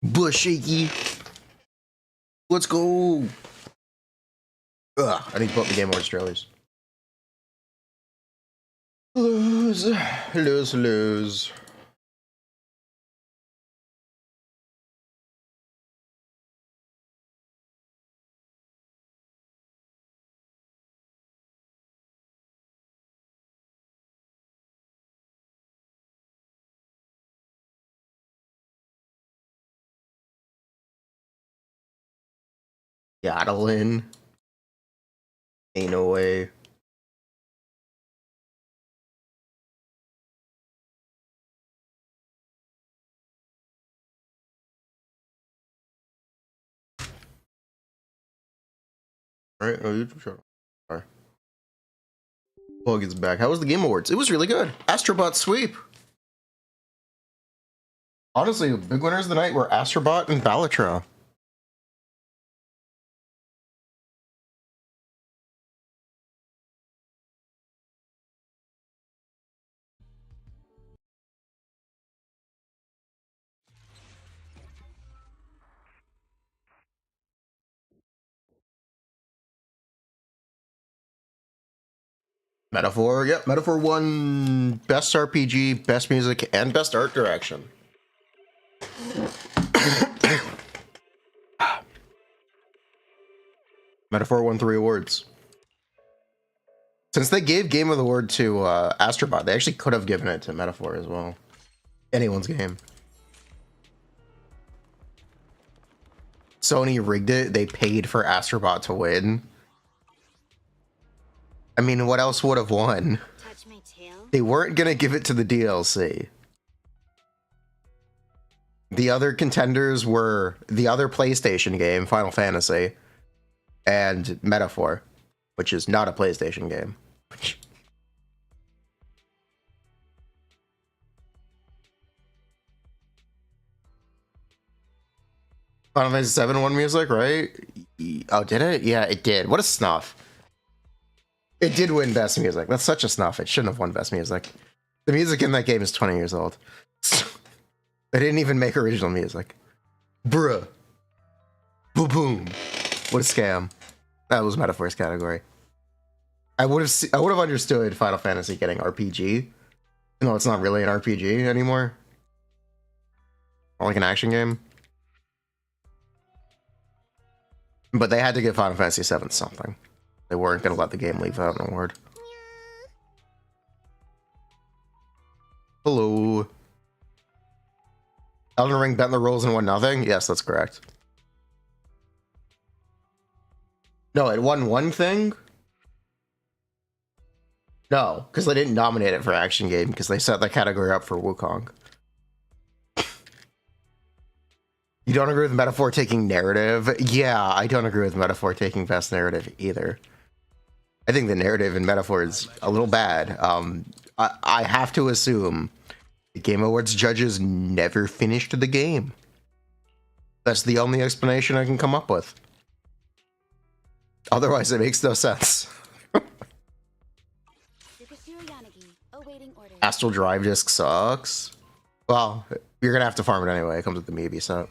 Bush shaky. Let's go. Ugh, I need to put up the Game Awards trailers. Lose. Evelyn. Ain't no way. Alright, no YouTube channel. Sorry. Plug is back. How was the Game Awards? It was really good. Astrobot sweep. Honestly, the big winners of the night were Astrobot and Ballatra. Metaphor, yep. Metaphor won Best RPG, Best Music, and Best Art Direction. Metaphor won 3 awards. Since they gave Game of the Award to Astrobot, they actually could have given it to Metaphor as well. Anyone's game. Sony rigged it. They paid for Astrobot to win. I mean, what else would have won? Touch my tail? They weren't going to give it to the DLC. The other contenders were the other PlayStation game, Final Fantasy, and Metaphor, which is not a PlayStation game. Final Fantasy VII won music, right? Oh, did it? Yeah, it did. What a snuff. It did win Best Music. That's such a snuff. It shouldn't have won Best Music. The music in that game is 20 years old. They didn't even make original music. Bruh. Boom. What a scam. That was Metaphor's category. I would have understood Final Fantasy getting RPG. No, it's not really an RPG anymore. Or like an action game. But they had to give Final Fantasy VII something. They weren't going to let the game leave without an award. Hello. Elden Ring bent the rules and won nothing? Yes, that's correct. No, it won one thing? No, because they didn't nominate it for action game because they set that category up for Wukong. You don't agree with Metaphor taking narrative? Yeah, I don't agree with Metaphor taking best narrative either. I think the narrative in Metaphor is a little bad. I have to assume the Game Awards judges never finished the game. That's the only explanation I can come up with. Otherwise, it makes no sense. Astral Drive Disc sucks. Well, you're gonna have to farm it anyway. It comes with the Maybe set.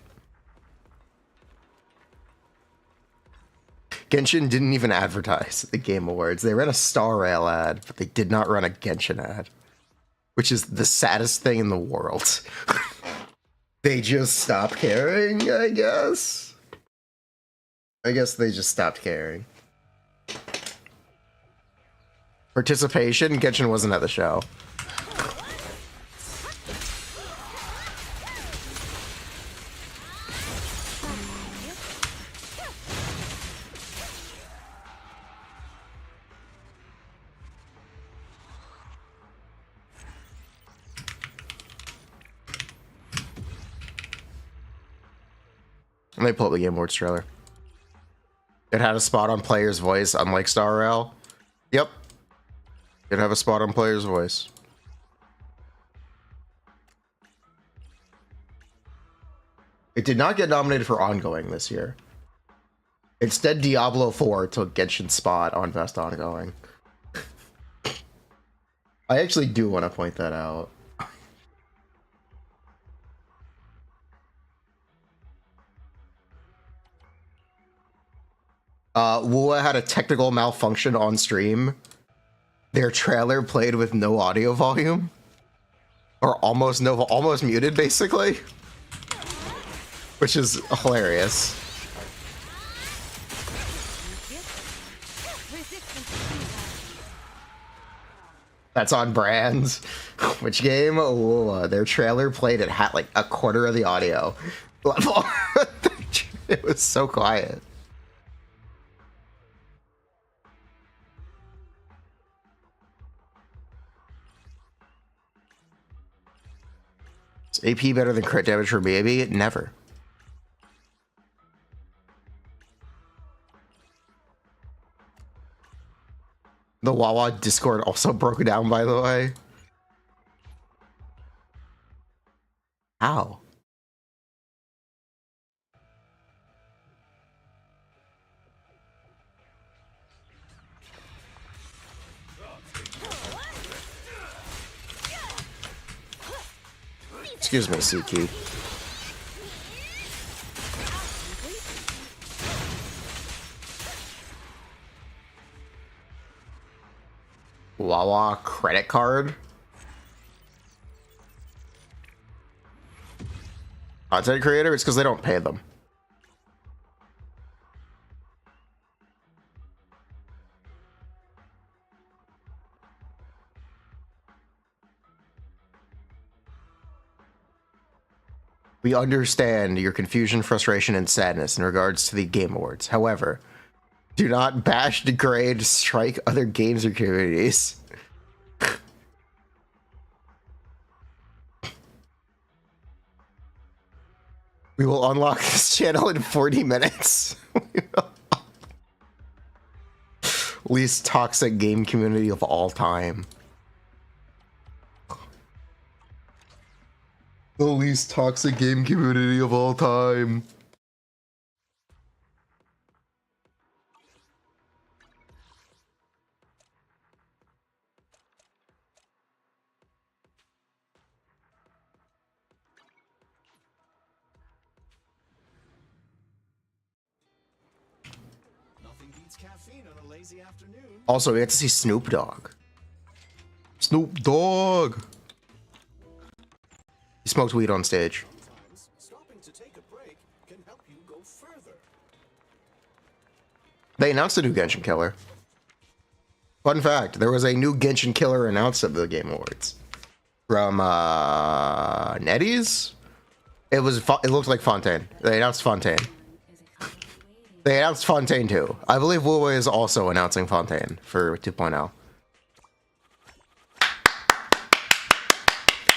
Genshin didn't even advertise the Game Awards. They ran a Star Rail ad, but they did not run a Genshin ad, which is the saddest thing in the world. They just stopped caring, I guess. I guess they just stopped caring. Participation? Genshin wasn't at the show. Let me pull up the Game Awards trailer. It had a spot on player's voice, unlike Star Rail. Yep. It have a spot on player's voice. It did not get nominated for ongoing this year. Instead, Diablo 4 took Genshin's spot on best ongoing. I actually do want to point that out. Wua had a technical malfunction on stream. Their trailer played with no audio volume. Or almost muted, basically. Which is hilarious. That's on brand. Which game? Oh, their trailer played it had like a quarter of the audio level. It was so quiet. Is AP better than crit damage for baby? Never. The Wawa Discord also broke down, by the way. How? Excuse me, Suki. Wawa credit card? Content creator? It's because they don't pay them. We understand your confusion, frustration, and sadness in regards to the Game Awards. However, do not bash, degrade, strike other games or communities. We will unlock this channel in 40 minutes. Least toxic game community of all time. The least toxic game community of all time. Nothing beats caffeine on a lazy afternoon. Also, we had to see Snoop Dogg. Snoop Dogg! He smoked weed on stage. Sometimes stopping to take a break can help you go further. They announced a new Genshin killer. Fun fact, there was a new Genshin killer announced at the Game Awards. From, NetEase? It looked like Fontaine. They announced Fontaine. They announced Fontaine too. I believe Wuwei is also announcing Fontaine for 2.0.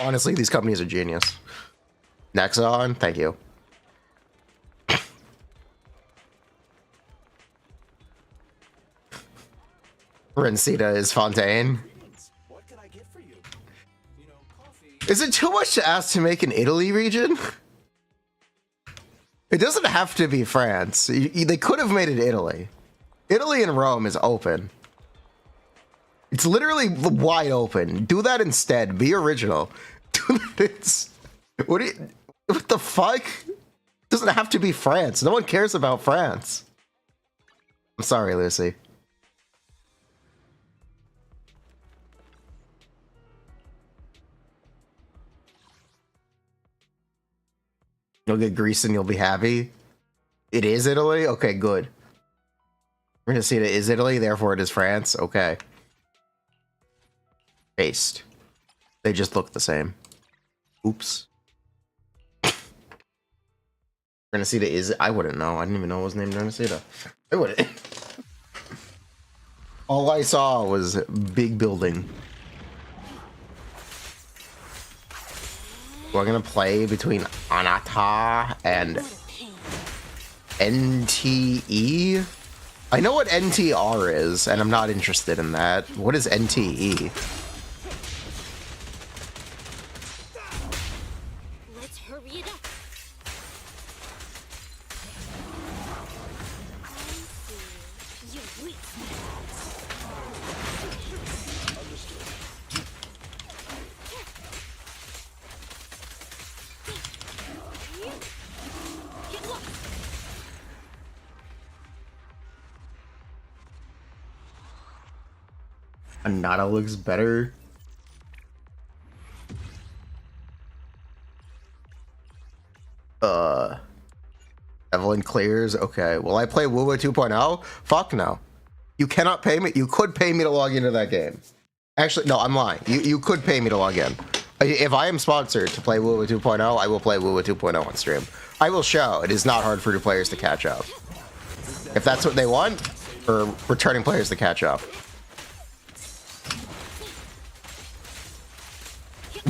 Honestly, these companies are genius. Nexon, thank you. Rencita is Fontaine. What can I get for you? You know, coffee. Is it too much to ask to make an Italy region? It doesn't have to be France. They could have made it Italy. Italy and Rome is open. It's literally wide open. Do that instead. Be original. Do that. What the fuck? It doesn't have to be France. No one cares about France. I'm sorry, Lucy. You'll get Greece and you'll be happy. It is Italy? Okay, good. We're gonna see it is Italy, therefore it is France. Okay. Based. They just look the same. Oops. We're gonna see the is I wouldn't know. I didn't even know it was named Renacida. I wouldn't. All I saw was big building. We're gonna play between Anata and NTE. I know what NTR is, and I'm not interested in that. What is NTE? Let's hurry it up. I see. You weak. Anata looks better. Evelyn clears. Okay. Will I play WoWa 2.0? Fuck no. You cannot pay me. You could pay me to log into that game. Actually, no, I'm lying. You could pay me to log in. If I am sponsored to play WoWa 2.0, I will play WoWa 2.0 on stream. I will show it is not hard for new players to catch up. If that's what they want, for returning players to catch up.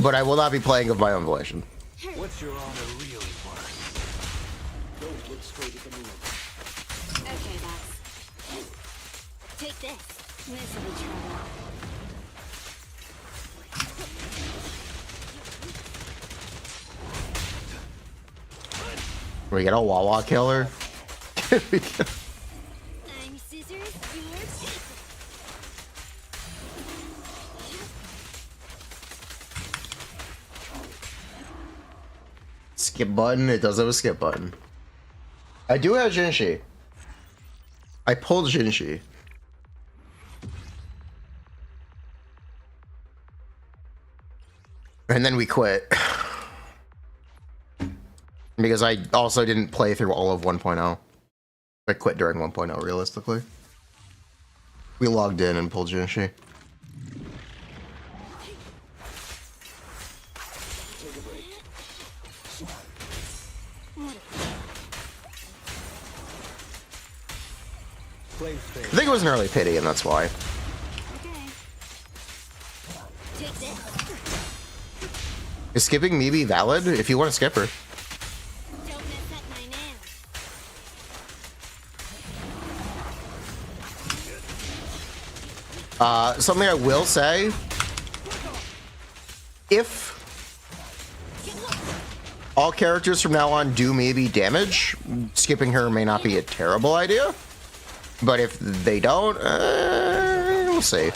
But I will not be playing of my own volition. What's your honor really worth? Don't look straight at the moon. Okay, boss. Take this. This will be trouble. We get a Wawa killer. I'm scissors, you're paper. Skip button. It does have a skip button. I do have Jinshi. I pulled Jinshi. And then we quit. Because I also didn't play through all of 1.0. I quit during 1.0, realistically. We logged in and pulled Jinshi. Play I fair. think it was an early pity, and that's why. Okay. Take this. Is skipping me be valid? If you want to skip her. Don't mess up my nails. Something I will say, if all characters from now on do maybe damage, skipping her may not be a terrible idea. But if they don't, we'll see.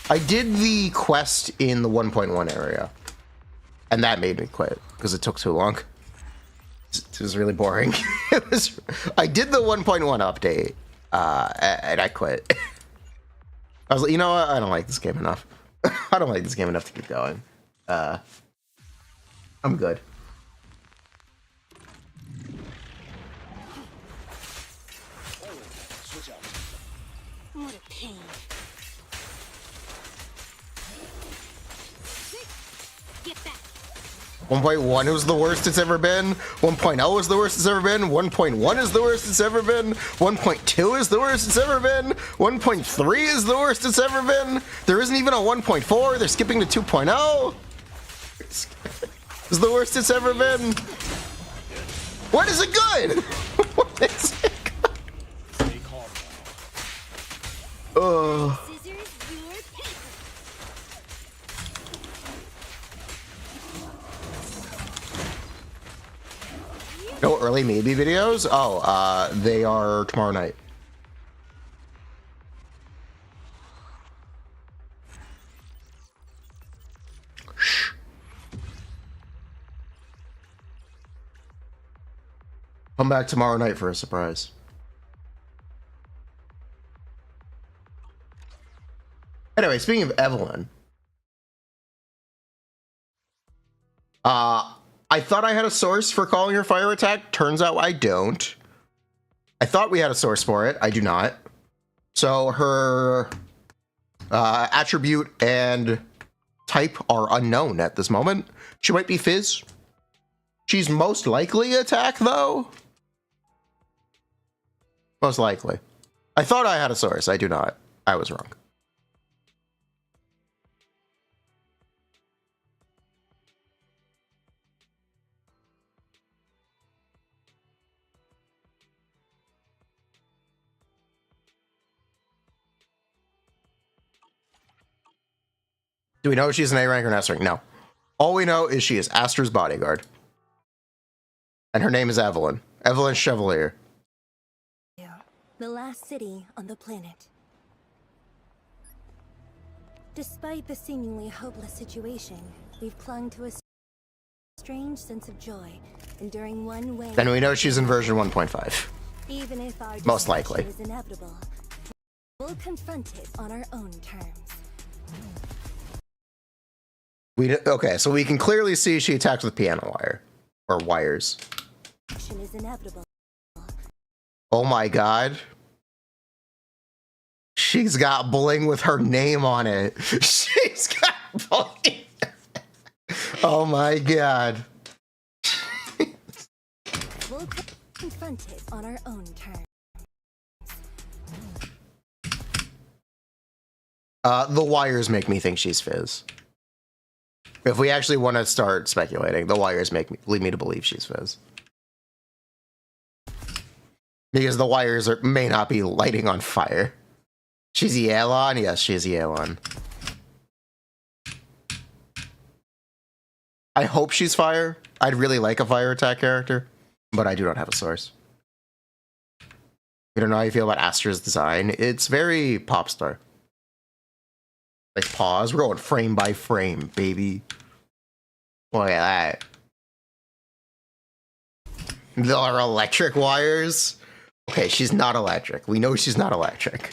I did the quest in the 1.1 area, and that made me quit because it took too long. It was really boring. I did the 1.1 update, and I quit. I was like, you know what? I don't like this game enough. I don't like this game enough to keep going. I'm good. What a pain. Get back. 1.1 was the worst it's ever been. 1.0 is the worst it's ever been. 1.1 is the worst it's ever been. 1.2 is the worst it's ever been. 1.3 is the worst it's ever been. There isn't even a 1.4. They're skipping to 2.0. Is the worst it's ever been. What is it good? What is it good? Stay calm. Scissors, you're paper. No early maybe videos? Oh, they are tomorrow night. Shh. Come back tomorrow night for a surprise. Anyway, speaking of Evelyn, I thought I had a source for calling her fire attack. Turns out I don't. I thought we had a source for it. I do not. So her attribute and type are unknown at this moment. She might be Fizz. She's most likely attack, though. Most likely. I thought I had a source. I do not. I was wrong. Do we know if she's an A rank or an S rank? No. All we know is she is Astra's bodyguard. And her name is Evelyn. Evelyn Chevalier. The last city on the planet. Despite the seemingly hopeless situation, we've clung to a strange sense of joy, enduring one way. Then we know she's in version 1.5. Even if our Most likely. destruction is inevitable, we'll confront it on our own terms. Okay, so we can clearly see she attacked with piano wire. Or wires. Destruction is inevitable. Oh my god. She's got bling with her name on it. She's got bling. Oh my god. We'll confront it on our own terms. The wires make me think she's Fizz. If we actually want to start speculating, the wires lead me to believe she's Fizz. Because the wires may not be lighting on fire. She's Yelan? Yes, she's Yelan. I hope she's fire. I'd really like a fire attack character, but I do not have a source. You don't know how you feel about Astra's design? It's very pop star. Like, pause. We're going frame by frame, baby. Look at that. There are electric wires. Okay, she's not electric. We know she's not electric.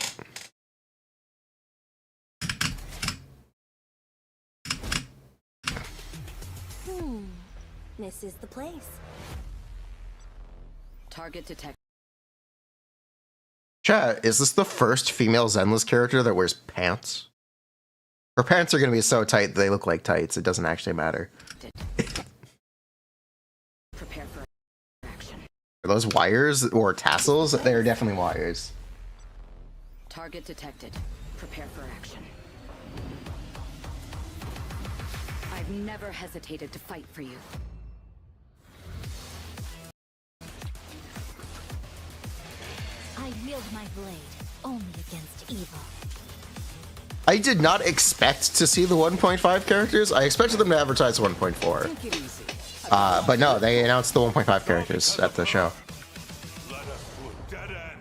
This is the place. Target detected. Chat, is this the first female Zenless character that wears pants? Her pants are going to be so tight they look like tights. It doesn't actually matter. Prepare for action. Are those wires or tassels? They're definitely wires. Target detected. Prepare for action. I've never hesitated to fight for you. I wield my blade only against evil. I did not expect to see the 1.5 characters. I expected them to advertise 1.4. But no, they announced the 1.5 characters at the show. Let us to a dead end.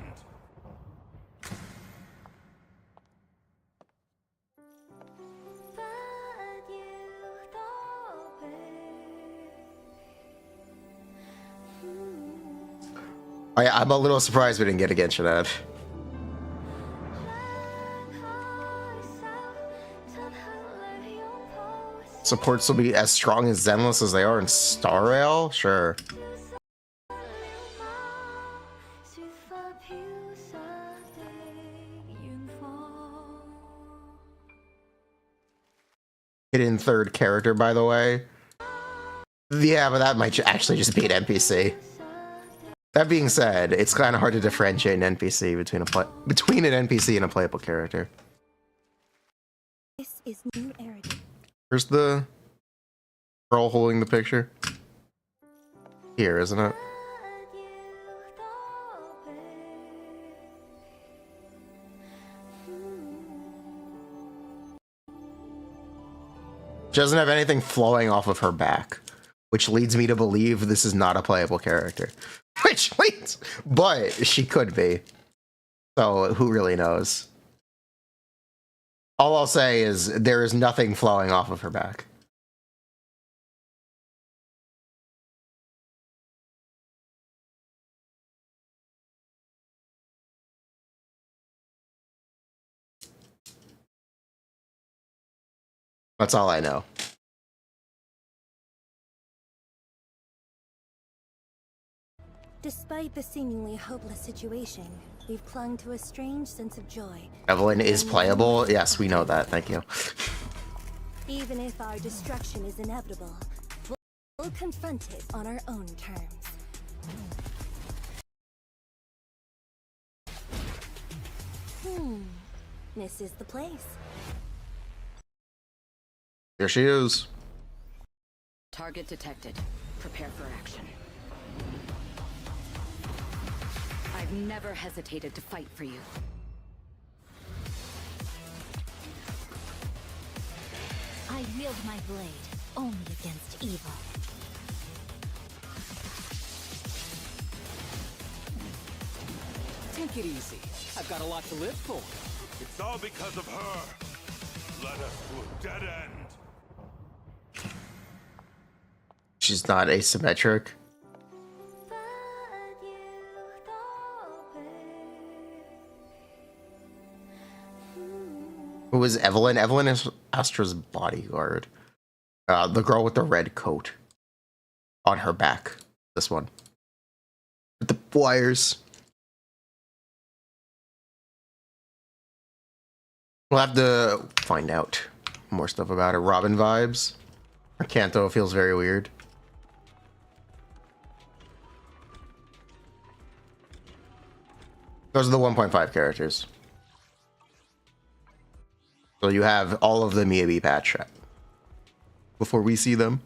I'm a little surprised we didn't get a Genshin ad. Supports will be as strong as Zenless as they are in Star Rail? Sure. Hidden third character, by the way. Yeah, but that might actually just be an NPC. That being said, it's kind of hard to differentiate an NPC between an NPC and a playable character. This is new Eridan. Where's the girl holding the picture? Here, isn't it? She doesn't have anything flowing off of her back, which leads me to believe this is not a playable character. Which leads, but she could be. So who really knows? All I'll say is there is nothing flowing off of her back. That's all I know. Despite the seemingly hopeless situation, we've clung to a strange sense of joy. Evelyn is playable? Yes, we know that. Thank you. Even if our destruction is inevitable, we'll confront it on our own terms. This is the place. Here she is. Target detected. Prepare for action. I've never hesitated to fight for you. I wield my blade only against evil. Take it easy. I've got a lot to live for. It's all because of her. Let us to a dead end. She's not asymmetric. Who is Evelyn? Evelyn is Astra's bodyguard. The girl with the red coat on her back. This one. With the wires. We'll have to find out more stuff about it. Robin vibes. Her Kanto feels very weird. Those are the 1.5 characters. So you have all of the Miyabi patch before we see them.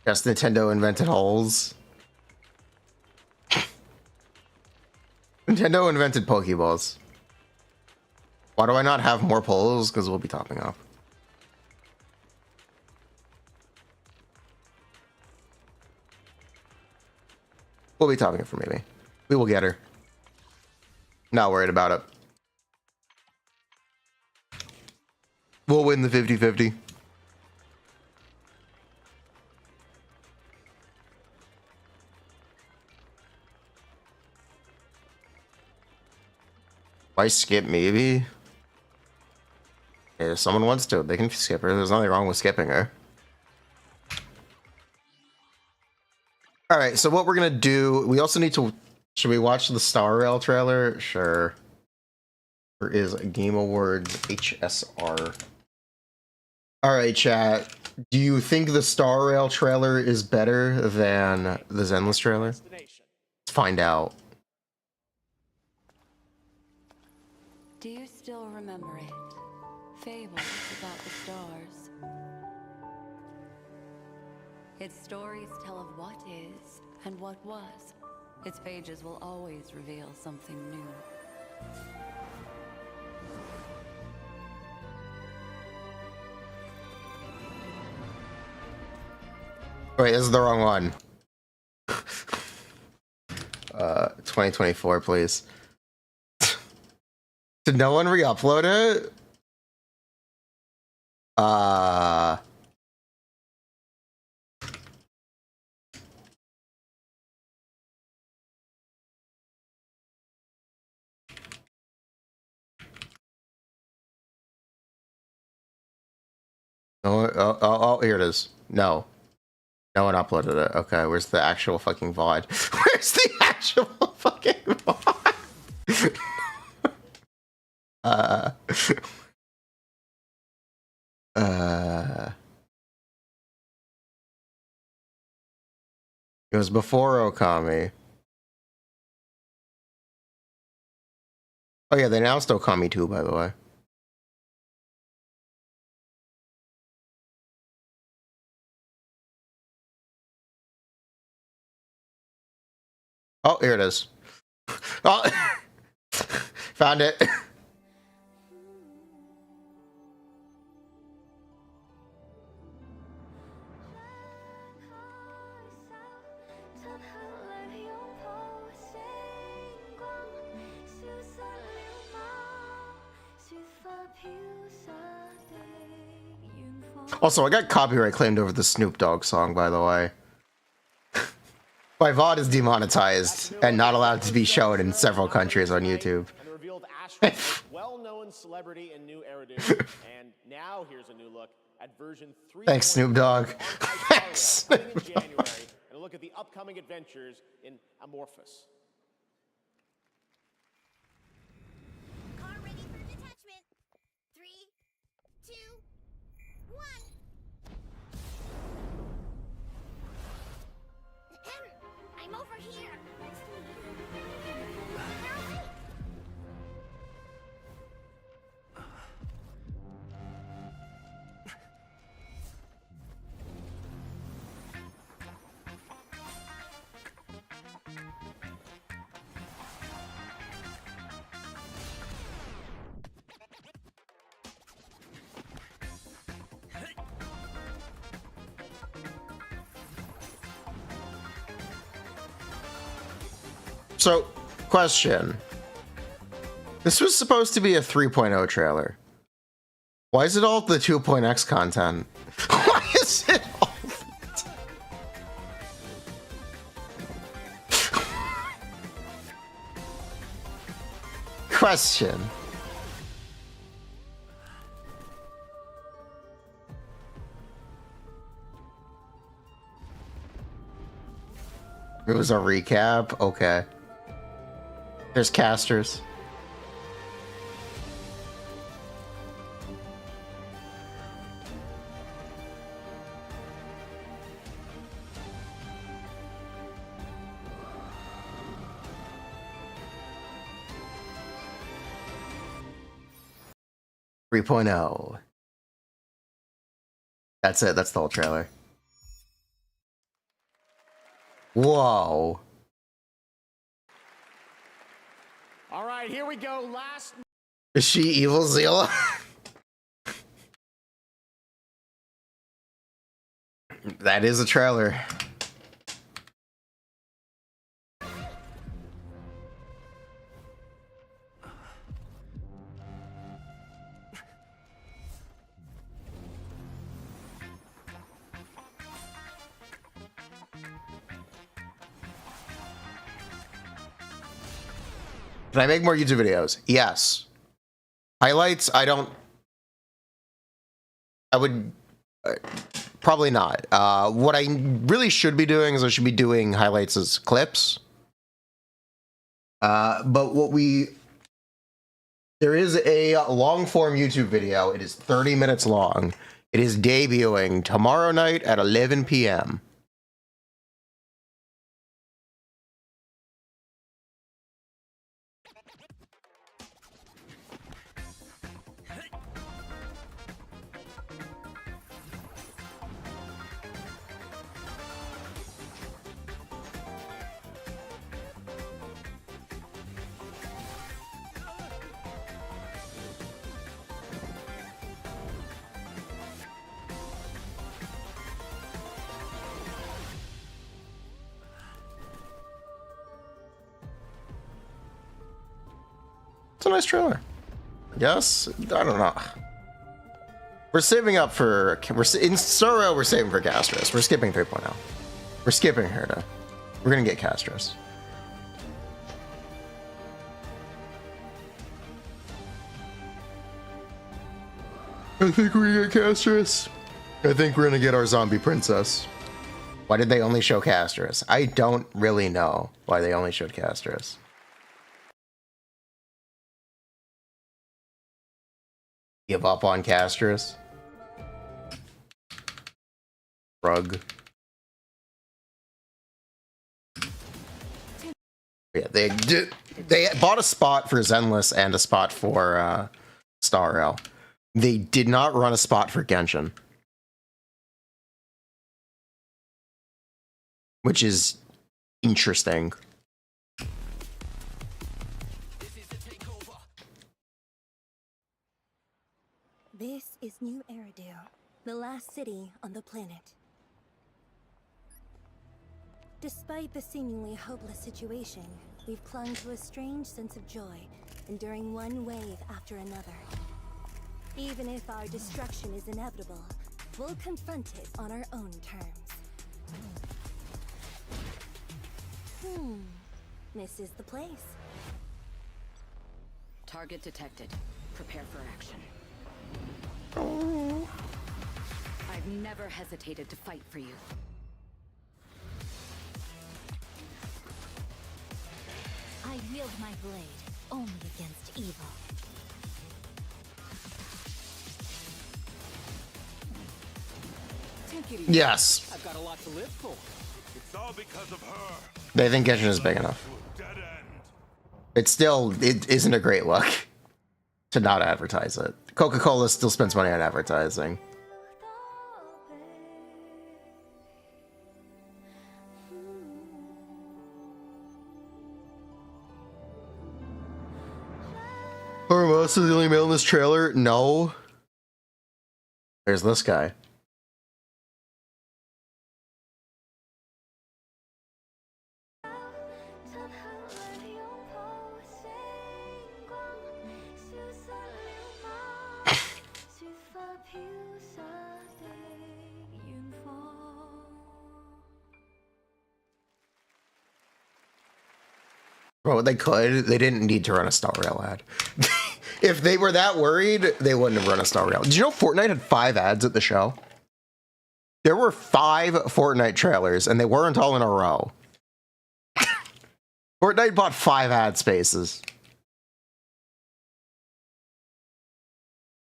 Yes, Nintendo invented holes. Nintendo invented Pokeballs. Why do I not have more polls? Because we'll be topping off. We'll be topping it for maybe. We will get her. Not worried about it. We'll win the 50-50. Why skip maybe? If someone wants to, they can skip her. There's nothing wrong with skipping her. Alright, so what we're gonna do, we also need to... Should we watch the Star Rail trailer? Sure. There is a Game Awards HSR. Alright, chat. Do you think the Star Rail trailer is better than the Zenless trailer? Let's find out. Do you still remember it? Fables about the stars. Its stories tell of what is and what was. Its pages will always reveal something new. Wait, this is the wrong one. 2024, please. Did no one re-upload it? No, oh, here it is. No. No one uploaded it. Okay, where's the actual fucking VOD? Where's the actual fucking VOD? It was before Okami. Oh yeah, they announced Okami 2, by the way. Oh, here it is. Oh, found it. Also, I got copyright claimed over the Snoop Dogg song, by the way. My VOD is demonetized and not allowed to be shown in several countries on YouTube. And revealed Astra's well-known celebrity and new era edition. And now here's a new look at version 3. Thanks, Snoop Dogg. Thanks. In January, and a look at the upcoming adventures in Amorphous. Car ready for detachment. 3, 2, 1. I'm over here. So, question. This was supposed to be a 3.0 trailer. Why is it all the 2.x content? Why is it all... Question. It was a recap? Okay. There's casters. Three point oh. That's it. That's the whole trailer. Whoa. All right, here we go. Last. Is she Evil Zeal? That is a trailer. Can I make more YouTube videos? Yes. Highlights? I would probably not. What I really should be doing is I should be doing highlights as clips. But there is a long form YouTube video. It is 30 minutes long. It is debuting tomorrow night at 11 p.m. It's a nice trailer. Yes, I don't know. We're saving up for in Sora. We're saving for Castris. We're skipping 3.0. We're skipping Herda. We're gonna get Castris. I think we're gonna get Castris. I think we're gonna get our zombie princess. Why did they only show Castris? I don't really know why they only showed Castris. Give up on Castris. Rug. Yeah, they bought a spot for Zenless and a spot for Star Rail. They did not run a spot for Genshin. Which is interesting. This is New Eridu, the last city on the planet. Despite the seemingly hopeless situation, we've clung to a strange sense of joy, enduring one wave after another. Even if our destruction is inevitable, we'll confront it on our own terms. This is the place. Target detected. Prepare for action. I've never hesitated to fight for you. I wield my blade only against evil. Take it easy. Yes. I've got a lot to live for. It's all because of her. They think Genshin is big enough. To a dead end. It isn't a great look to not advertise it. Coca-Cola still spends money on advertising. Are most of the only male in this trailer? No. There's this guy. Bro, they could. They didn't need to run a Star Rail ad. If they were that worried, they wouldn't have run a Star Rail. Did you know Fortnite had 5 ads at the show? There were 5 Fortnite trailers, and they weren't all in a row. Fortnite bought 5 ad spaces.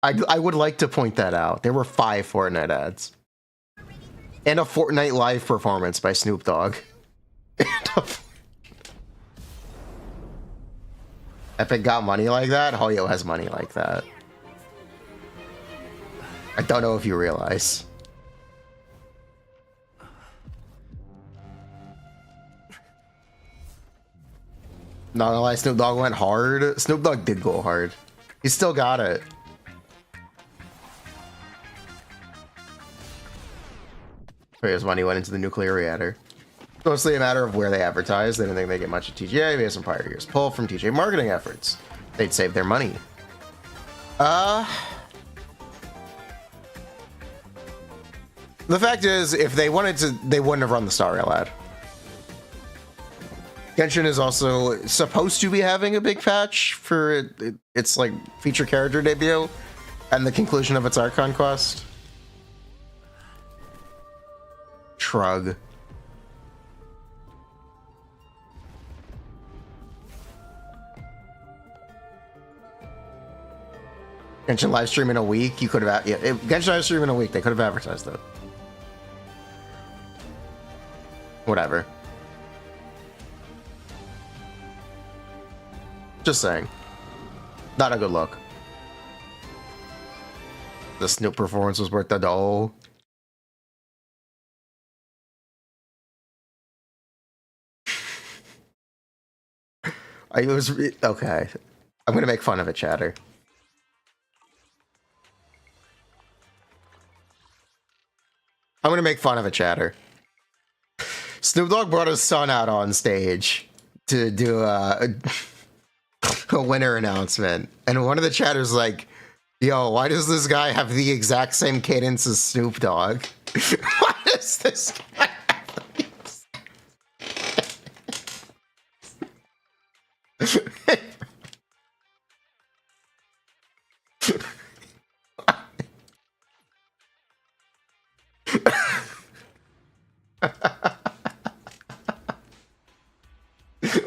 I would like to point that out. There were 5 Fortnite ads. And a Fortnite live performance by Snoop Dogg. Epic got money like that? Hoyo has money like that. I don't know if you realize. Not gonna lie, Snoop Dogg went hard. Snoop Dogg did go hard. He still got it. His money went into the nuclear reactor. Mostly a matter of where they advertised. They didn't think they get much at TGA based on prior years' pull from TGA marketing efforts. They'd save their money. The fact is, if they wanted to, they wouldn't have run the Star Rail ad. Genshin is also supposed to be having a big patch for its like feature character debut and the conclusion of its Archon quest. Shrug. Genshin live stream in a week. You could have, yeah. Genshin live stream in a week. They could have advertised it. Whatever. Just saying. Not a good look. The Snoop performance was worth the dough. I was okay. I'm gonna make fun of it, chatter. I'm gonna make fun of it, chatter. Snoop Dogg brought his son out on stage to do a winner announcement, and one of the chatters like, "Yo, why does this guy have the exact same cadence as Snoop Dogg? Why does this guy?"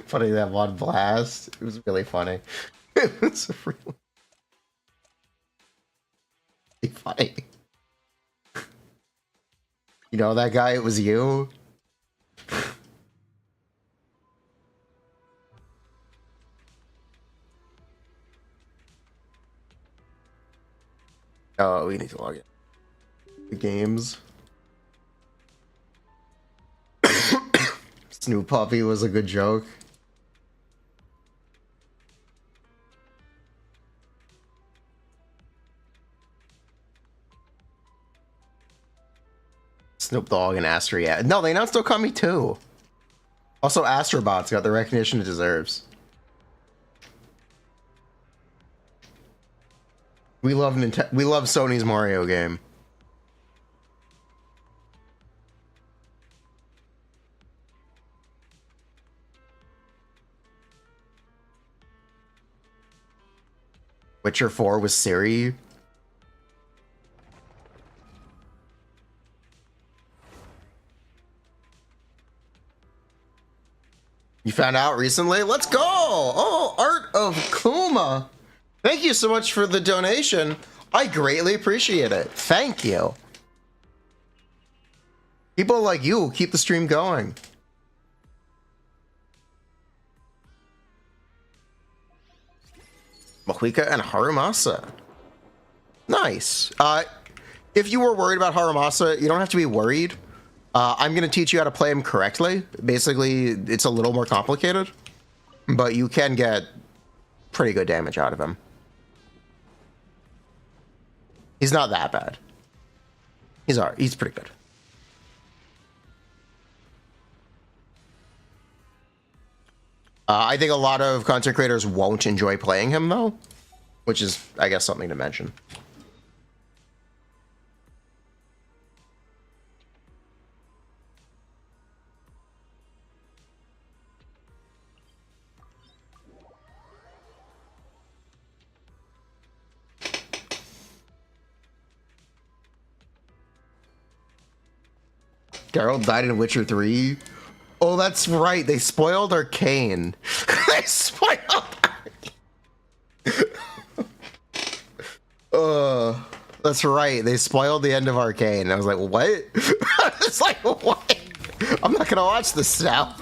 Funny that one blast. It was really funny. It was really funny. You know that guy? It was you. Oh, we need to log in. The games. Snoop Puppy was a good joke. Snoop Dogg and Astra, yeah. No, they announced Okami too. Also, Astrobot's got the recognition it deserves. We love Sony's Mario game. Witcher 4 was Siri. You found out recently? Let's go! Oh, Art of Kuma. Thank you so much for the donation. I greatly appreciate it. Thank you. People like you keep the stream going. Mahika and Harumasa. Nice. If you were worried about Harumasa, you don't have to be worried. I'm going to teach you how to play him correctly. Basically, it's a little more complicated, but you can get pretty good damage out of him. He's not that bad. He's alright. He's pretty good. I think a lot of content creators won't enjoy playing him, though, which is, I guess, something to mention. Geralt died in Witcher 3. Oh, that's right. They spoiled Arcane. They spoiled that's right. They spoiled the end of Arcane. I was like, what? It's like, what? I'm not gonna watch this now.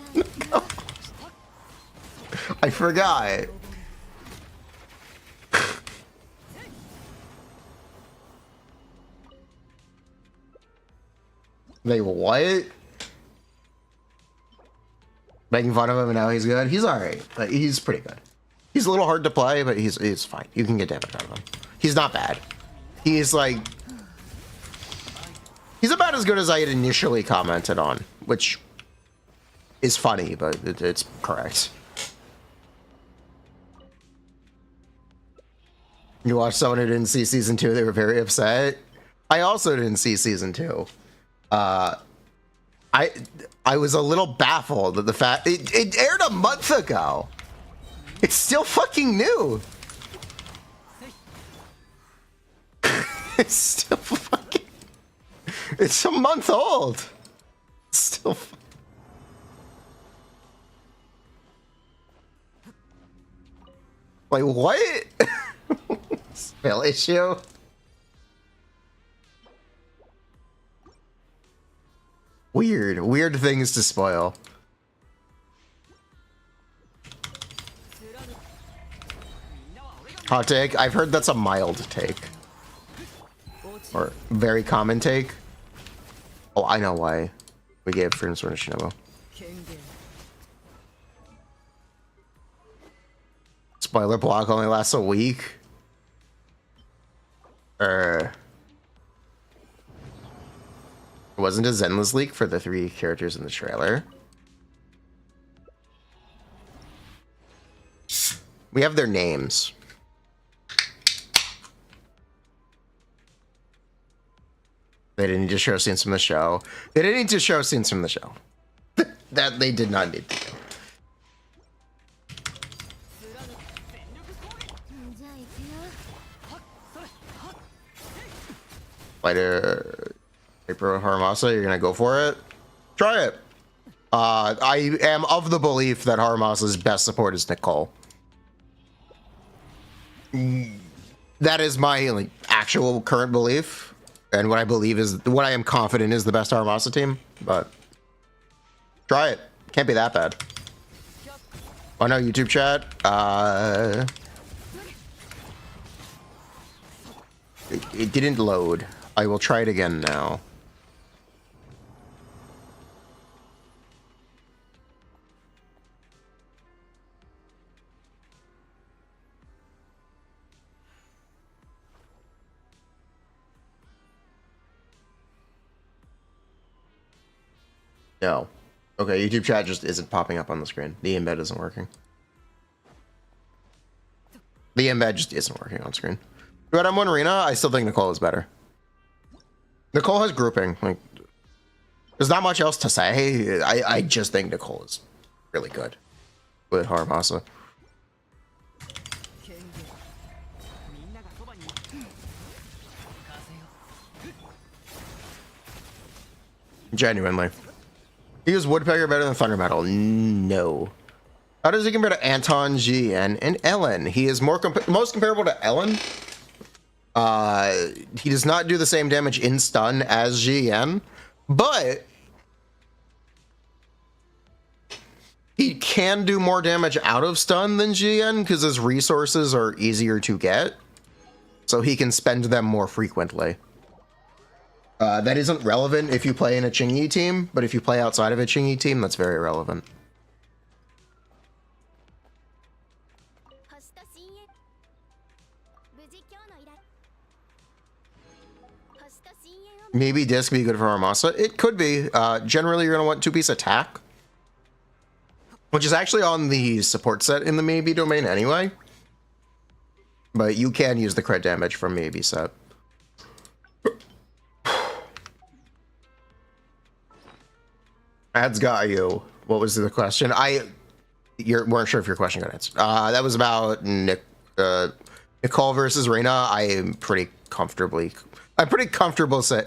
I forgot. They what? Making fun of him and now he's good? He's alright, but he's pretty good. He's a little hard to play, but he's fine. You can get damage out of him. He's not bad. He's like... He's about as good as I had initially commented on, which is funny, but it's correct. You watched someone who didn't see season 2, they were very upset. I also didn't see season 2. I was a little baffled at the fact it aired a month ago. It's still fucking new. It's still fucking... It's a month old. It's still... Like, what? Spell issue? Weird things to spoil. Hot take? I've heard that's a mild take. Or very common take. Oh, I know why. We gave Furina Sword to Shinobu. Spoiler block only lasts a week. Wasn't a Zenless leak for the 3 characters in the trailer? We have their names. They didn't need to show scenes from the show. They didn't need to show scenes from the show. That they did not need to do. Fighter Paper Haramasa, you're gonna go for it? Try it. I am of the belief that Haramasa's best support is Nicole. That is my like actual current belief, and what I believe is what I am confident is the best Haramasa team. But try it. Can't be that bad. Oh no, YouTube chat. It didn't load. I will try it again now. No. Okay, YouTube chat just isn't popping up on the screen. The embed isn't working. The embed just isn't working on screen. But I'm on Rena. I still think Nicole is better. Nicole has grouping. Like, there's not much else to say. I just think Nicole is really good with Haramasa. Genuinely. He was Woodpecker better than Thunder Metal? No. How does he compare to Anton, G, and Ellen? He is most comparable to Ellen. He does not do the same damage in stun as GN, but he can do more damage out of stun than GN because his resources are easier to get, so he can spend them more frequently. That isn't relevant if you play in a Chingy team, but if you play outside of a Chingy team, that's very relevant. Maybe disc be good for Haramasa. It could be. Generally, you're going to want 2-piece attack, which is actually on the support set in the maybe domain anyway. But you can use the crit damage from maybe set. Ads got you. What was the question? You weren't sure if your question got answered. That was about Nicole versus Reyna. I'm pretty comfortable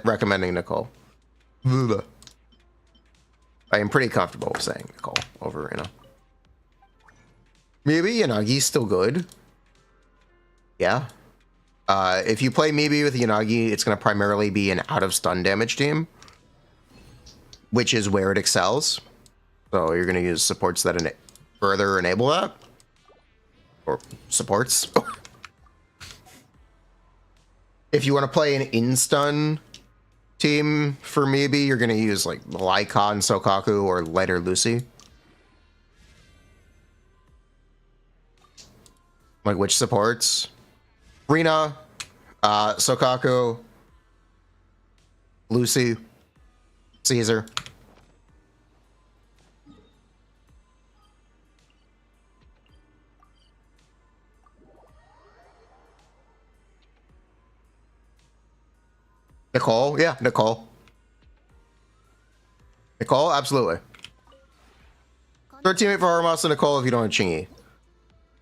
recommending Nicole. I am pretty comfortable with saying Nicole over Furina. Maybe Yanagi's still good. Yeah. If you play Mibi with Yanagi, it's going to primarily be an out-of-stun damage team, which is where it excels. So you're going to use supports that further enable that. Or supports. If you want to play an in-stun team for Mibi, you're going to use like Lycon, Sokaku, or Lighter Lucy. Like which supports? Furina, Sokaku, Lucy, Caesar. Nicole, yeah, Nicole. Nicole, absolutely. Third teammate for Haramasa, Nicole if you don't have Chingy.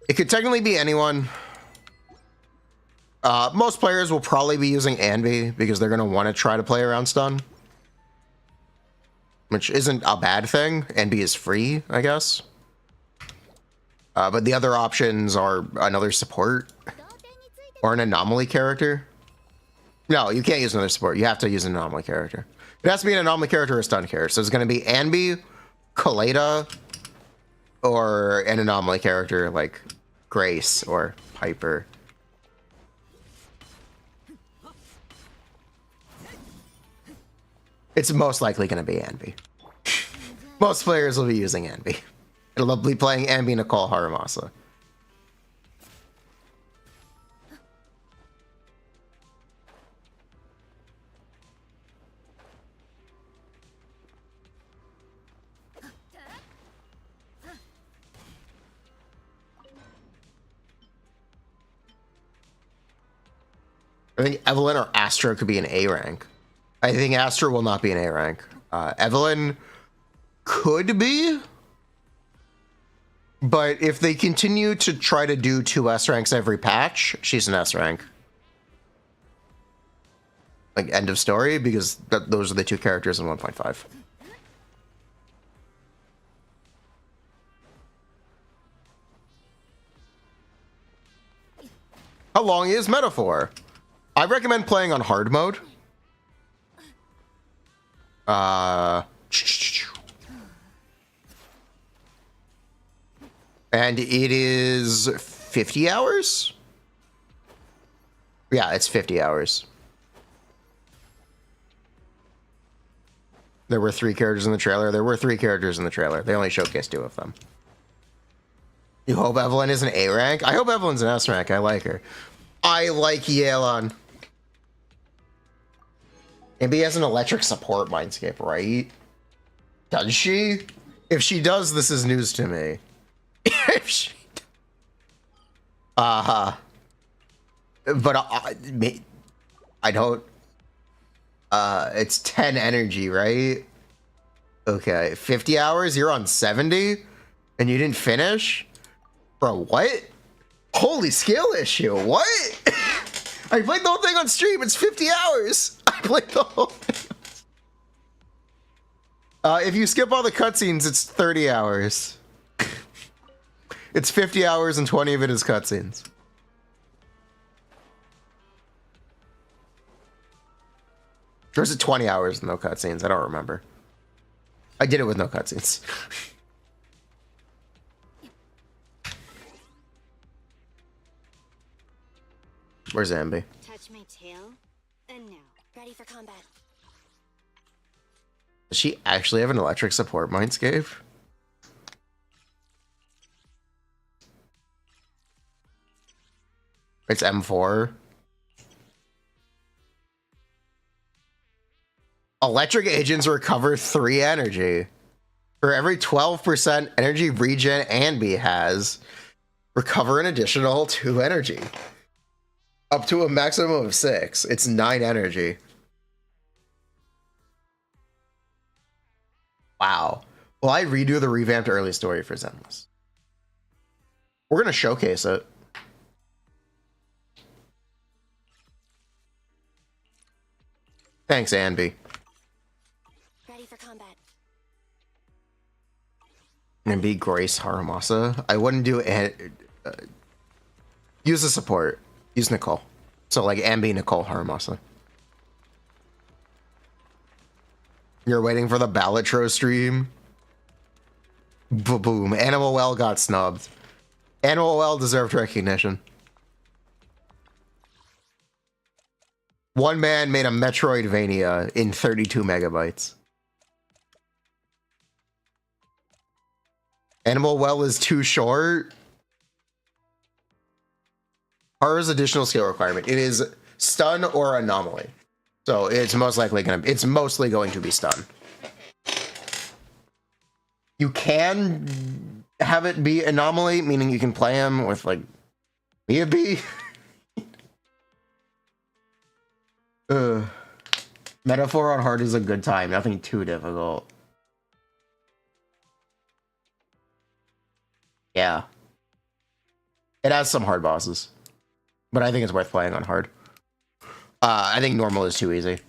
It could technically be anyone. Most players will probably be using Anby because they're going to want to try to play around stun. Which isn't a bad thing. Anby is free, I guess. But the other options are another support or an anomaly character. No, you can't use another support. You have to use an anomaly character. It has to be an anomaly character or a stun character. So it's going to be Anby, Kaleda, or an anomaly character like Grace or Piper. It's most likely going to be Anby. Most players will be using Anby. It'll be playing Anby, Nicole, Haramasa. I think Evelyn or Astra could be an A rank. I think Astra will not be an A rank. Evelyn could be, but if they continue to try to do 2 S ranks every patch, she's an S rank. Like end of story, because those are the 2 characters in 1.5. How long is Metaphor? I recommend playing on hard mode. And it is 50 hours? Yeah, it's 50 hours. There were 3 characters in the trailer. There were 3 characters in the trailer. They only showcased 2 of them. You hope Evelyn is an A rank? I hope Evelyn's an S rank. I like her. I like Yelan. Maybe has an electric support Mindscape, right? Does she? If she does, this is news to me. If she... But I don't... it's 10 energy, right? Okay, 50 hours? You're on 70? And you didn't finish? Bro, what? Holy skill issue, what? I played the whole thing on stream, it's 50 hours! I played the whole thing. If you skip all the cutscenes, it's 30 hours. It's 50 hours and 20 of it is cutscenes. Or is it 20 hours and no cutscenes? I don't remember. I did it with no cutscenes. Where's Ambi? Touch my tail, and now ready for combat. Does she actually have an electric support Mindscape? It's M4. Electric agents recover 3 energy. For every 12% energy regen Anby has, recover an additional 2 energy. Up to a maximum of 6. It's 9 energy. Wow. Will I redo the revamped early story for Zenless? We're going to showcase it. Thanks, Anby. Ready for combat. And be Grace Haramasa. I wouldn't do it. Use a support. Use Nicole. So like Ambi, Nicole, Haramasa. You're waiting for the Balatro stream. Boom. Animal Well got snubbed. Animal Well deserved recognition. One man made a Metroidvania in 32 megabytes. Animal Well is too short. Horror's additional skill requirement. It is stun or anomaly. So it's mostly going to be stun. You can have it be anomaly, meaning you can play him with like Mia B. Metaphor on hard is a good time, nothing too difficult. Yeah. It has some hard bosses. But I think it's worth playing on hard. I think normal is too easy.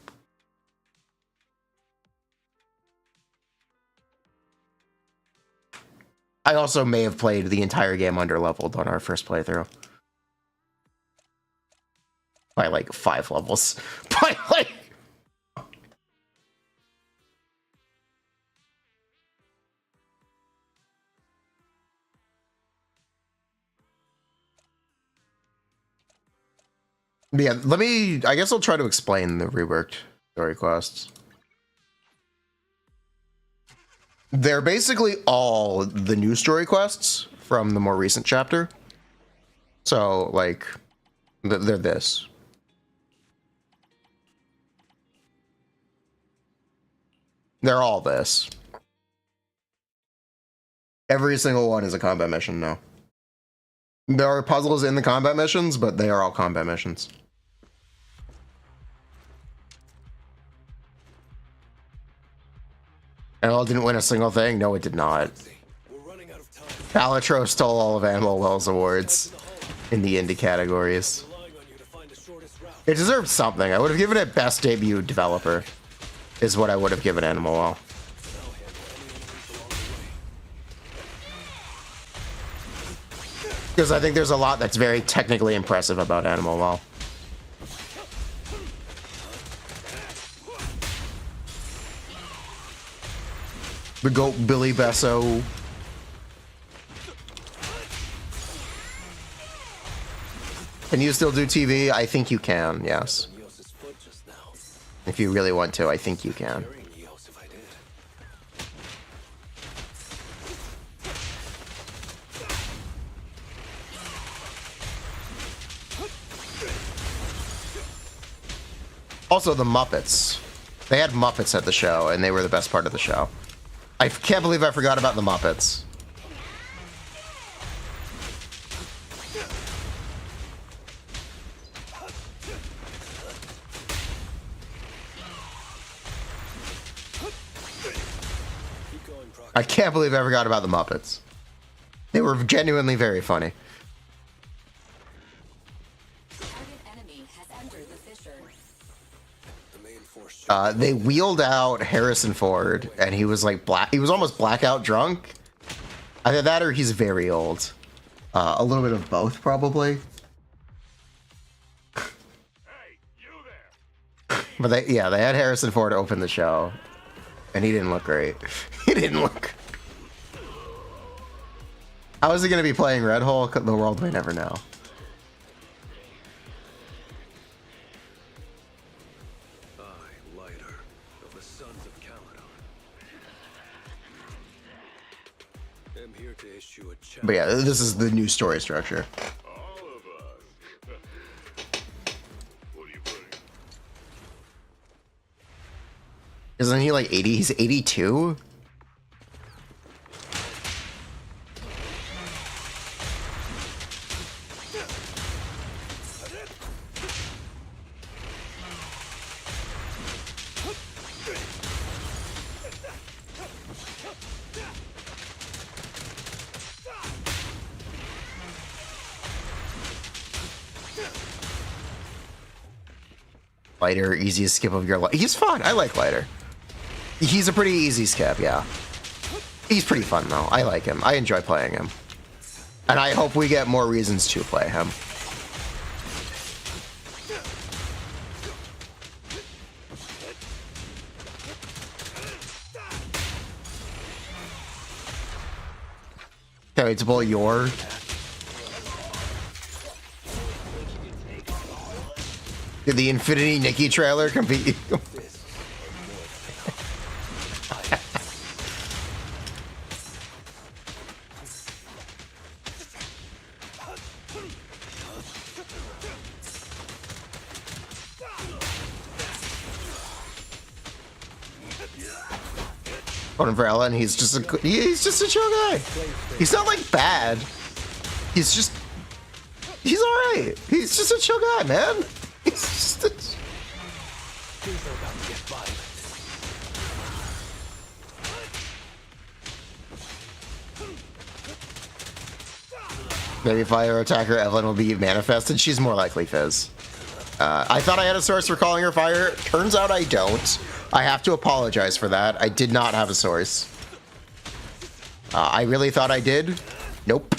I also may have played the entire game under-leveled on our first playthrough. By like 5 levels. By like... Yeah, I guess I'll try to explain the reworked story quests. They're basically all the new story quests from the more recent chapter. So, like, they're this. They're all this. Every single one is a combat mission now. There are puzzles in the combat missions, but they are all combat missions. Animal didn't win a single thing? No, it did not. Balatro stole all of Animal Well's awards in the indie categories. It deserved something. I would have given it Best Debut Developer, is what I would have given Animal Well. Because I think there's a lot that's very technically impressive about Animal Well. The GOAT Billy Besso. Can you still do TV? I think you can, yes. If you really want to, I think you can. Also, the Muppets. They had Muppets at the show, and they were the best part of the show. I can't believe I forgot about the Muppets. I can't believe I forgot about the Muppets. They were genuinely very funny. They wheeled out Harrison Ford, and he was like he was almost blackout drunk. Either that or he's very old. A little bit of both, probably. But they had Harrison Ford open the show, and he didn't look great. He didn't look. How is he going to be playing Red Hulk? The world may never know. But yeah, this is the new story structure. Isn't he like 80? He's 82? Lighter, easiest skip of your life. He's fun. I like Lighter. He's a pretty easy skip, yeah. He's pretty fun though. I like him. I enjoy playing him. And I hope we get more reasons to play him. Okay, it's about your. Did the Infinity Nikki trailer compete? For Ellen, he's just a chill guy. He's not like bad. He's all right. He's just a chill guy, man. He's just a... Things are about to get violent. Maybe fire attacker Evelyn will be manifested. She's more likely Fizz. I thought I had a source for calling her fire. Turns out I don't. I have to apologize for that. I did not have a source. I really thought I did. Nope.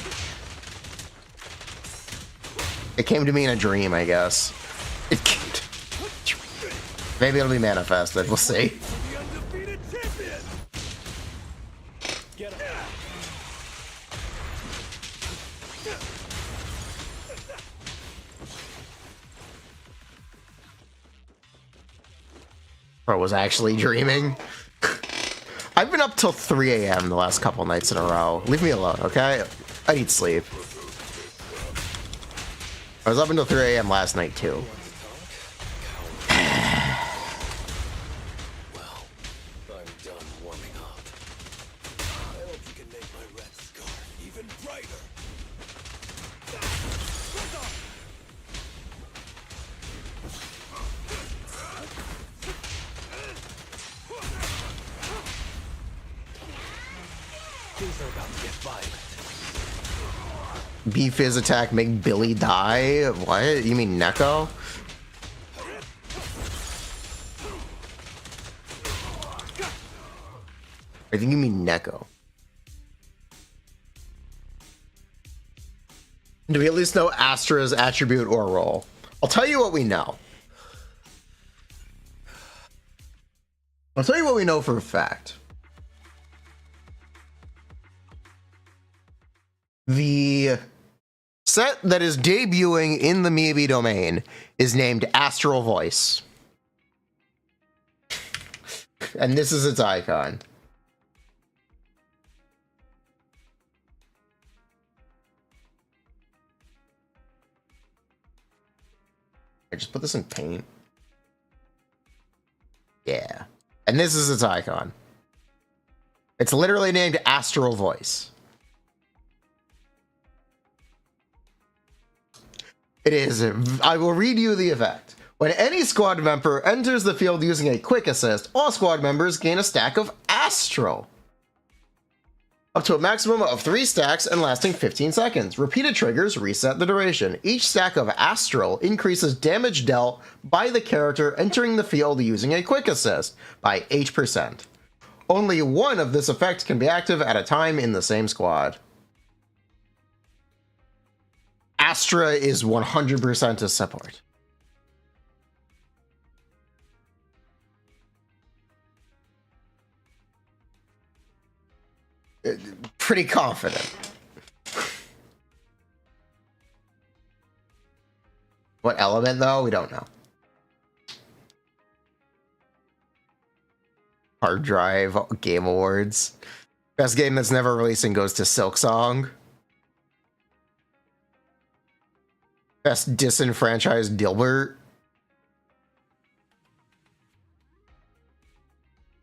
It came to me in a dream, I guess. It came to... Maybe it'll be manifested. We'll see. The undefeated champion. Get him. Or was actually dreaming. I've been up till 3 a.m. the last couple nights in a row. Leave me alone, okay? I need sleep. I was up until 3 a.m. last night, too. Well, I'm done warming up. I hope you can make my red scarf even brighter. Things are about to get violent. B-Fizz attack make Billy die? What? You mean Neko? I think you mean Neko. Do we at least know Astra's attribute or role? I'll tell you what we know. I'll tell you what we know for a fact. The set that is debuting in the Miyabi domain is named Astral Voice. And this is its icon. I just put this in paint. Yeah. And this is its icon. It's literally named Astral Voice. It is. I will read you the effect. When any squad member enters the field using a quick assist, all squad members gain a stack of Astral. Up to a maximum of 3 stacks and lasting 15 seconds. Repeated triggers reset the duration. Each stack of Astral increases damage dealt by the character entering the field using a quick assist by 8%. Only one of this effect can be active at a time in the same squad. Astra is 100% a support. Pretty confident. What element, though? We don't know. Hard Drive Game Awards. Best game that's never releasing goes to Silksong. Best disenfranchised Dilbert.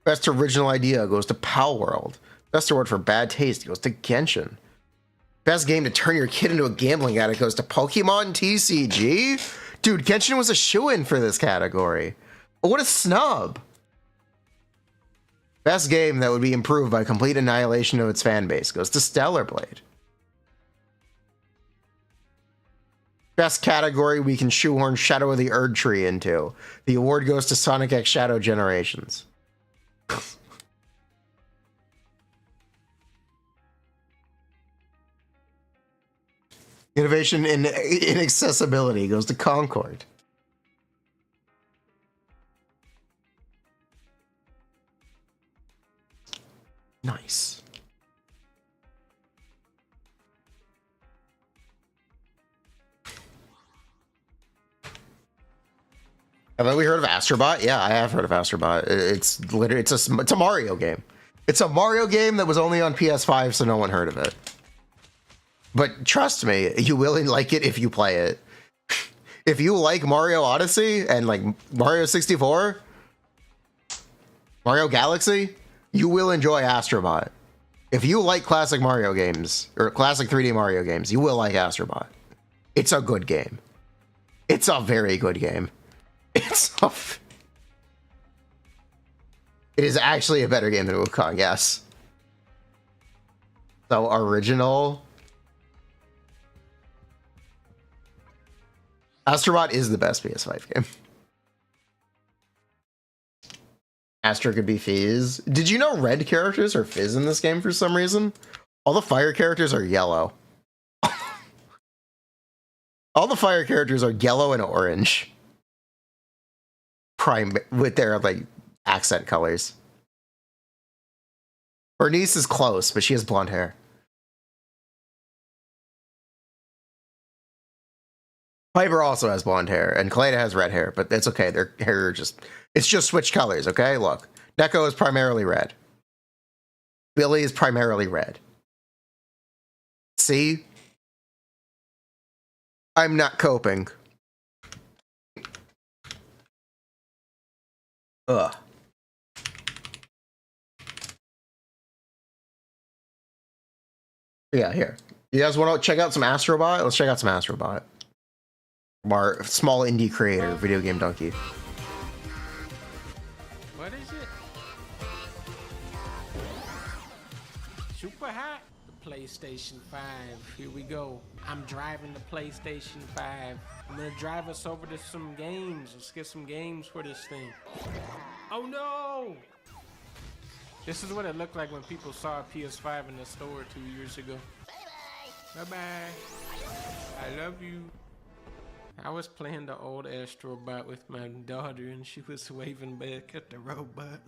Best original idea goes to Pal World. Best award for bad taste goes to Genshin. Best game to turn your kid into a gambling addict goes to Pokemon TCG. Dude, Genshin was a shoo-in for this category. What a snub. Best game that would be improved by complete annihilation of its fan base goes to Stellar Blade. Best category we can shoehorn Shadow of the Erd Tree into. The award goes to Sonic X Shadow Generations. Innovation in accessibility goes to Concord. Nice. Have we heard of Astrobot? Yeah, I have heard of Astrobot. It's literally it's a Mario game. It's a Mario game that was only on PS5, so no one heard of it. But trust me, you will like it if you play it. If you like Mario Odyssey and like Mario 64, Mario Galaxy, you will enjoy Astrobot. If you like classic Mario games or classic 3D Mario games, you will like Astrobot. It's a good game. It's a very good game. It is actually a better game than Wukong, yes. So original. Astrobot is the best PS5 game. Astra could be Fizz. Did you know red characters are Fizz in this game for some reason? All the fire characters are yellow. All the fire characters are yellow and orange. Prime with their like accent colors. Bernice is close, but she has blonde hair. Piper also has blonde hair, and Kaleda has red hair, but it's okay. Their hair it's just switched colors, okay? Look. Neko is primarily red. Billy is primarily red. See? I'm not coping. Ugh. Yeah, here. You guys want to check out some Astrobot? Let's check out some Astrobot. Our small indie creator, Video Game Donkey. What is it? Super hot? The PlayStation 5. Here we go. I'm driving the PlayStation 5. I'm gonna drive us over to some games. Let's get some games for this thing. Oh no! This is what it looked like when people saw a PS5 in the store 2 years ago. Bye-bye. Bye-bye. I love you. I was playing the old Astrobot with my daughter and she was waving back at the robot.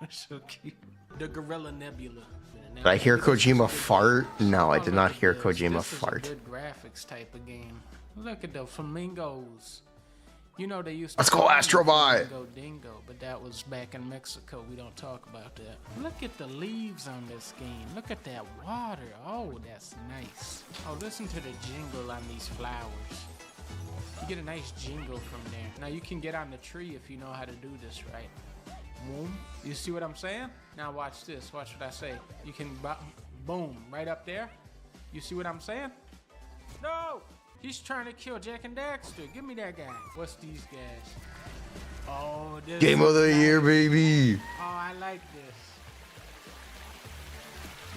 That's so cute. The Gorilla Nebula. Did I hear Kojima fart? No, I did not hear Kojima fart. This is a good graphics type of game. Look at the flamingos. You know they used to Let's go Astrobot. Flamingo Dingo, but that was back in Mexico. We don't talk about that. Look at the leaves on this game. Look at that water. Oh, that's nice. Oh, listen to the jingle on these flowers. You get a nice jingle from there. Now you can get on the tree if you know how to do this right. Boom. You see what I'm saying? Now watch this. Watch what I say. You can boom right up there. You see what I'm saying? No! He's trying to kill Jack and Daxter. Give me that guy. What's these guys? Oh, this Game of the year, baby. Oh, I like this.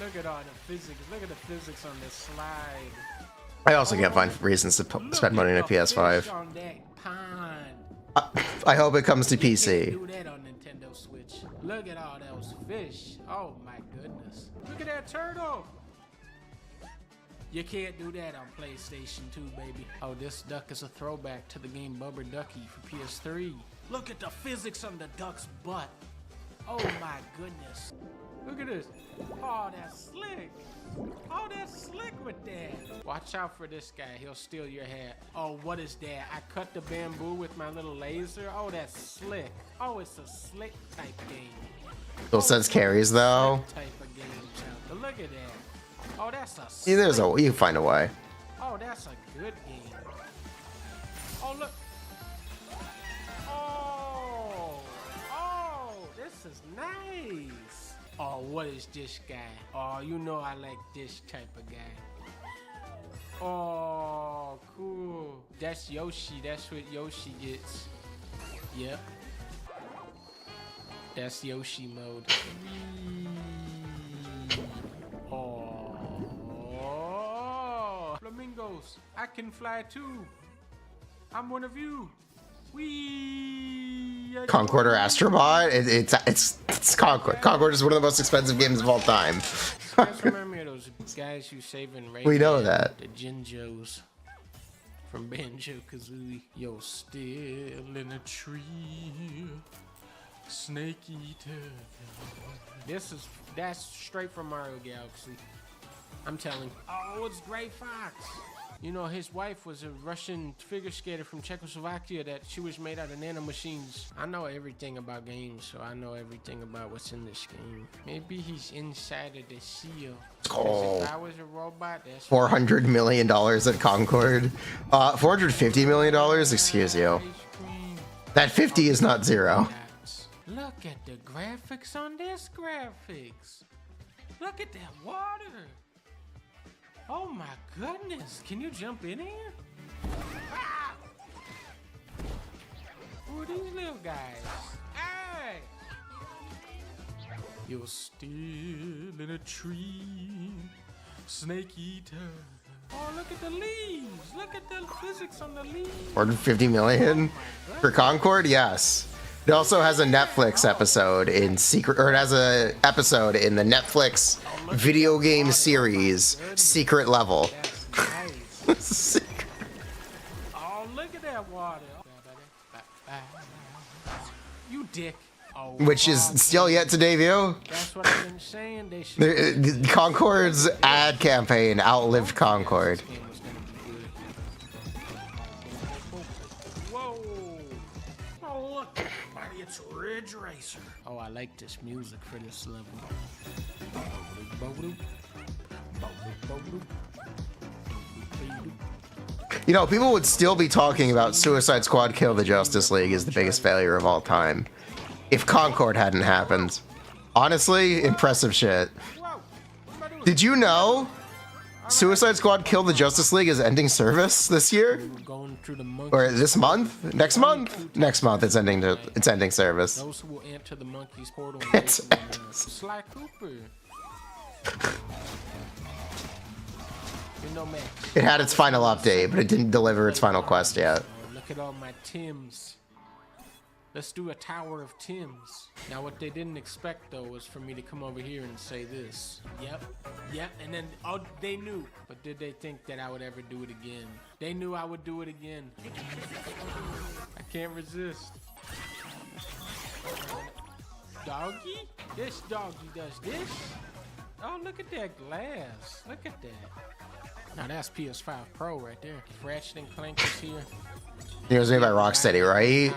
Look at all the physics. Look at the physics on this slide. I also can't find reasons to spend money on a PS5. On that pond. I hope it comes to PC. Do that on Nintendo Switch. Look at all those fish. Oh my goodness. Look at that turtle. You can't do that on PlayStation 2, baby. Oh, this duck is a throwback to the game Bubber Ducky for PS3. Look at the physics on the duck's butt. Oh my goodness. Look at this. Oh, that's slick. Oh, that's slick with that. Watch out for this guy. He'll steal your hat. Oh, what is that? I cut the bamboo with my little laser. Oh, that's slick. Oh, it's a slick type game. Still says carries though. Type of game, but look at that. Oh, that's a See, there's a you can find a way. Oh, that's a good game. Oh, look. Oh, this is nice. Oh, what is this guy? Oh, you know I like this type of guy. Oh, cool. That's Yoshi. That's what Yoshi gets. Yep. That's Yoshi mode. Oh. Flamingos. I can fly too. I'm one of you. Wee. Concord or Astrobot? It's Concord. Concord is one of the most expensive games of all time. You guys remember me hear those guys who saving We know that. the Jinjos from Banjo-Kazooie. Yo, still in a tree, snake eater. That's straight from Mario Galaxy. I'm telling. Oh, it's Gray Fox. You know, his wife was a Russian figure skater from Czechoslovakia that she was made out of nanomachines. I know everything about games, so I know everything about what's in this game. Maybe he's inside of the seal. Oh. If I was a robot, that's $400 million at Concord. $450 million? Excuse you. ice cream. That 50 is not zero. Look at the graphics on this graphics. Look at that water. Oh my goodness. Can you jump in here? Ah! Who are these little guys? Hey! You're still in a tree, snake eater. Oh, look at the leaves. Look at the physics on the leaves. 450 million for Concord? Yes. It also has a Netflix episode in secret, or it has a episode in the Netflix video game series Secret Level. That's nice. Oh, look at that water. You dick. Oh, Which is still yet to debut. That's what I've been saying. They should. Concord's ad campaign outlived Concord. Whoa! Oh look, buddy, it's Ridge Racer. Oh, I like this music for this level. You know, people would still be talking about Suicide Squad Kill the Justice League as the biggest failure of all time if Concord hadn't happened. Honestly, impressive shit. Did you know Suicide Squad Kill the Justice League is ending service this year? Or this month? Next month? Next month it's ending service. Those who will enter the monkey's portal. It's Sly Cooper. You know, man. It had its final update, but it didn't deliver its final quest yet. Oh, look at all my Tims. Let's do a Tower of Tims. Now, what they didn't expect, though, was for me to come over here and say this. Yep, and then, oh, they knew. But did they think that I would ever do it again? They knew I would do it again. I can't resist. Doggy? This doggy does this? Oh, look at that glass. Look at that. Now, that's PS5 Pro right there. Ratchet and Clank is here. It was made by Rocksteady, right?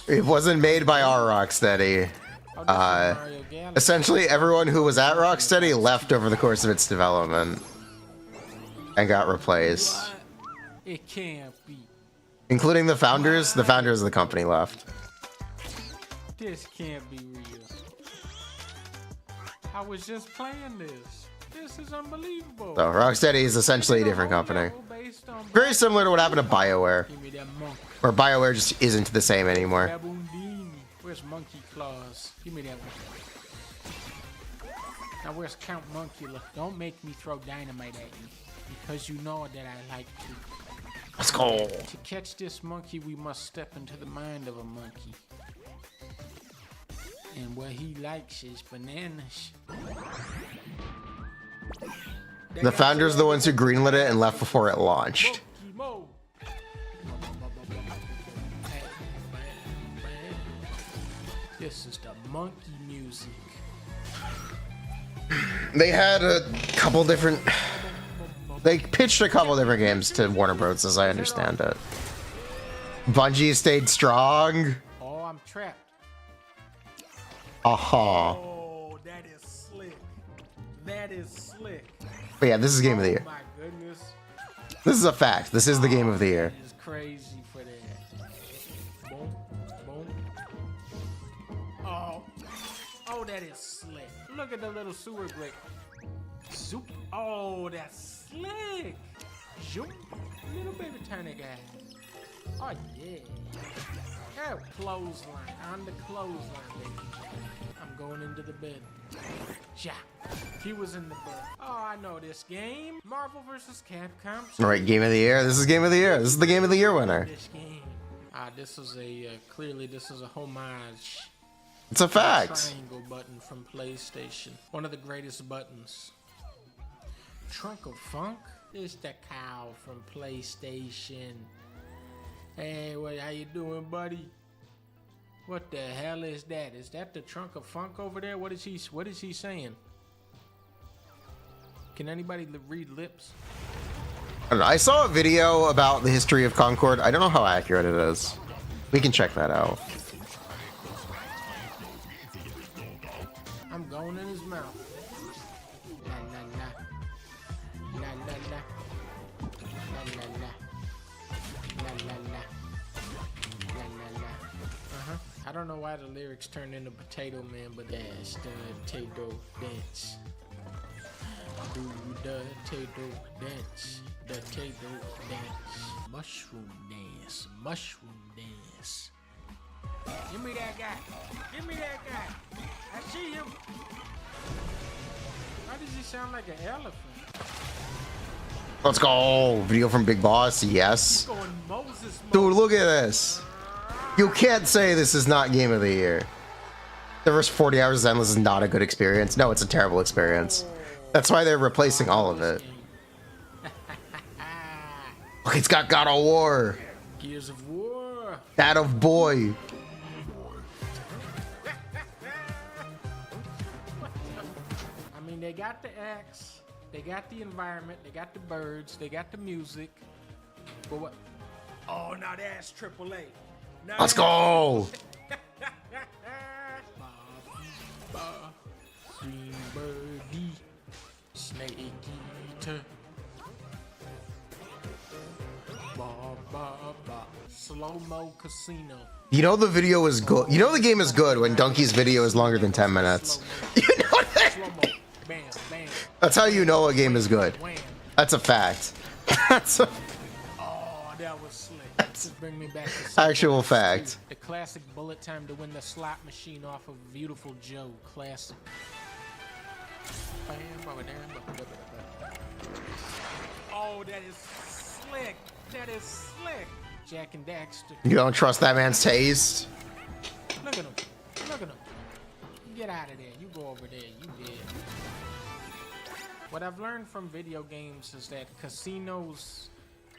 It wasn't made by our Rocksteady. Essentially, everyone who was at Rocksteady left over the course of its development and got replaced. It can't be. Including the founders. The founders of the company left. This can't be real. I was just playing this. This is unbelievable. So Rocksteady is essentially a different company. Very similar to what happened to BioWare. Where BioWare just isn't the same anymore. Where's Monkey Claws? Give me that one. Now where's Count Monkula? Don't make me throw dynamite at you. Because you know that I like to. Let's go. To catch this monkey, we must step into the mind of a monkey. And what he likes is bananas. The founders are the ones who greenlit it and left before it launched. This is the monkey music. They had a couple different... They pitched a couple different games to Warner Bros. As I understand it. Bungie stayed strong. Oh, I'm trapped. Aha. Oh, that is slick. That is slick. But yeah, this is game of the year. Oh my goodness. This is a fact. This is the game of the year. That is crazy for that. Boom, boom. Oh. Oh, that is slick. Look at the little sewer grate. Zoop. Oh, that's slick. Zoop. Little baby tiny guy. Oh, yeah. Oh, clothesline. On the clothesline, baby. I'm going into the bed. Yeah. He was in the bed. Oh, I know this game. Marvel vs. Capcom. All right, game of the year. This is game of the year. This is the game of the year winner. This game. This is a clearly this is a homage. It's a fact. Triangle button from PlayStation. One of the greatest buttons. Trunk of Funk? It's the cow from PlayStation. Hey, what? How you doing, buddy? What the hell is that? Is that the Trunk of Funk over there? What is he saying? Can anybody read lips? I don't know. I saw a video about the history of Concord. I don't know how accurate it is. We can check that out. I'm going in his mouth. La la la. La la la. La la la. La la la. La la la. I don't know why the lyrics turned into Potato Man, but that's the potato dance. Do the potato dance. The potato dance. Mushroom dance. Mushroom dance. Give me that guy. Give me that guy. I see him. Why does he sound like an elephant? Let's go. Video from Big Boss. Yes. Going Moses mode. Dude, look at this. You can't say this is not Game of the Year. The first 40 hours of Zenless is not a good experience. No, it's a terrible experience. That's why they're replacing all of it. Look, it's got God of War. Gears of War. That of boy. I mean, they got the axe, they got the environment, they got the birds, they got the music. But what? Oh, now that's AAA. Now Let's go. Green birdie, snake eater. Slow-mo casino. You know the video is good. You know the game is good when Donkey's video is longer than 10 minutes. You know that? Bam, bam. That's how you know a game is good. That's a fact. That's a Oh, that was slick. Just bring me back to actual fact. the classic bullet time to win the slot machine off of Beautiful Joe. Classic. Oh, that is slick. That is slick. Jack and Daxter. You don't trust that man's taste? Look at him. Look at him. Get out of there. You go over there. You dead. What I've learned from video games is that casinos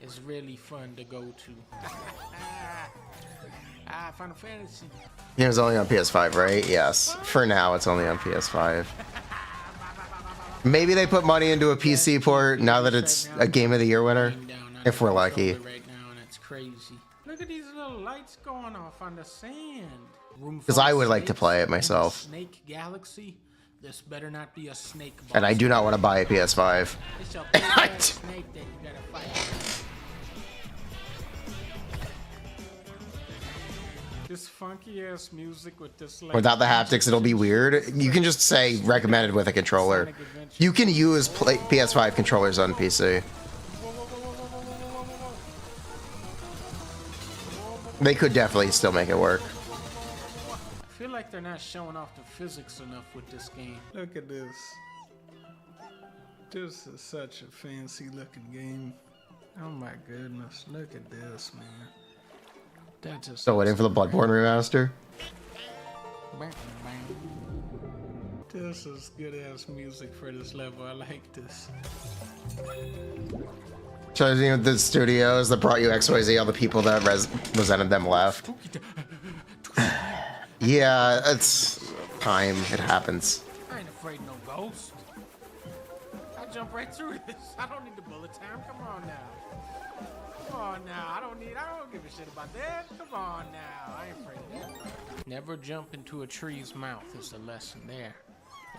is really fun to go to. Final Fantasy. It was only on PS5, right? Yes. For now, it's only on PS5. Maybe they put money into a PC port now that it's a Game of the Year winner. If we're lucky. Right now, and it's crazy. Look at these little lights going off on the sand. Because I would like to play it myself. Snake Galaxy. This better not be a snake. And I do not want to buy a PS5. It's a big snake that you gotta fight. This funky ass music with this. Like, Without the haptics, it'll be weird. You can just say recommended with a controller. You can use PS5 controllers on PC. They could definitely still make it work. I feel like they're not showing off the physics enough with this game. Look at this. This is such a fancy looking game. Oh my goodness, look at this, man. That just So waiting for the Bloodborne remaster. bang, bang. This is good ass music for this level. I like this. Shows you the studios that brought you XYZ, all the people that resented them left. Yeah, it's time. It happens. I ain't afraid no ghost. I jump right through this. I don't need the bullet time. Come on now. Come on now. I don't give a shit about that. Come on now. I ain't afraid of that. Never jump into a tree's mouth is the lesson there.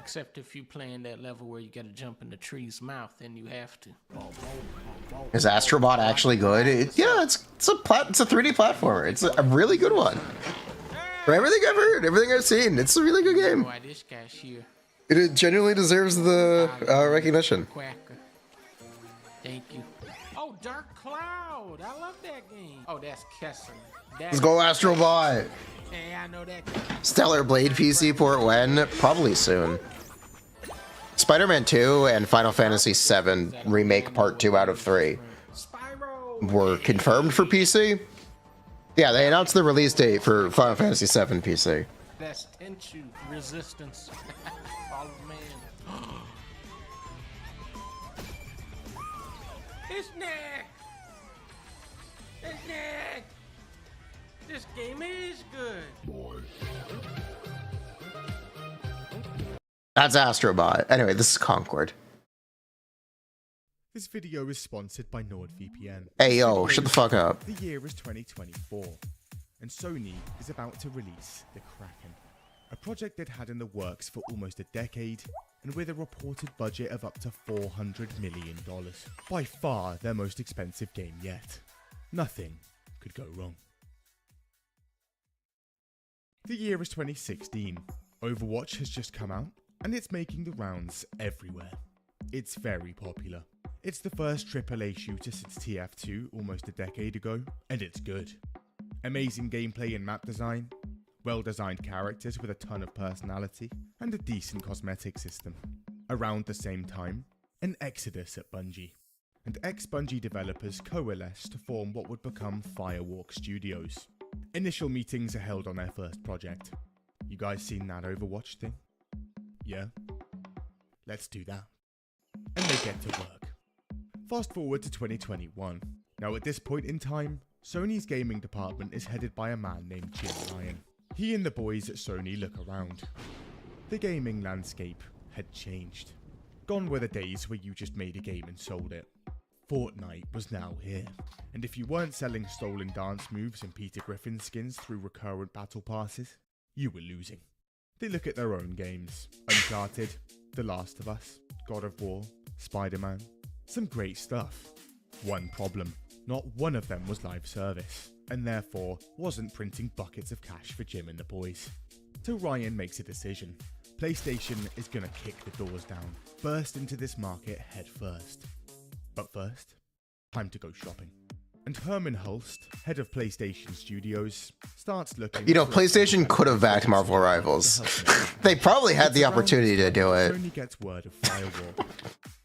Except if you playing that level where you gotta jump in the tree's mouth, then you have to. Is Astrobot actually good? Yeah, it's a 3D platformer. It's a really good one. For everything I've heard, everything I've seen, it's a really good game. Why this guy's here? It genuinely deserves the recognition. Quacker. Thank you. Oh, Dark Cloud. I love that game. Oh, that's Kessler. Let's go Astrobot. Hey, I know that. Stellar Blade PC port when? Probably soon. Spider-Man 2 and Final Fantasy VII Remake Part 2 out of 3 Spyro were confirmed for PC. Yeah, they announced the release date for Final Fantasy VII PC. That's Tenchu Resistance. All man. It's neck. It's neck. This game is good. That's Astrobot. Anyway, this is Concord. This video is sponsored by NordVPN. Hey yo, shut the fuck up. The year is 2024, and Sony is about to release the Kraken, a project they'd had in the works for almost a decade, and with a reported budget of up to $400 million. By far their most expensive game yet. Nothing could go wrong. The year is 2016. Overwatch has just come out, and it's making the rounds everywhere. It's very popular. It's the first AAA shooter since TF2 almost a decade ago, and it's good. Amazing gameplay and map design, well-designed characters with a ton of personality, and a decent cosmetic system. Around the same time, an exodus at Bungie, and ex-Bungie developers coalesced to form what would become Firewalk Studios. Initial meetings are held on their first project. You guys seen that Overwatch thing? Yeah? Let's do that. And they get to work. Fast forward to 2021. Now at this point in time, Sony's gaming department is headed by a man named Jim Ryan. He and the boys at Sony look around. The gaming landscape had changed. Gone were the days where you just made a game and sold it. Fortnite was now here, and if you weren't selling stolen dance moves and Peter Griffin skins through recurrent battle passes, you were losing. They look at their own games. Uncharted, The Last of Us, God of War, Spider-Man. Some great stuff. One problem, not one of them was live service, and therefore wasn't printing buckets of cash for Jim and the boys. So Ryan makes a decision. PlayStation is gonna kick the doors down, burst into this market head first. But first, time to go shopping. And Herman Hulst, head of PlayStation Studios, starts looking... You know, PlayStation could have backed Marvel Rivals. They probably had the opportunity to do it. Sony gets word of Firewalk,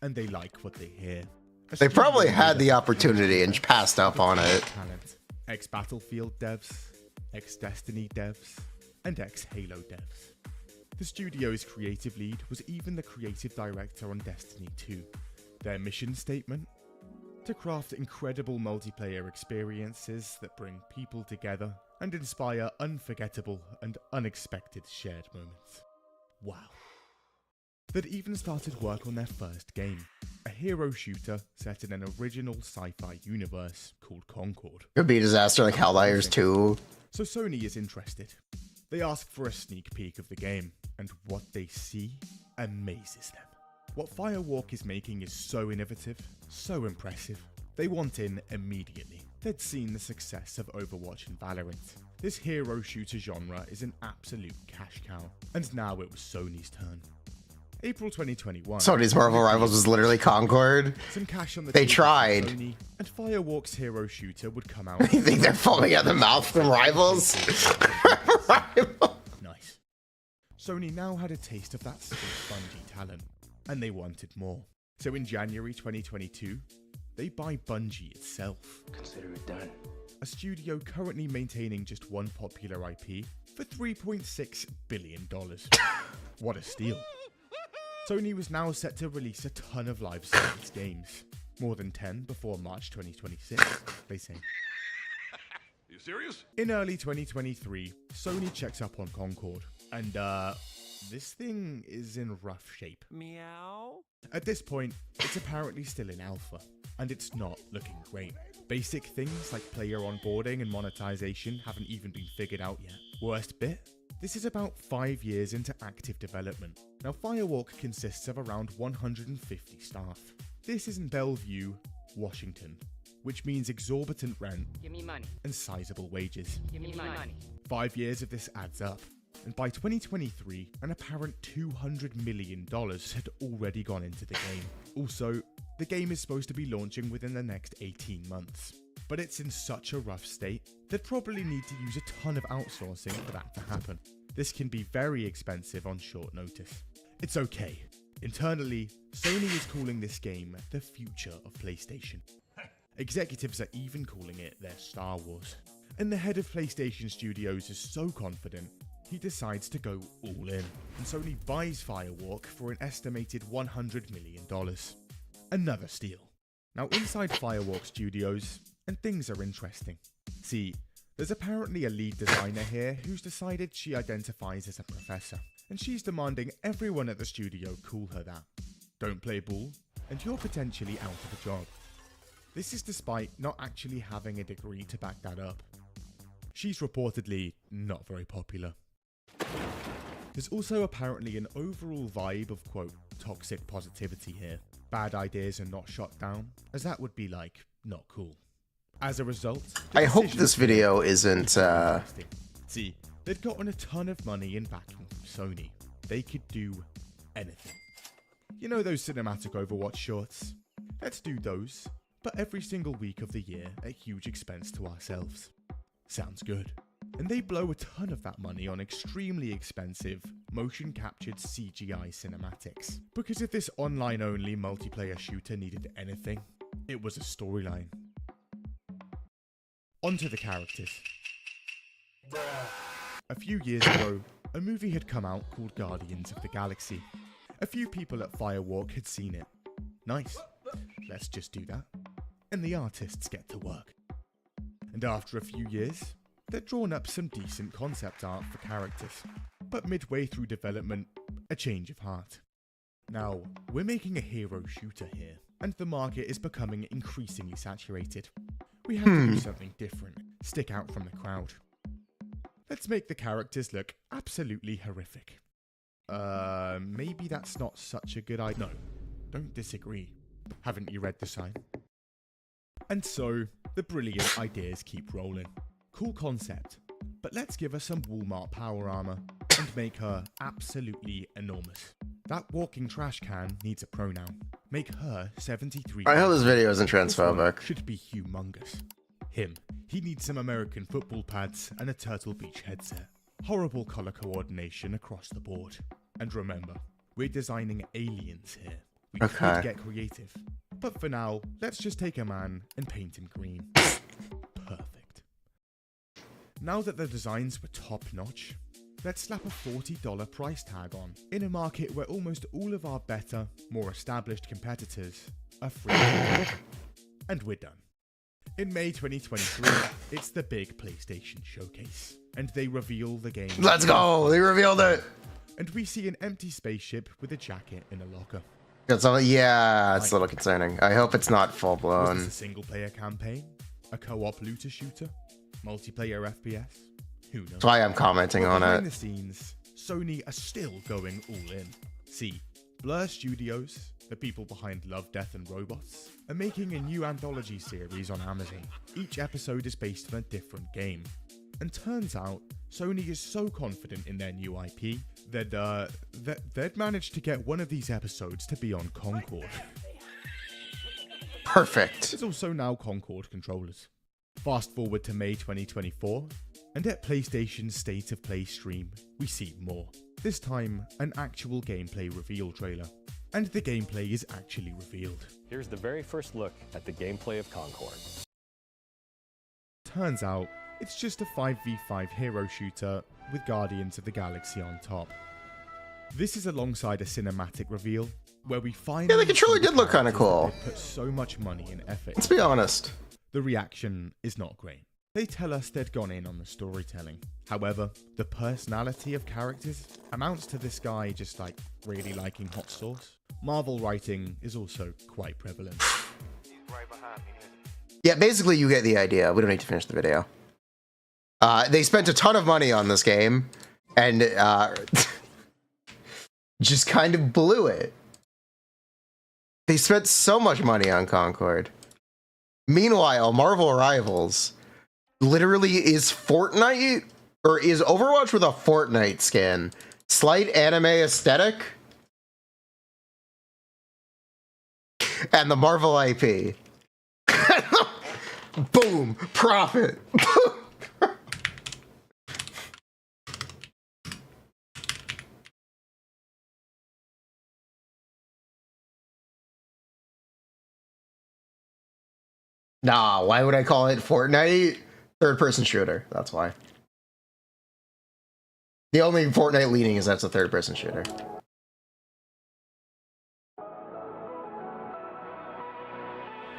and they like what they hear. They probably had the opportunity and passed up on it. Talent. Ex-Battlefield devs, ex-Destiny devs, and ex-Halo devs. The studio's creative lead was even the creative director on Destiny 2. Their mission statement? To craft incredible multiplayer experiences that bring people together and inspire unforgettable and unexpected shared moments. Wow. They'd even started work on their first game, a hero shooter set in an original sci-fi universe called Concord. Could be a disaster like Helldivers 2. So Sony is interested. They ask for a sneak peek of the game, and what they see amazes them. What Firewalk is making is so innovative, so impressive. They want in immediately. They'd seen the success of Overwatch and Valorant. This hero shooter genre is an absolute cash cow, and now it was Sony's turn. April 2021. Sony's Marvel Rivals was literally Concord. Some cash on the They table for tried. Sony, and Firewalk's hero shooter would come out. You think they're foaming at the mouth from Rivals? Nice. Sony now had a taste of that sweet Bungie talent, and they wanted more. So in January 2022, they buy Bungie itself. Consider it done. A studio currently maintaining just one popular IP for $3.6 billion. What a steal. Sony was now set to release a ton of live service games. More than 10 before March 2026, they say. You serious? In early 2023, Sony checks up on Concord, and this thing is in rough shape. Meow. At this point, it's apparently still in alpha, and it's not looking great. Basic things like player onboarding and monetization haven't even been figured out yet. Worst bit? This is about 5 years into active development. Now, Firewalk consists of around 150 staff. This is in Bellevue, Washington, which means exorbitant rent Give me money. and sizable wages. Give me money. 5 years of this adds up, and by 2023, an apparent $200 million had already gone into the game. Also, the game is supposed to be launching within the next 18 months. But it's in such a rough state, they'd probably need to use a ton of outsourcing for that to happen. This can be very expensive on short notice. It's okay. Internally, Sony is calling this game the future of PlayStation. Executives are even calling it their Star Wars. And the head of PlayStation Studios is so confident, he decides to go all in. And Sony buys Firewalk for an estimated $100 million. Another steal. Now inside Firewalk Studios, and things are interesting. See, there's apparently a lead designer here who's decided she identifies as a professor, and she's demanding everyone at the studio call her that. Don't play ball, and you're potentially out of a job. This is despite not actually having a degree to back that up. She's reportedly not very popular. There's also apparently an overall vibe of, quote, toxic positivity here. Bad ideas are not shot down, as that would be, like, not cool. As a result, I hope this video isn't, See, they'd gotten a ton of money in backing from Sony. They could do anything. You know those cinematic Overwatch shorts? Let's do those, but every single week of the year at huge expense to ourselves. Sounds good. And they blow a ton of that money on extremely expensive, motion-captured CGI cinematics. Because if this online-only multiplayer shooter needed anything, it was a storyline. Onto the characters. A few years ago, a movie had come out called Guardians of the Galaxy. A few people at Firewalk had seen it. Nice. Let's just do that. And the artists get to work. And after a few years, they'd drawn up some decent concept art for characters. But midway through development, a change of heart. Now, we're making a hero shooter here, and the market is becoming increasingly saturated. We have to do something different, stick out from the crowd. Let's make the characters look absolutely horrific. Maybe that's not such a good idea. No, don't disagree. Haven't you read the sign? And so, the brilliant ideas keep rolling. Cool concept, but let's give her some Walmart power armor and make her absolutely enormous. That walking trash can needs a pronoun. Make her 73. I hope this video isn't This one transphobic. should be humongous. Him. He needs some American football pads and a Turtle Beach headset. Horrible color coordination across the board. And remember, we're designing aliens here. We Okay. could get creative. But for now, let's just take a man and paint him green. Perfect. Now that the designs were top notch, let's slap a $40 price tag on, in a market where almost all of our better, more established competitors are free. And we're done. In May 2023, it's the big PlayStation showcase, and they reveal the game. Let's go! They revealed it! And we see an empty spaceship with a jacket in a locker. Yeah, it's a little concerning. I hope it's not Was full-blown. this a single-player campaign? A co-op looter shooter? Multiplayer FPS? Who knows? That's why I'm commenting on Behind it. the scenes, Sony are still going all in. See, Blur Studios, the people behind Love, Death and Robots, are making a new anthology series on Amazon. Each episode is based on a different game. And turns out, Sony is so confident in their new IP that they'd managed to get one of these episodes to be on Concord. Perfect. There's also now Concord controllers. Fast forward to May 2024, and at PlayStation's State of Play stream, we see more. This time, an actual gameplay reveal trailer. And the gameplay is actually revealed. Here's the very first look at the gameplay of Concord. Turns out, it's just a 5v5 hero shooter with Guardians of the Galaxy on top. This is alongside a cinematic reveal, where we find Yeah, the controller did look kinda cool. Put so much money and effort. Let's be honest. The reaction is not great. They tell us they'd gone in on the storytelling. However, the personality of characters amounts to this guy just like really liking hot sauce. Marvel writing is also quite prevalent. Yeah, basically you get the idea. We don't need to finish the video. They spent a ton of money on this game, and just kind of blew it. They spent so much money on Concord. Meanwhile, Marvel Rivals literally is Fortnite, or is Overwatch with a Fortnite skin. Slight anime aesthetic. And the Marvel IP. Boom! Profit! Nah, why would I call it Fortnite? Third-person shooter, that's why. The only Fortnite leaning is that's a third-person shooter.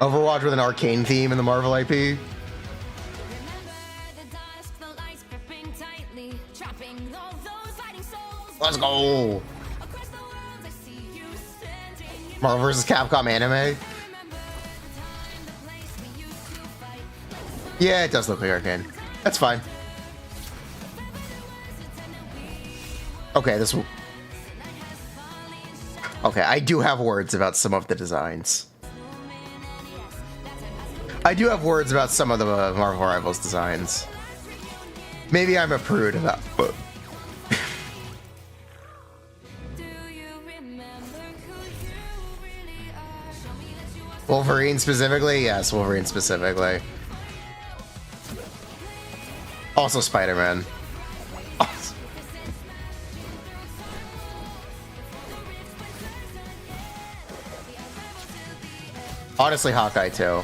Overwatch with an arcane theme in the Marvel IP. Let's go. Marvel vs. Capcom anime. Yeah, it does look like arcane. That's fine. Okay, this will... Okay, I do have words about some of the designs. I do have words about some of the Marvel Rivals designs. Maybe I'm a prude about... Wolverine specifically? Yes, Wolverine specifically. Also Spider-Man. Honestly, Hawkeye too.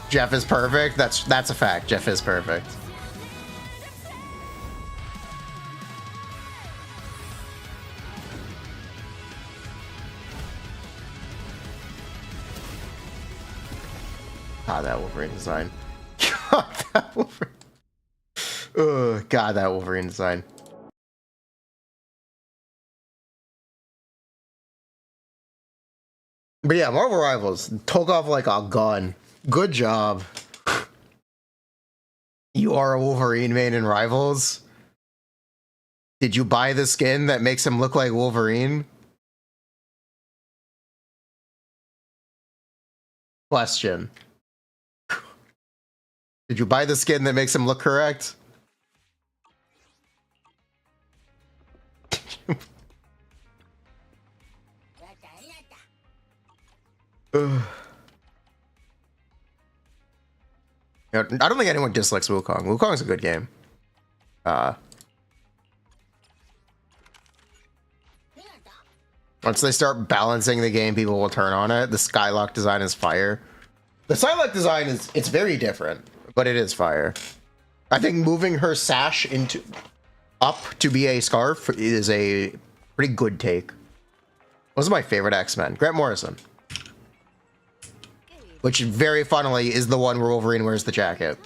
Jeff is perfect. That's a fact. Jeff is perfect. God, that Wolverine design. God, that Wolverine. Ugh, God, that Wolverine design. But yeah, Marvel Rivals took off like a gun. Good job. You are a Wolverine main in Rivals? Did you buy the skin that makes him look like Wolverine? Question. Did you buy the skin that makes him look correct? I don't think anyone dislikes Wukong. Wukong's a good game. Once they start balancing the game, people will turn on it. The Skylock design is fire. The Skylock design it's very different, but it is fire. I think moving her sash up to be a scarf is a pretty good take. Those are my favorite X-Men. Grant Morrison. Which, very funnily, is the one where Wolverine wears the jacket.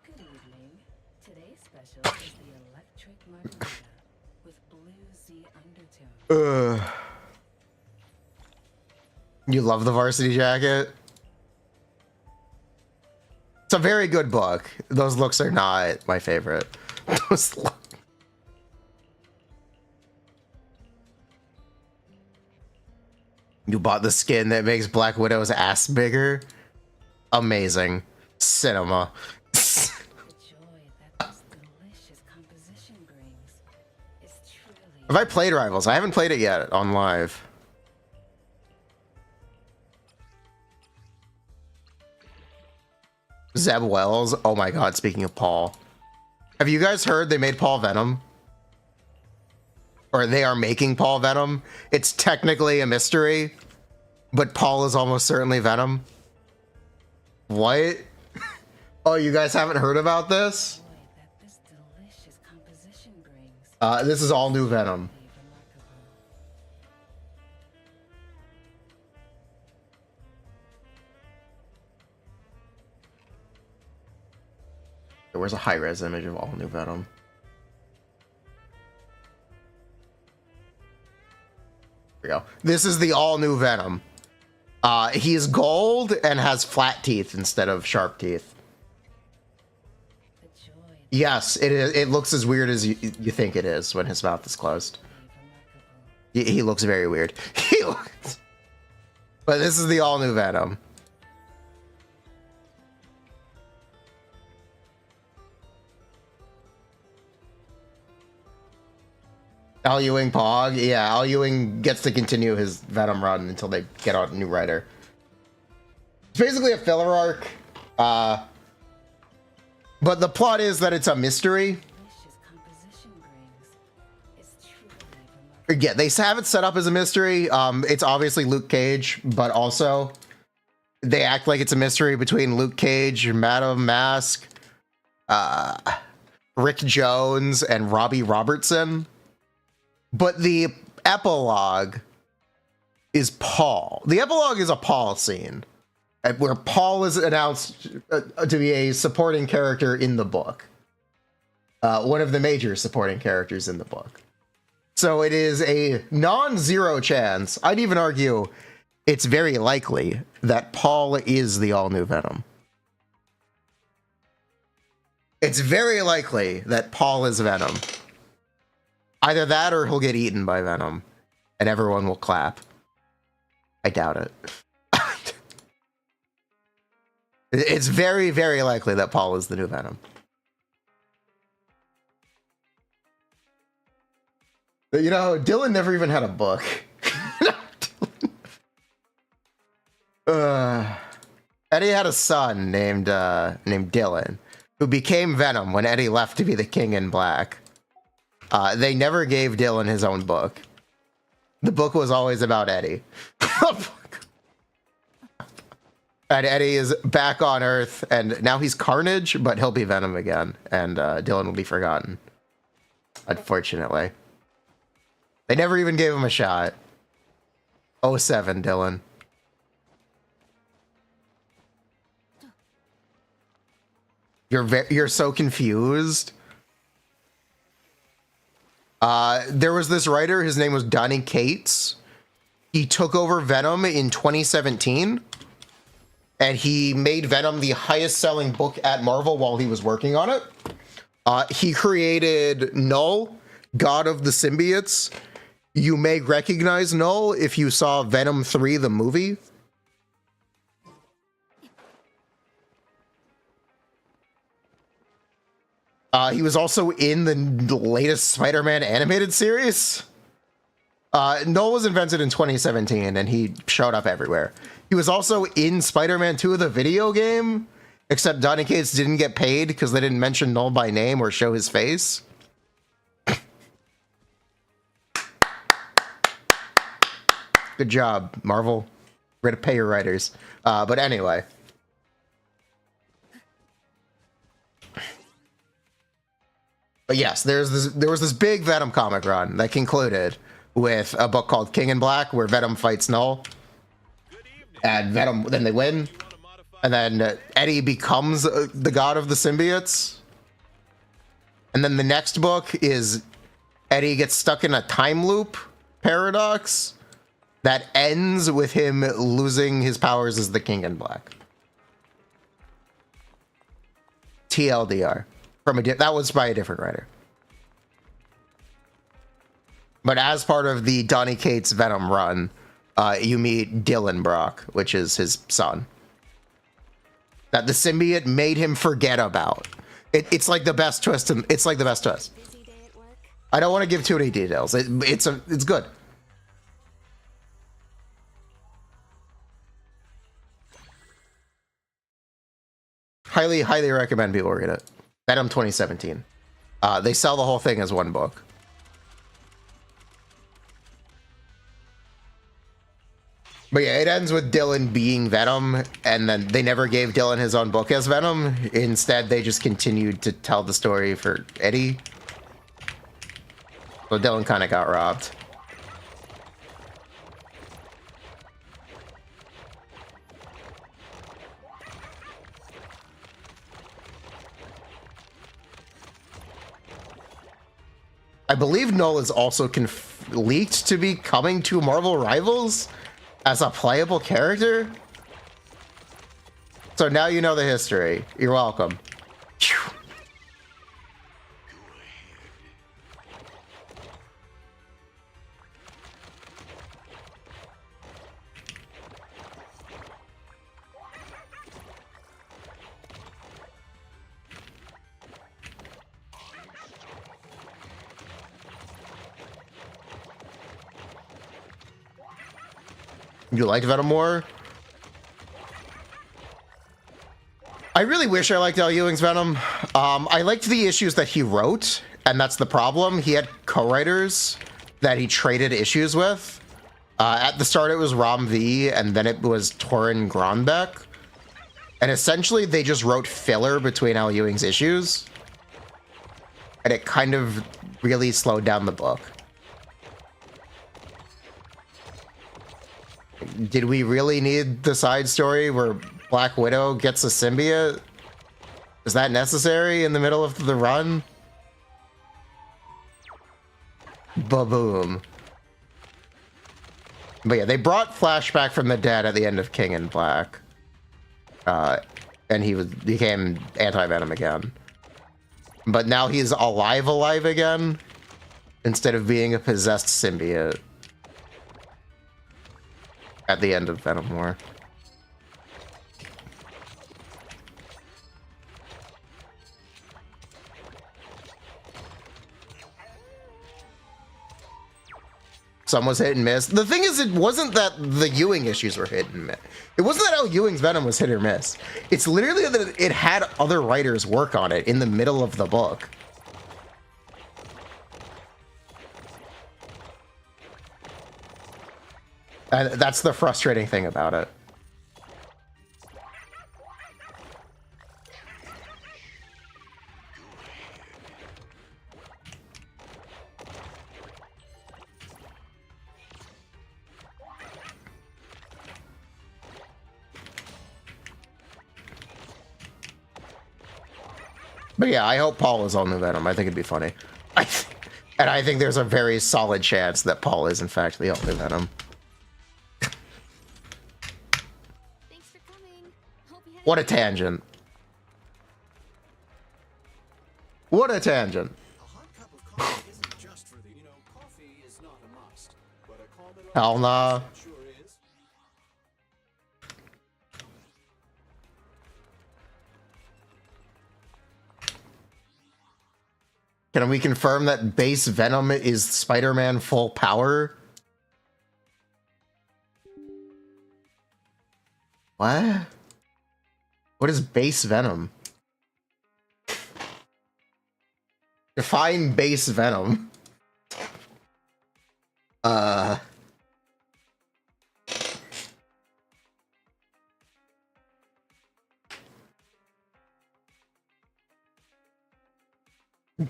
Good evening. Today's special is the electric margarita with bluesy undertones. You love the Varsity Jacket? It's a very good book. Those looks are not my favorite. Those looks. You bought the skin that makes Black Widow's ass bigger? Amazing. Cinema. The joy that this delicious composition brings is truly... Have I played Rivals? I haven't played it yet on live. Zeb Wells? Oh my god, speaking of Paul. Have you guys heard they made Paul Venom? Or they are making Paul Venom? It's technically a mystery, but Paul is almost certainly Venom. What? Oh, you guys haven't heard about this? This is all new Venom. Where's a high-res image of all new Venom? Here we go. This is the all new Venom. He's gold and has flat teeth instead of sharp teeth. Yes, it is. It looks as weird as you think it is when his mouth is closed. He looks very weird. He looks. But this is the all new Venom. Al Ewing Pog? Yeah, Al Ewing gets to continue his Venom run until they get a new writer. It's basically a filler arc. But the plot is that it's a mystery. Yeah, they have it set up as a mystery. It's obviously Luke Cage, but also they act like it's a mystery between Luke Cage, Madame Mask, Rick Jones, and Robbie Robertson. But the epilogue is Paul. The epilogue is a Paul scene where Paul is announced to be a supporting character in the book. One of the major supporting characters in the book. So it is a non-zero chance. I'd even argue it's very likely that Paul is the all-new Venom. It's very likely that Paul is Venom. Either that or he'll get eaten by Venom and everyone will clap. I doubt it. It's very, very likely that Paul is the new Venom. You know, Dylan never even had a book. Eddie had a son named Dylan, who became Venom when Eddie left to be the King in Black. They never gave Dylan his own book. The book was always about Eddie. And Eddie is back on Earth, and now he's Carnage, but he'll be Venom again, and Dylan will be forgotten. Unfortunately. They never even gave him a shot. 07, Dylan. You're so confused. There was this writer, his name was Donny Cates. He took over Venom in 2017. And he made Venom the highest selling book at Marvel while he was working on it. He created Null, God of the Symbiotes. You may recognize Null if you saw Venom 3, the movie. He was also in the latest Spider-Man animated series. Null was invented in 2017, and he showed up everywhere. He was also in Spider-Man 2, the video game, except Donny Cates didn't get paid because they didn't mention Null by name or show his face. Good job, Marvel. We're gonna pay your writers. But anyway. But yes, there was this big Venom comic run that concluded with a book called King in Black, where Venom fights Null. And Venom, then they win. And then Eddie becomes the god of the symbiotes. And then the next book is Eddie gets stuck in a time loop paradox that ends with him losing his powers as the King in Black. TLDR. That was by a different writer. But as part of the Donny Cates Venom run, you meet Dylan Brock, which is his son. That the symbiote made him forget about. It's like the best twist. It's like the best twist. I don't want to give too many details. It's good. Highly, highly recommend people read it. Venom 2017. They sell the whole thing as one book. But yeah, it ends with Dylan being Venom, and then they never gave Dylan his own book as Venom. Instead, they just continued to tell the story for Eddie. So Dylan kind of got robbed. I believe Null is also leaked to be coming to Marvel Rivals as a playable character. So now you know the history. You're welcome. Phew. You liked Venom more? I really wish I liked Al Ewing's Venom. I liked the issues that he wrote, and that's the problem. He had co-writers that he traded issues with. At the start, it was Ram V, and then it was Torrin Gronbeck. And essentially, they just wrote filler between Al Ewing's issues. And it kind of really slowed down the book. Did we really need the side story where Black Widow gets a symbiote? Is that necessary in the middle of the run? Ba-boom. But yeah, they brought Flashback from the dead at the end of King in Black. And he became Anti-Venom again. But now he's alive again, instead of being a possessed symbiote at the end of Venom War. Some was hit and miss. The thing is, it wasn't that the Ewing issues were hit and miss. It wasn't that how Ewing's Venom was hit or miss. It's literally that it had other writers work on it in the middle of the book. And that's the frustrating thing about it. But yeah, I hope Paul is on the Venom. I think it'd be funny. And I think there's a very solid chance that Paul is, in fact, the only Venom. Thanks for coming. Hope you had What a tangent. What a tangent. A hot cup of coffee isn't just for the, coffee is not a must, but a Commodore Hell nah. sure is. Can we confirm that base Venom is Spider-Man full power? What? What is base Venom? Define base Venom.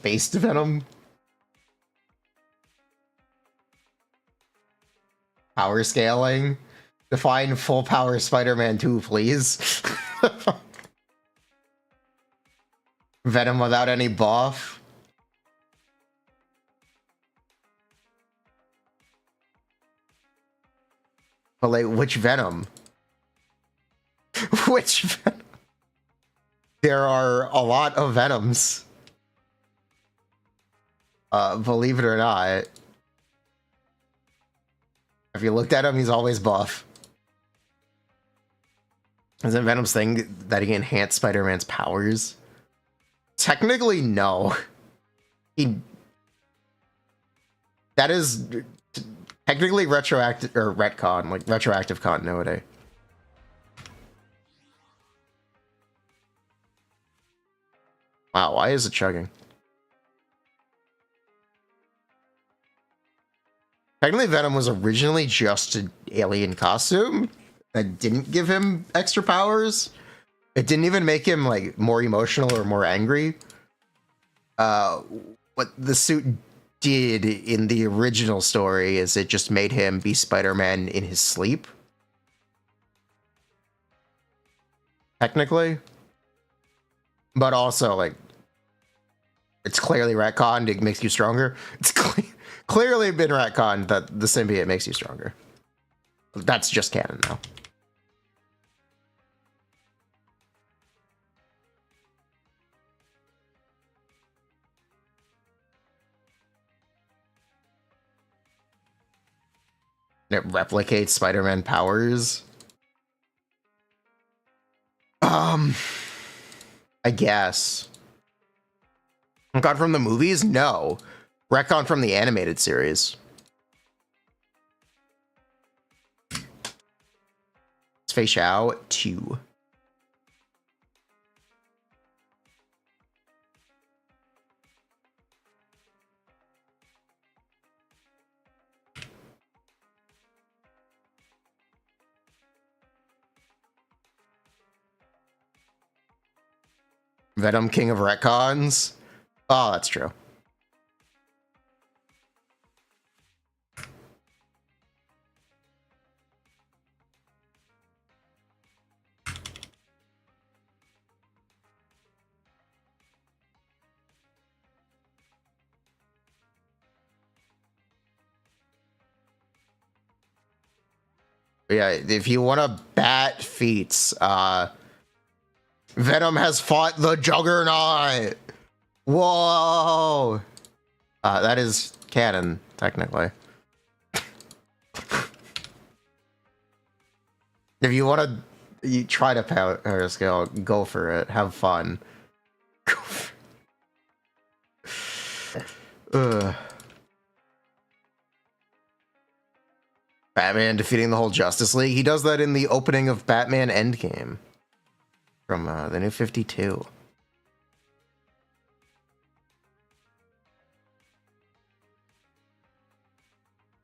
Base Venom? Power scaling? Define full power Spider-Man 2, please. Venom without any buff? But like, which Venom? Which Venom? There are a lot of Venoms. Believe it or not. If you looked at him, he's always buff. Isn't Venom's thing that he can enhance Spider-Man's powers? Technically, no. That is technically retroactive, or retcon, like retroactive continuity. Wow, why is it chugging? Technically, Venom was originally just an alien costume that didn't give him extra powers. It didn't even make him like more emotional or more angry. What the suit did in the original story is it just made him be Spider-Man in his sleep. Technically. But also, like, it's clearly retconned, it makes you stronger. It's clearly been retconned that the symbiote makes you stronger. That's just canon now. It replicates Spider-Man powers. I guess. Retcon from the movies? No. Retcon from the animated series. It's Fei Xiao 2. Venom King of Retcons? Oh, that's true. Yeah, if you want to bat feats, Venom has fought the Juggernaut. Whoa! That is canon, technically. If you want to try to power scale, go for it. Have fun. Go for it. Ugh. Batman defeating the whole Justice League. He does that in the opening of Batman Endgame from the New 52.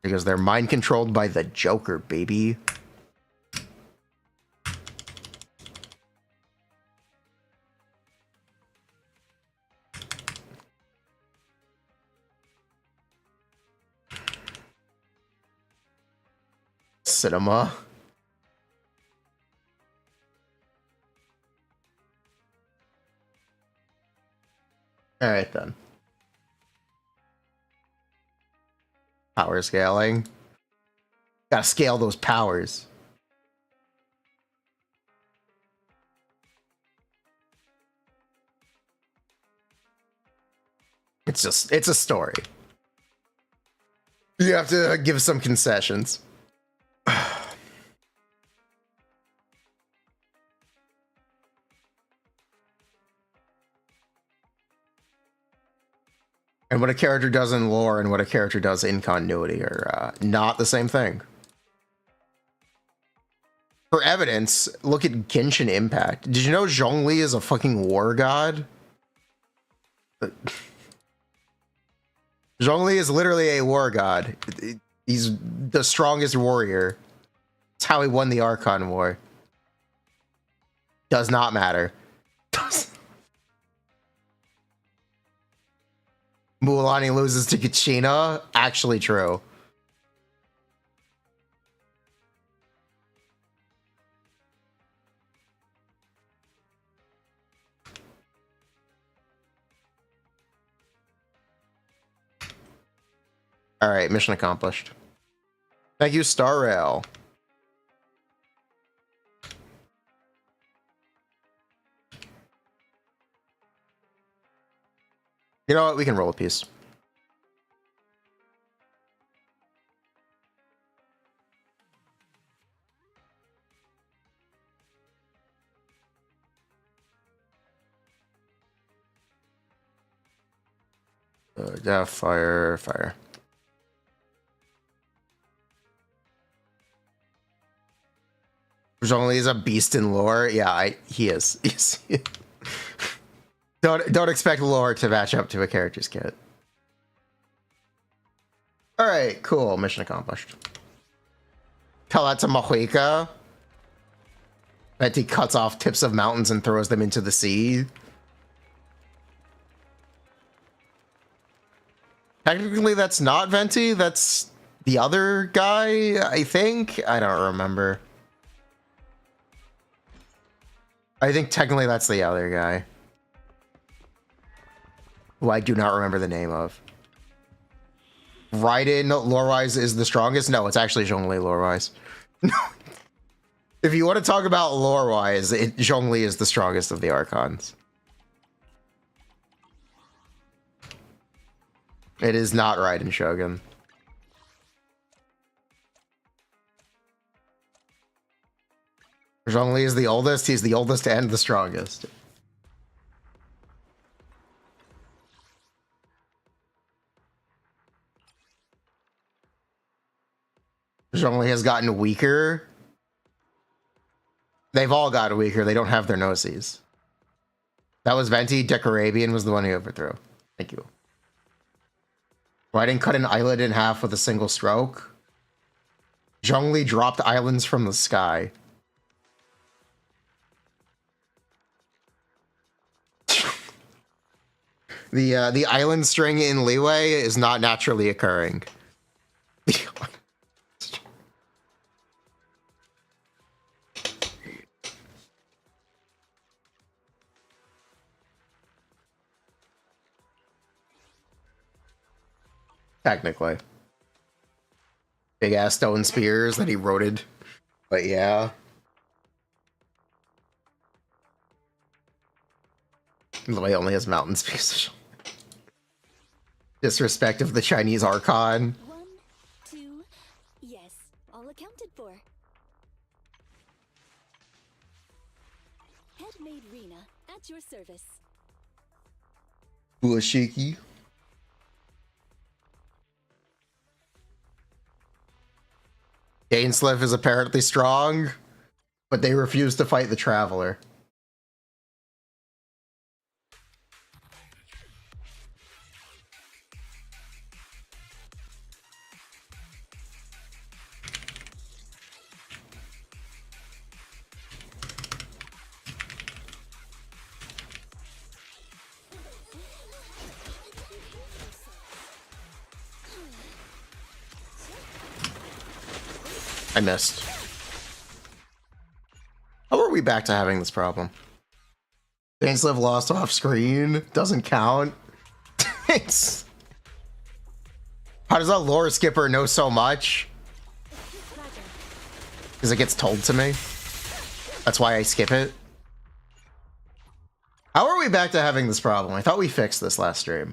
Because they're mind controlled by the Joker, baby. Cinema. All right then. Power scaling. Gotta scale those powers. It's a story. You have to give some concessions. And what a character does in lore and what a character does in continuity are not the same thing. For evidence, look at Genshin Impact. Did you know Zhongli is a fucking war god? Zhongli is literally a war god. He's the strongest warrior. It's how he won the Archon War. Does not matter. Mualani loses to Kachina. Actually true. All right, mission accomplished. Thank you, Star Rail. You know what? We can roll a piece. Yeah, fire. Zhongli is a beast in lore. Yeah, he is. Don't expect lore to match up to a character's kit. All right, cool. Mission accomplished. Tell that to Mahuika. That he cuts off tips of mountains and throws them into the sea. Technically, that's not Venti. That's the other guy, I think. I don't remember. I think technically that's the other guy. Who I do not remember the name of. Raiden, lore-wise, is the strongest? No, it's actually Zhongli, lore-wise. If you want to talk about lore-wise, Zhongli is the strongest of the Archons. It is not Raiden Shogun. Zhongli is the oldest. He's the oldest and the strongest. Zhongli has gotten weaker. They've all gotten weaker. They don't have their noses. That was Venti. Decarabian was the one who overthrew. Thank you. Raiden cut an island in half with a single stroke. Zhongli dropped islands from the sky. The island string in Leeway is not naturally occurring. Technically. Big ass stone spears that he roted. But yeah. The way only has mountain species. Disrespect of the Chinese Archon. 1, 2, yes, all accounted for. Headmaid Rena, at your service. Bullshiki. Gainslev is apparently strong, but they refuse to fight the Traveler. I missed. How are we back to having this problem? Gainslev lost off screen. Doesn't count. Thanks. How does that lore skipper know so much? Because it gets told to me. That's why I skip it. How are we back to having this problem? I thought we fixed this last stream.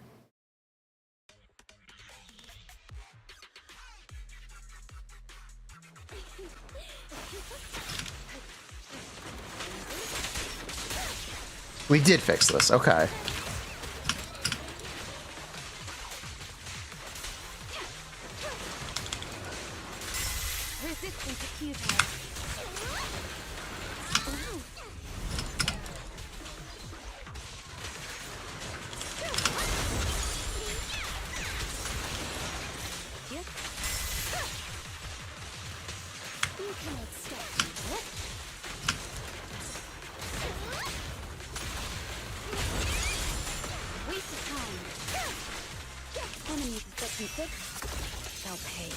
We did fix this, okay. Resistance to futile. Yep. You cannot stop me. Waste of time. Enemies that can fix shall pay.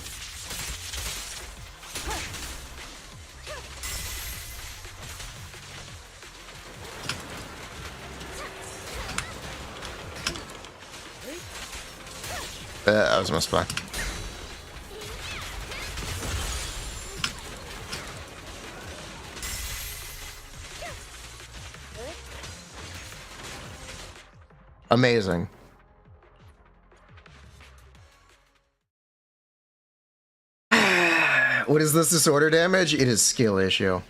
That was my spot. Amazing. What is this disorder damage? It is skill issue.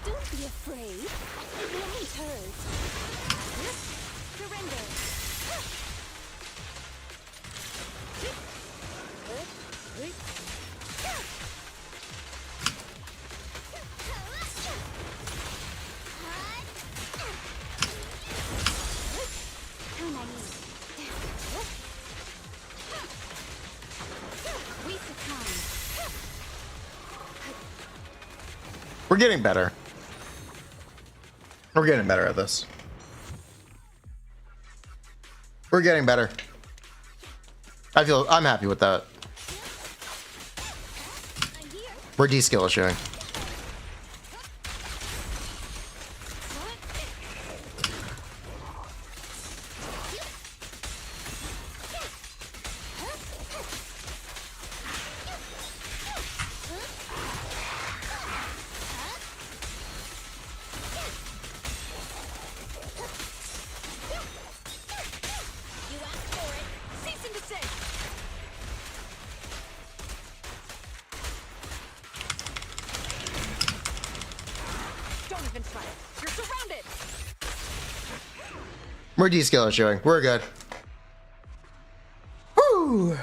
Don't be afraid. It won't hurt. Surrender. We're getting better. We're getting better at this. We're getting better. I'm happy with that. We're D-skill issuing. We're D-skill issuing. We're good. Woo!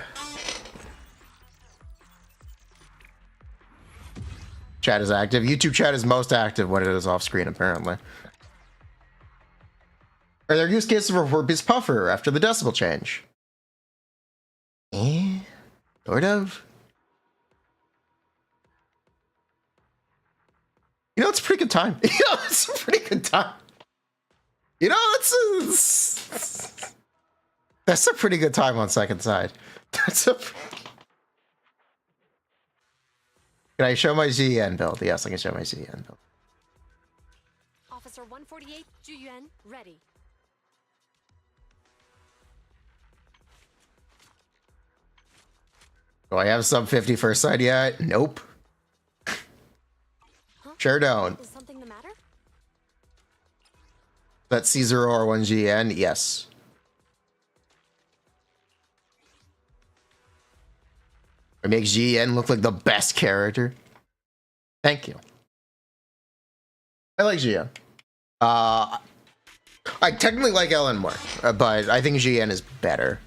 Chat is active. YouTube chat is most active when it is off screen, apparently. Are there use cases for Warpy's Puffer after the decibel change? Sort of. You know, it's a pretty good time. You know, it's a pretty good time. You know, that's a pretty good time on second side. That's a. Can I show my ZN build? Yes, I can show my ZN build. Officer 148, Juyuan, ready. Do I have sub 50 first side yet? Nope. Sure don't. Is something the matter? That C0R1GN? Yes. It makes GN look like the best character. Thank you. I like GN. I technically like LN more, but I think GN is better.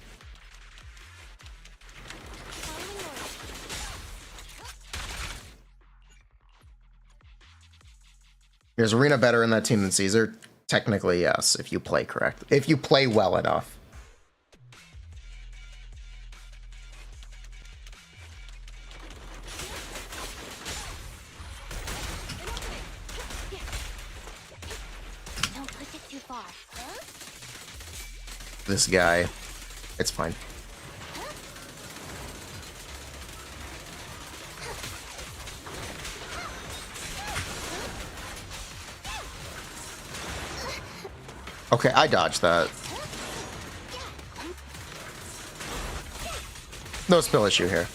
Is Arena better in that team than Caesar? Technically, yes, if you play correct. If you play well enough. Don't push it too far. This guy. It's fine. Okay, I dodged that. No spill issue here.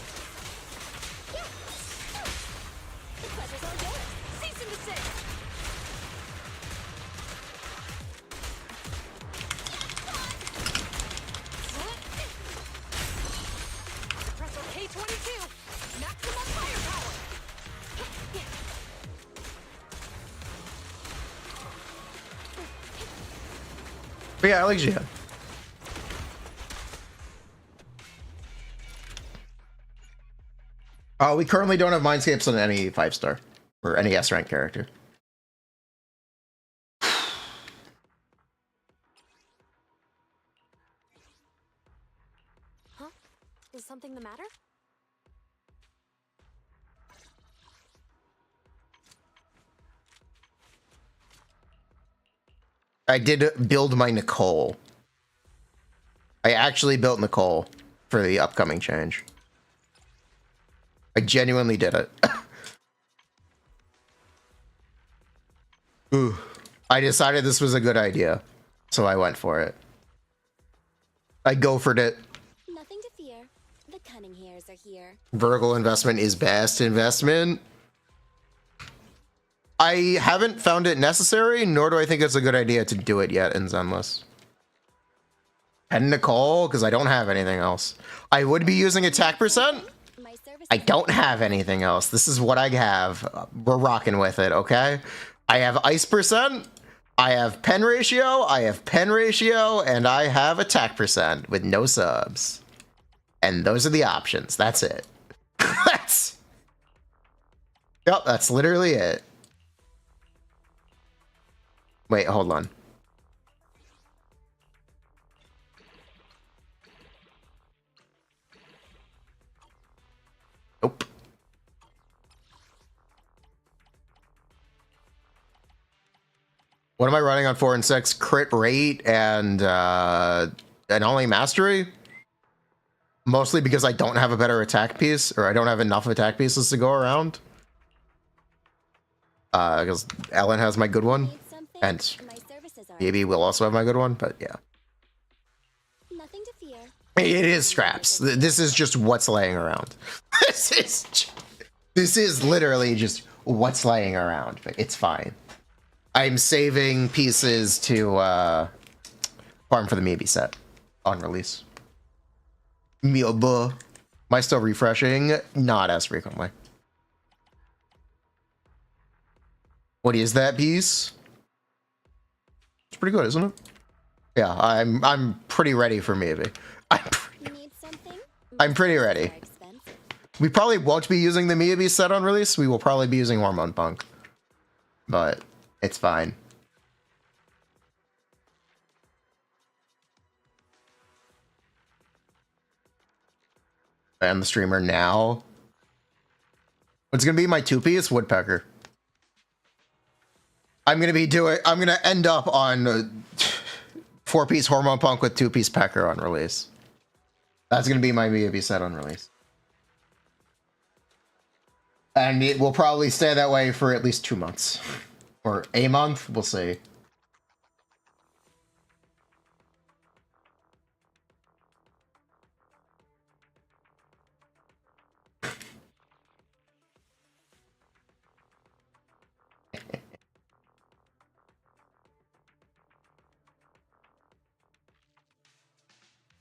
But yeah, I like Jihad. We currently don't have Mindscapes on any 5-star or any S-rank character. Huh? Is something the matter? I did build my Nicole. I actually built Nicole for the upcoming change. I genuinely did it. Ooh. I decided this was a good idea, so I went for it. I gophered it. Nothing to fear. The cunning hairs are here. Vertical investment is best investment. I haven't found it necessary, nor do I think it's a good idea to do it yet in Zenless. And Nicole, because I don't have anything else. I would be using attack percent. I don't have anything else. This is what I have. We're rocking with it, okay? I have ice percent, I have pen ratio, I have pen ratio, and I have attack percent with no subs. And those are the options. That's it. Yep, that's literally it. Wait, hold on. Nope. What am I running on 4 and 6? Crit rate and only mastery? Mostly because I don't have a better attack piece, or I don't have enough attack pieces to go around. Because Ellen has my good one, and maybe we'll also have my good one, but yeah. Nothing to fear. It is scraps. This is just what's laying around. This is literally just what's laying around, but it's fine. I'm saving pieces to farm for the maybe set on release. Am I still refreshing? Not as frequently. What is that piece? It's pretty good, isn't it? Yeah, I'm pretty ready for maybe. I'm pretty ready. We probably won't be using the Miyabi set on release. We will probably be using Hormone Punk. But it's fine. And the streamer now. What's gonna be my 2-piece? Woodpecker. I'm gonna end up on 4-piece Hormone Punk with 2-piece Pecker on release. That's gonna be my Miyabi set on release. And it will probably stay that way for at least 2 months. Or a month, we'll see.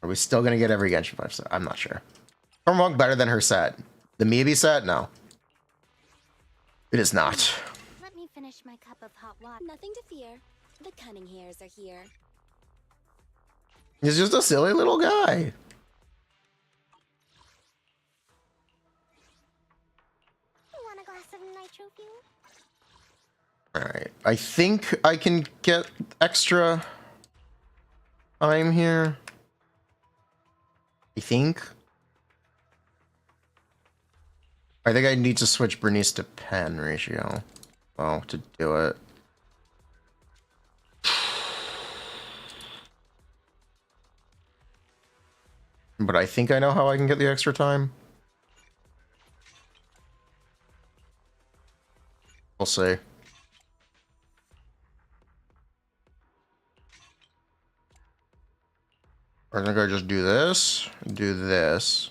Are we still gonna get every Genshin 5 set? I'm not sure. Hormone better than her set. The Miyabi set? No. It is not. Let me finish my cup of hot water. Nothing to fear. The cunning hairs are here. He's just a silly little guy. Want a glass of nitro fuel? Alright. I think I can get extra time here. I think I need to switch Bernice to pen ratio. Oh, to do it. But I think I know how I can get the extra time. We'll see. I think I just do this, do this.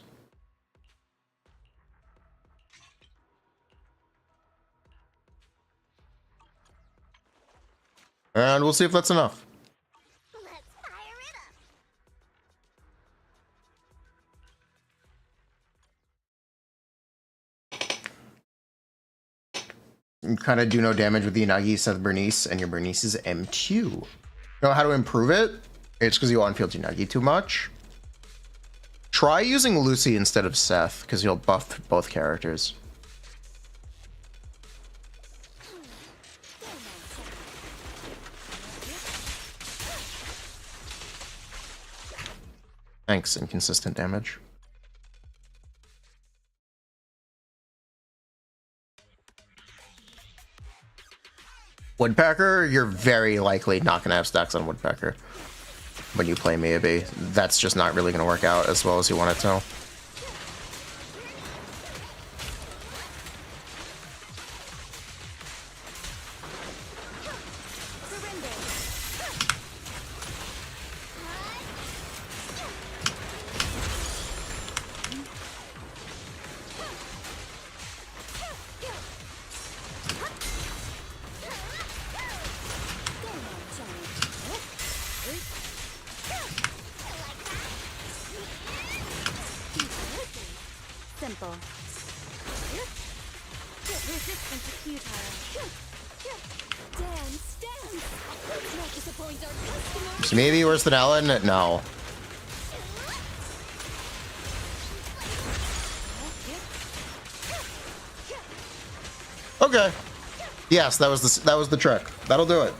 And we'll see if that's enough. Let's fire it up. You kind of do no damage with the Unagi, Seth Bernice, and your Bernice is M2. You know how to improve it? It's because you on-field Unagi too much. Try using Lucy instead of Seth, because he'll buff both characters. Thanks, inconsistent damage. Woodpecker, you're very likely not going to have stacks on Woodpecker when you play Miyabi. That's just not really going to work out as well as you want it to. Simple. Resistance is futile. Dance, dance. Let's not disappoint our customers. So maybe worse than Ellen? No. Okay. Yes, that was the trick. That'll do it.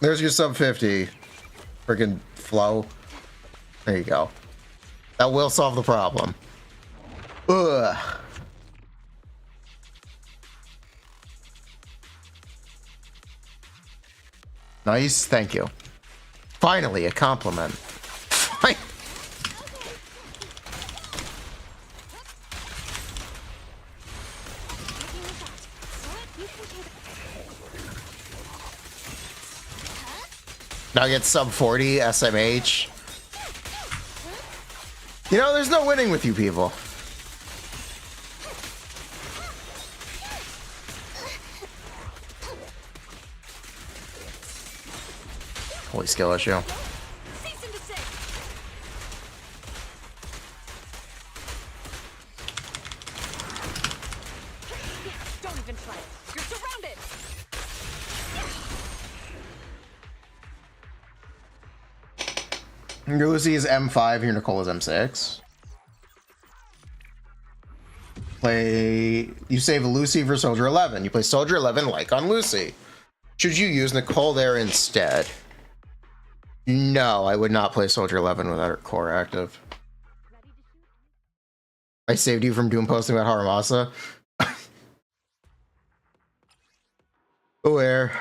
There's your sub 50. Freaking flow. There you go. That will solve the problem. Ugh. Nice, thank you. Finally, a compliment. Now get sub 40 SMH. You know, there's no winning with you people. Holy skill issue. Don't even try it. You're surrounded. Your Lucy is M5, your Nicole is M6. You save Lucy for Soldier 11. You play Soldier 11 like on Lucy. Should you use Nicole there instead? No, I would not play Soldier 11 without her core active. I saved you from doom posting about Haramasa. Aware.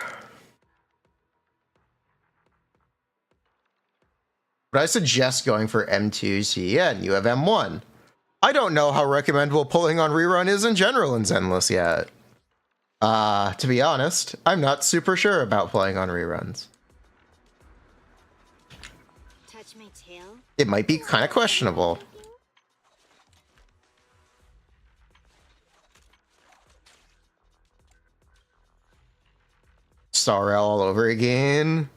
But I suggest going for M2 CN. You have M1. I don't know how recommendable pulling on rerun is in general in Zenless yet. To be honest, I'm not super sure about playing on reruns. Touch my tail? It might be kind of questionable. Star all over again.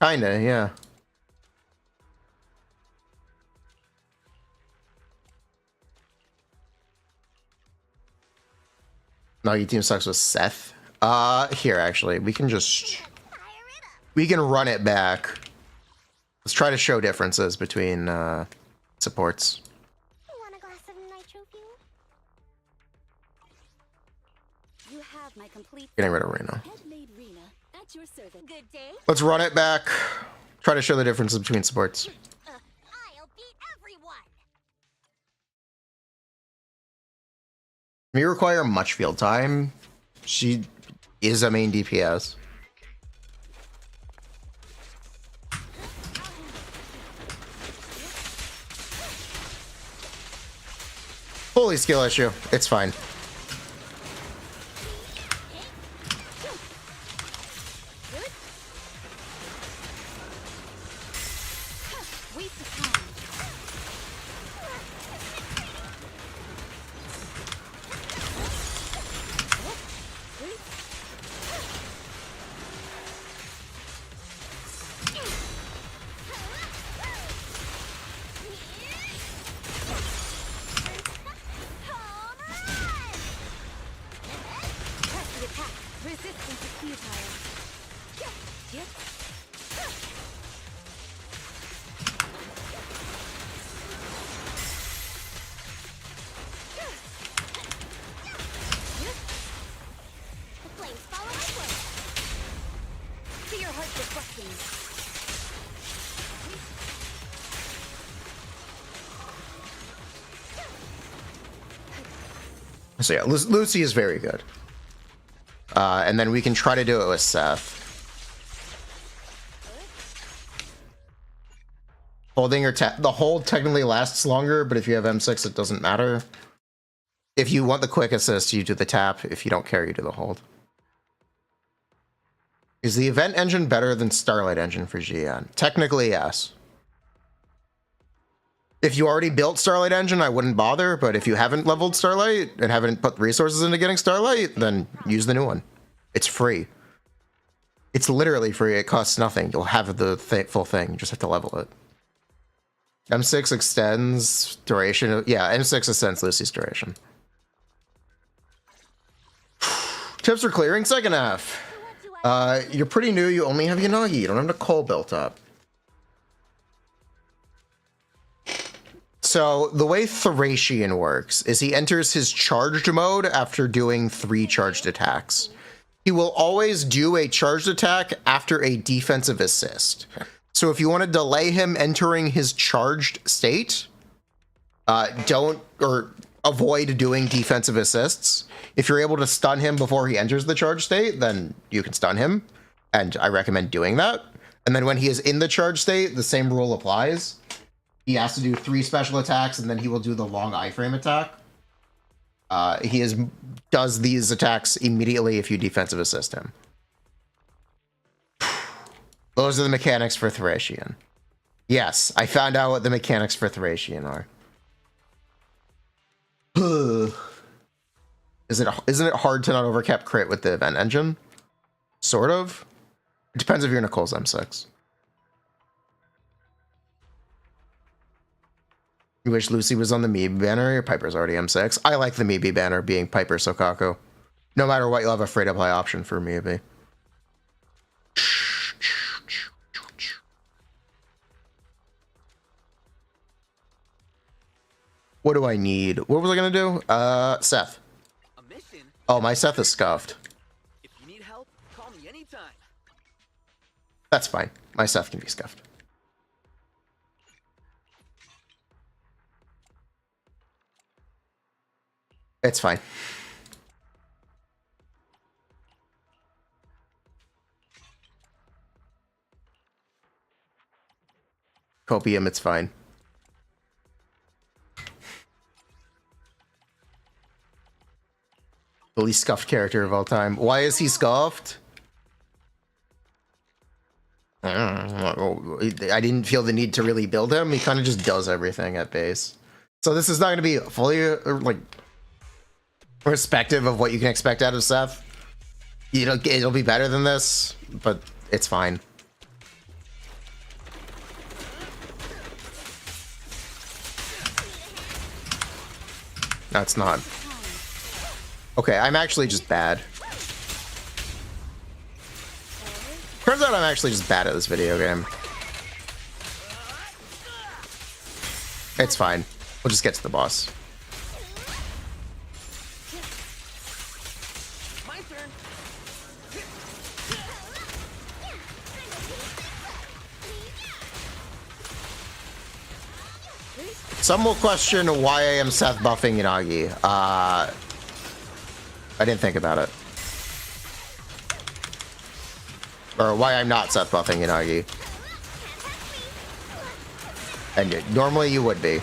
Kinda, yeah. No, your team sucks with Seth. Here, actually, we can run it back. Let's try to show differences between supports. Want a glass of nitro fuel? You have my complete Getting rid of Reno. head-made Rena at your service. Good day. Let's run it back. Try to show the differences between supports. I'll beat everyone. May require much field time. She is a main DPS. Fully skill issue. It's fine. So yeah, Lucy is very good. And then we can try to do it with Seth. Holding your the hold technically lasts longer, but if you have M6, it doesn't matter. If you want the quick assist, you do the tap. If you don't care, you do the hold. Is the event engine better than Starlight engine for GN? Technically, yes. If you already built Starlight engine, I wouldn't bother, but if you haven't leveled Starlight and haven't put resources into getting Starlight, then use the new one. It's free. It's literally free. It costs nothing. You'll have the full thing. You just have to level it. M6 extends duration. Yeah, M6 extends Lucy's duration. Tips for clearing second half. You're pretty new. You only have Yanagi. You don't have Nicole built up. So the way Thracian works is he enters his charged mode after doing 3 charged attacks. He will always do a charged attack after a defensive assist. So if you want to delay him entering his charged state, avoid doing defensive assists. If you're able to stun him before he enters the charged state, then you can stun him. And I recommend doing that. And then when he is in the charged state, the same rule applies. He has to do 3 special attacks, and then he will do the long iframe attack. Does these attacks immediately if you defensive assist him. Those are the mechanics for Thracian. Yes, I found out what the mechanics for Thracian are. Isn't it hard to not overcap crit with the event engine? Sort of. It depends if you're Nicole's M6. You wish Lucy was on the Meeb banner? Your Piper's already M6. I like the Meeb banner being Piper Sokaku. No matter what, you'll have a free-to-play option for Meeb. What do I need? What was I gonna do? Seth. A mission? Oh, my Seth is scuffed. If you need help, call me anytime. That's fine. My Seth can be scuffed. It's fine. Copium, it's fine. The least scuffed character of all time. Why is he scuffed? I didn't feel the need to really build him. He kind of just does everything at base. So this is not going to be fully like respective of what you can expect out of Seth. You know, it'll be better than this, but it's fine. No, it's not. Okay, I'm actually just bad. Turns out I'm actually just bad at this video game. It's fine. We'll just get to the boss. My turn. Some will question why I am Seth buffing Inagi. I didn't think about it. Or why I'm not Seth buffing Inagi. And normally you would be.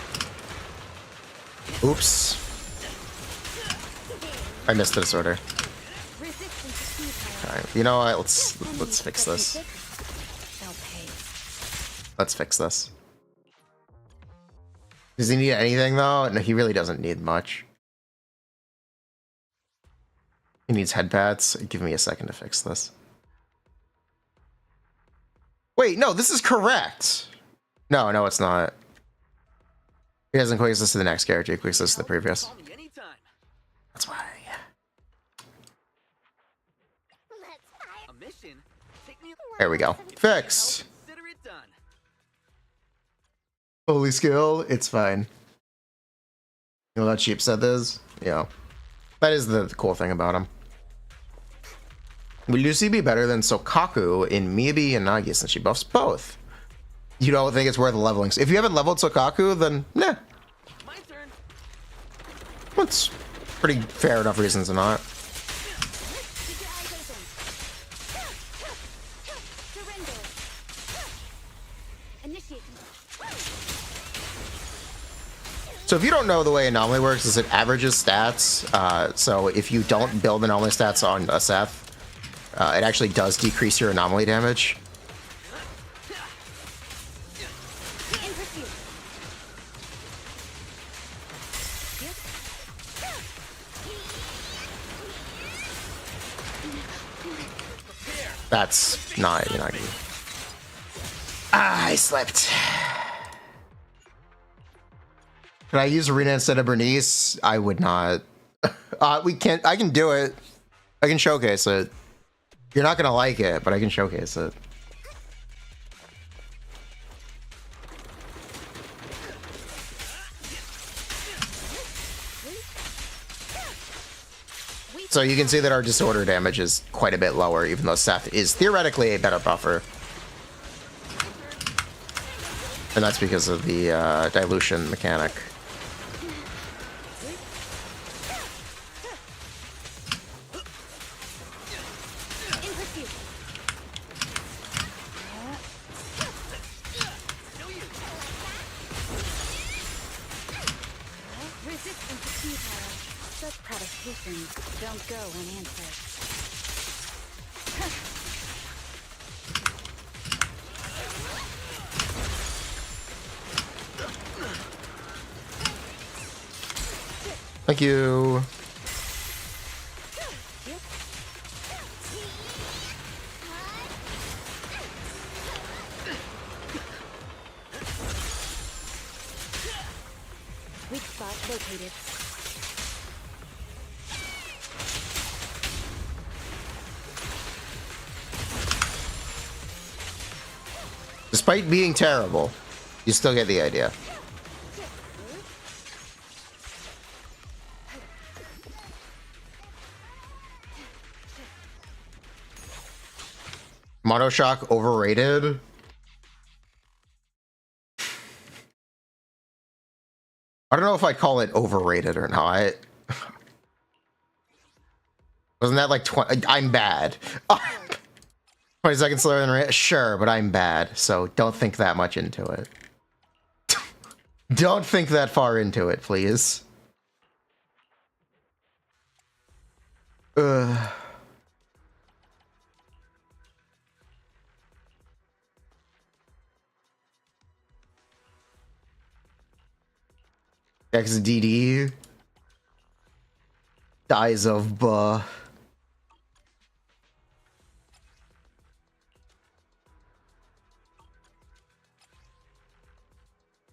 Oops. I missed the disorder. Alright, you know what? Let's fix this. Let's fix this. Does he need anything though? No, he really doesn't need much. He needs head pads. Give me a second to fix this. Wait, no, this is correct. No, no, it's not. He doesn't quick assist to the next character. He quick assists to the previous. That's why. A mission. Take me. There we go. Fixed. Consider it done. Holy skill. It's fine. You know what cheap Seth is? Yeah. That is the cool thing about him. Will Lucy be better than Sokaku in Miyabi and Nagi since she buffs both? You don't think it's worth leveling? If you haven't leveled Sokaku, then nah. My turn. That's pretty fair enough reasons to not. Keep your eyes open. Surrender. Initiate. So if you don't know the way Anomaly works, is it averages stats. So if you don't build Anomaly stats on a Seth, it actually does decrease your Anomaly damage. In pursuit. That's not, you're not gonna... Ah, I slipped. Can I use Arena instead of Bernice? I would not. We can't. I can do it. I can showcase it. You're not gonna like it, but I can showcase it. So you can see that our disorder damage is quite a bit lower, even though Seth is theoretically a better buffer. And that's because of the dilution mechanic. Don't go unanswered. Thank you. Weak spot located. Despite being terrible, you still get the idea. Monoshock overrated? I don't know if I'd call it overrated or not. Wasn't that like 20? I'm bad. 20 seconds slower than Rhea? Sure, but I'm bad, so don't think that much into it. Don't think that far into it, please. Ugh. XDD dies of buh.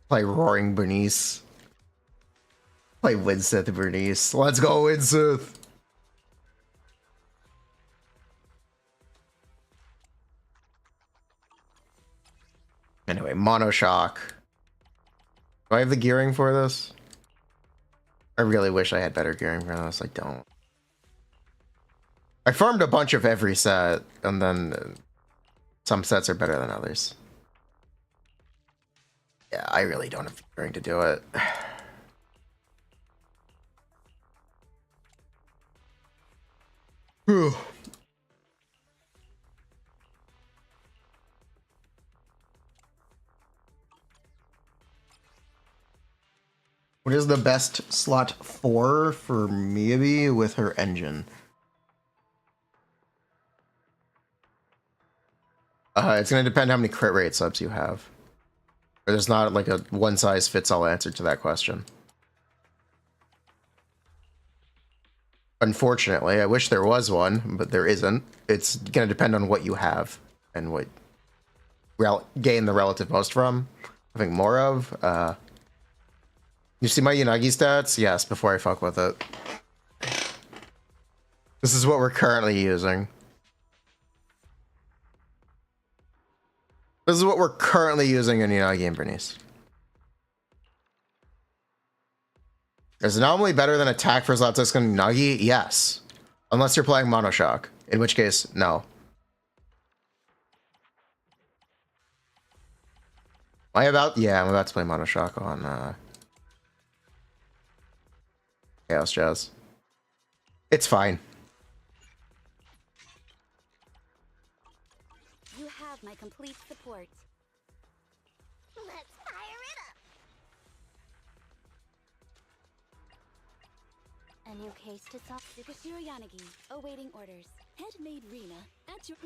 Play Roaring Bernice. Play Winsith Bernice. Let's go, Winsith. Anyway, Monoshock. Do I have the gearing for this? I really wish I had better gearing for this. I don't. I farmed a bunch of every set, and then some sets are better than others. Yeah, I really don't have the gearing to do it. Whew. What is the best slot 4 for Miyabi with her engine? It's going to depend how many crit rate subs you have. There's not like a one-size-fits-all answer to that question. Unfortunately, I wish there was one, but there isn't. It's going to depend on what you have and what gain the relative most from. I think more of. You see my Unagi stats? Yes, before I fuck with it. This is what we're currently using. This is what we're currently using in Unagi and Bernice. Is Anomaly better than Attack for slot 6 on Unagi? Yes. Unless you're playing Monoshock. In which case, no. Am I about? Yeah, I'm about to play Monoshock on Chaos Jazz. It's fine. You have my complete support. Let's fire it up! A new case to solve. Tsukashiro Yanagi, awaiting orders. Head-made Rina, at your...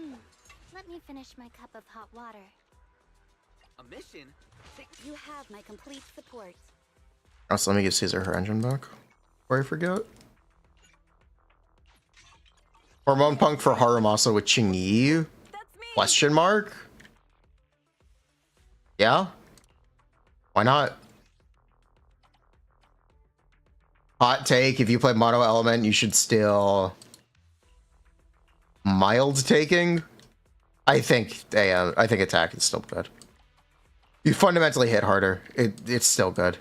Let me finish my cup of hot water. A mission? You have my complete support. Also, let me give Caesar her engine back before I forget. Hormone Punk for Harumasa with Qingyi? Question mark? Yeah? Why not? Hot take, if you play Mono Element, you should still... Mild taking? I think attack is still good. You fundamentally hit harder. It's still good.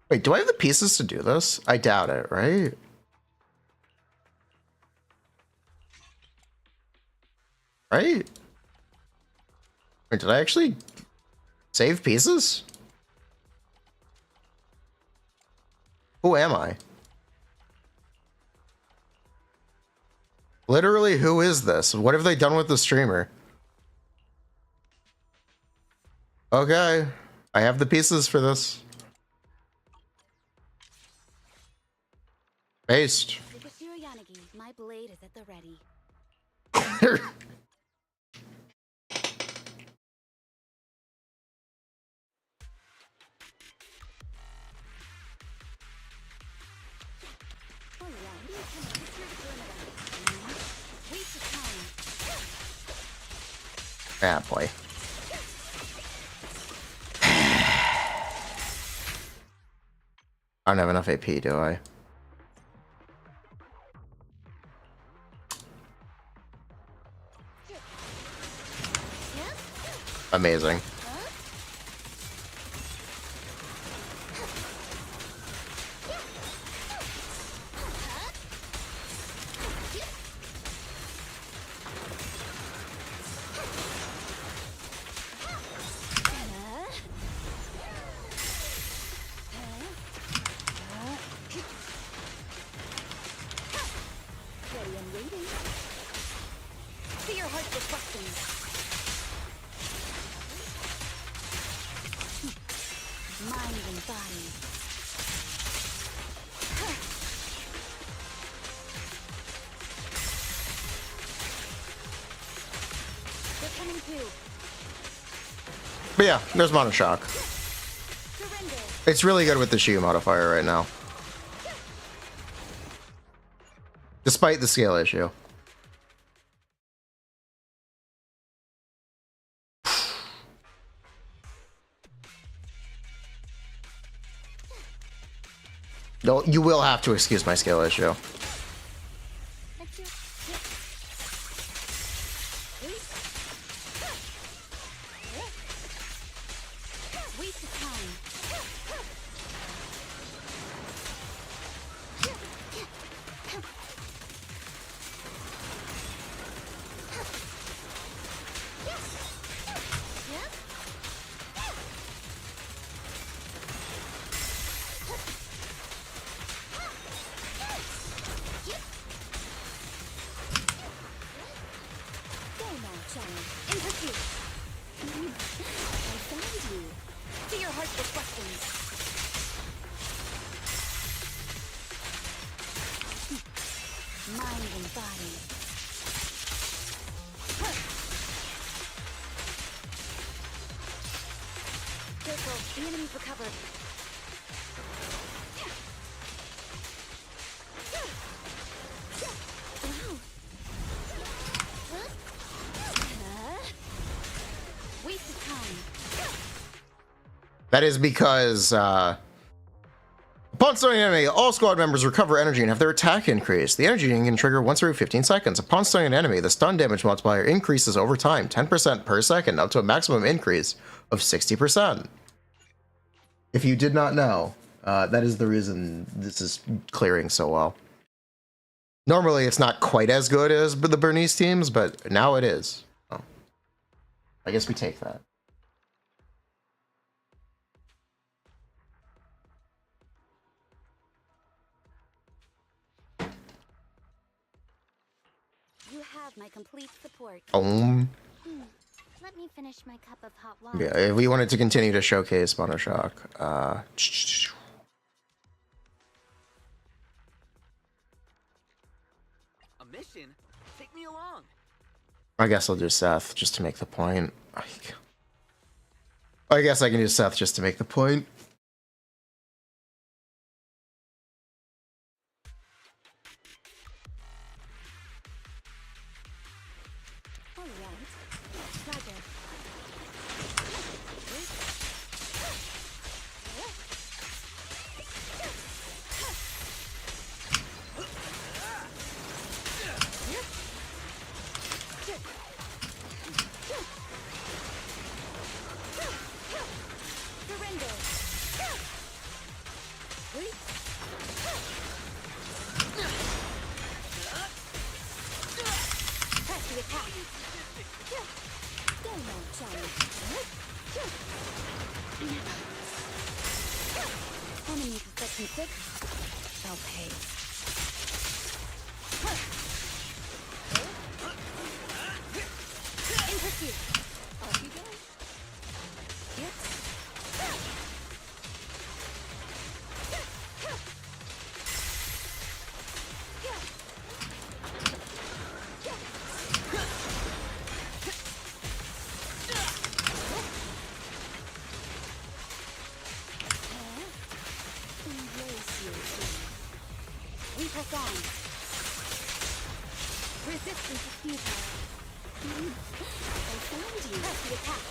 Wait, do I have the pieces to do this? I doubt it, right? Right? Wait, did I actually save pieces? Who am I? Literally, who is this? What have they done with the streamer? Okay, I have the pieces for this. Based. Tsukashiro Yanagi, my blade is at the ready. Ah, boy. I don't have enough AP, do I? Amazing. Mind and body. They're coming too. But yeah, there's Mono Shock. Surrender. It's really good with the Shiyu modifier right now. Despite the scale issue. No, you will have to excuse my scale issue. Let's do it. Waste of time. In pursuit. I found you. To your heart's reflections. Mind and body. Careful, the enemy's recovered. Wow. Waste of time. That is because, upon stunning an enemy, all squad members recover energy and have their attack increased. The energy gain can trigger once every 15 seconds. Upon stunning an enemy, the stun damage multiplier increases over time, 10% per second, up to a maximum increase of 60%. If you did not know, that is the reason this is clearing so well. Normally, it's not quite as good as the Bernese teams, but now it is. Oh. I guess we take that. You have my complete support. Let me finish my cup of hot water. Yeah, if we wanted to continue to showcase Mono Shock. A mission? Take me along. I guess I'll do Seth just to make the point. I guess I can do Seth just to make the point. Enemy suspecting 6. They'll pay. In pursuit. Off you go. We press on. Resistance is futile. I found you. Press the attack.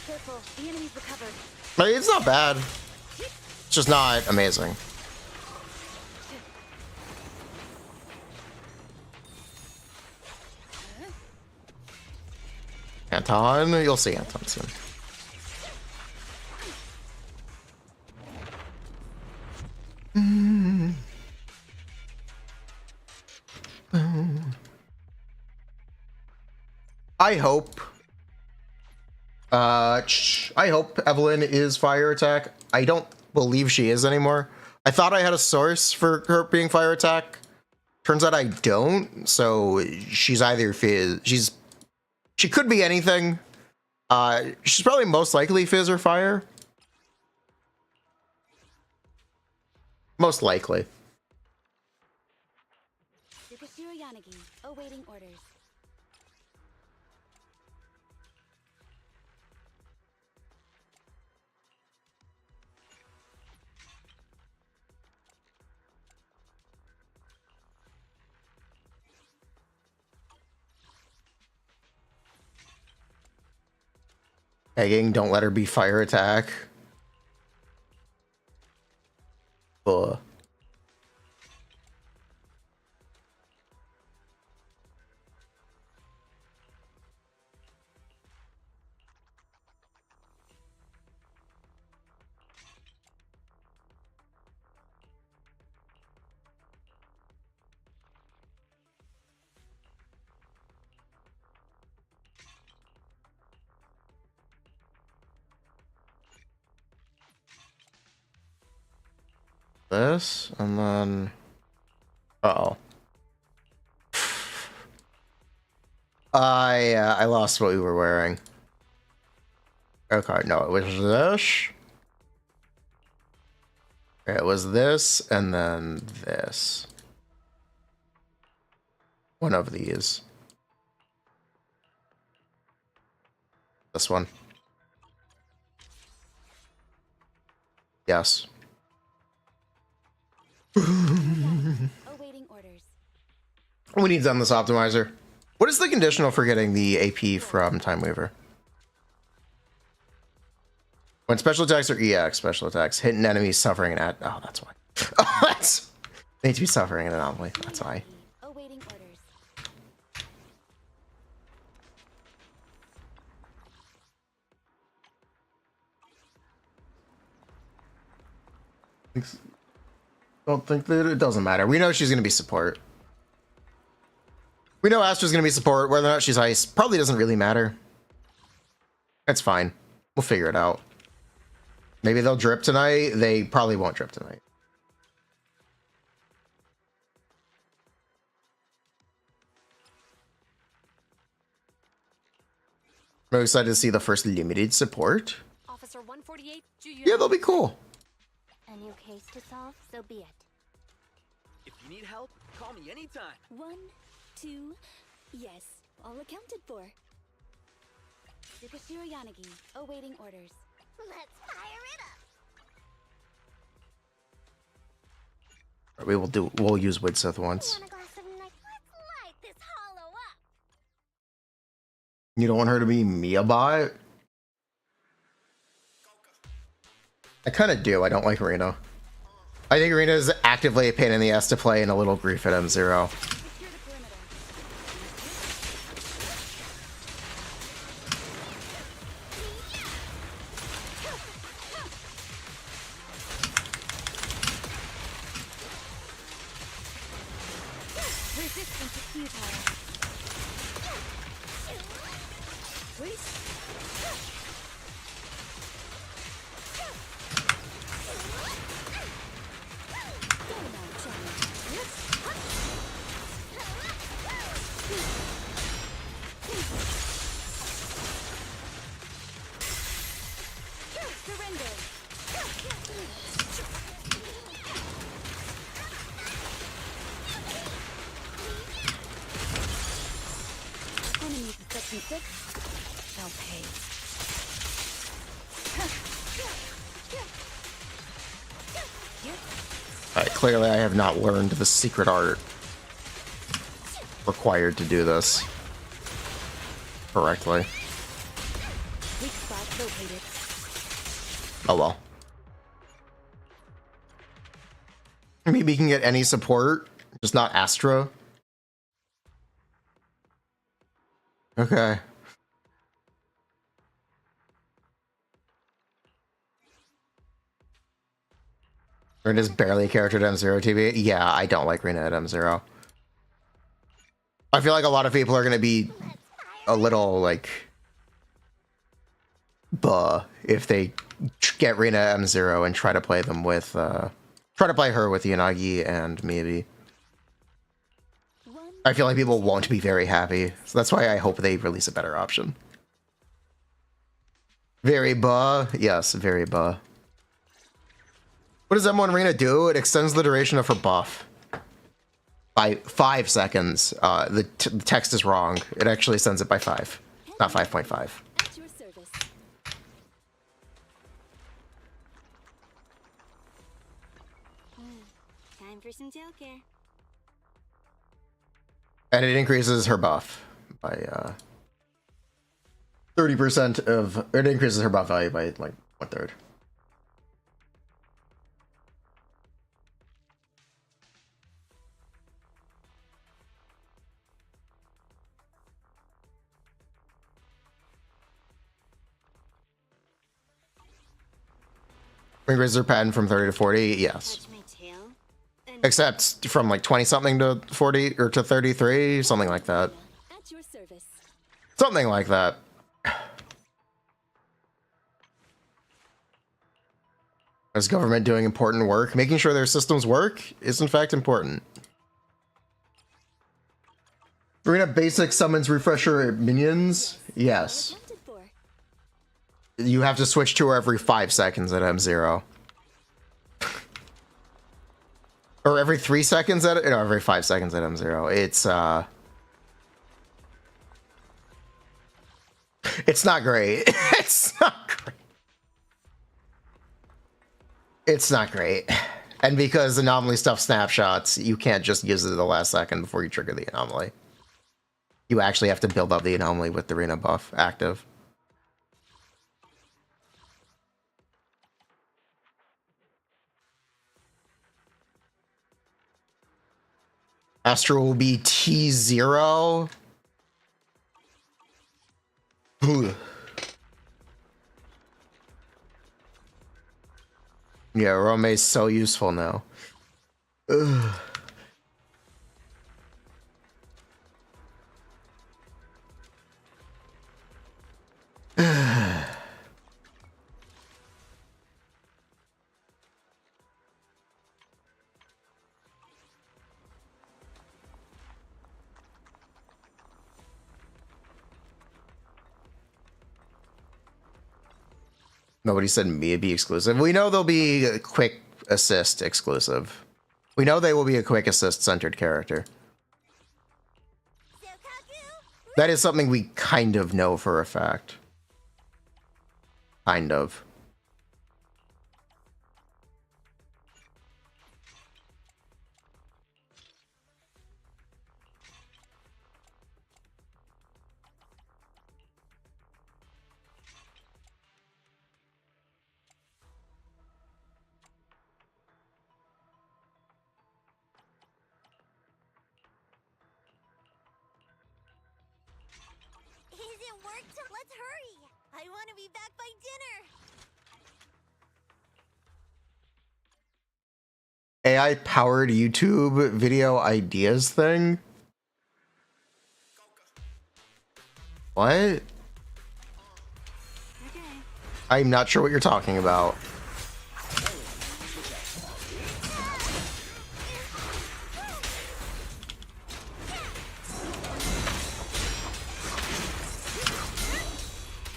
Careful, the enemy's recovered. Like, it's not bad. It's just not amazing. Anton, you'll see Anton soon. I hope Evelyn is fire attack. I don't believe she is anymore. I thought I had a source for her being fire attack. Turns out I don't. So she's either she's She could be anything. She's probably most likely Fizz or Fire. Most likely. Awaiting orders. Egging, don't let her be fire attack. Ugh. This and then uh-oh. I lost what we were wearing. Okay, no, it was this. It was this and then this. One of these. This one. Yes. Awaiting orders. We need Zenless Optimizer. What is the conditional for getting the AP from Time Weaver? When special attacks are EX special attacks, hit an enemy suffering an oh, that's why. Oh, that's they need to be suffering an anomaly. That's why. Awaiting orders. Don't think that it doesn't matter. We know she's going to be support. We know Astra's going to be support. Whether or not she's ice probably doesn't really matter. That's fine. We'll figure it out. Maybe they'll drip tonight. They probably won't drip tonight. I'm excited to see the first limited support. Officer 148, yeah, they'll be cool. A new case to solve, so be it. If you need help, call me anytime. 1, 2, yes, all accounted for. Tsukashiro Yanagi, awaiting orders. Let's fire it up! We'll use Widsith once. Want a glass of Let's light this hollow up! You don't want her to be Miabot? I kind of do. I don't like Rena. I think Rena is actively a pain in the ass to play and a little grief at M0. Resistance is futile. Shall pay. Alright, clearly I have not learned the secret art required to do this correctly. Weak spot located. Oh well. Maybe we can get any support, just not Astra. Okay. Rena's barely a character at M0 TV. Yeah, I don't like Rena at M0. I feel like a lot of people are going to be a little like buh if they get Rena at M0 and try to play them with try to play her with Yanagi and maybe. I feel like people won't be very happy. So that's why I hope they release a better option. Very buh. Yes, very buh. What does M1 Arena do? It extends the duration of her buff by 5 seconds. The text is wrong. It actually extends it by 5, not 5.5. At your service. Time for some tail care. And it increases her buff by 30% of... It increases her buff value by like 1/3. Increases her pattern from 30 to 40, yes. Touch my tail. Except from like 20 something to 40 or to 33, something like that. At your service. Something like that. Is government doing important work? Making sure their systems work is in fact important. Furina basic summons refresher minions? Yes. Accounted for. You have to switch to her every 5 seconds at M0. Or every 3 seconds at... No, every 5 seconds at M0. It's not great. It's not great. It's not great. And because anomaly stuff snapshots, you can't just use it at the last second before you trigger the anomaly. You actually have to build up the anomaly with the arena buff active. Astra will be T0. Yeah, Rome is so useful now. Ugh. Nobody said Mia be exclusive. We know they'll be a quick assist exclusive. We know they will be a quick assist centered character. That is something we kind of know for a fact. Kind of. Let's hurry! I want to be back by dinner! AI powered YouTube video ideas thing? What? Okay. I'm not sure what you're talking about.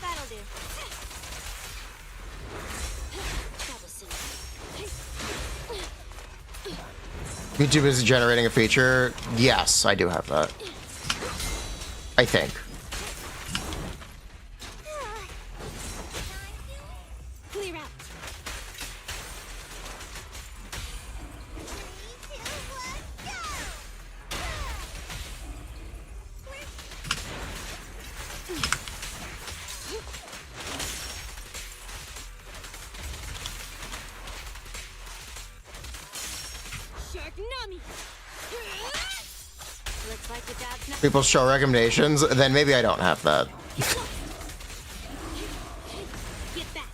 That'll do. YouTube is generating a feature. Yes, I do have that. I think. Clear out. Looks like the dad's not People show recommendations, then maybe I don't have that. get back.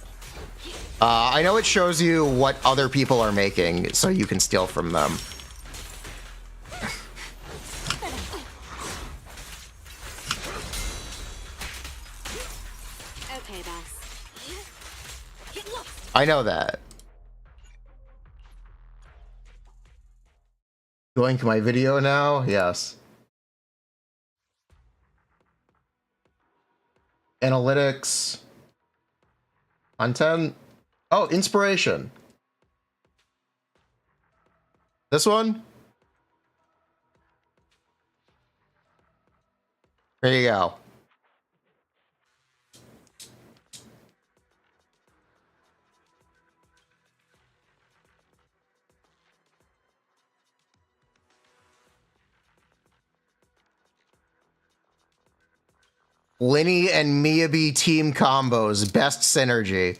I know it shows you what other people are making, so you can steal from them. Okay, boss. Get lost. I know that. Going to my video now? Yes. Analytics. Content. Oh, inspiration. This one? There you go. Linny and Miyabi team combos, best synergy.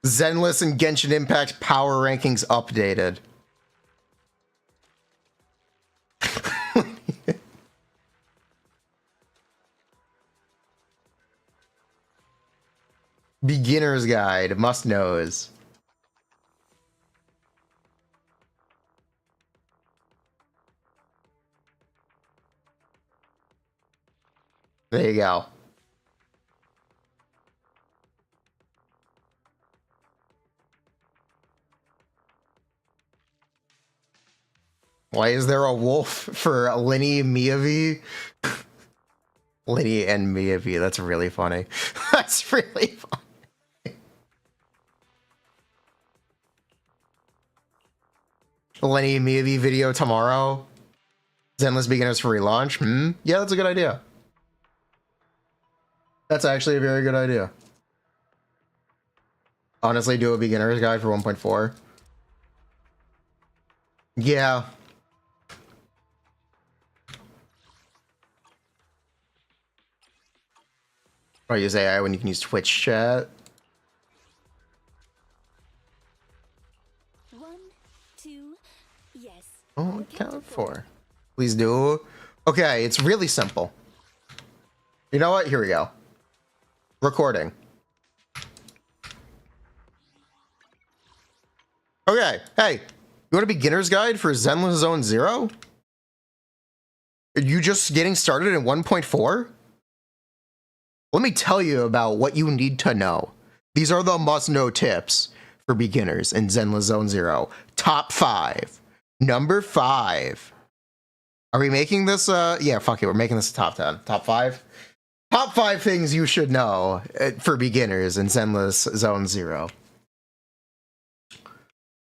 Zenless and Genshin Impact power rankings updated. Beginner's guide, must knows. There you go. Why is there a wolf for Linny Miyavi? Linny and Miyavi, that's really funny. That's really funny. Linny Miyavi video tomorrow. Zenless beginners for relaunch. Yeah, that's a good idea. That's actually a very good idea. Honestly, do a beginner's guide for 1.4. Yeah. Or use AI when you can use Twitch chat. 1, 2, yes. Oh, count 4. Please do. Okay, it's really simple. You know what? Here we go. Recording. Okay, hey, you want a beginner's guide for Zenless Zone 0? Are you just getting started in 1.4? Let me tell you about what you need to know. These are the must-know tips for beginners in Zenless Zone 0. Top 5. Number 5. Are we making this? Yeah, fuck it. We're making this a top 10. Top 5? Top 5 things you should know for beginners in Zenless Zone 0.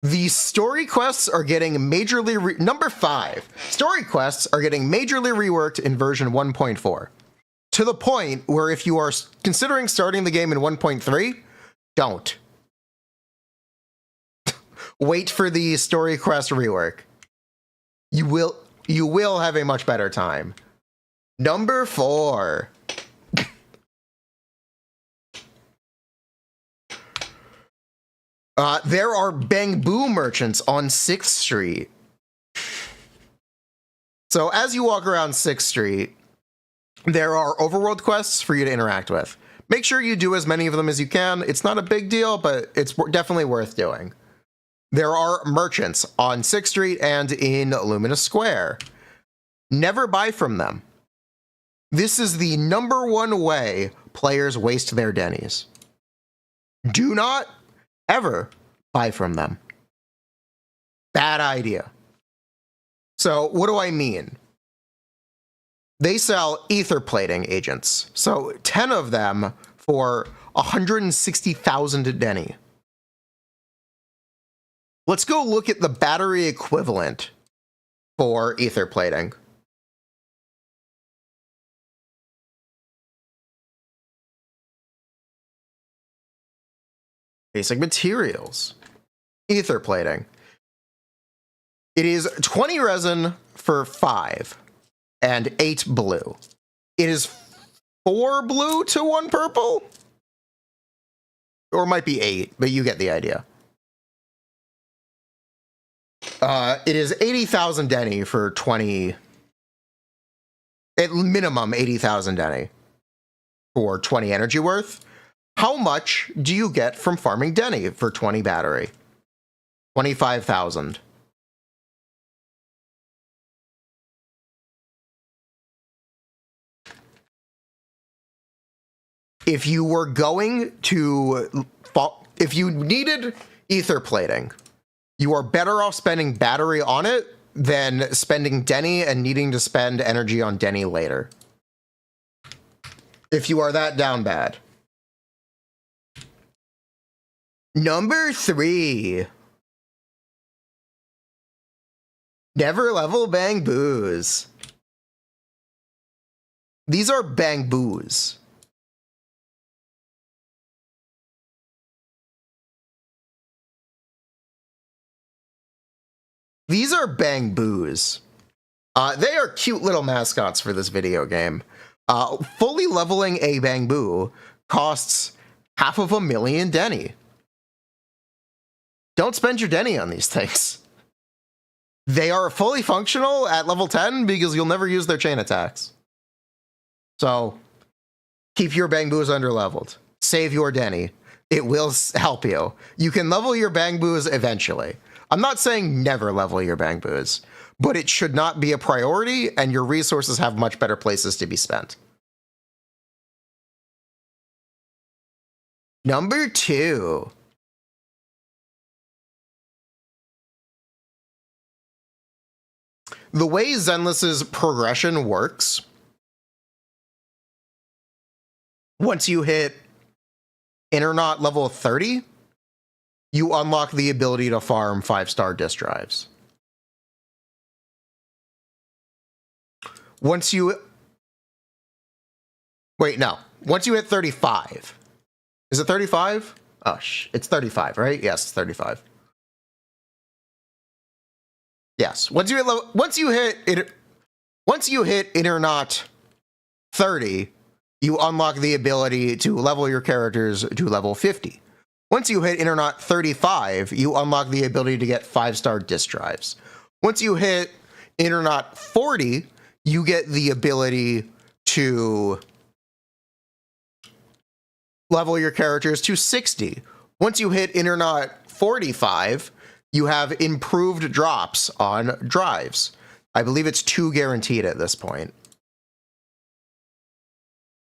The story quests are getting majorly... Number 5. Story quests are getting majorly reworked in version 1.4. To the point where if you are considering starting the game in 1.3, don't. Wait for the story quest rework. You will have a much better time. Number 4. There are Bang Boo merchants on 6th Street. So as you walk around 6th Street, there are overworld quests for you to interact with. Make sure you do as many of them as you can. It's not a big deal, but it's definitely worth doing. There are merchants on 6th Street and in Luminous Square. Never buy from them. This is the #1 way players waste their dennies. Do not ever buy from them. Bad idea. So what do I mean? They sell ether plating agents. So 10 of them for 160,000 denny. Let's go look at the battery equivalent for ether plating. Basic materials. Ether plating. It is 20 resin for 5 and 8 blue. It is 4 blue to 1 purple? Or it might be 8, but you get the idea. It is 80,000 denny for 20. At minimum 80,000 denny for 20 energy worth. How much do you get from farming denny for 20 battery? 25,000. If you were going to, if you needed ether plating, you are better off spending battery on it than spending denny and needing to spend energy on denny later. If you are that down bad. Number 3. Never level Bang Boos. These are Bang Boos. These are Bang Boos. They are cute little mascots for this video game. Fully leveling a Bang Boo costs $500,000 Denny. Don't spend your Denny on these things. They are fully functional at level 10 because you'll never use their chain attacks. So, keep your Bang Boos under-leveled. Save your Denny. It will help you. You can level your Bang Boos eventually. I'm not saying never level your Bang Boos, but it should not be a priority, and your resources have much better places to be spent. Number 2. The way Zenless's progression works, once you hit Internaut level 30, you unlock the ability to farm 5-star disk drives. Once you... Wait, no. Once you hit 35. Is it 35? Oh, it's 35, right? Yes, it's 35. Yes. Once you hit Internaut 30, you unlock the ability to level your characters to level 50. Once you hit Internaut 35, you unlock the ability to get 5-star disk drives. Once you hit Internaut 40, you get the ability to level your characters to 60. Once you hit Internaut 45, you have improved drops on drives. I believe it's 2 guaranteed at this point.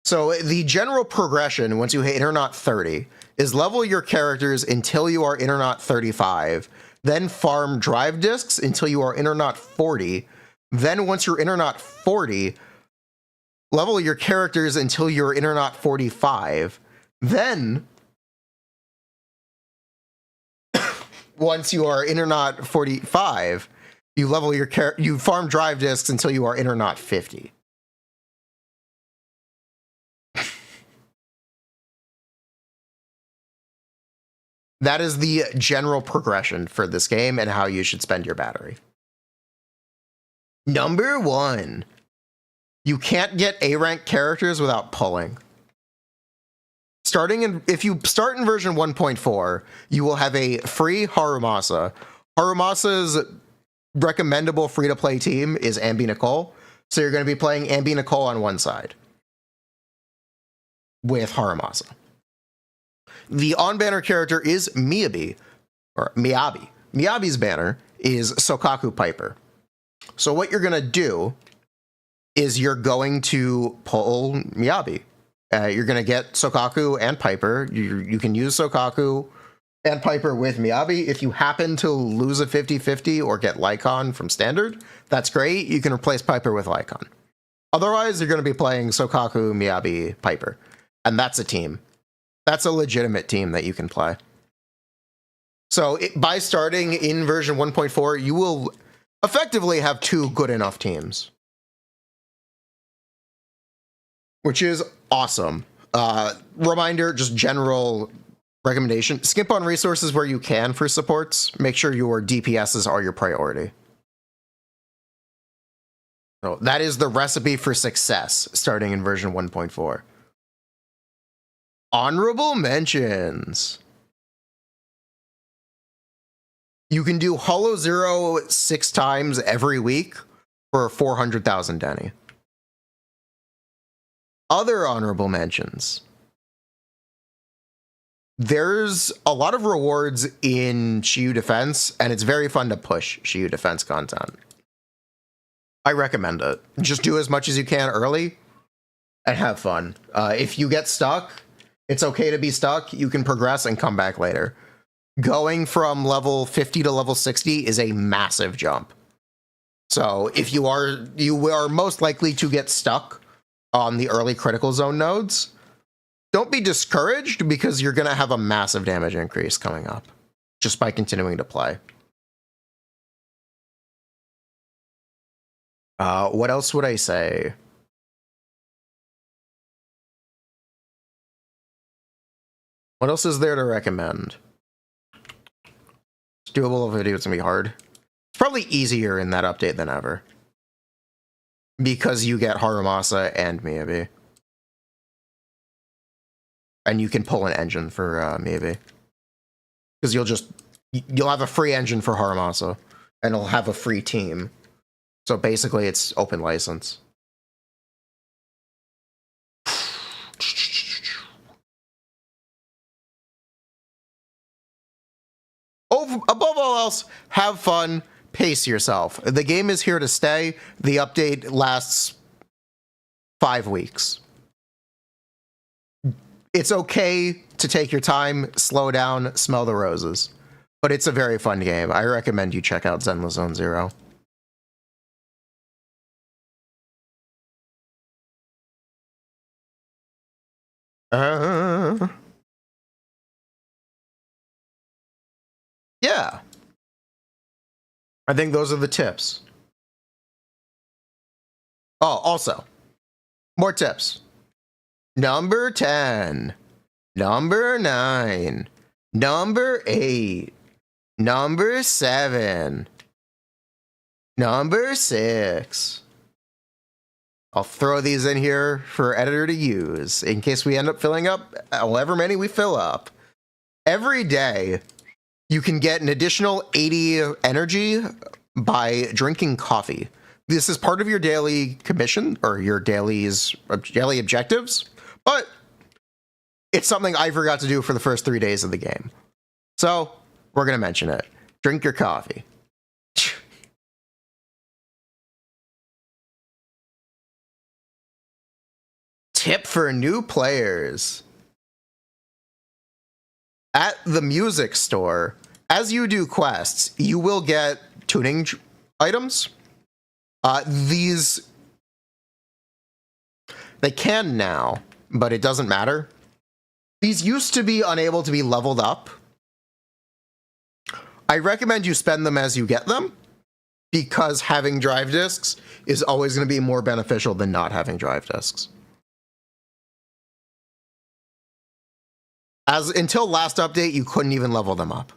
So the general progression once you hit Internaut 30 is level your characters until you are Internaut 35, then farm drive disks until you are Internaut 40. Then once you're Internaut 40, level your characters until you're Internaut 45. Then, once you are Internaut 45, you level your you farm drive disks until you are Internaut 50. That is the general progression for this game and how you should spend your battery. Number 1. You can't get A-rank characters without pulling. If you start in version 1.4, you will have a free Harumasa. Harumasa's recommendable free-to-play team is Ambi Nicole, so you're going to be playing Ambi Nicole on one side with Harumasa. The on-banner character is Miyabi, or Miyabi. Miyabi's banner is Sokaku Piper. So what you're going to do is you're going to pull Miyabi. You're going to get Sokaku and Piper. You can use Sokaku and Piper with Miyabi. If you happen to lose a 50-50 or get Lycon from standard, that's great. You can replace Piper with Lycon. Otherwise, you're going to be playing Sokaku, Miyabi, Piper. And that's a team. That's a legitimate team that you can play. So by starting in version 1.4, you will effectively have 2 good enough teams, which is awesome. Reminder, just general recommendation, skip on resources where you can for supports. Make sure your DPSs are your priority. So that is the recipe for success starting in version 1.4. Honorable mentions. You can do Hollow Zero 6 times every week for 400,000 Denny. Other honorable mentions. There's a lot of rewards in Shiyu Defense, and it's very fun to push Shiyu Defense content. I recommend it. Just do as much as you can early and have fun. If you get stuck, it's okay to be stuck. You can progress and come back later. Going from level 50 to level 60 is a massive jump. So if you are most likely to get stuck on the early critical zone nodes, don't be discouraged because you're going to have a massive damage increase coming up just by continuing to play. What else would I say? What else is there to recommend? It's doable if it's going to be hard. It's probably easier in that update than ever. Because you get Harumasa and Miyabi. And you can pull an engine for Miyabi. Because you'll have a free engine for Harumasa. And it'll have a free team. So basically it's open license. Above all else, have fun, pace yourself. The game is here to stay. The update lasts 5 weeks. It's okay to take your time, slow down, smell the roses. But it's a very fun game. I recommend you check out Zenless Zone Zero. Yeah. I think those are the tips. Oh, also, more tips. Number 10, number 9, number 8, number 7, number 6. I'll throw these in here for editor to use in case we end up filling up however many we fill up. Every day, you can get an additional 80 energy by drinking coffee. This is part of your daily commission or your daily objectives, but it's something I forgot to do for the first 3 days of the game. So we're going to mention it. Drink your coffee. Tip for new players. At the music store, as you do quests, you will get tuning items. They can now, but it doesn't matter. These used to be unable to be leveled up. I recommend you spend them as you get them, because having drive discs is always going to be more beneficial than not having drive discs. Until last update, you couldn't even level them up.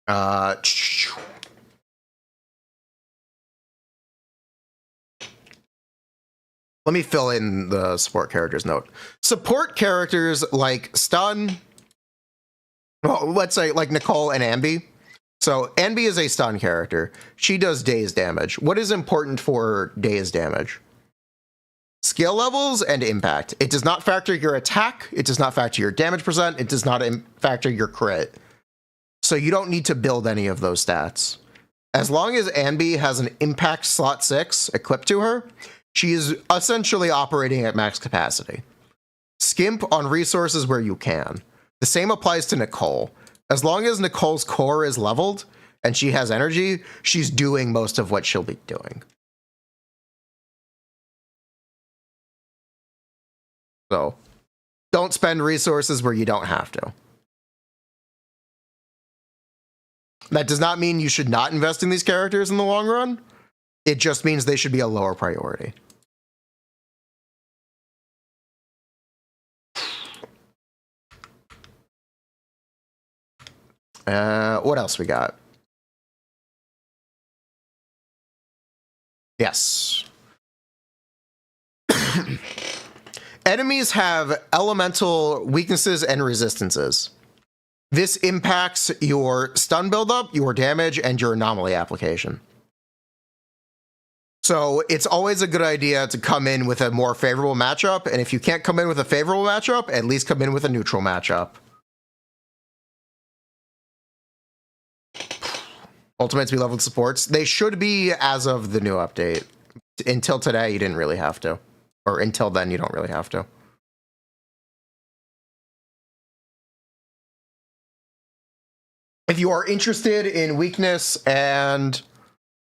Let me fill in the support characters note. Support characters like Stun, well, let's say like Nicole and Ambi. So Ambi is a stun character. She does daze damage. What is important for daze damage? Skill levels and impact. It does not factor your attack. It does not factor your damage percent. It does not factor your crit. So you don't need to build any of those stats. As long as Ambi has an impact slot 6 equipped to her, she is essentially operating at max capacity. Skimp on resources where you can. The same applies to Nicole. As long as Nicole's core is leveled and she has energy, she's doing most of what she'll be doing. So, don't spend resources where you don't have to. That does not mean you should not invest in these characters in the long run. It just means they should be a lower priority. What else we got? Yes. Enemies have elemental weaknesses and resistances. This impacts your stun buildup, your damage, and your anomaly application. So it's always a good idea to come in with a more favorable matchup, and if you can't come in with a favorable matchup, at least come in with a neutral matchup. Ultimate to be leveled supports. They should be as of the new update. Until today, you didn't really have to. Or until then, you don't really have to. If you are interested in weakness and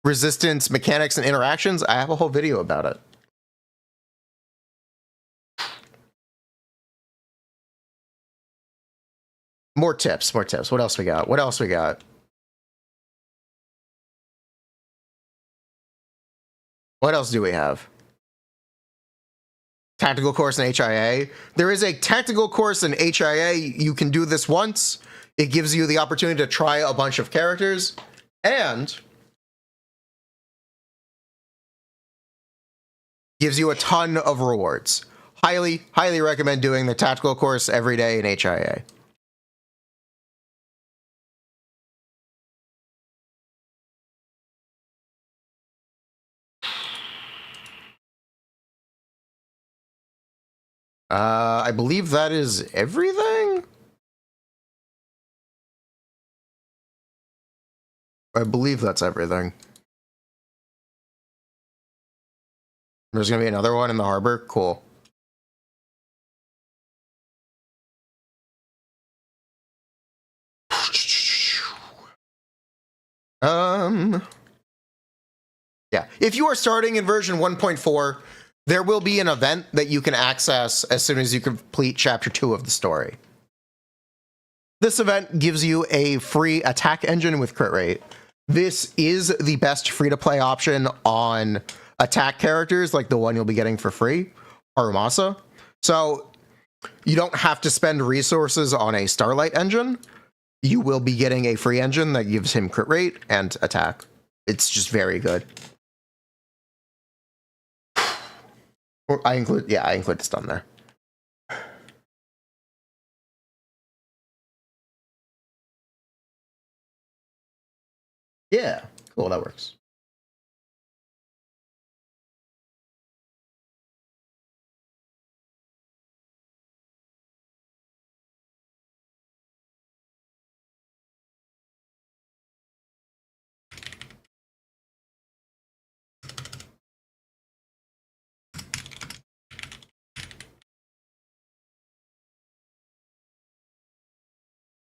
resistance mechanics and interactions, I have a whole video about it. More tips, more tips. What else we got? What else we got? What else do we have? Tactical course in HIA. There is a tactical course in HIA. You can do this once. It gives you the opportunity to try a bunch of characters and gives you a ton of rewards. Highly, highly recommend doing the tactical course every day in HIA. I believe that is everything. I believe that's everything. There's gonna be another one in the harbor. Cool. Yeah. If you are starting in version 1.4, there will be an event that you can access as soon as you complete chapter 2 of the story. This event gives you a free attack engine with crit rate. This is the best free-to-play option on attack characters, like the one you'll be getting for free, Harumasa. So you don't have to spend resources on a Starlight engine. You will be getting a free engine that gives him crit rate and attack. It's just very good. I include the stun there. Yeah, cool, that works.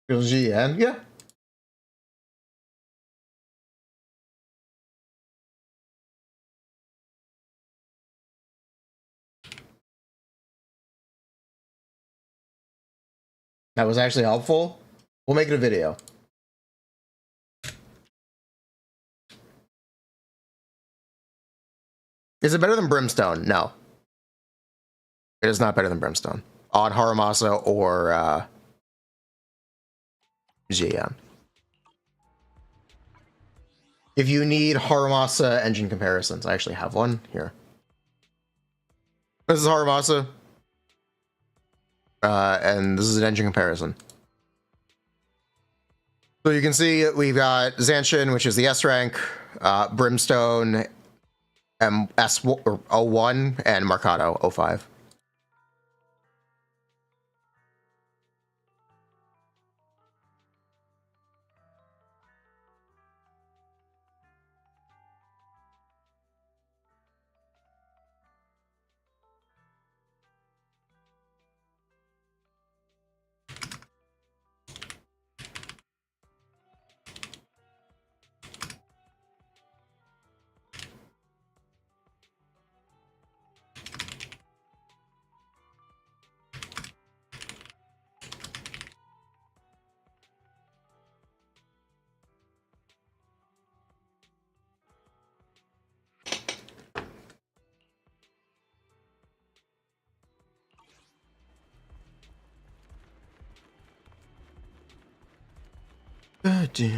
GN, yeah. That was actually helpful. We'll make it a video. Is it better than Brimstone? No. It is not better than Brimstone. On Harumasa or GN. If you need Harumasa engine comparisons, I actually have one here. This is Harumasa. And this is an engine comparison. So you can see we've got Genshin, which is the S rank, Brimstone, S01, and Mercado 05. Should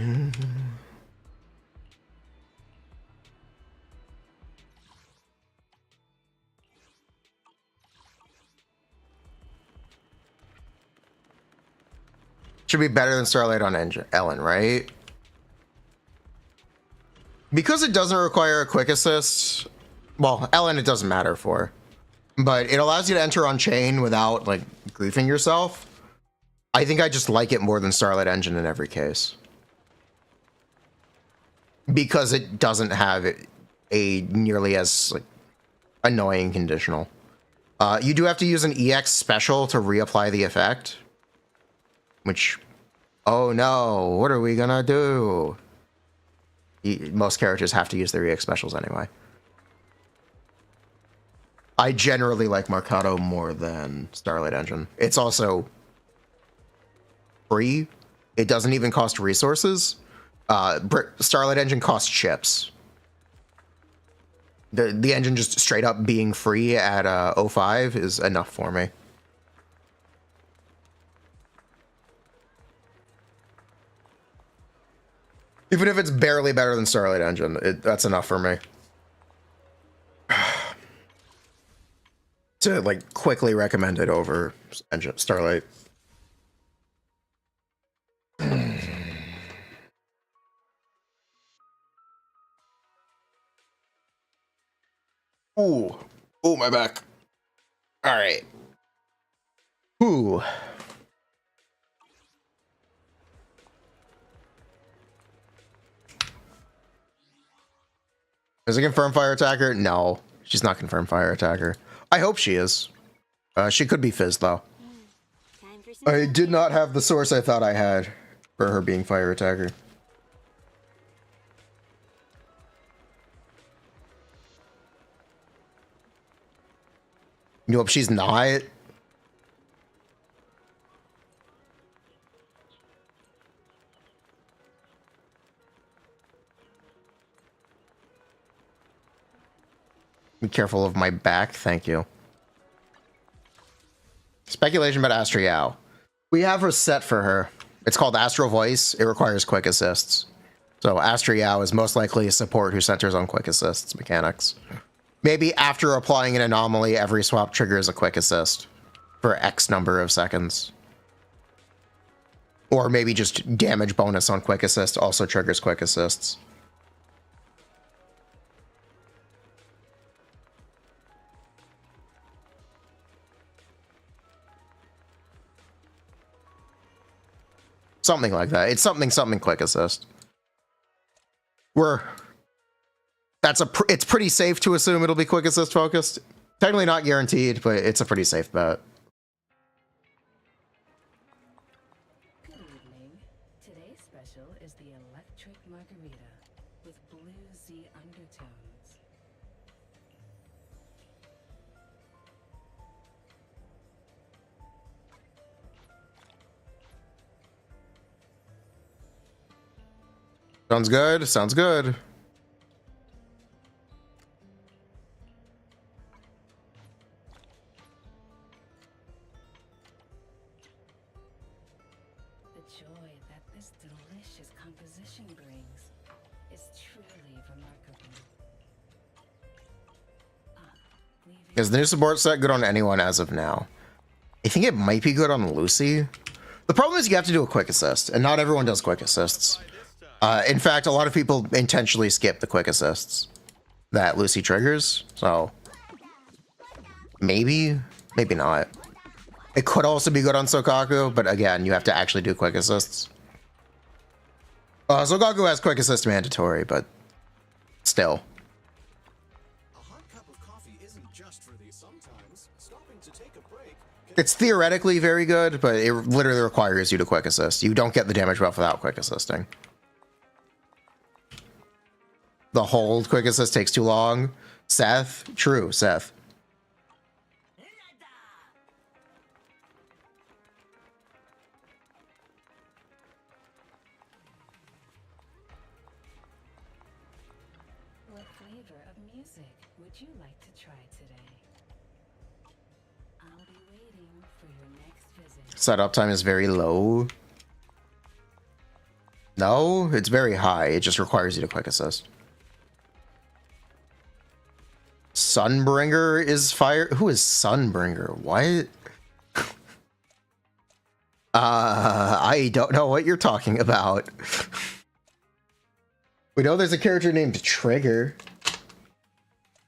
be better than Starlight on Ellen, right? Because it doesn't require a quick assist. Well, Ellen it doesn't matter for, but it allows you to enter on chain without like griefing yourself. I think I just like it more than Starlight Engine in every case. Because it doesn't have a nearly as like annoying conditional. You do have to use an EX special to reapply the effect. Which, oh no, what are we gonna do? Most characters have to use their EX specials anyway. I generally like Mercado more than Starlight Engine. It's also free. It doesn't even cost resources. Starlight Engine costs chips. The engine just straight up being free at 05 is enough for me. Even if it's barely better than Starlight Engine, that's enough for me. To like quickly recommend it over Starlight. Ooh, my back. All right. Ooh. Is it confirmed fire attacker? No, she's not confirmed fire attacker. I hope she is. She could be Fizz though. I did not have the source I thought I had for her being fire attacker. You hope she's not? Be careful of my back, thank you. Speculation about Astra. We have her set for her. It's called Astral Voice. It requires quick assists. So Astra is most likely a support who centers on quick assists mechanics. Maybe after applying an anomaly, every swap triggers a quick assist for X number of seconds. Or maybe just damage bonus on quick assist also triggers quick assists. Something like that. It's something quick assist. It's pretty safe to assume it'll be quick assist focused. Technically not guaranteed, but it's a pretty safe bet. Good evening. Today's special is the electric margarita with bluesy undertones. Sounds good. Sounds good. The joy that this delicious composition brings is truly remarkable. Is the new support set good on anyone as of now? I think it might be good on Lucy. The problem is you have to do a quick assist, and not everyone does quick assists. In fact, a lot of people intentionally skip the quick assists that Lucy triggers, so maybe not. It could also be good on Sokaku, but again, you have to actually do quick assists. Sokaku has quick assist mandatory, but still. It's theoretically very good, but it literally requires you to quick assist. You don't get the damage buff without quick assisting. The hold quick assist takes too long. Seth? True, Seth. What flavor of music would you like to try today? I'll be waiting for your next visit. Setup time is very low. No, it's very high. It just requires you to quick assist. Sunbringer is fire. Who is Sunbringer? What? I don't know what you're talking about. We know there's a character named Trigger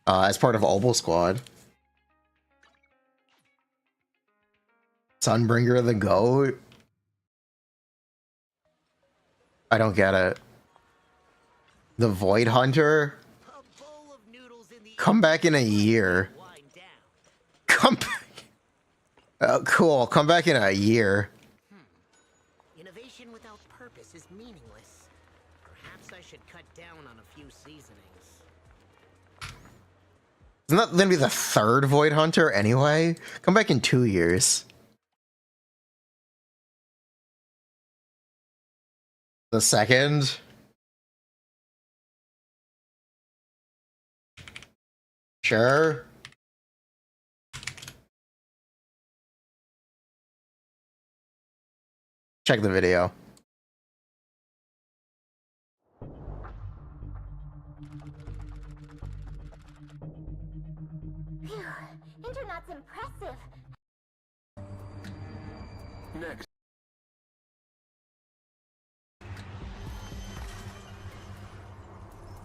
as part of Obel Squad. Sunbringer the Goat? I don't get it. The Void Hunter? Come back in a year. Come back. Oh, cool. Come back in a year. Innovation without purpose is meaningless. Perhaps I I should cut down on a few seasonings. Isn't that gonna be the third Void Hunter anyway? Come back in 2 years. The second? Sure. Check the video. Phew, Internet's impressive. Next.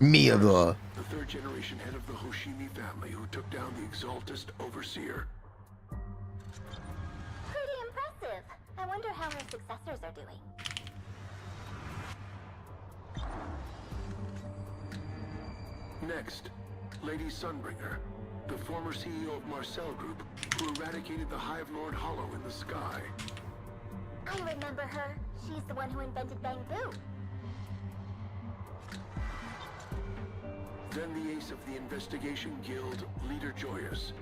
Miyaga. The third generation head of the Hoshimi family who took down the Exaltist Overseer. Pretty impressive. I wonder how her successors are doing. Next, Lady Sunbringer, the former CEO of Marcel Group, who eradicated the Hive Lord Hollow in the sky. I remember her. She's the one who invented Bamboo. Then the ace of the Investigation Guild, Leader Joyous,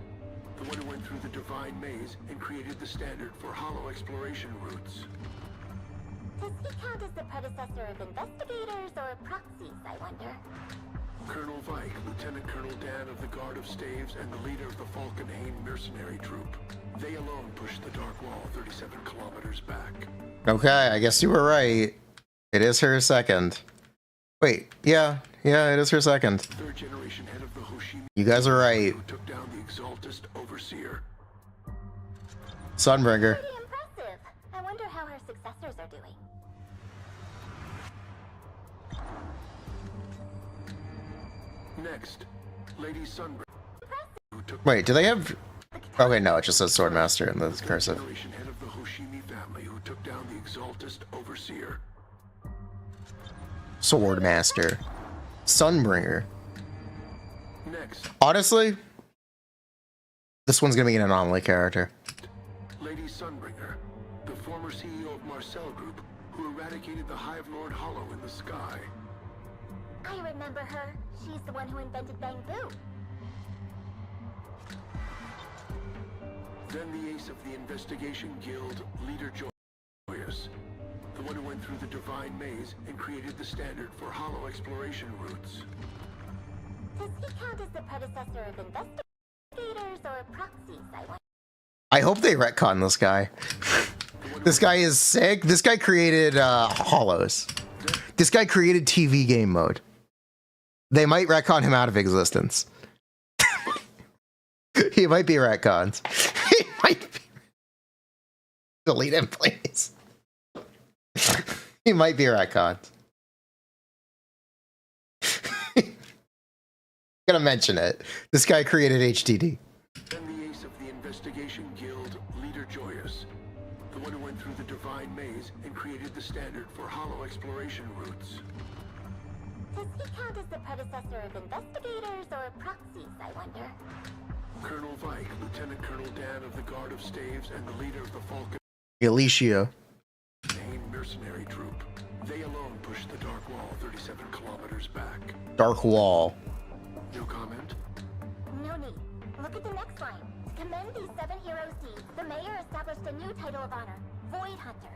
the one who went through the Divine Maze and created the standard for hollow exploration routes. Does he count as the predecessor of investigators or proxies, I wonder? Colonel Vike, Lieutenant Colonel Dan of the Guard of Staves, and the leader of the Falkenhayn mercenary troop. They alone pushed the Dark Wall 37 kilometers back. Okay, I guess you were right. It is her second. Wait, yeah, it is her second. Third generation head of the Hoshimi. You guys are right. Who took down the Exaltist Overseer. Sunbringer. Pretty impressive. I wonder how her successors are doing. Next, Lady Sunbringer. Who took Wait, do they have... Okay, no, it just says Swordmaster in the cursive. generation head of the Hoshimi family who took down the Exaltist Overseer. Swordmaster. Sunbringer. Next, Honestly, this one's gonna be an anomaly character. Lady Sunbringer, the former CEO of Marcel Group, who eradicated the Hive Lord Hollow in the sky. I remember her. She's the one who invented Bamboo. Then the ace of the Investigation Guild, Leader Joyous, the one who went through the Divine Maze and created the standard for hollow exploration routes. Does he count as the predecessor of investigators or proxies, I wonder? I hope they retcon this guy. This guy is sick. This guy created Hollows. This guy created TV game mode. They might retcon him out of existence. He might be retconned. He might be. Delete him, please. He might be retconned. Gonna mention it. This guy created HDD. Then the ace of the Investigation Guild, Leader Joyous, the one who went through the Divine Maze and created the standard for hollow exploration routes. Does he count as the predecessor of investigators or proxies, I wonder? Colonel Vike, Lieutenant Colonel Dan of the Guard of Staves, and the leader of the Alicia. Falkenhayn mercenary troop. They alone pushed the Dark Wall 37 kilometers back. Dark Wall. No comment? No need. Look at the next line. To commend these 7 heroes' deeds, the mayor established a new title of honor, Void Hunter.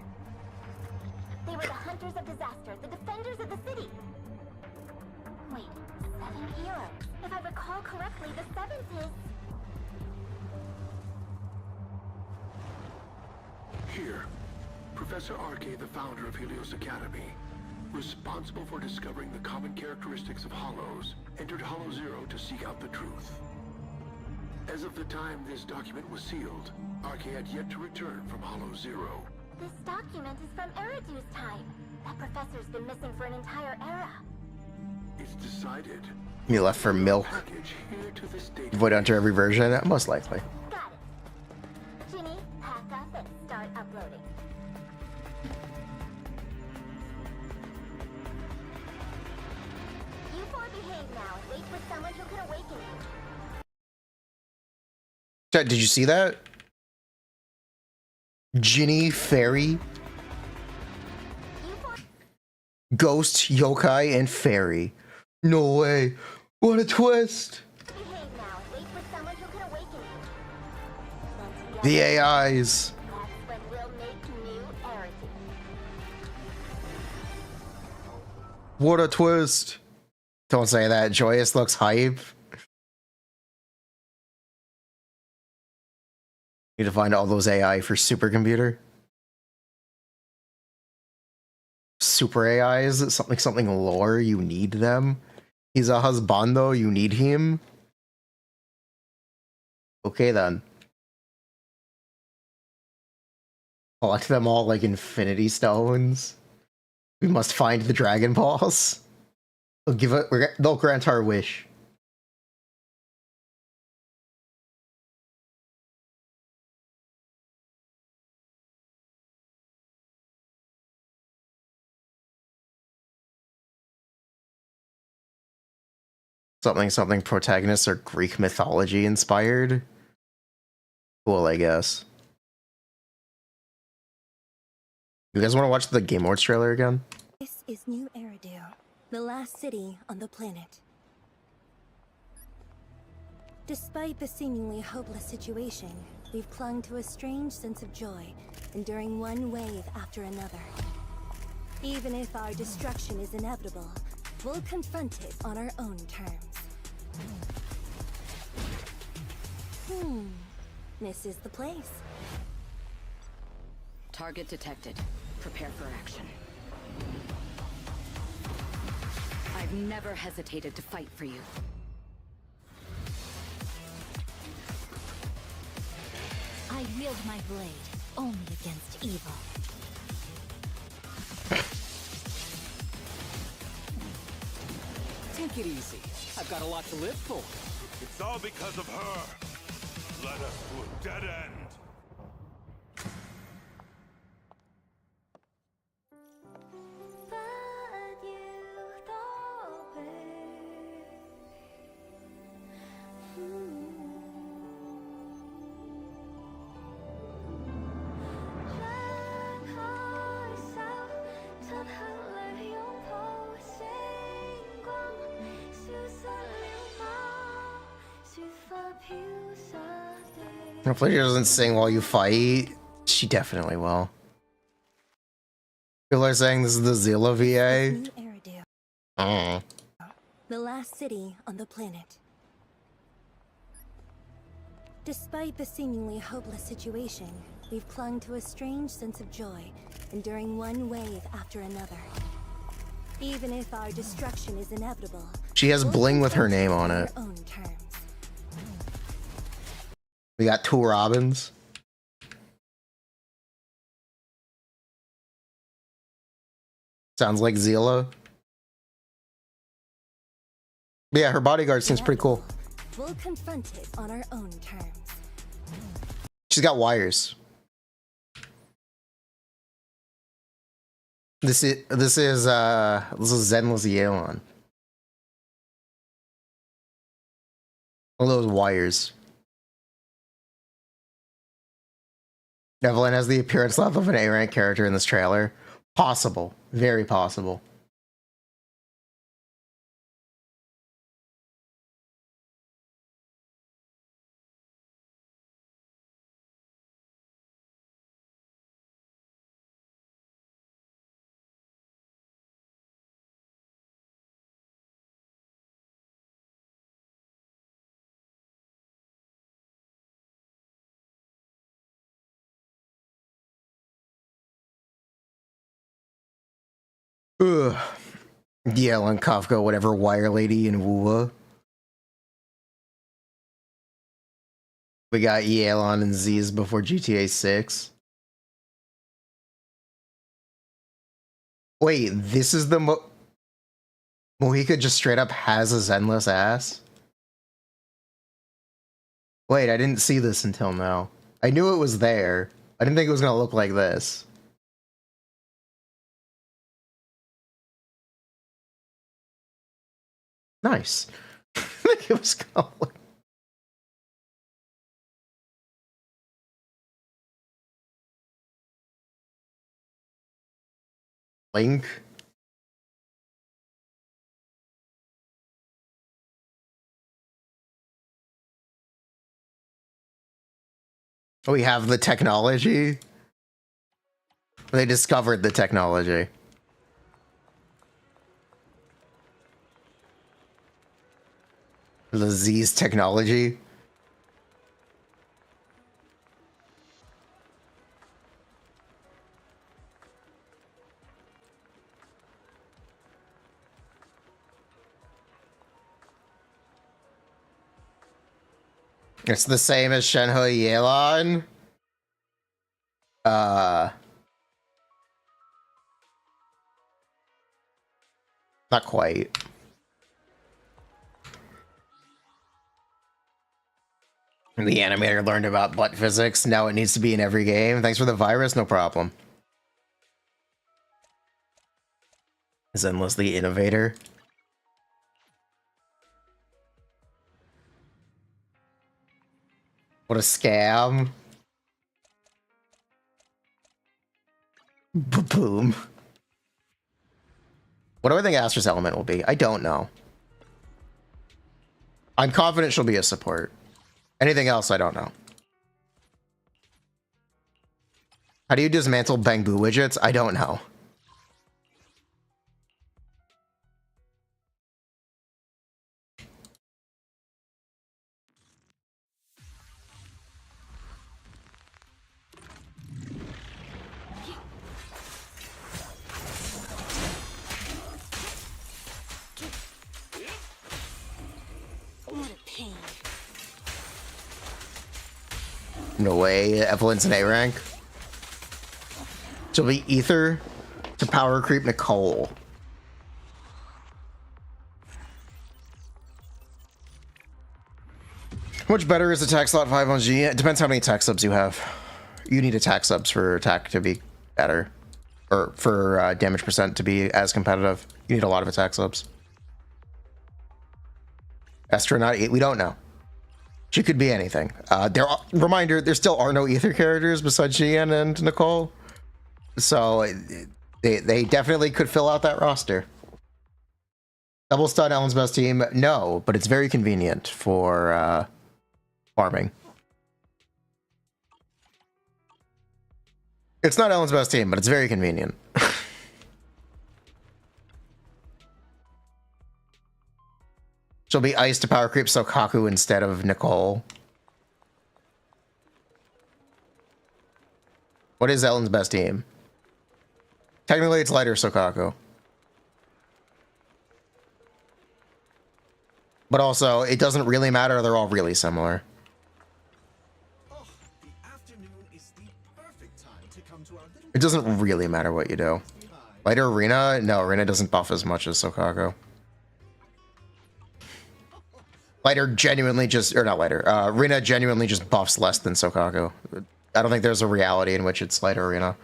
They were the hunters of disaster, the defenders of the city. Wait, 7 heroes. If I recall correctly, the 7th is... Here, Professor Arke, the founder of Helios Academy, responsible for discovering the common characteristics of Hollows, entered Hollow Zero to seek out the truth. As of the time this document was sealed, Arke had yet to return from Hollow Zero. This document is from Eridu's time. That professor's been missing for an entire era. It's decided. He left for milk. Package here to the state. Void Hunter every version, most likely. Got it. Ginny, pack up and start uploading. You four behave now and wait for someone who can awaken you. Did you see that? Ginny Fairy Ghost, yokai, and fairy. No way. What a twist. Behave now and wait for someone who can awaken you. The AIs. That's when we'll make new Erity. What a twist. Don't say that. Joyous looks hype. Need to find all those AI for supercomputer. Super AIs, something lore, you need them. He's a husbando, you need him. Okay then. Collect them all like infinity stones. We must find the Dragon Balls. They'll grant our wish. Something protagonists are Greek mythology inspired. Cool, I guess. You guys want to watch the Game Awards trailer again? This is New Eridu, the last city on the planet. Despite the seemingly hopeless situation, we've clung to a strange sense of joy, enduring one wave after another. Even if our destruction is inevitable, we'll confront it on our own terms. This is the place. Target detected. Prepare for action. I've never hesitated to fight for you. I wield my blade only against evil. Take it easy. I've got a lot to live for. It's all because of her. Led us to a dead end. Hopefully she doesn't sing while you fight. She definitely will. People are saying this is the Zilla VA. The last city on the planet. Despite the seemingly hopeless situation, we've clung to a strange sense of joy, enduring one wave after another. Even if our destruction is inevitable, She has bling with her name on it. We got two Robins. Sounds like Zilla. But yeah, her bodyguard seems pretty cool. We'll confront it on our own terms. She's got wires. This is Zenless Yelan. All those wires. Evelyn has the appearance level of an A-rank character in this trailer. Possible. Very possible. Ugh. Yellen, Kafka, whatever, Wire Lady, and Woowa. We got Yelan and Z's before GTA 6. Wait, this is the Mohica just straight up has a Zenless ass? Wait, I didn't see this until now. I knew it was there. I didn't think it was gonna look like this. Nice. I think it was gonna look. Link. We have the technology. They discovered the technology. The Z's technology. It's the same as Shenhe Yelan. Not quite. The animator learned about butt physics. Now it needs to be in every game. Thanks for the virus. No problem. Zenless, the innovator. What a scam. Boom. What do I think Astra's element will be? I don't know. I'm confident she'll be a support. Anything else, I don't know. How do you dismantle Bangbu widgets? I don't know. No way, Evelyn's an A rank. She'll be Ether to power creep Nicole. How much better is attack slot 5 on G? It depends how many attack subs you have. You need attack subs for attack to be better. Or for damage percent to be as competitive. You need a lot of attack subs. Astra not 8, we don't know. She could be anything. Reminder, there still are no Ether characters besides Jian and Nicole. So they definitely could fill out that roster. Double stun Ellen's best team? No, but it's very convenient for farming. It's not Ellen's best team, but it's very convenient. She'll be Ice to power creep Sokaku instead of Nicole. What is Ellen's best team? Technically, it's lighter Sokaku. But also, it doesn't really matter. They're all really similar. It doesn't really matter what you do. Lighter Arena? No, Arena doesn't buff as much as Sokaku. Lighter genuinely just, or not lighter, Arena genuinely just buffs less than Sokaku. I don't think there's a reality in which it's lighter Arena.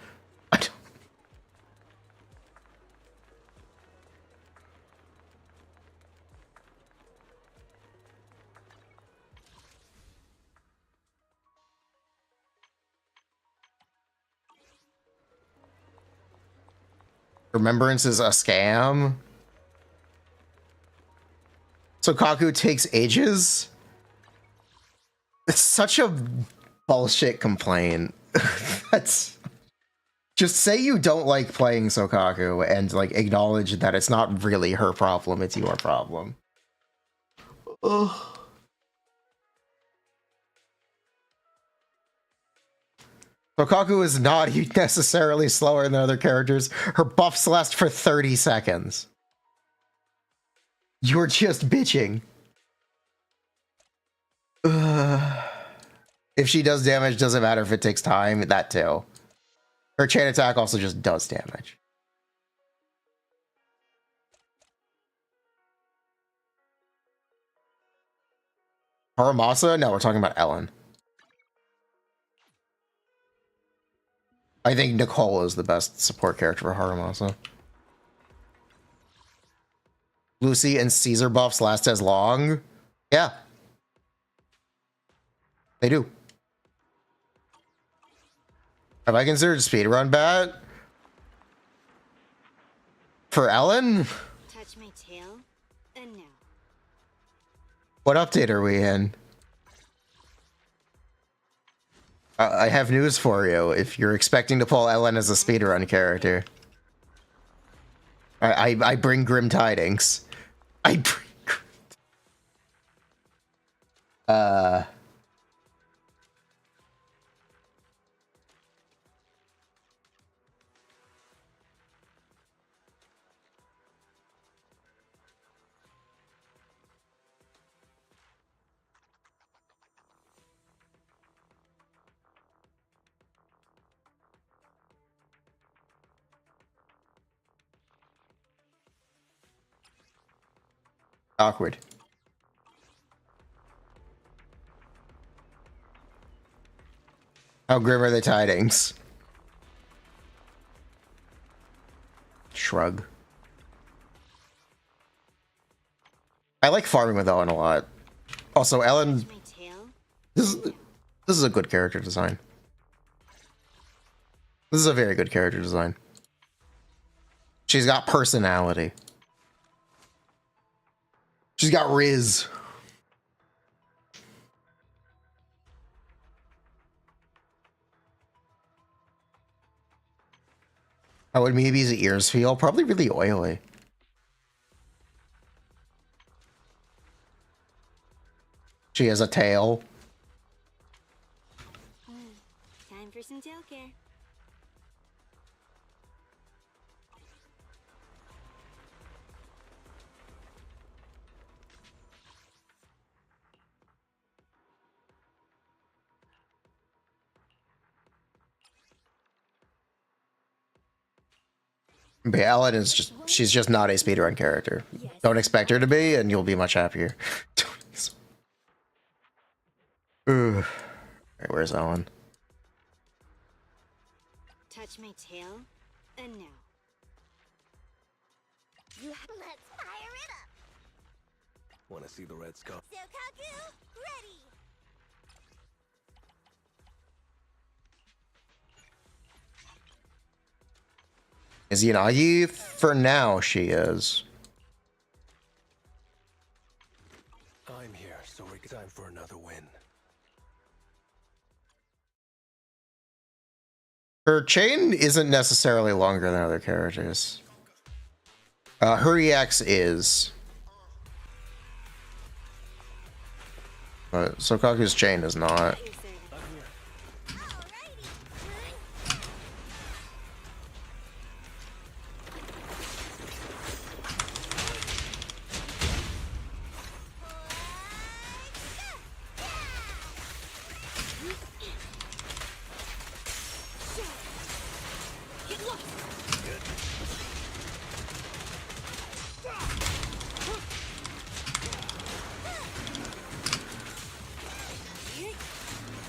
Remembrance is a scam. Sokaku takes ages? It's such a bullshit complaint. That's just say you don't like playing Sokaku and like acknowledge that it's not really her problem, it's your problem. Ugh. Sokaku is not necessarily slower than other characters. Her buffs last for 30 seconds. You're just bitching. If she does damage, doesn't matter if it takes time, that too. Her chain attack also just does damage. Haramasa? No, we're talking about Ellen. I think Nicole is the best support character for Haramasa. Lucy and Caesar buffs last as long? Yeah. They do. Have I considered speedrun bat? For Ellen? Touch my tail? No. What update are we in? I have news for you. If you're expecting to pull Ellen as a speedrun character, I bring grim tidings. I bring awkward. How grim are the tidings? Shrug. I like farming with Ellen a lot. Also, Ellen, this is a good character design. This is a very good character design. She's got personality. She's got Riz. How would Mibi's ears feel? Probably really oily. She has a tail. Time for some tail care. But Ellen is just, she's just not a speedrun character. Don't expect her to be, and you'll be much happier. Alright, where's Ellen? Touch my tail, and now. Let's fire it up! Wanna see the red skull? Sokaku, ready! Is Yanagi? For now, she is. I'm here, so it's time for another win. Her chain isn't necessarily longer than other characters. Her EX is. But Sokaku's chain is not.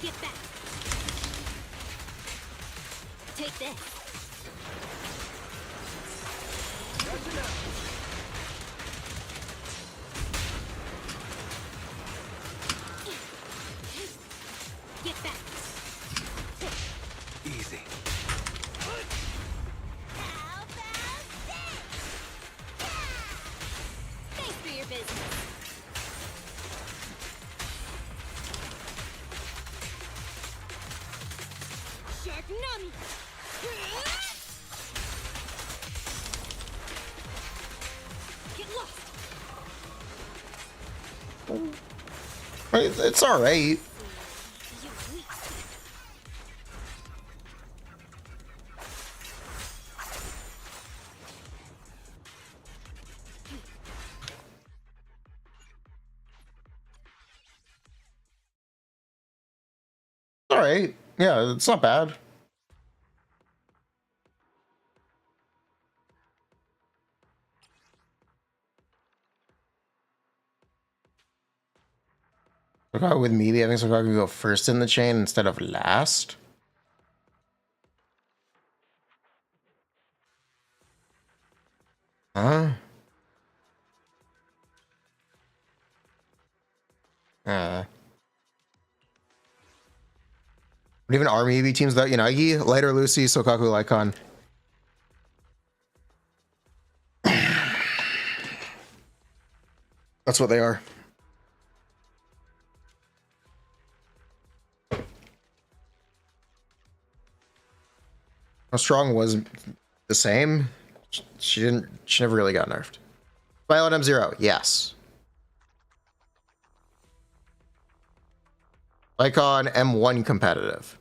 Get back! Take this! Get back! Easy. Thanks for your business. Shark Nami! Get lost! It's alright. Alright. Yeah, it's not bad. Sokaku with Mibi, I think Sokaku can go first in the chain instead of last. Huh? But even our Mibi teams that Yanagi, Lighter Lucy, Sokaku, Lycon. That's what they are. How strong was the same? She never really got nerfed. Violet M0, yes. Lycon M1 competitive.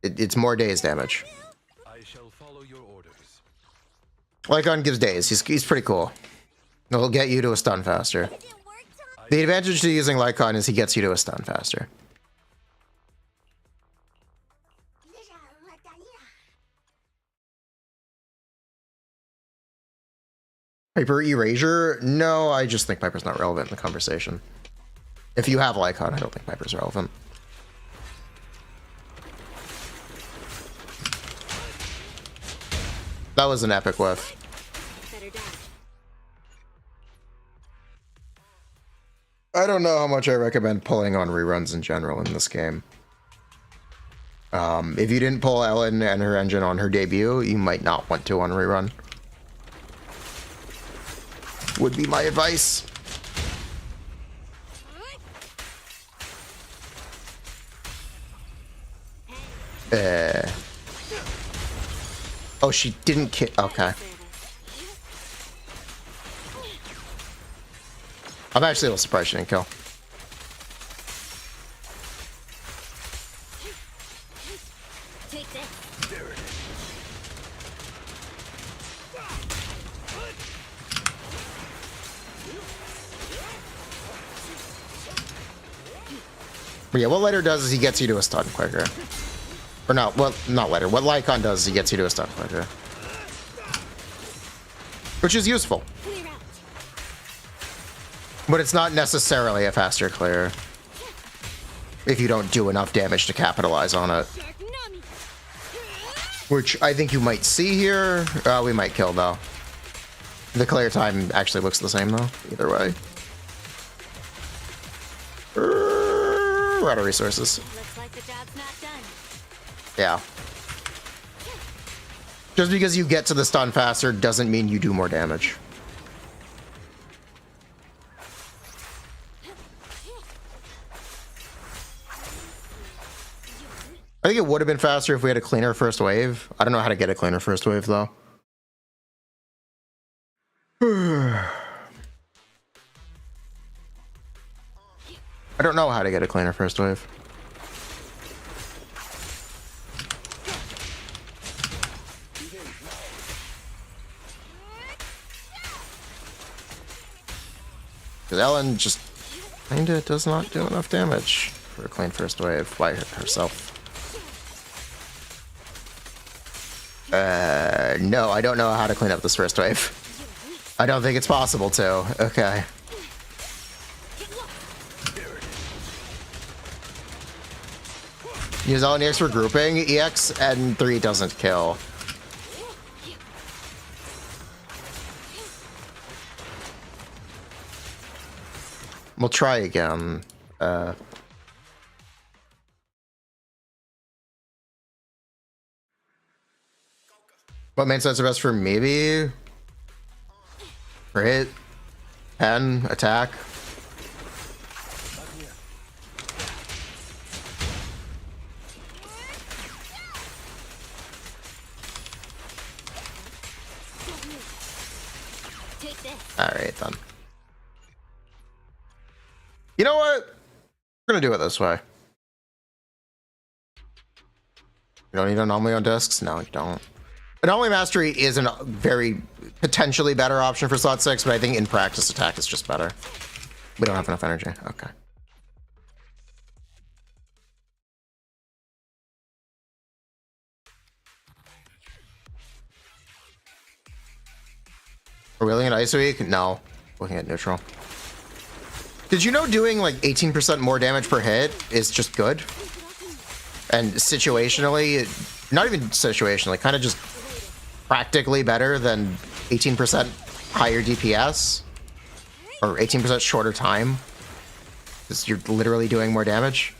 It's more days damage. I shall follow your orders. Lycon gives days. He's pretty cool. He'll get you to a stun faster. The advantage to using Lycon is he gets you to a stun faster. Piper Erasure? No, I just think Piper's not relevant in the conversation. If you have Lycon, I don't think Piper's relevant. That was an epic whiff. I don't know how much I recommend pulling on reruns in general in this game. If you didn't pull Ellen and her engine on her debut, you might not want to on rerun. Would be my advice. Oh, she didn't kill. Okay. I'm actually a little surprised she didn't kill. But yeah, what Lighter does is he gets you to a stun quicker. Or not, well, not Lighter. What Lycon does is he gets you to a stun quicker. Which is useful. But it's not necessarily a faster clear. If you don't do enough damage to capitalize on it. Which I think you might see here. We might kill though. The clear time actually looks the same though, either way. We're out of resources. Looks like the job's not done. Yeah. Just because you get to the stun faster doesn't mean you do more damage. I think it would have been faster if we had a cleaner first wave. I don't know how to get a cleaner first wave though. I don't know how to get a cleaner first wave. Because Ellen just kinda does not do enough damage for a clean first wave by herself. No, I don't know how to clean up this first wave. I don't think it's possible to. Okay. Use all EX for grouping. EX and 3 doesn't kill. We'll try again. What main sets are best for maybe? Hit, pen, attack. Alright then. You know what? We're gonna do it this way. You don't need anomaly on discs? No, you don't. Anomaly Mastery is a very potentially better option for slot 6, but I think in practice attack is just better. We don't have enough energy. Okay. Are we looking at Ice Week? No. Looking at neutral. Did you know doing like 18% more damage per hit is just good? And situationally, not even situationally, kind of just practically better than 18% higher DPS or 18% shorter time, because you're literally doing more damage.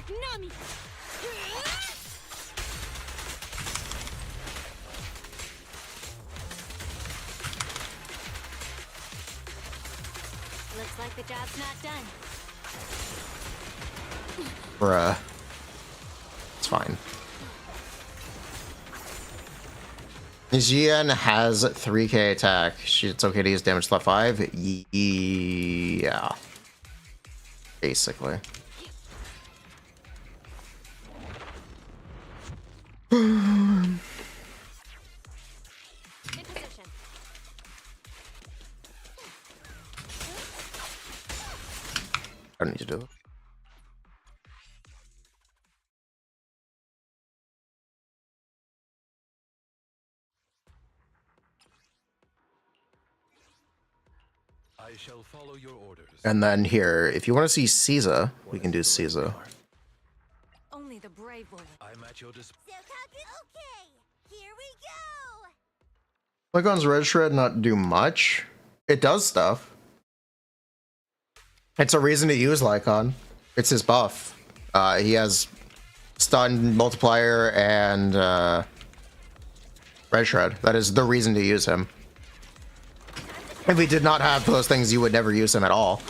Nami. Looks like the job's not done. Bruh. It's fine. Jian has 3k attack. It's okay to use damage slot 5. Yeah. Basically. I don't need to do it. I shall follow your orders. And then here, if you want to see Caesar, we can do Caesar. Only the brave will. I'm at your disposal. Okay, here we go. Lycon's Red Shred not do much. It does stuff. It's a reason to use Lycon. It's his buff. He has stun, multiplier, and Red Shred. That is the reason to use him. If we did not have those things, you would never use him at all.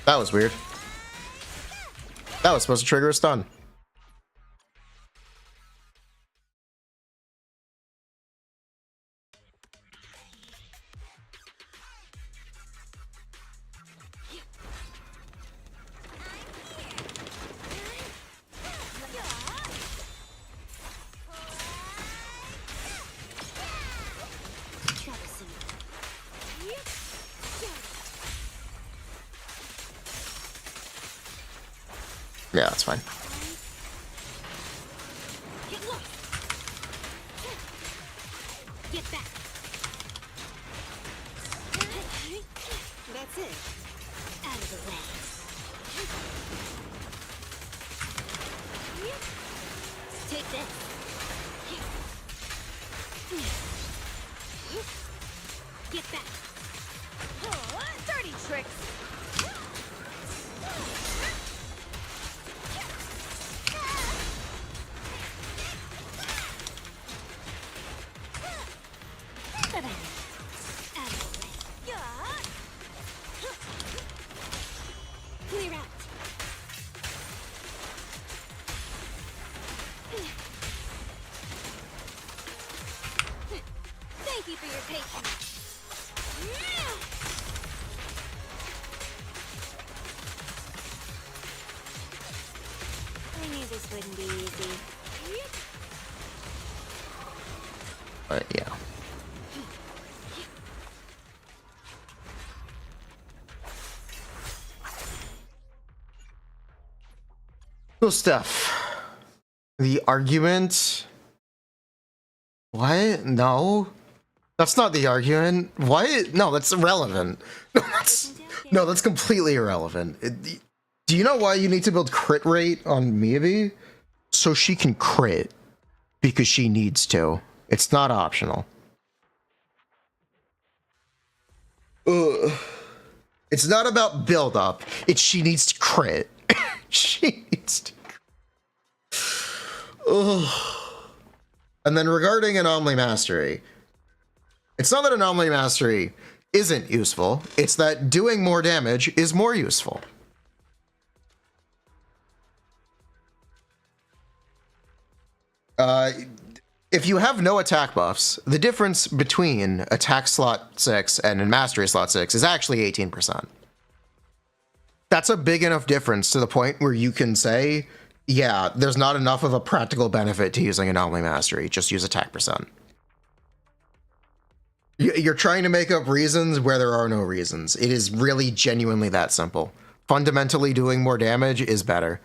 That was weird. That was supposed to trigger a stun. Yeah, that's fine. Get back. That's it. Out of the way. Take this. Get back. Dirty tricks. Clear out. Thank you for your patience. I knew this wouldn't be easy. But yeah. Cool stuff. The argument. What? No. That's not the argument. What? No, that's irrelevant. No, that's completely irrelevant. Do you know why you need to build crit rate on Miyabi? So she can crit. Because she needs to. It's not optional. Ugh. It's not about build up. It's she needs to crit. She needs to. Ugh. And then regarding Anomaly Mastery, it's not that Anomaly Mastery isn't useful, it's that doing more damage is more useful. If you have no attack buffs, the difference between attack slot 6 and mastery slot 6 is actually 18%. That's a big enough difference to the point where you can say, yeah, there's not enough of a practical benefit to using Anomaly Mastery, just use attack percent. You're trying to make up reasons where there are no reasons. It is really genuinely that simple. Fundamentally, doing more damage is better.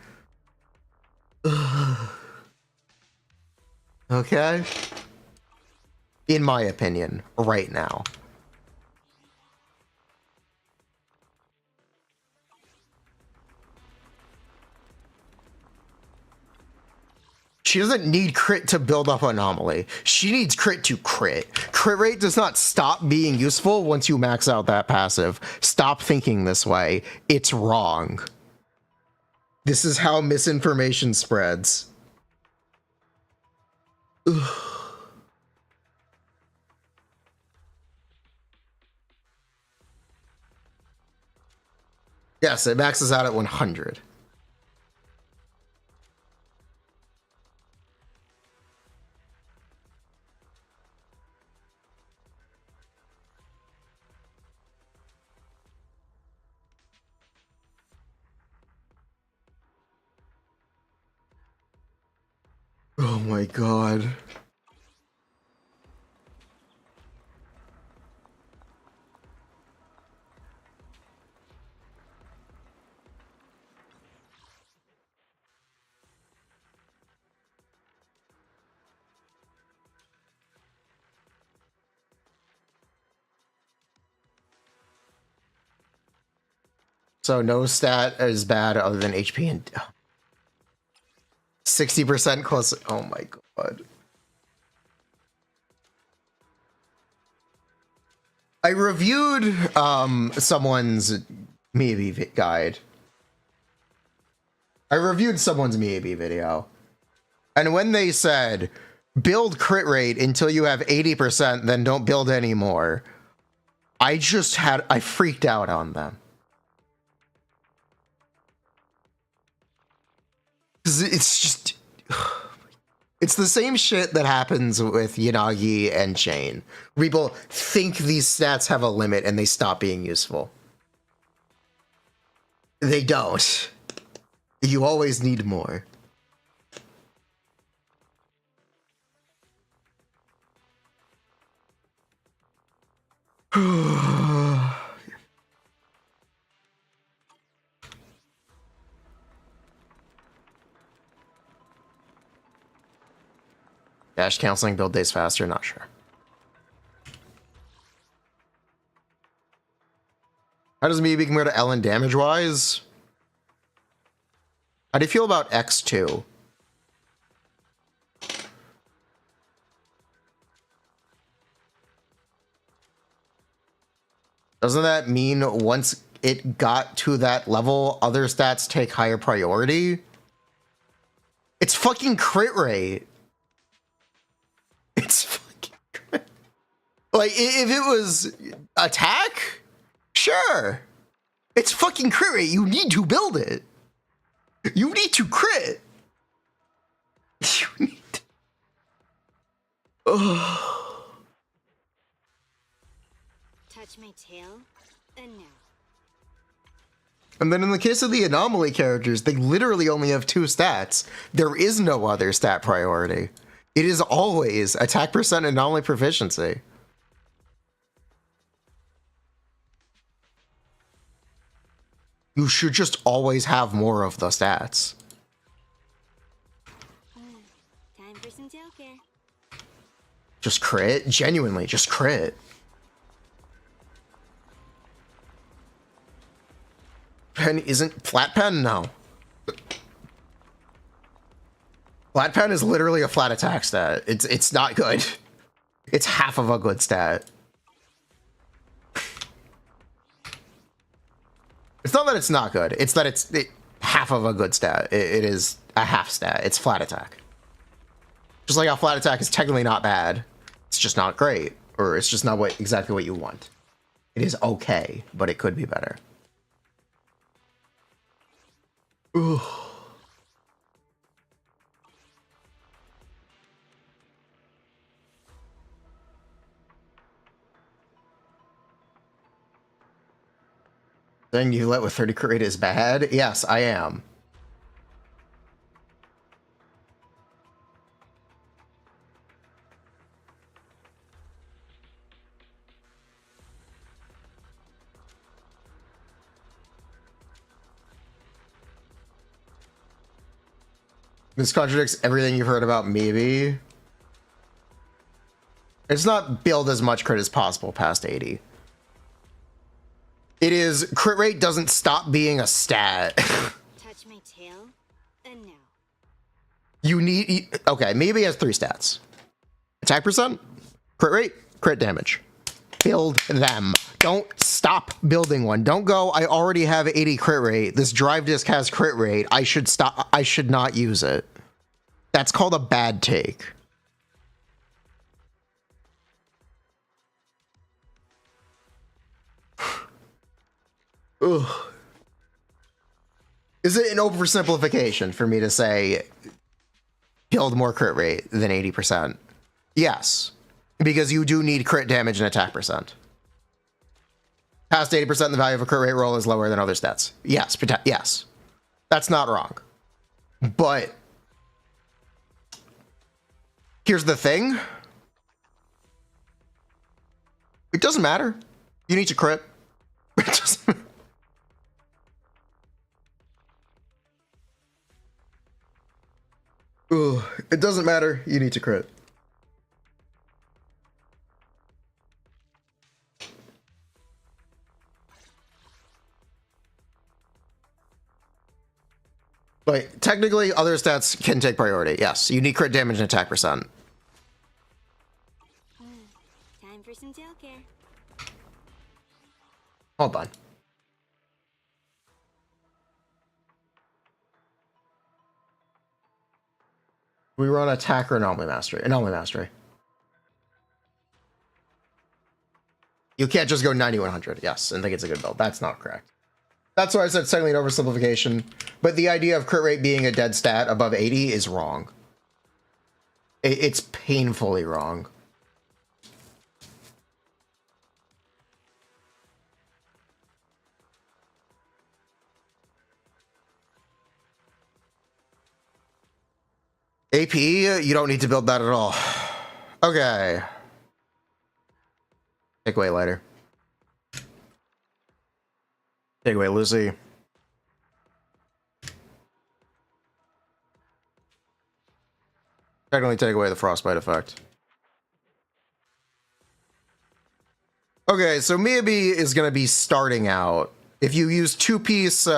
Okay? In my opinion, right now. She doesn't need crit to build up anomaly. She needs crit to crit. Crit rate does not stop being useful once you max out that passive. Stop thinking this way. It's wrong. This is how misinformation spreads. Ugh. Yes, it maxes out at 100. Oh my god. So no stat is bad other than HP and 60% close. Oh my god. I reviewed someone's Miyabi guide. I reviewed someone's Miyabi video. And when they said build crit rate until you have 80%, then don't build anymore, I freaked out on them. It's just, it's the same shit that happens with Yanagi and Chain. People think these stats have a limit and they stop being useful. They don't. You always need more. Dash canceling build days faster, not sure. How does Miyabi compare to Ellen damage wise? How do you feel about X2? Doesn't that mean once it got to that level, other stats take higher priority? It's fucking crit rate. It's fucking crit. Like, if it was attack, sure. It's fucking crit rate. You need to build it. You need to crit. You need to... Oh. Touch my tail, and now. And then in the case of the anomaly characters, they literally only have 2 stats. There is no other stat priority. It is always attack percent and anomaly proficiency. You should just always have more of the stats. Time for some tail care. Just crit? Genuinely, just crit. Pen isn't... Flat pen? No. Flat pen is literally a flat attack stat. It's not good. It's half of a good stat. It's not that it's not good. It's that it's half of a good stat. It is a half stat. It's flat attack. Just like how flat attack is technically not bad. It's just not great. Or it's just not exactly what you want. It is okay, but it could be better. Ooh. Saying you let with 30 crit is bad? Yes, I am. This contradicts everything you've heard about Miyabi. It's not build as much crit as possible past 80. It is crit rate doesn't stop being a stat. Touch my tail, and now. You need... Okay, maybe has 3 stats. Attack percent, crit rate, crit damage. Build them. Don't stop building one. Don't go, I already have 80 crit rate. This drive disc has crit rate. I should stop. I should not use it. That's called a bad take. Ugh. Is it an oversimplification for me to say build more crit rate than 80%? Yes, because you do need crit damage and attack percent. Past 80%, the value of a crit rate roll is lower than other stats. Yes, yes. That's not wrong. But here's the thing. It doesn't matter. You need to crit. It doesn't matter. Ugh, it doesn't matter. You need to crit. Like, technically, other stats can take priority. Yes, you need crit damage and attack percent. Time for some tail care. Hold on. We run attack or anomaly mastery. Anomaly mastery. You can't just go 9100. Yes, and think it's a good build. That's not correct. That's why I said technically an oversimplification. But the idea of crit rate being a dead stat above 80 is wrong. It's painfully wrong. AP, you don't need to build that at all. Okay. Take away later. Take away Lucy. Technically take away the frostbite effect. Okay, so Miyabi is going to be starting out. If you use 2-piece...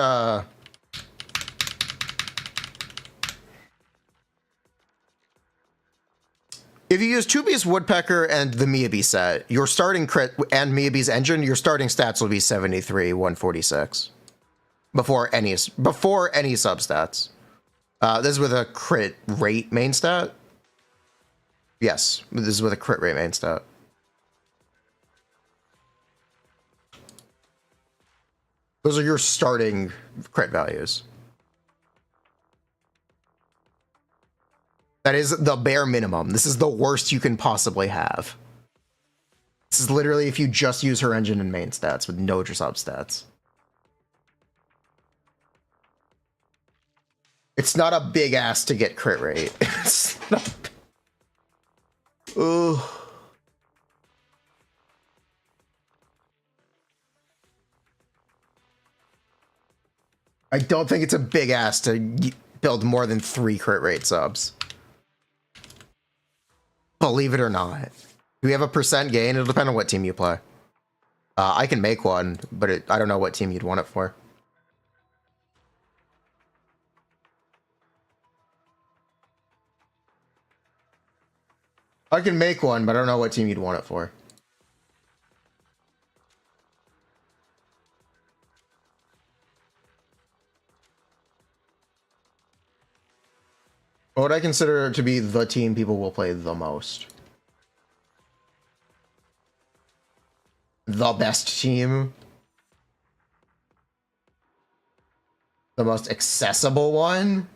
If you use 2-piece Woodpecker and the Miyabi set, your starting crit and Miyabi's engine, your starting stats will be 73, 146. Before any substats. This is with a crit rate main stat. Yes, this is with a crit rate main stat. Those are your starting crit values. That is the bare minimum. This is the worst you can possibly have. This is literally if you just use her engine and main stats with no substats. It's not a big ass to get crit rate. It's not... Ugh. I don't think it's a big ass to build more than 3 crit rate subs. Believe it or not. Do we have a percent gain? It'll depend on what team you play. I can make one, but I don't know what team you'd want it for. I can make one, but I don't know what team you'd want it for. What would I consider to be the team people will play the most? The best team? The most accessible one?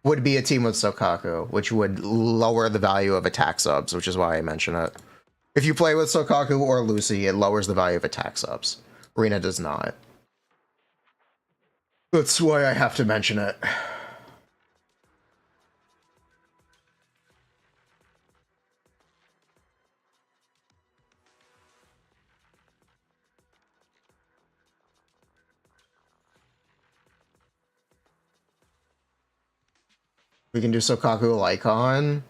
Would be a team with Sokaku, which would lower the value of attack subs, which is why I mention it. If you play with Sokaku or Lucy, it lowers the value of attack subs. Furina does not. That's why I have to mention it. We can do Sokaku Lycon.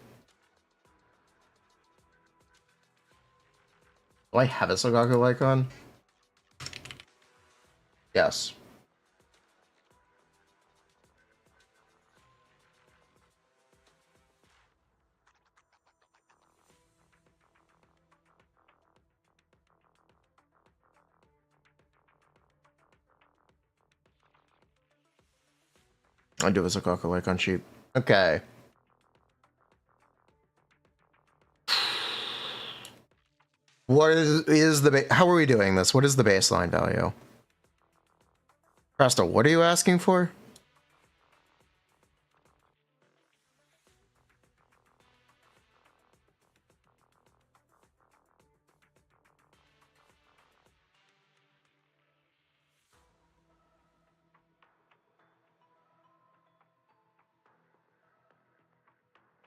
Do I have a Sokaku Lycon? Yes. I'll do as a Coco like on cheap. Okay. What is the how are we doing this? What is the baseline value? Presto, what are you asking for?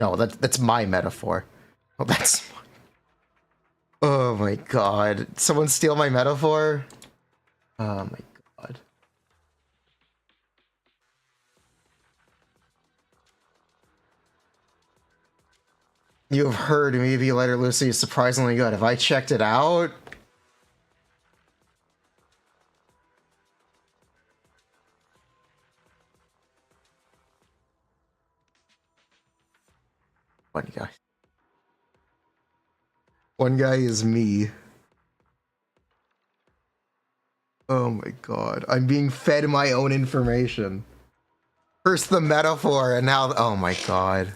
No, that's my metaphor. Oh, that's. Oh my god! Someone steal my metaphor? Oh my god! You have heard Maybe Lighter Lucy is surprisingly good. Have I checked it out? One guy. One guy is me. Oh my god. I'm being fed my own information. First the metaphor, and now... Oh my god.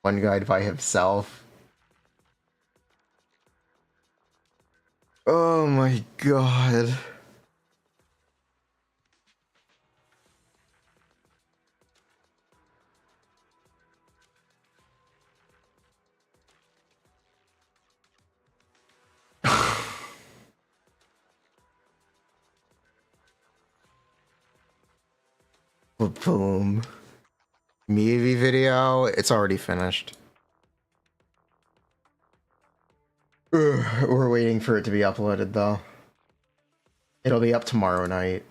One guy by himself. Oh my god. Boom. Meavy video, it's already finished. Ugh, we're waiting for it to be uploaded though. It'll be up tomorrow night.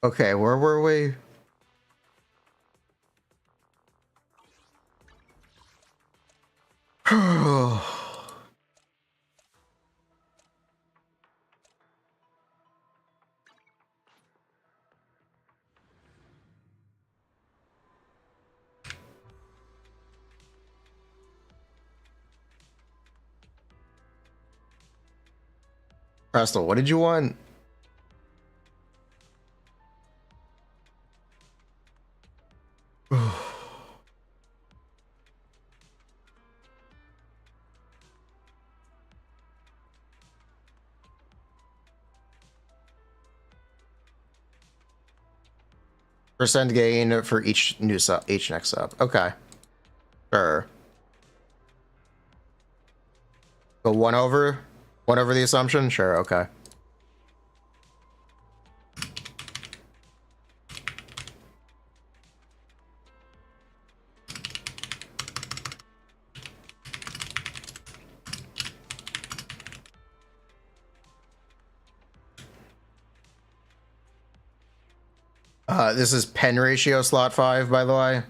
Okay, where were we? Presto, what did you want? Percent gain for each new sub, each next sub. Okay. Sure. So one over the assumption? Sure, okay. This is pen ratio slot 5, by the way.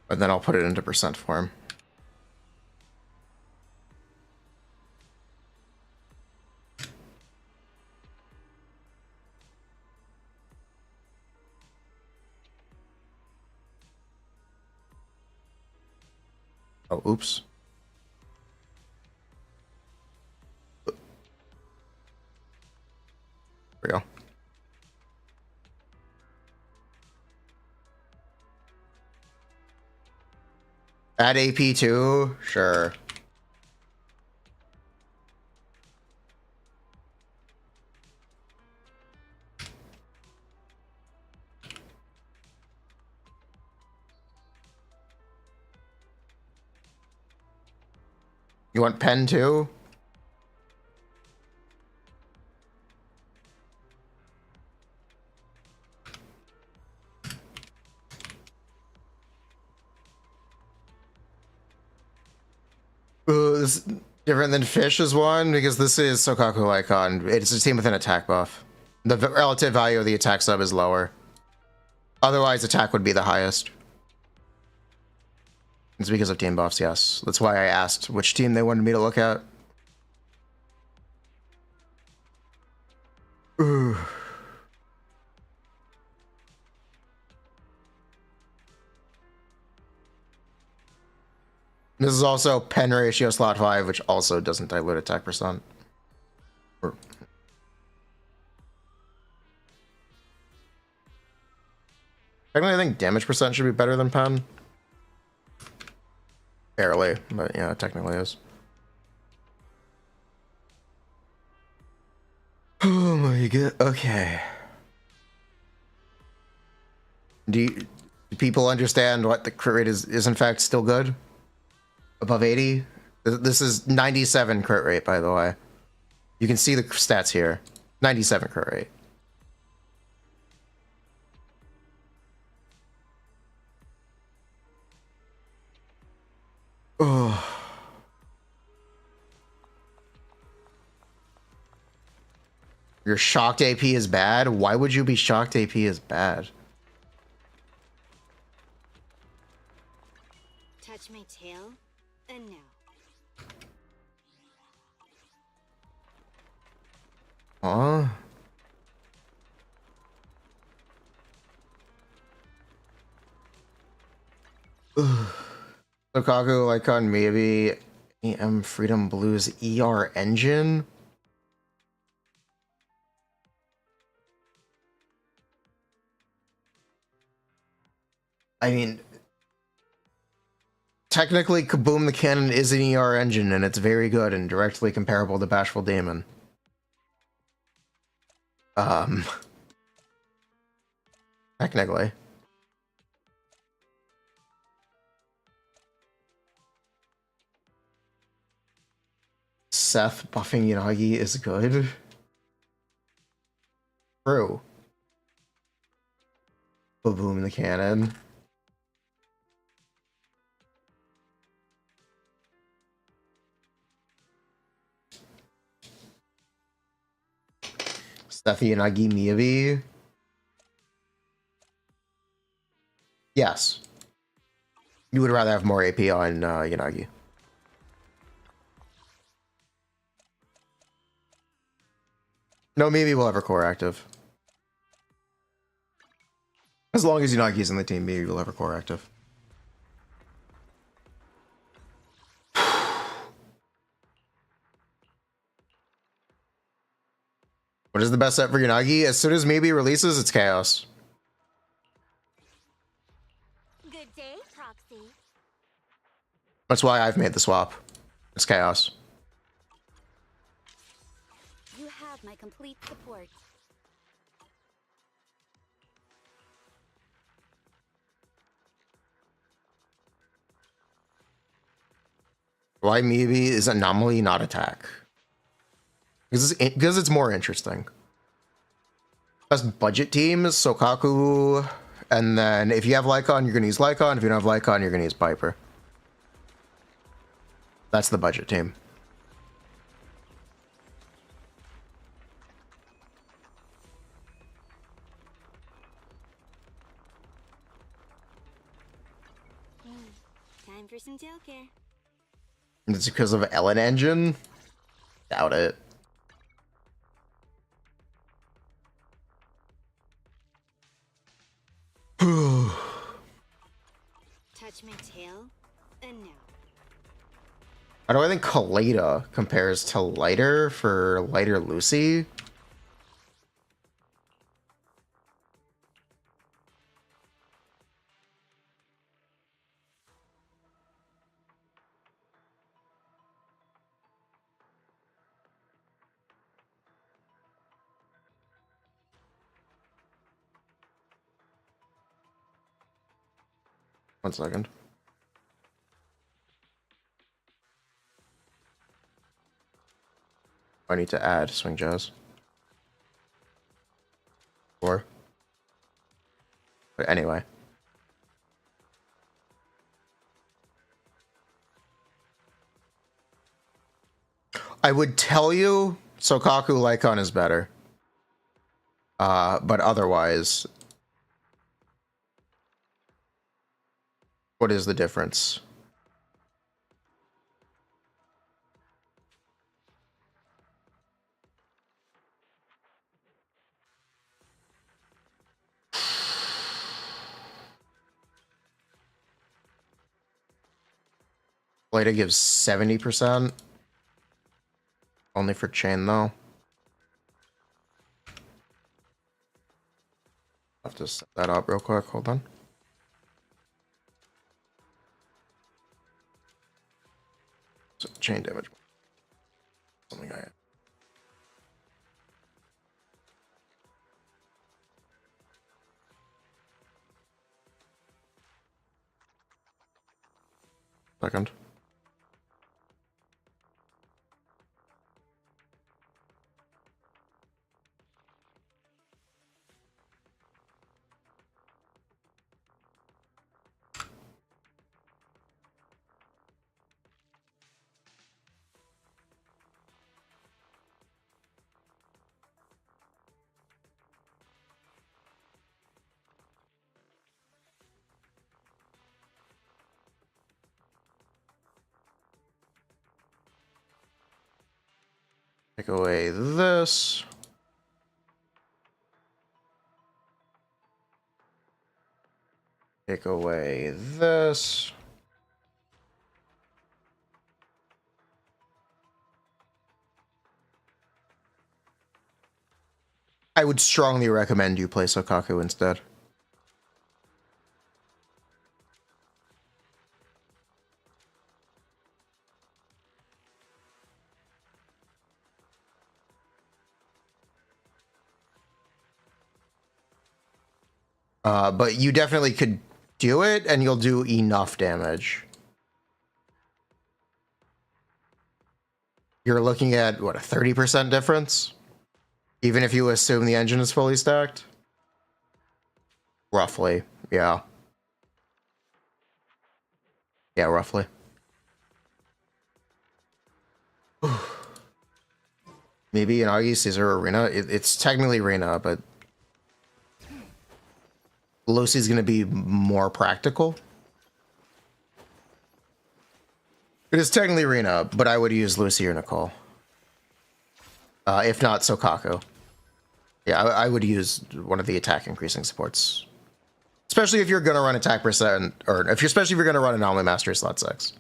And then I'll put it into percent form. Oh, oops. There we go. Add AP too? Sure. You want pen too? This is different than fish is one because this is Sokaku Icon. It's a team with an attack buff. The relative value of the attack sub is lower. Otherwise, attack would be the highest. It's because of team buffs, yes. That's why I asked which team they wanted me to look at. Ooh. This is also pen ratio slot 5, which also doesn't dilute attack percent. Technically, I think damage percent should be better than pen. Barely, but yeah, it technically is. Oh my god, okay. Do people understand what the crit rate is in fact still good? Above 80? This is 97 crit rate, by the way. You can see the stats here. 97 crit rate. Oh. Your shocked AP is bad? Why would you be shocked AP is bad? Touch my tail, and no. Huh? Lukaku, like on maybe AM Freedom Blues ER engine? I mean, technically Kaboom the Cannon is an ER engine and it's very good and directly comparable to Bashful Demon. Technically. Seth buffing Yanagi is good. True. Kaboom the Cannon. Seth Yanagi Miyabi. Yes. You would rather have more AP on Yanagi. No, maybe we'll have a core active. As long as Yanagi's in the team, maybe we'll have a core active. What is the best set for Yanagi? As soon as maybe releases, it's Chaos. Good day, Proxy. That's why I've made the swap. It's Chaos. You have my complete support. Why maybe is Anomaly not attack? Because it's more interesting. Best budget team is Sokaku, and then if you have Lycon, you're gonna use Lycon. If you don't have Lycon, you're gonna use Piper. That's the budget team. Time for some tail care. It's because of Ellen Engine? Doubt it. Touch my tail, and no. How do I think Kaleda compares to Lighter for Lighter Lucy? One second. I need to add swing jazz. Or. But anyway. I would tell you Sokaku Lycon is better. But otherwise, what is the difference? Later gives 70%. Only for chain though. I'll have to set that up real quick. Hold on. So chain damage. Something I second. Take away this. Take away this. I would strongly recommend you play Sokaku instead. But you definitely could do it, and you'll do enough damage. You're looking at, what, a 30% difference? Even if you assume the engine is fully stacked? Roughly, yeah. Yeah, roughly. Maybe in August, is there Arena? It's technically Arena, but Lucy's going to be more practical. It is technically Arena, but I would use Lucy or Nicole. If not, Sokaku. Yeah, I would use one of the attack increasing supports. Especially if you're going to run attack percent, or especially if you're going to run Anomaly Mastery slot 6.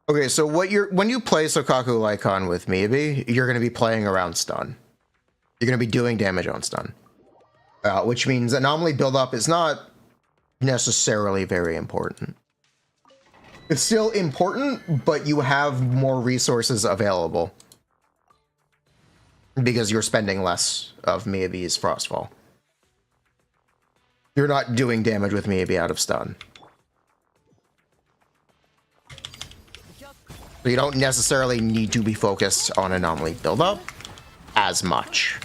Okay, so when you play Sokaku Lycon with Miyabi, you're going to be playing around stun. You're going to be doing damage on stun. Which means anomaly buildup is not necessarily very important. It's still important, but you have more resources available. Because you're spending less of Miyabi's Frostfall. You're not doing damage with Miyabi out of stun. So you don't necessarily need to be focused on anomaly buildup as much.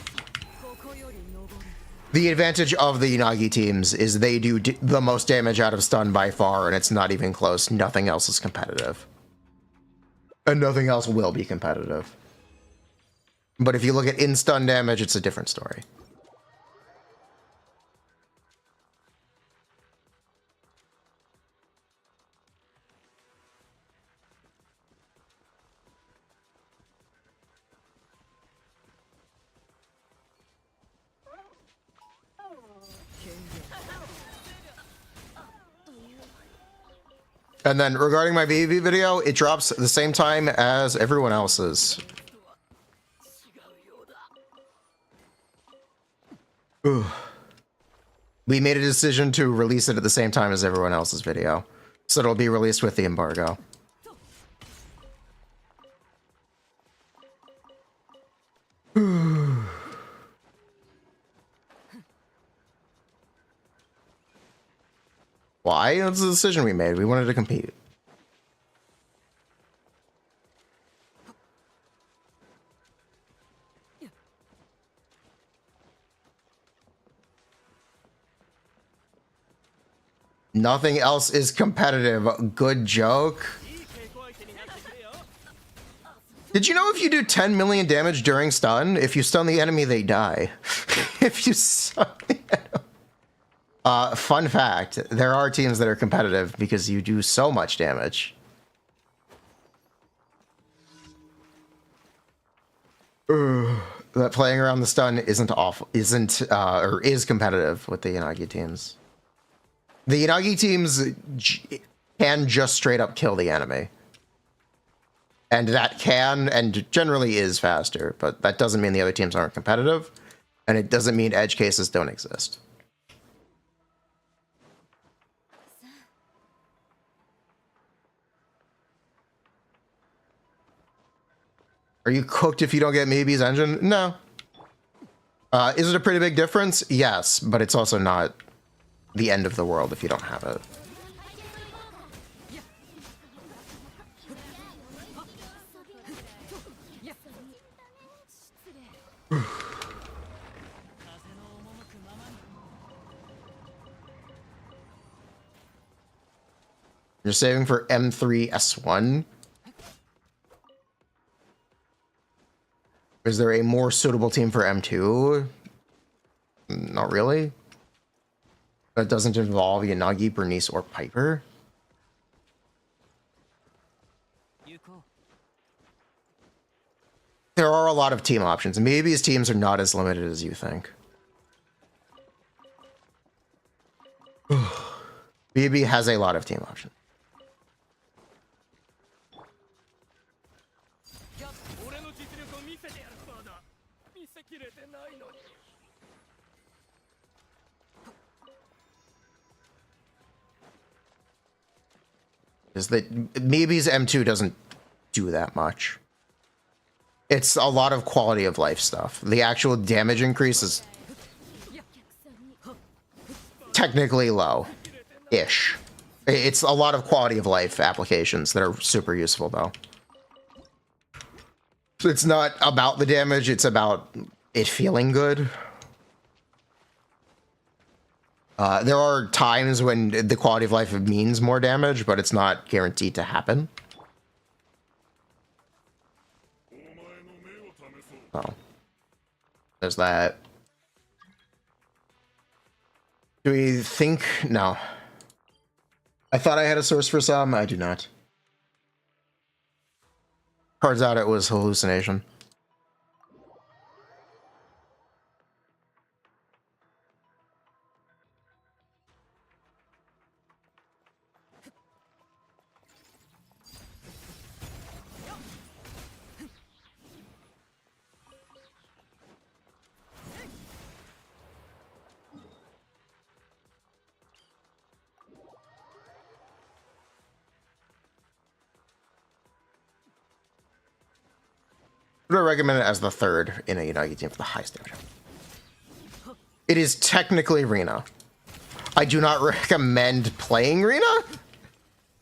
The advantage of the Unagi teams is they do the most damage out of stun by far, and it's not even close. Nothing else is competitive. And nothing else will be competitive. But if you look at in-stun damage, it's a different story. And then regarding my VV video, it drops at the same time as everyone else's. Ooh. We made a decision to release it at the same time as everyone else's video. So it'll be released with the embargo. Why? That's the decision we made. We wanted to compete. Nothing else is competitive. Good joke. Did you know if you do 10 million damage during stun, if you stun the enemy, they die? If you stun the enemy. Fun fact, there are teams that are competitive because you do so much damage. That playing around the stun isn't awful, or is competitive with the Yanagi teams. The Yanagi teams can just straight up kill the enemy. And that can, and generally is faster, but that doesn't mean the other teams aren't competitive, and it doesn't mean edge cases don't exist. Are you cooked if you don't get Maybe's engine? No. Is it a pretty big difference? Yes, but it's also not the end of the world if you don't have it. You're saving for M3S1? Is there a more suitable team for M2? Not really. That doesn't involve Yanagi, Bernice, or Piper. There are a lot of team options. Maybe his teams are not as limited as you think. BB has a lot of team options. Is that maybe's M2 doesn't do that much. It's a lot of quality of life stuff. The actual damage increase is technically low-ish. It's a lot of quality of life applications that are super useful though. So it's not about the damage, it's about it feeling good. There are times when the quality of life means more damage, but it's not guaranteed to happen. Oh. There's that. Do we think? No. I thought I had a source for some. I do not. Turns out it was hallucination. Would I recommend it as the third in a Unagi team for the highest damage? It is technically Rina. I do not recommend playing Rina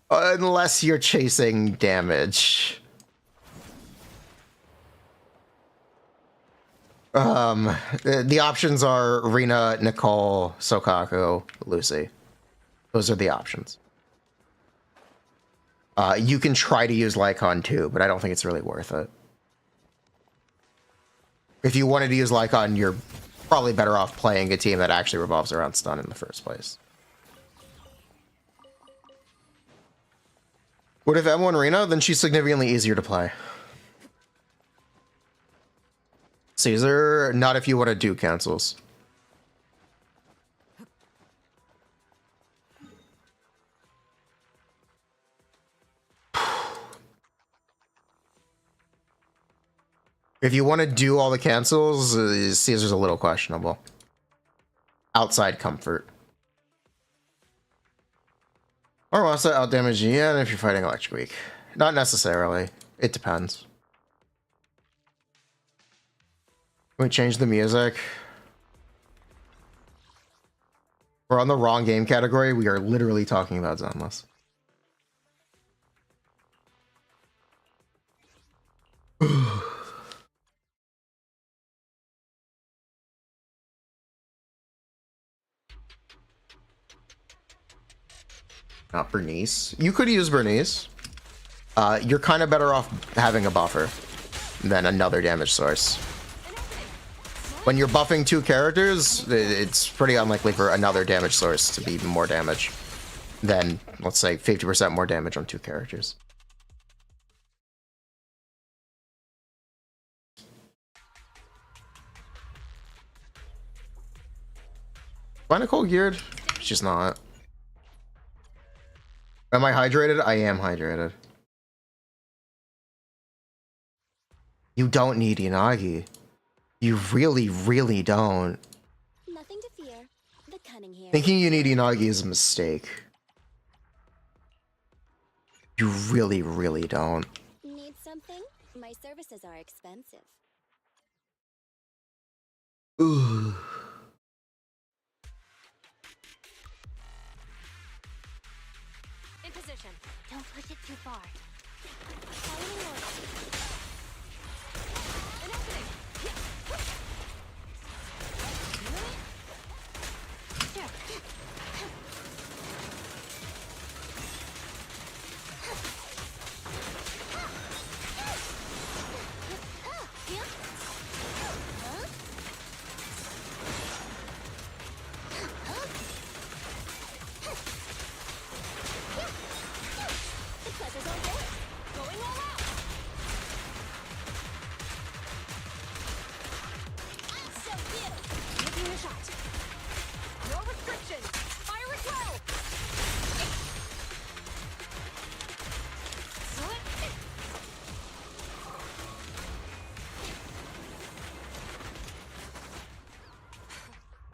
unless you're chasing damage. The options are Rina, Nicole, Sokaku, Lucy. Those are the options. You can try to use Lycon too, but I don't think it's really worth it. If you wanted to use Lycon, you're probably better off playing a team that actually revolves around stun in the first place. What if M1 Rina? Then she's significantly easier to play. Caesar, not if you want to do cancels. If you want to do all the cancels, Caesar's a little questionable. Outside comfort. Or wants to outdamage you, yeah, if you're fighting Electric Weak. Not necessarily. It depends. Can we change the music? We're on the wrong game category. We are literally talking about Zenless. Not Bernice. You could use Bernice. You're kind of better off having a buffer than another damage source. When you're buffing two characters, it's pretty unlikely for another damage source to be more damage than, let's say, 50% more damage on two characters. Nicole geared? She's not. Am I hydrated? I am hydrated. You don't need Inagi. You really, really don't. Nothing to fear. The cunning here. Thinking you need Inagi is a mistake. You really, really don't. Need something? My services are expensive. Ooh. In position. Don't push it too far. Following orders. An opening.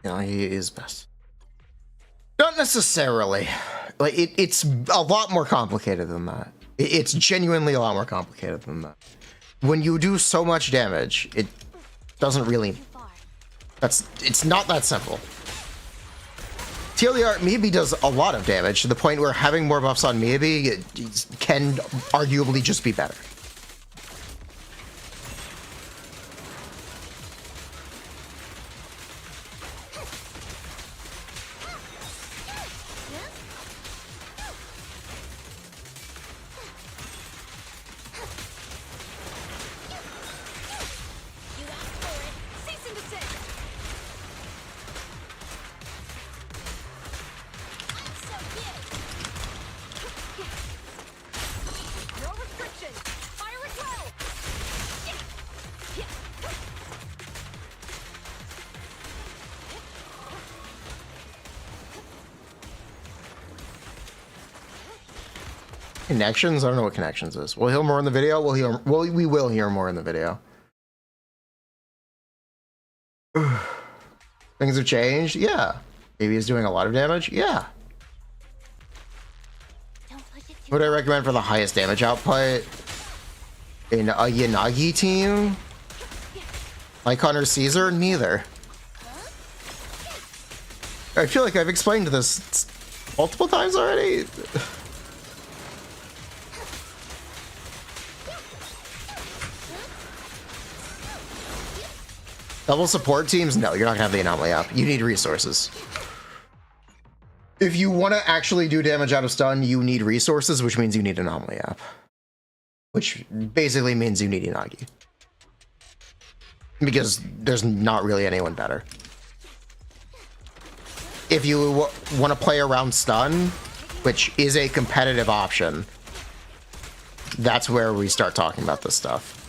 Yeah, he is best. Not necessarily. Like, it's a lot more complicated than that. It's genuinely a lot more complicated than that. When you do so much damage, it doesn't really... It's not that simple. TLDR, Miyabi does a lot of damage, to the point where having more buffs on Miyabi can arguably just be better. Connections? I don't know what connections is. We'll hear more in the video. We will hear more in the video. Things have changed? Yeah. Maybe he's doing a lot of damage? Yeah. Would I recommend for the highest damage output in a Yanagi team? Like Hunter Caesar? Neither. I feel like I've explained this multiple times already. Double support teams? No, you're not gonna have the anomaly up. You need resources. If you want to actually do damage out of stun, you need resources, which means you need anomaly up. Which basically means you need Inagi. Because there's not really anyone better. If you want to play around stun, which is a competitive option, that's where we start talking about this stuff.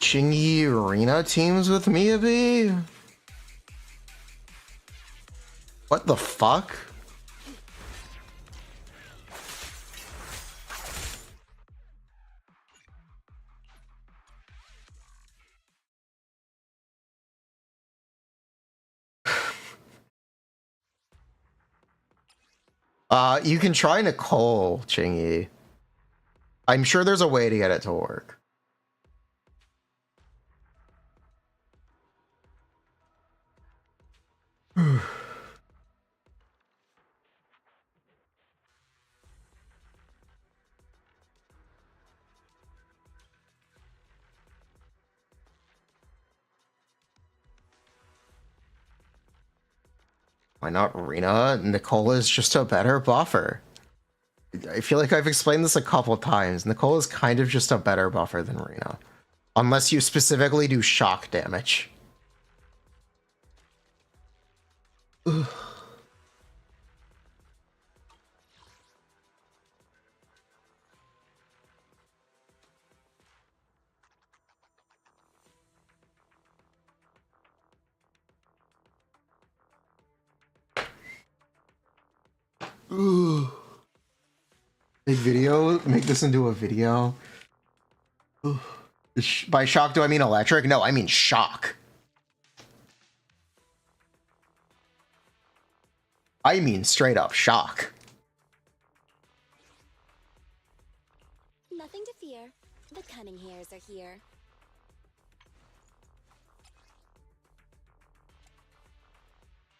Chingy Arena teams with Miyabi? What the fuck? You can try Nicole, Chingy. I'm sure there's a way to get it to work. Why not Rena? Nicole is just a better buffer. I feel like I've explained this a couple times. Nicole is kind of just a better buffer than Rena. Unless you specifically do shock damage. Ugh. Ooh. A video? Make this into a video? Ooh. By shock, do I mean electric? No, I mean shock. I mean straight up shock. Nothing to fear. The cunning hairs are here.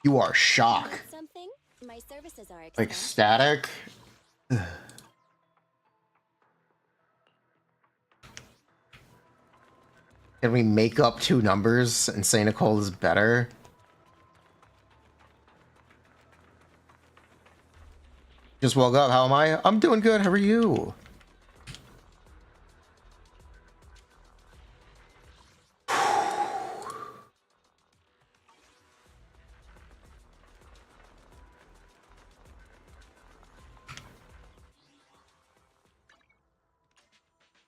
You are shock. Something? My services are Like static? Can we make up two numbers and say Nicole is better? Just woke up. How am I? I'm doing good. How are you?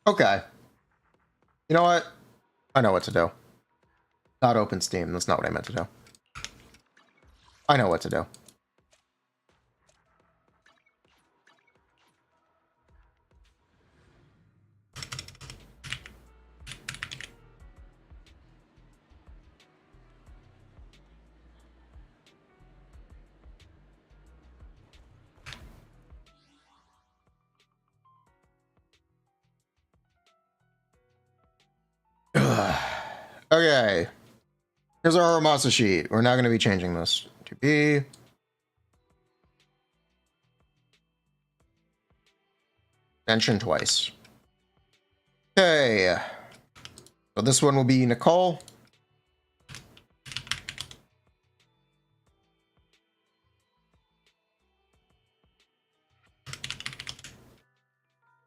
Okay. You know what? I know what to do. Not open Steam. That's not what I meant to do. I know what to do. Okay. Here's our Master sheet. We're not going to be changing this to be. Mention twice. Okay. So this one will be Nicole.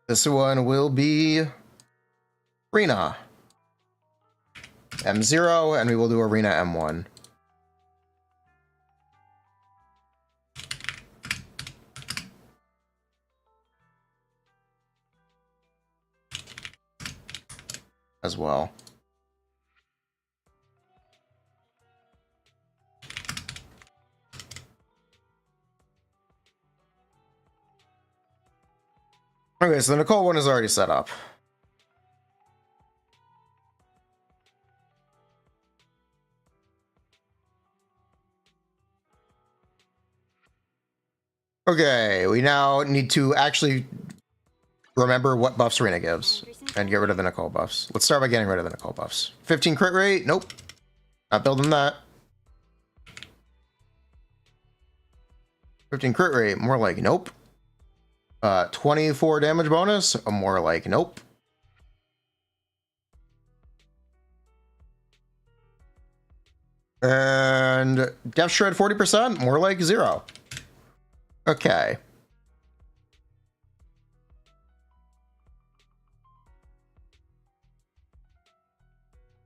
This one will be Rena. M0, and we will do Arena M1. As well. Okay, so the Nicole one is already set up. Okay, we now need to actually remember what buffs Rena gives and get rid of the Nicole buffs. Let's start by getting rid of the Nicole buffs. 15 crit rate? Nope. Not building that. 15 crit rate? More like nope. 24 damage bonus? More like nope. And Death Shred 40%? More like 0. Okay.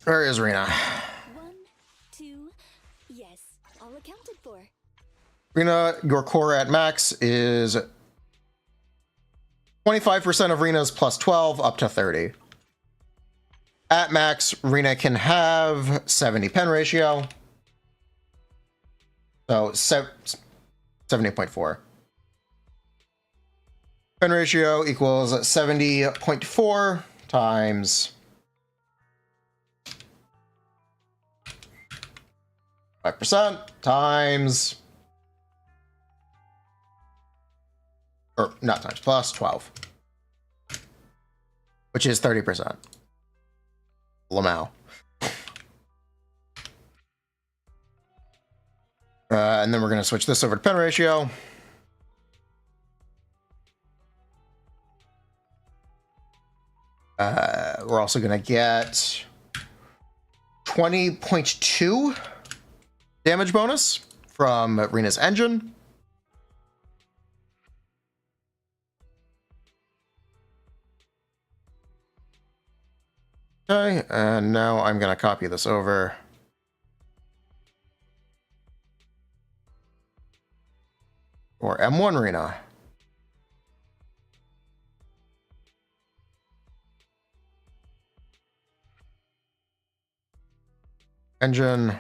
Where is Rena? 1, 2, yes, all accounted for. Rena, your core at max is 25% of Rena's plus 12 up to 30. At max, Rena can have 70 pen ratio. So 70.4. Pen ratio equals 70.4 times 5% times, or not times, plus 12, which is 30%. Lamau. And then we're going to switch this over to pen ratio. We're also going to get 20.2 damage bonus from Rena's engine. Okay, and now I'm going to copy this over. Or M1 Rena. Engine.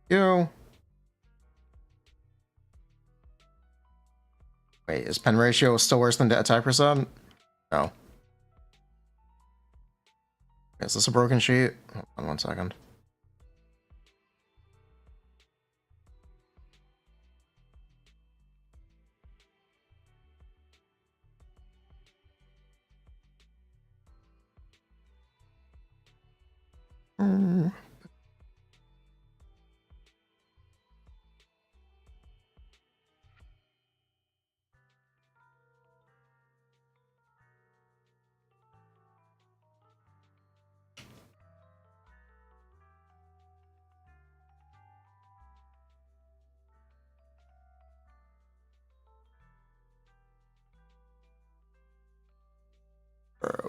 You. Wait, is pen ratio still worse than attack percent? No. Is this a broken sheet? Hold on 1 second.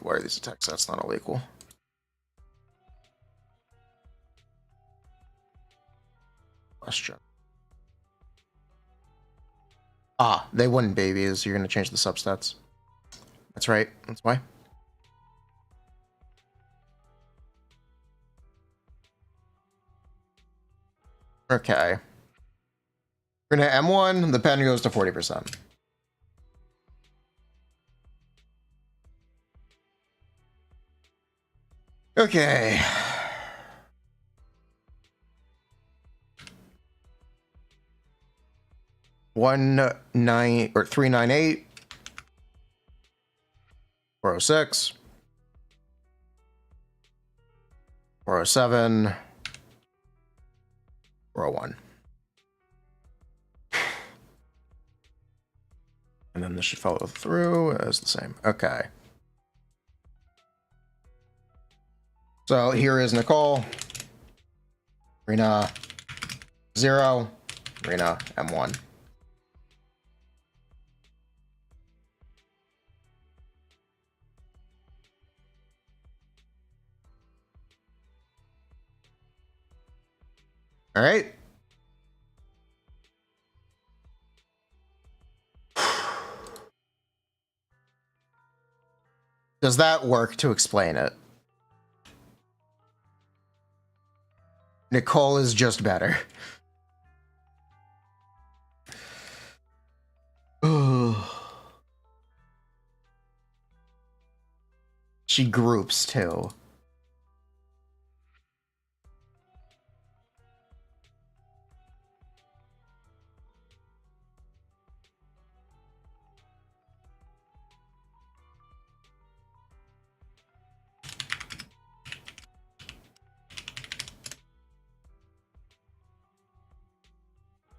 Why are these attack stats not all equal? Question. Ah, they wouldn't, babies. You're going to change the substats. That's right. That's why. Okay. We're going to M1. The pen goes to 40%. Okay. $398 $406 $407 $401. And then this should follow through as the same. Okay. So here is Nicole. Rena 0. Rena M1. All right. Does that work to explain it? Nicole is just better. She groups too.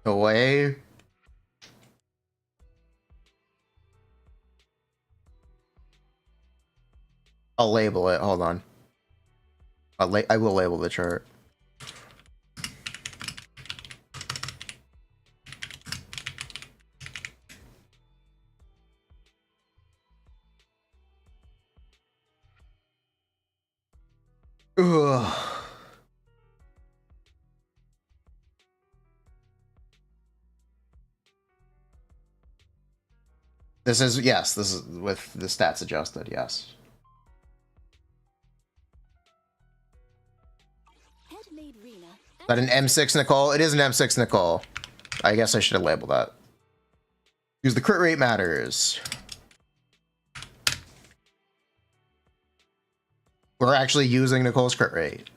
Away. I'll label it. Hold on. I will label the chart. Ugh. This is, yes, this is with the stats adjusted, yes. Is that an M6 Nicole? It is an M6 Nicole. I guess I should have labeled that. Because the crit rate matters. We're actually using Nicole's crit rate.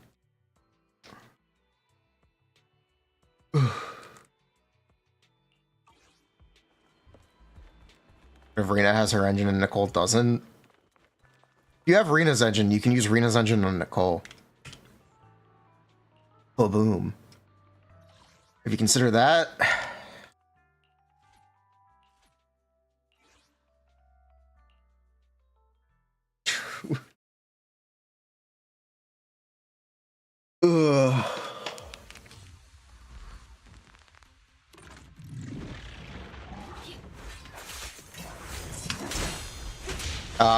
If Rena has her engine and Nicole doesn't. If you have Rena's engine, you can use Rena's engine on Nicole. Oh, boom. If you consider that. Ugh.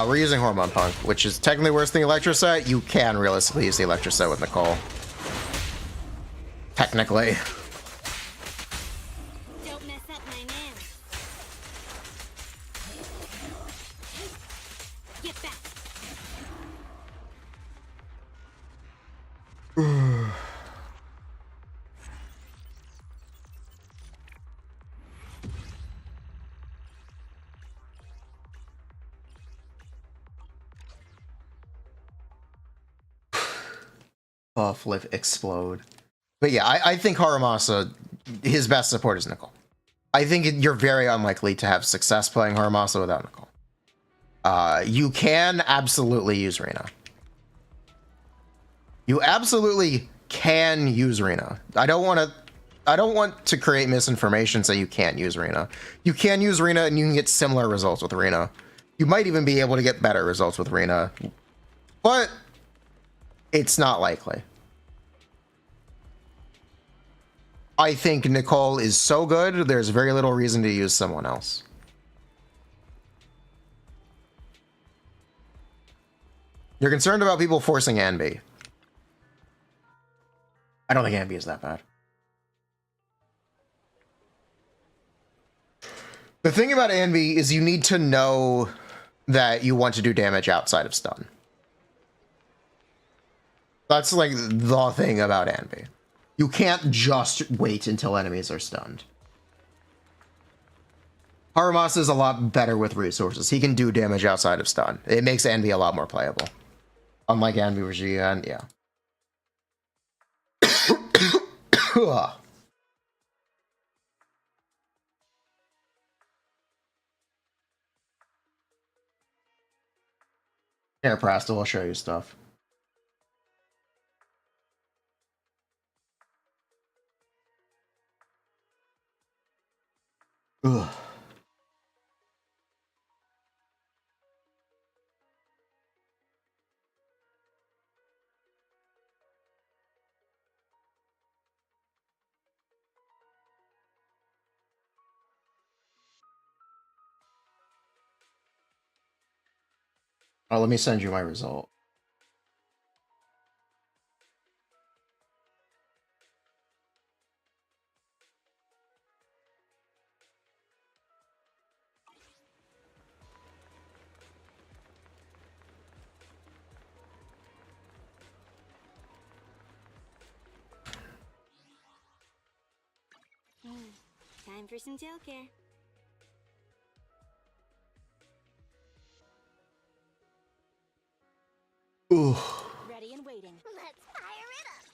We're using Hormone Punk, which is technically worse than the Electroset. You can realistically use the Electroset with Nicole. Technically. Don't mess up my man. Get back. Flip explode. But yeah, I think Haramasa, his best support is Nicole. I think you're very unlikely to have success playing Haramasa without Nicole. You can absolutely use Rena. You absolutely can use Rena. I don't want to create misinformation so you can't use Rena. You can use Rena and you can get similar results with Rena. You might even be able to get better results with Rena. But it's not likely. I think Nicole is so good, there's very little reason to use someone else. You're concerned about people forcing Anby. I don't think Anby is that bad. The thing about Anby is you need to know that you want to do damage outside of stun. That's like the thing about Anby. You can't just wait until enemies are stunned. Haramasa is a lot better with resources. He can do damage outside of stun. It makes Anby a lot more playable. Unlike Anby with Gian, yeah. Here, Prasto, I'll show you stuff. Ugh. Oh, let me send you my result. Time for some tail care. Ooh. Ready and waiting. Let's fire it up.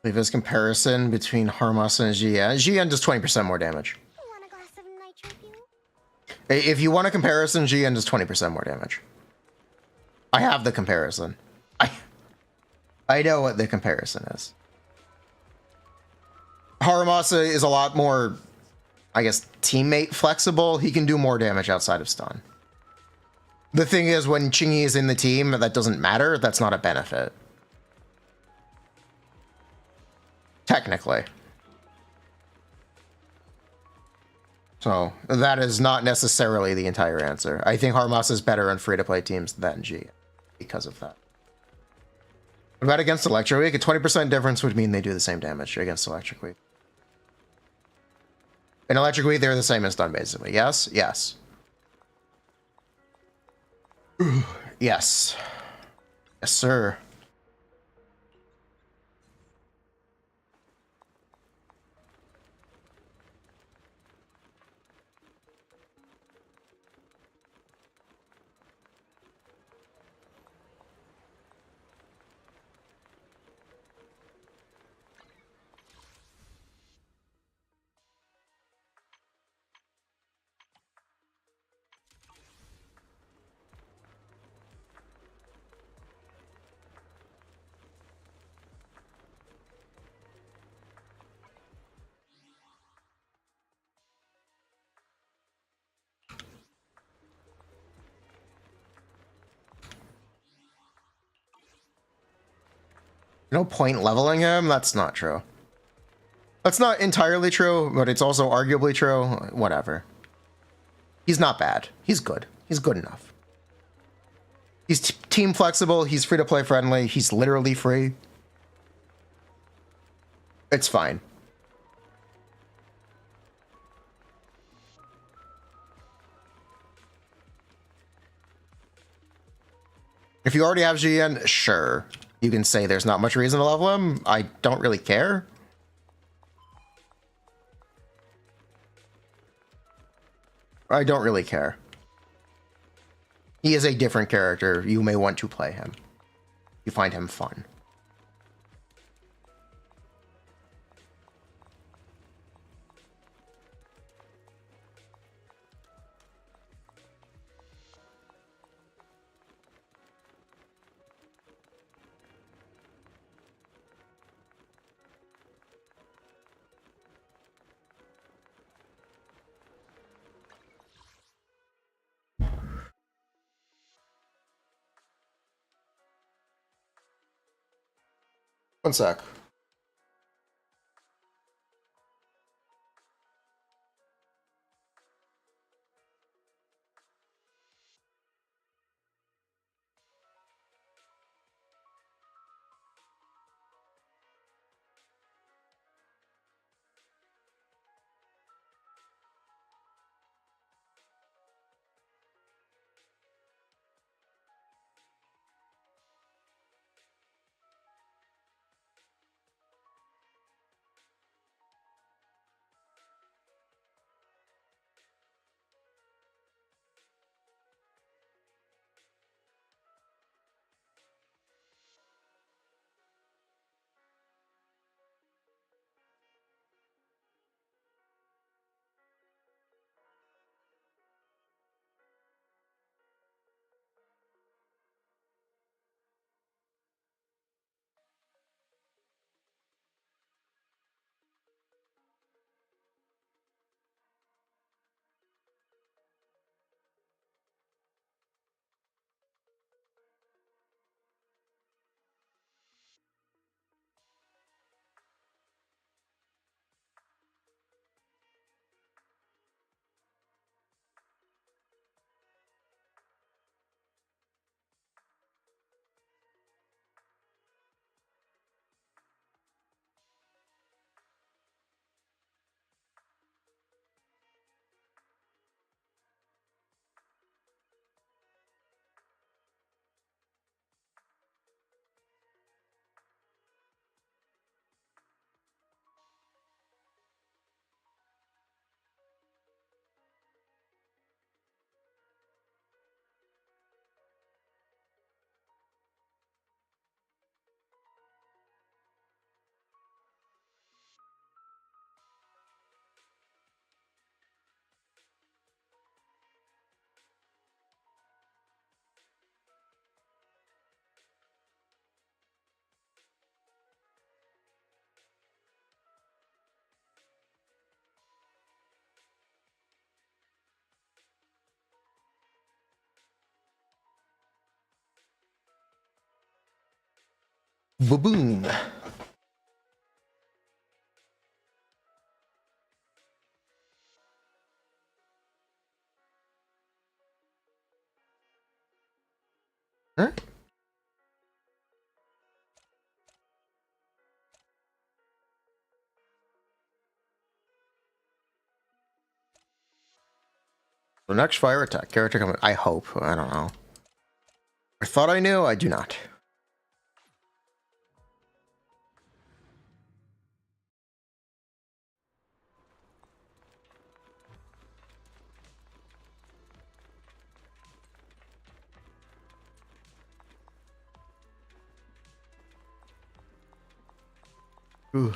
Leave this comparison between Haramasa and Gian. Gian does 20% more damage. Want a glass of nitro fuel? If you want a comparison, Gian does 20% more damage. I have the comparison. I know what the comparison is. Haramasa is a lot more, I guess, teammate flexible. He can do more damage outside of stun. The thing is, when Chingy is in the team, that doesn't matter. That's not a benefit. Technically. So, that is not necessarily the entire answer. I think Haramasa is better on free-to-play teams than G. because of that. What about against Electric Week? A 20% difference would mean they do the same damage against Electric Week. In Electric Week, they're the same as stun, basically. Yes? Yes. Yes. Yes, sir. No point leveling him? That's not true. That's not entirely true, but it's also arguably true. Whatever. He's not bad. He's good. He's good enough. He's team flexible. He's free to play friendly. He's literally free. It's fine. If you already have GN, sure. You can say there's not much reason to level him. I don't really care. I don't really care. He is a different character. You may want to play him. You find him fun. One sec. Baboon. Huh? The next fire attack character coming. I hope. I don't know. I thought I knew. I do not. Ooh.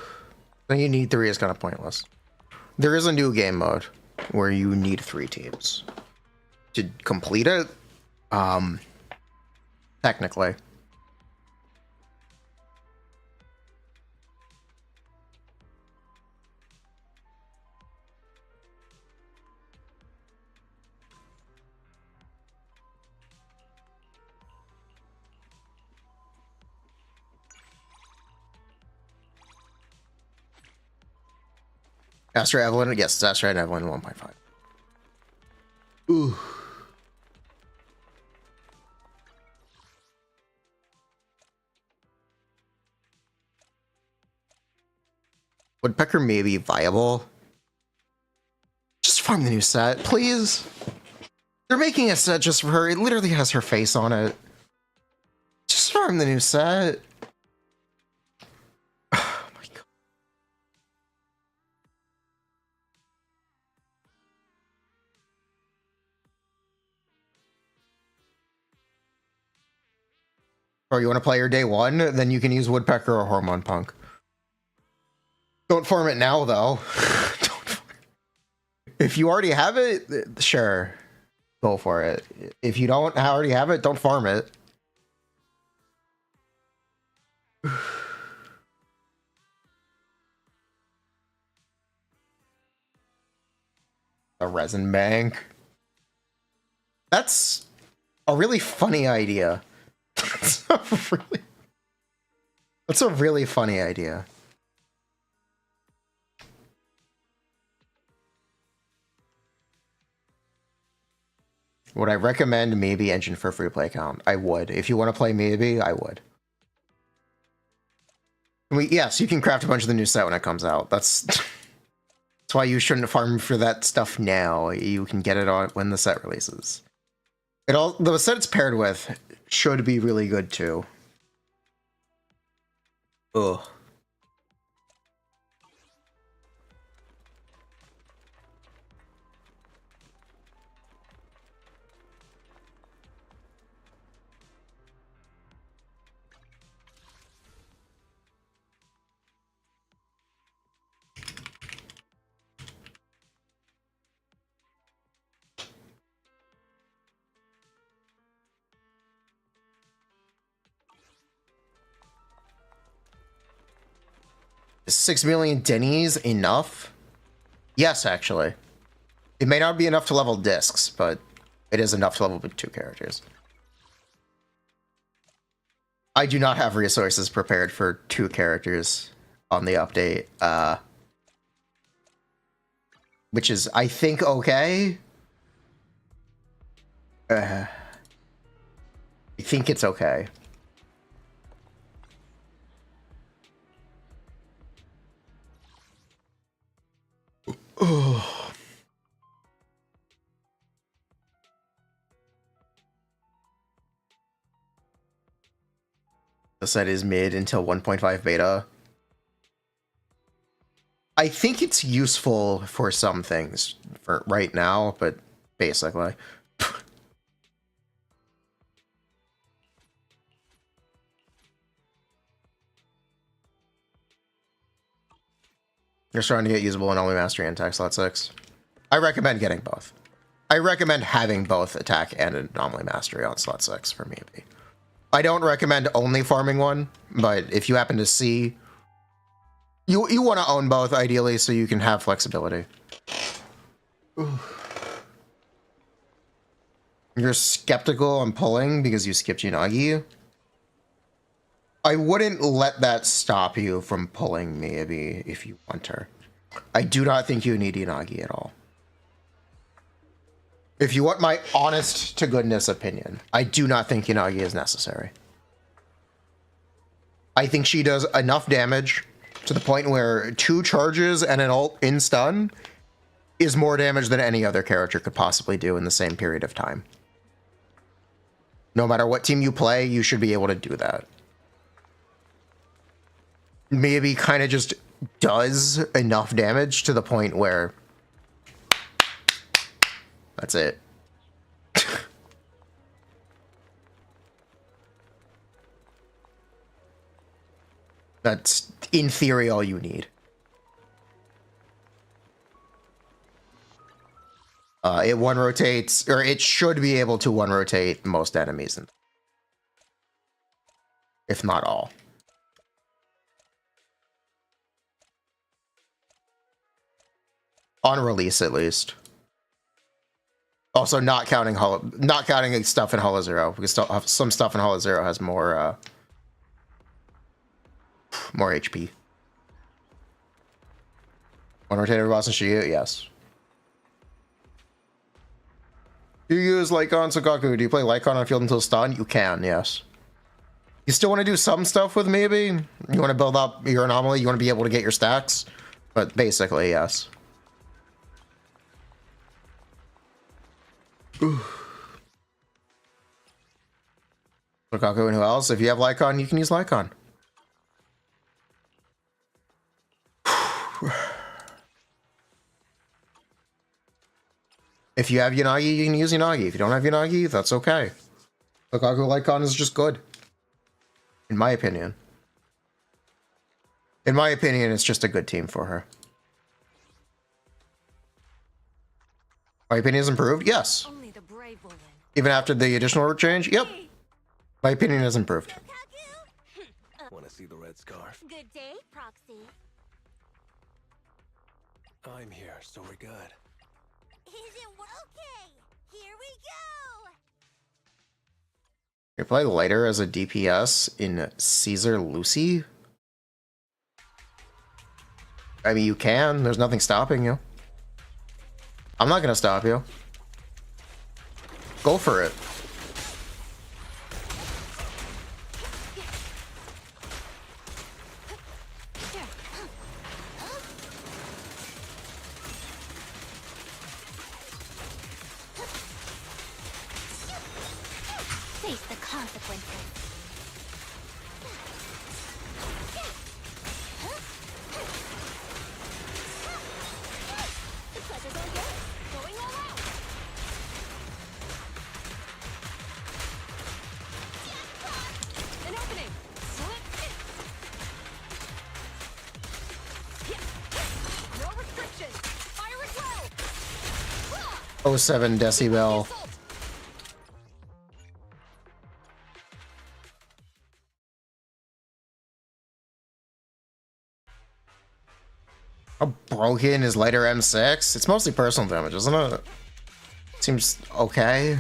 Then you need 3 is kind of pointless. There is a new game mode where you need 3 teams to complete it. Technically. Astra Evelyn, yes, Astra and Evelyn 1.5. Ooh. Woodpecker may be viable. Just farm the new set, please. They're making a set just for her. It literally has her face on it. Just farm the new set. Oh my god. Or you want to play your day 1? Then you can use Woodpecker or Hormone Punk. Don't farm it now, though. If you already have it, sure. Go for it. If you don't already have it, don't farm it. A resin bank. That's a really funny idea. That's a really funny idea. Would I recommend maybe Engine for free play account? I would. If you want to play maybe, I would. Yes, you can craft a bunch of the new set when it comes out. That's why you shouldn't farm for that stuff now. You can get it on when the set releases. The set it's paired with should be really good too. Ugh. Is 6 million Denny's enough? Yes, actually. It may not be enough to level discs, but it is enough to level with 2 characters. I do not have resources prepared for 2 characters on the update, which is, I think, okay. I think it's okay. Oh. The set is mid until 1.5 beta. I think it's useful for some things for right now, but basically. You're starting to get usable in only mastery and attack slot 6. I recommend getting both. I recommend having both attack and anomaly mastery on slot 6 for me. I don't recommend only farming one, but if you happen to see... You want to own both, ideally, so you can have flexibility. You're skeptical on pulling because you skipped Unagi? I wouldn't let that stop you from pulling maybe if you want her. I do not think you need Unagi at all. If you want my honest to goodness opinion, I do not think Unagi is necessary. I think she does enough damage to the point where 2 charges and an ult in stun is more damage than any other character could possibly do in the same period of time. No matter what team you play, you should be able to do that. Maybe kind of just does enough damage to the point where that's it. That's, in theory, all you need. It one rotates, or it should be able to one rotate most enemies, if not all. On release, at least. Also, not counting stuff in Hollow Zero, because some stuff in Hollow Zero has more HP. One rotated boss in Shiyu, yes. Do you use Lycon Sokaku? Do you play Lycon on field until stun? You can, yes. You still want to do some stuff with maybe? You want to build up your anomaly? You want to be able to get your stacks? But basically, yes. Sokaku and who else? If you have Lycon, you can use Lycon. If you have Yanagi, you can use Yanagi. If you don't have Yanagi, that's okay. Sokaku Lycon is just good. In my opinion. In my opinion, it's just a good team for her. My opinion is improved? Yes. Only the brave will win. Even after the additional change? Yep. My opinion is improved. Want to see the red scarf? Good day, Proxy. I'm here, so we're good. Okay, here we go. You play later as a DPS in Caesar Lucy? I mean, you can. There's nothing stopping you. I'm not gonna stop you. Go for it. Face the consequences. The pleasure's all yours. Going all out. An opening. No restrictions. Fire as well. 07 decibel. How broken is lighter M6? It's mostly personal damage, isn't it? Seems okay.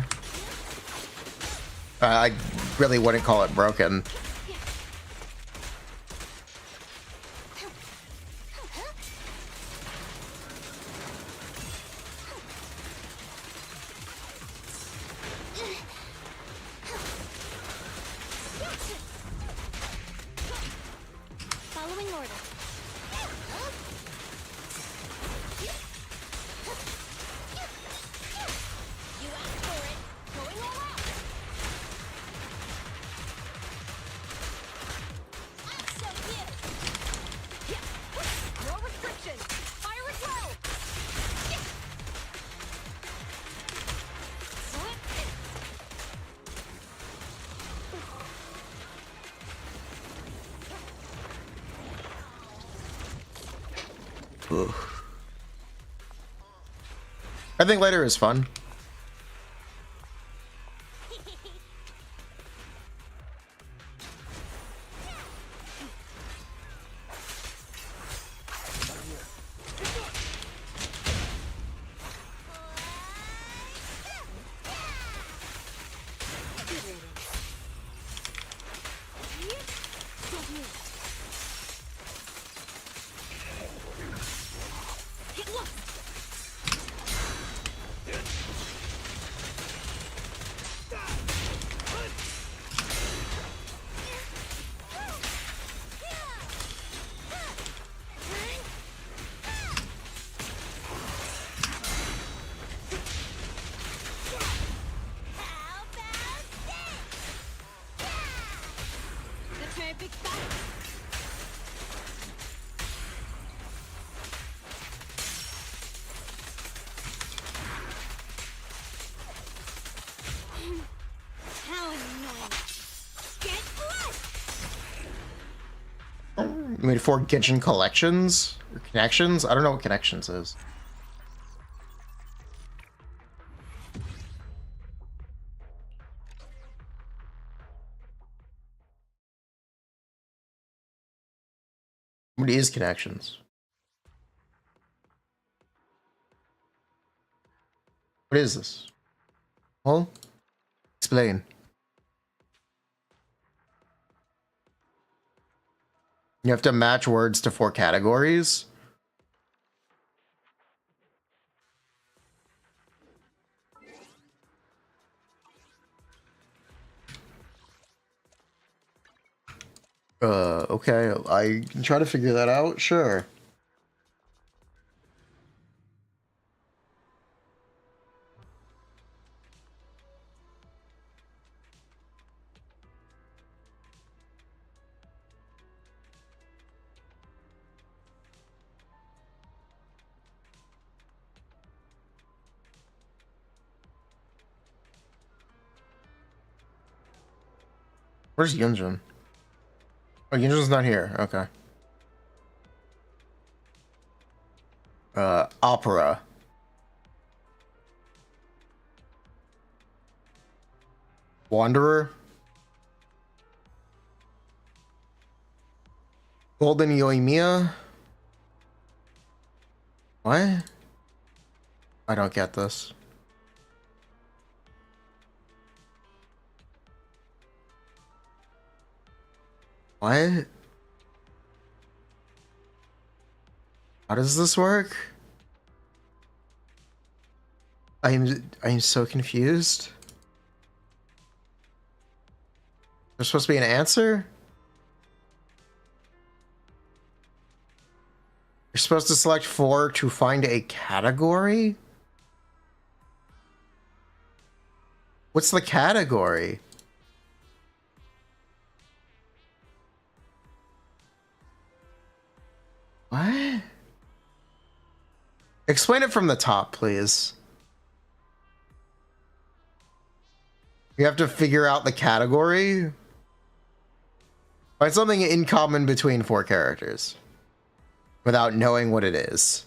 I really wouldn't call it broken. Following order. You asked for it. Going all out. So cute. No restrictions. Fire as well. Ugh. I think later is fun. Perfect spot. How annoying. Get blessed! You made 4 Genshin collections? Or connections? I don't know what connections is. What is connections? What is this? Well, explain. You have to match words to 4 categories. Okay, I can try to figure that out, sure. Where's Yunjin? Oh, Yunjin's not here. Okay. Opera. Wanderer. Golden Yoimiya. What? I don't get this. What? How does this work? I'm so confused. There's supposed to be an answer? You're supposed to select 4 to find a category? What's the category? What? Explain it from the top, please. You have to figure out the category. Find something in common between 4 characters without knowing what it is.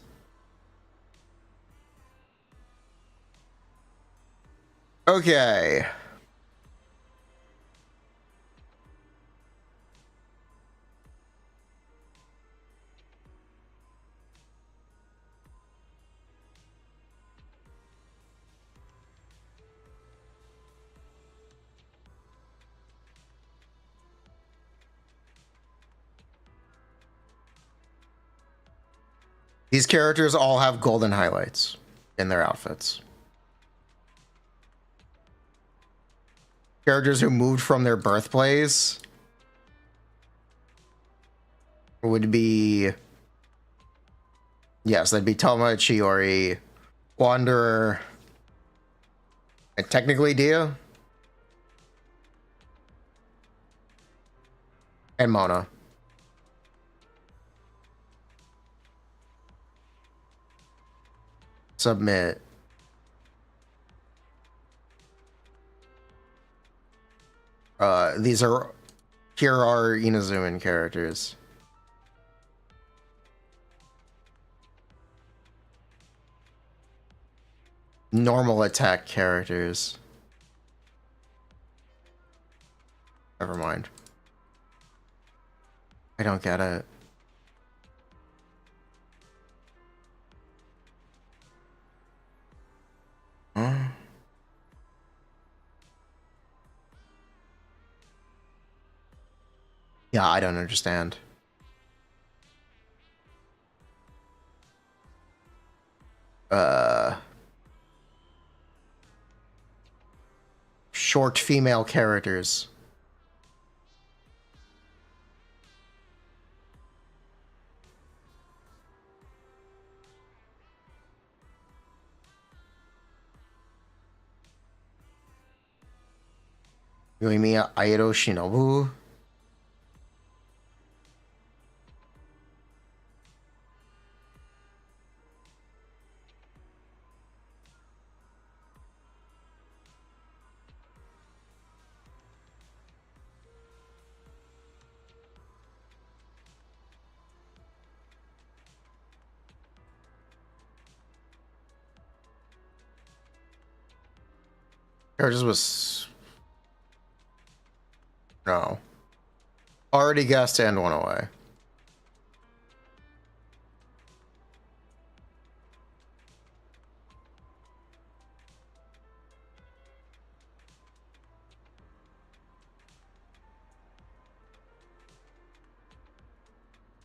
Okay. These characters all have golden highlights in their outfits. Characters who moved from their birthplace would be... Yes, they'd be Toma, Chiori, Wanderer, and technically Dia. And Mona. Submit. Here are Inazuman characters. Normal attack characters. Never mind. I don't get it. Huh? Yeah, I don't understand. Short female characters. Yoimiya Airo Shinobu. Yours was... No. Already guessed and went away.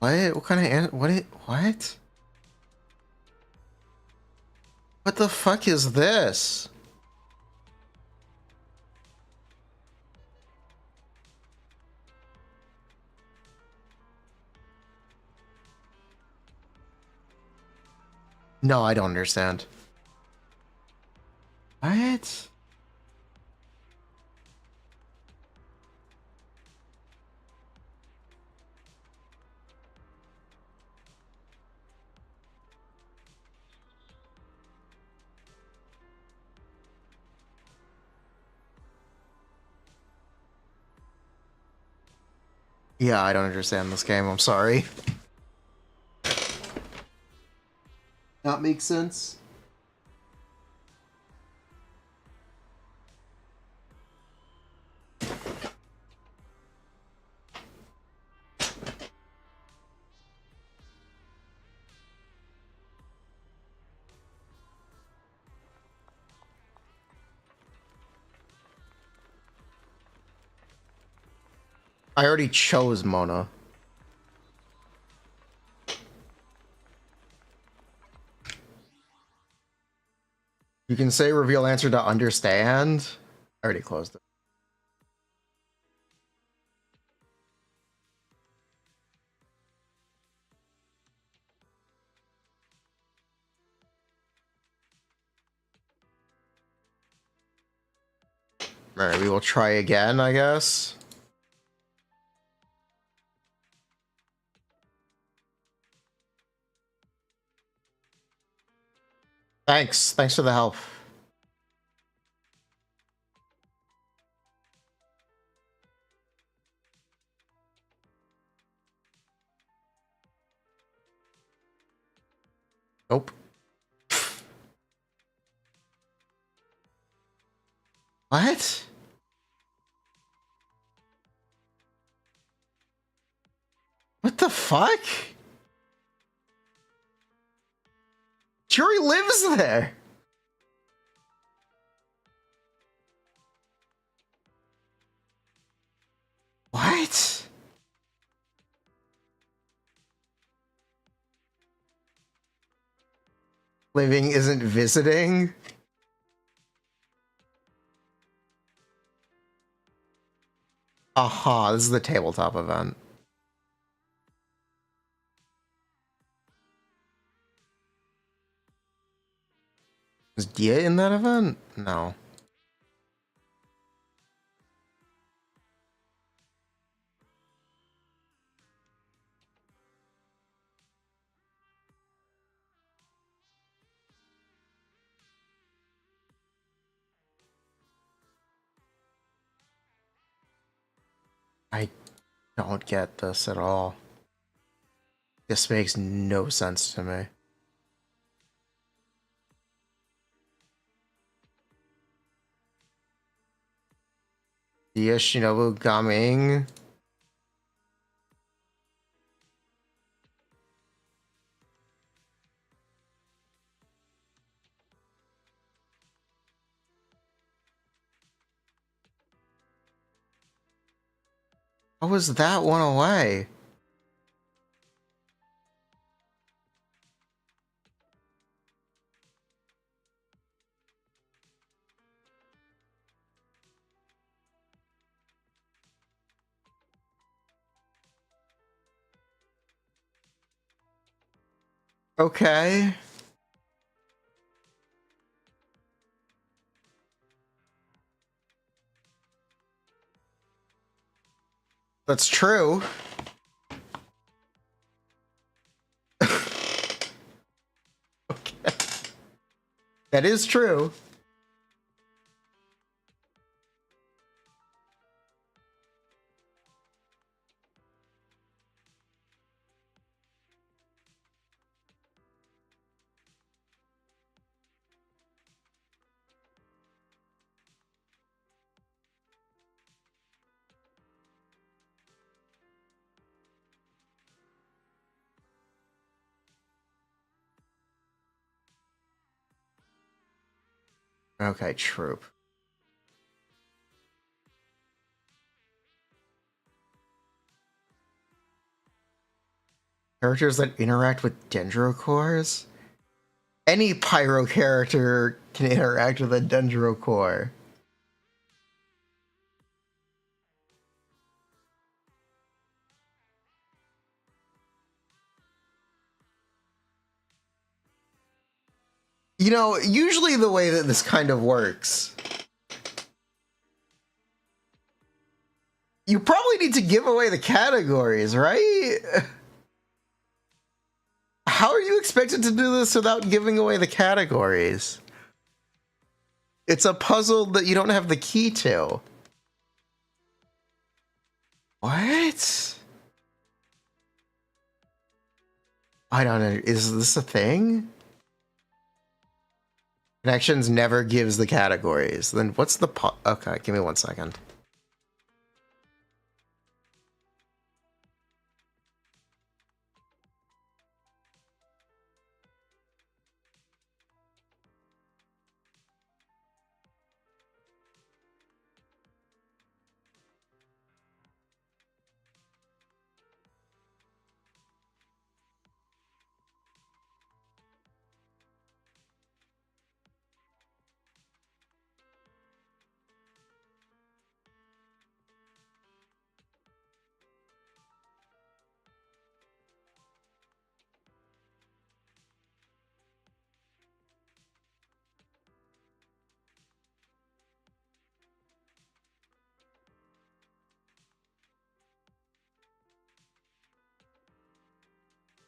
What? What kind of... What? What the fuck is this? No, I don't understand. What? Yeah, I don't understand this game. I'm sorry. That makes sense. I already chose Mona. You can say reveal answer to understand. I already closed it. Alright, we will try again, I guess. Thanks. Thanks for the help. Nope. What? What the fuck? Jury lives there. What? Living isn't visiting? Aha, this is the tabletop event. Is Dia in that event? No. I don't get this at all. This makes no sense to me. Dia Shinobu Gaming. How was that one away? Okay. That's true. Okay. That is true. Okay, troop. Characters that interact with dendrocores? Any pyro character can interact with a dendrocore. You know, usually the way that this kind of works, you probably need to give away the categories, right? How are you expected to do this without giving away the categories? It's a puzzle that you don't have the key to. What? I don't know. Is this a thing? Connections never gives the categories. Then what's the okay, give me 1 second.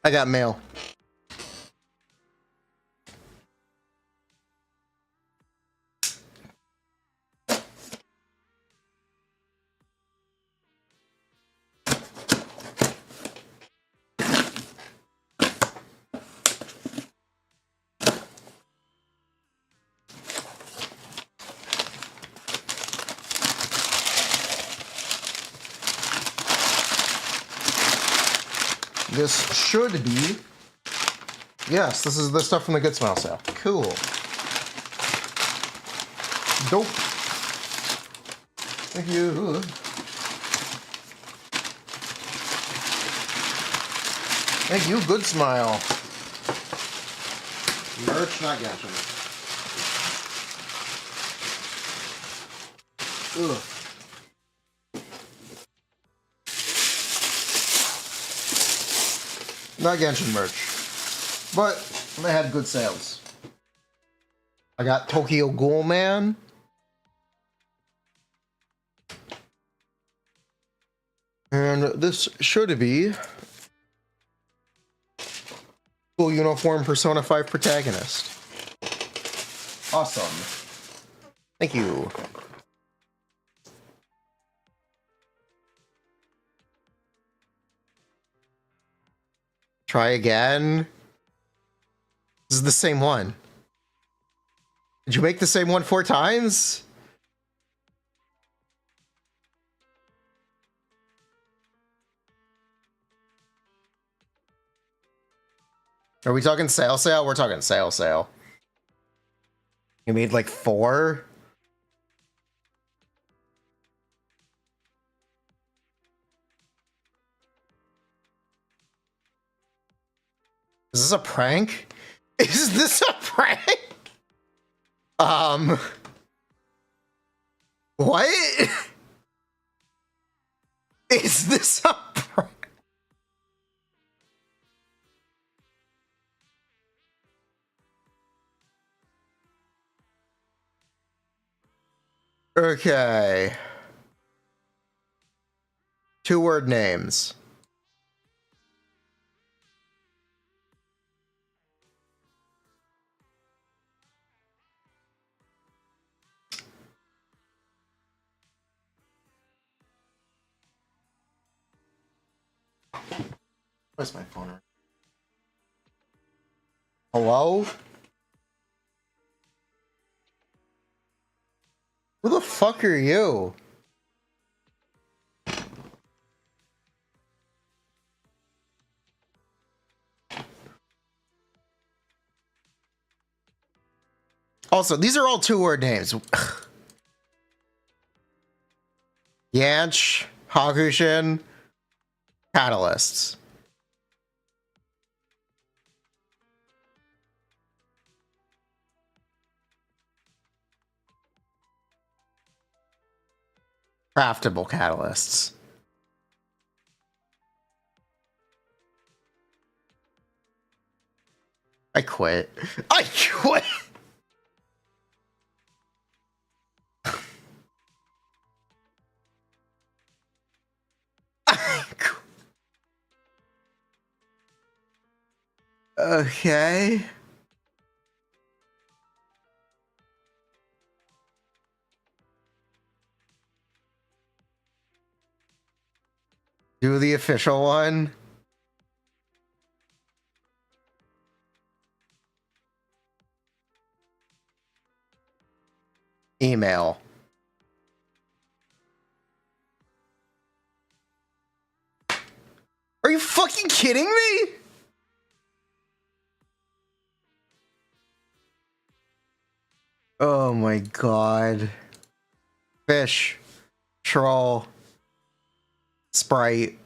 I got mail. This should be... Yes, this is the stuff from the Good Smile sale. Cool. Dope. Thank you. Thank you, Good Smile. Merch, not Genshin. Ugh. Not Genshin merch. But they had good sales. I got Tokyo Ghoul Man. And this should be full uniform Persona 5 protagonist. Awesome. Thank you. Try again. This is the same one. Did you make the same one 4 times? Are we talking sale? We're talking sale. You made like 4? Is this a prank? Is this a prank? What? Is this a prank? Okay. 2-word names. Where's my phone? Hello? Who the fuck are you? Also, these are all two-word names. Yanch, Hakushin, Catalysts. Craftable catalysts. I quit. I quit. Okay. Do the official one. Email. Are you fucking kidding me? Oh my god. Fish. Troll. Sprite.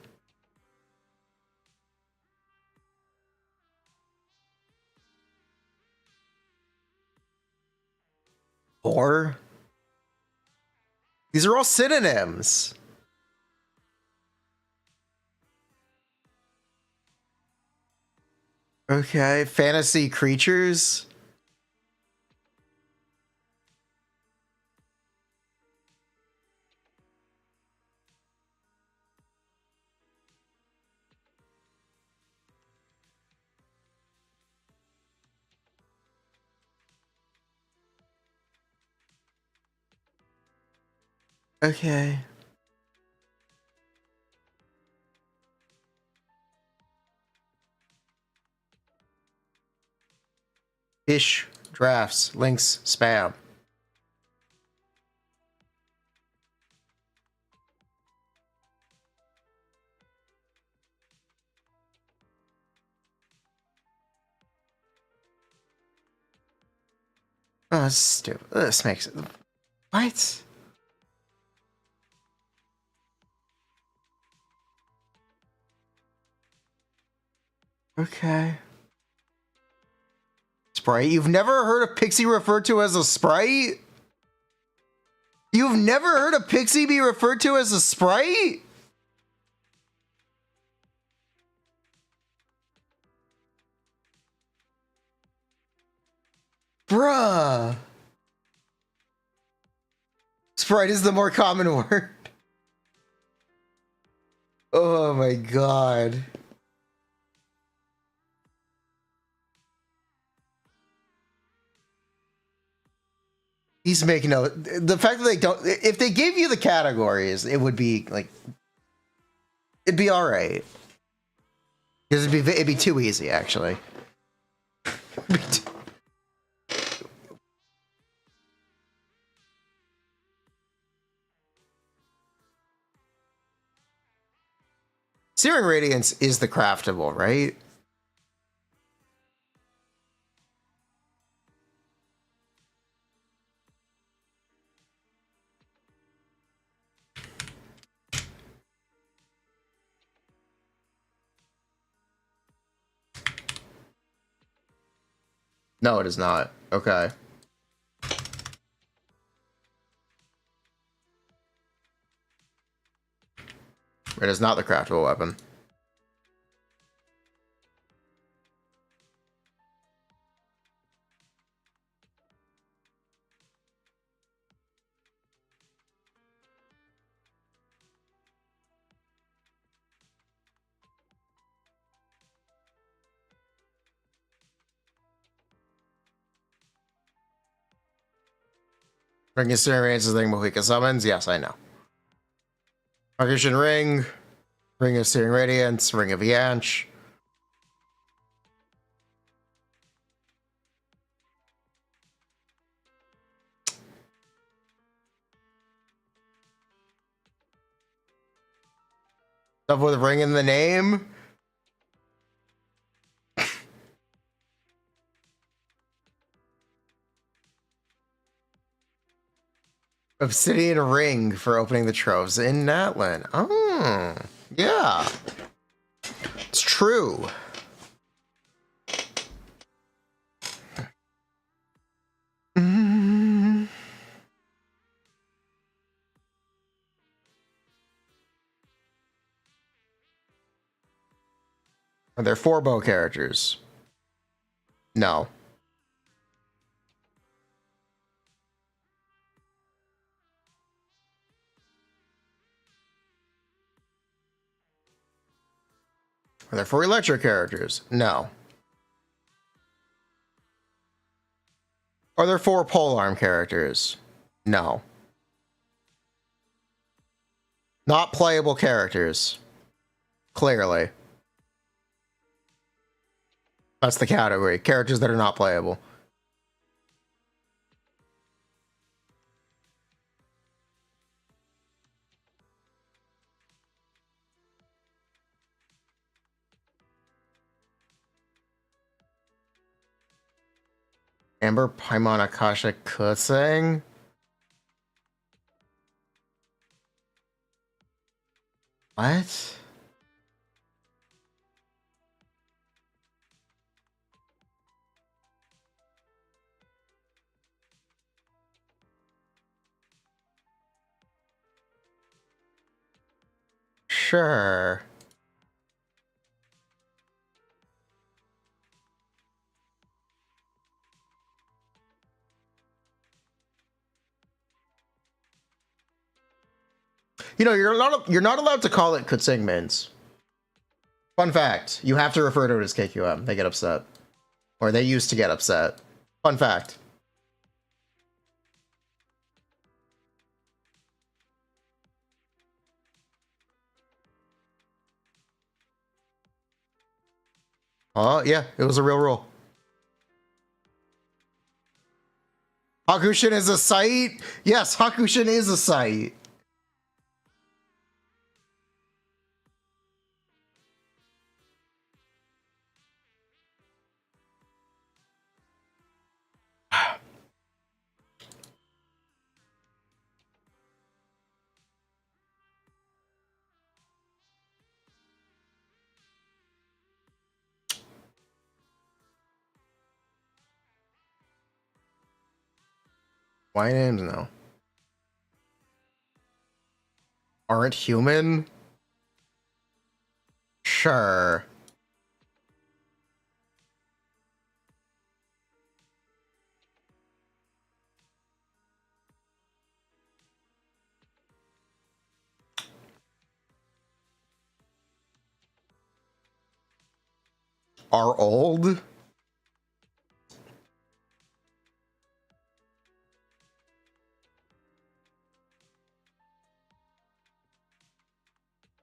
Or? These are all synonyms. Okay, fantasy creatures. Okay. Ish, drafts, links, spam. Oh, that's stupid. This makes it. What? Okay. Sprite? You've never heard a pixie referred to as a sprite? You've never heard a pixie be referred to as a sprite? Bruh. Sprite is the more common word. Oh my god. He's making no. The fact that they don't. If they gave you the categories, it would be like. It'd be all right. Because it'd be too easy, actually. Searing Radiance is the craftable, right? No, it is not. Okay. It is not the craftable weapon. Ring of Searing Radiance is the thing Mohika summons? Yes, I know. Arcushin Ring, Ring of Searing Radiance, Ring of Yanch. Stuff with ring in the name? Obsidian ring for opening the troves in Natlan. Oh, yeah. It's true. Are there 4 bow characters? No. Are there 4 electric characters? No. Are there 4 polearm characters? No. Not playable characters. Clearly. That's the category. Characters that are not playable. Amber Paimon Akasha Kutsang? What? Sure. You know, you're not allowed to call it Kutsing Mins. Fun fact, you have to refer to it as KQM. They get upset. Or they used to get upset. Fun fact. Oh, yeah, it was a real rule. Hakushin is a site? Yes, Hakushin is a site. Why names now? Aren't human? Sure. Are old?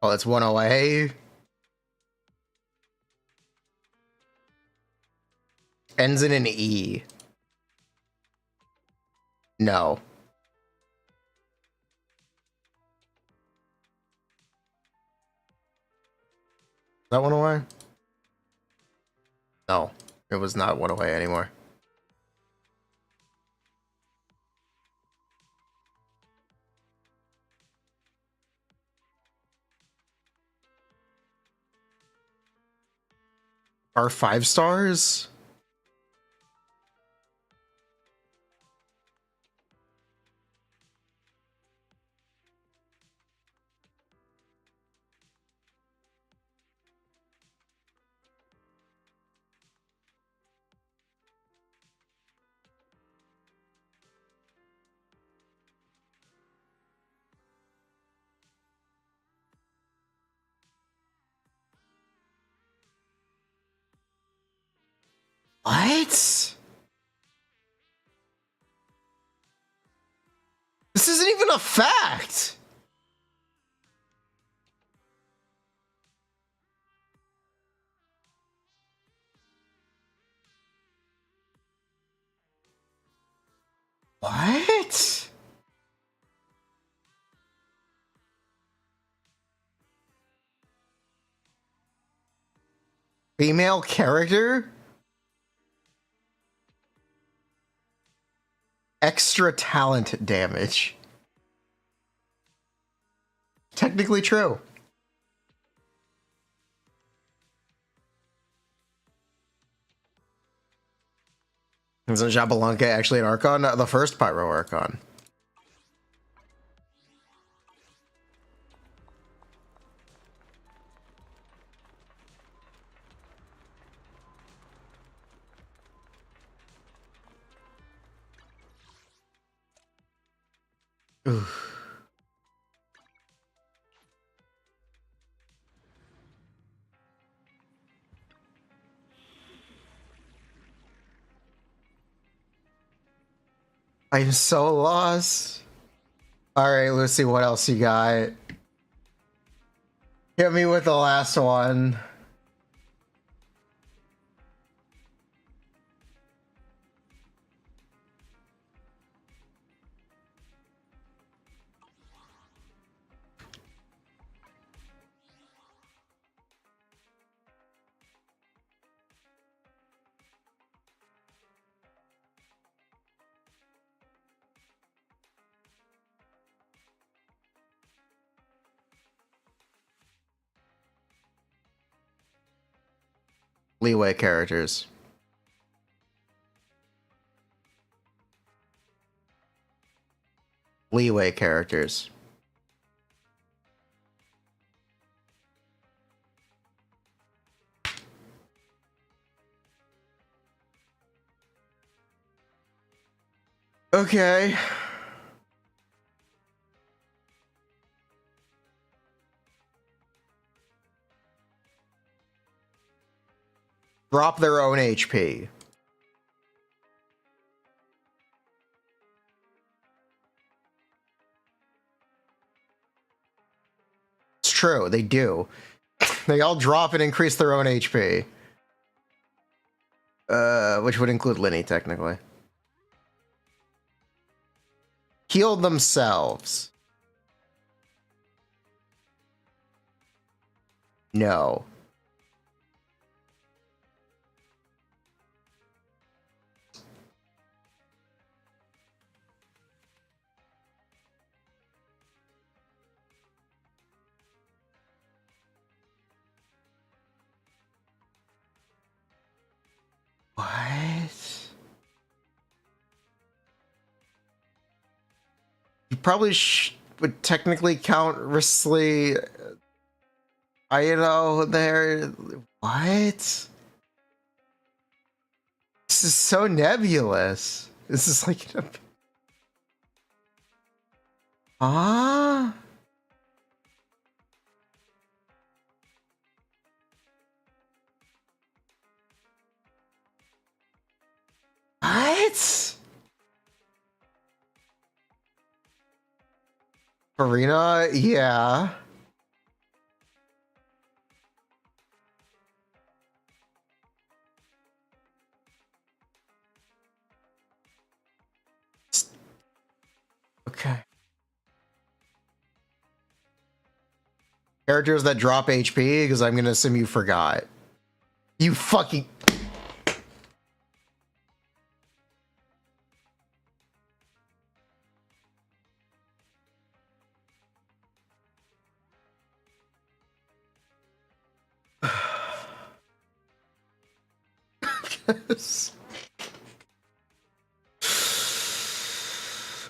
Oh, that's 1OA. Ends in an E. No. Is that 1OA? No, it was not 1OA anymore. Are 5 stars? What? This isn't even a fact. What? Female character? Extra talent damage. technically true. Isn't Jabalanca actually an Archon? The first Pyro Archon. Oof. I'm so lost. Alright, Lucy, what else you got? Hit me with the last one. Leeway characters. Leeway characters. Okay. Drop their own HP. It's true, they do. They all drop and increase their own HP. Which would include Linny, technically. Heal themselves. No. What? You probably would technically count Risley. I know there. What? This is so nebulous. This is like. Ah. What? Furina, yeah. Okay. Characters that drop HP, because I'm gonna assume you forgot. You fucking.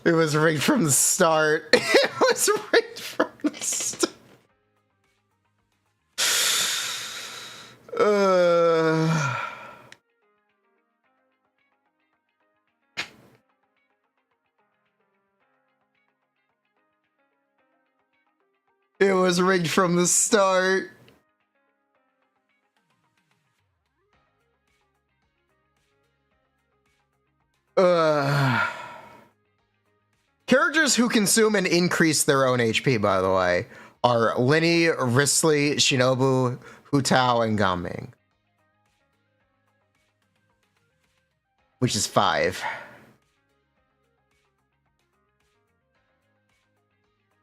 It was rigged from the start. It was rigged from the start. It was rigged from the start. Characters who consume and increase their own HP, by the way, are Linny, Risley, Shinobu, Hu Tao, and Gaming. Which is 5.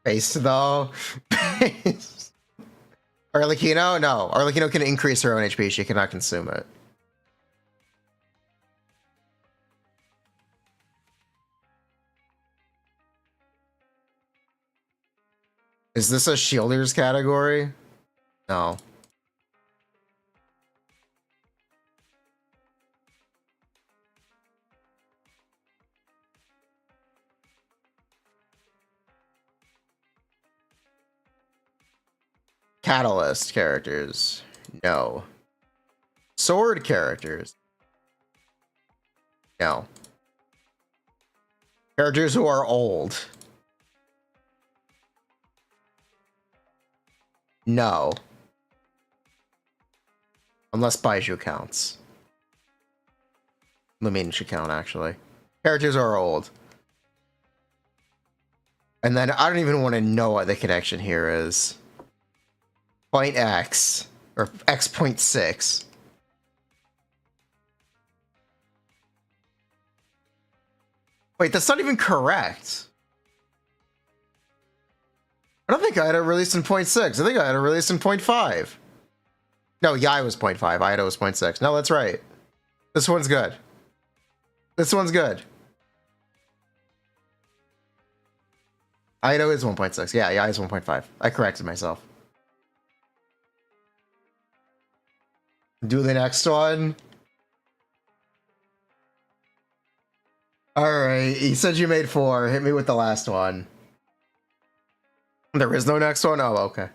Based though. Arlecchino? No. Arlecchino can increase her own HP, she cannot consume it. Is this a shielders category? No. Catalyst characters. No. Sword characters. No. Characters who are old. No. Unless Baiju counts. Lumine should count, actually. Characters are old. And then I don't even want to know what the connection here is. Point X. Or X.6. Wait, that's not even correct. I don't think I had it released in 0.6. I think I had it released in 0.5. No, Yai was 0.5. Ido was 0.6. No, that's right. This one's good. This one's good. Ido is 1.6. Yeah, Yai is 1.5. I corrected myself. Do the next one. Alright, you said you made 4. Hit me with the last one. There is no next one? Oh, okay.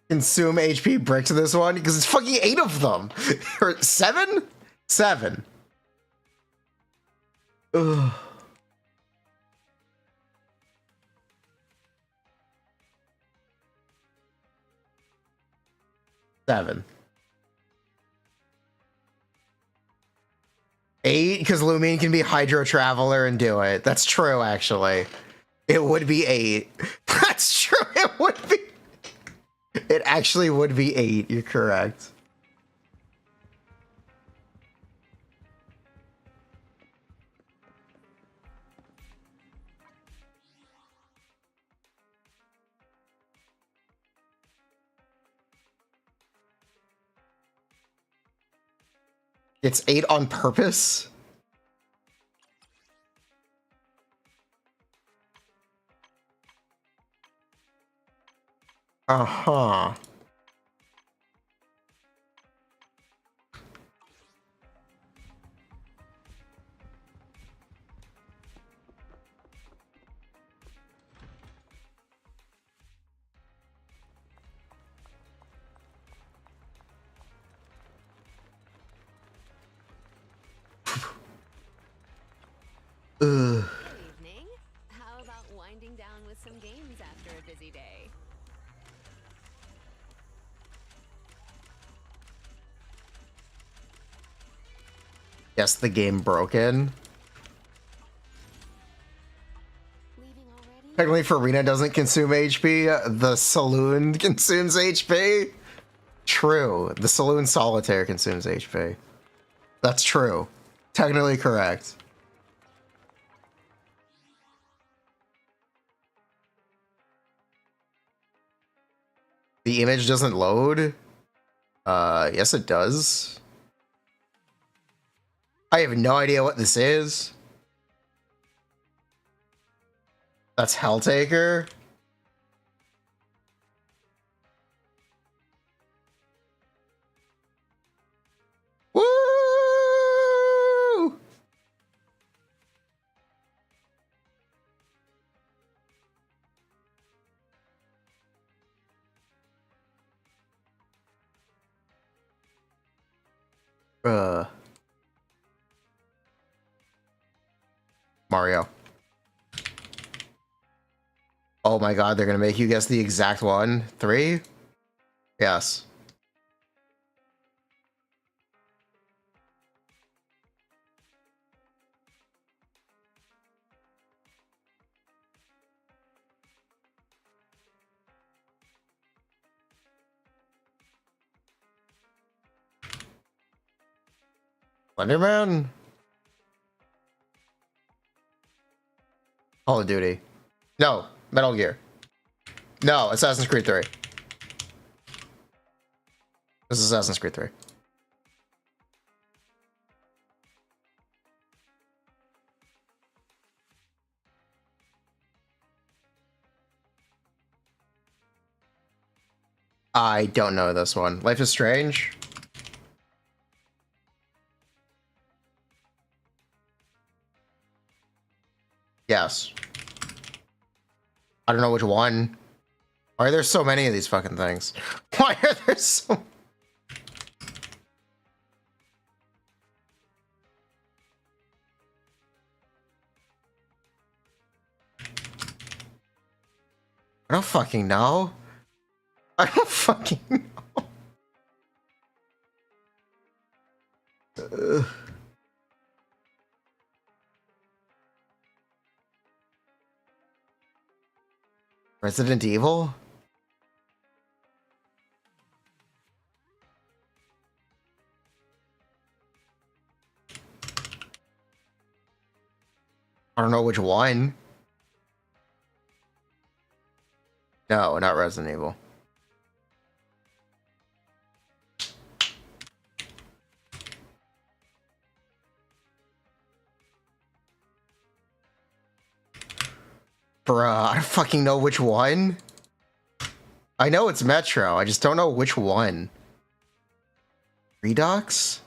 Consume HP brick to this one? Because it's fucking 8 of them. Or 7? 7. Ugh. Seven. 8, because Lumine can be Hydro Traveler and do it. That's true, actually. It would be 8. That's true, it would be. It actually would be 8, you're correct. It's 8 on purpose? Uh-huh. Good evening. How about winding down with some games after a busy day? Yes, the game broken. Technically, Furina doesn't consume HP. The saloon consumes HP. True. The saloon solitaire consumes HP. That's true. Technically correct. The image doesn't load? Yes it does. I have no idea what this is. That's Helltaker? Woo! Mario. Oh my god, they're gonna make you guess the exact one. 3? Yes. Slenderman? Call of Duty. No, Metal Gear. No, Assassin's Creed 3. This is Assassin's Creed 3. I don't know this one. Life is Strange? Yes. I don't know which one. Why are there so many of these fucking things? Why are there so... I don't fucking know. I don't fucking know. Resident Evil? I don't know which one. No, not Resident Evil. Bruh, I don't fucking know which one. I know it's Metro, I just don't know which one. Redux?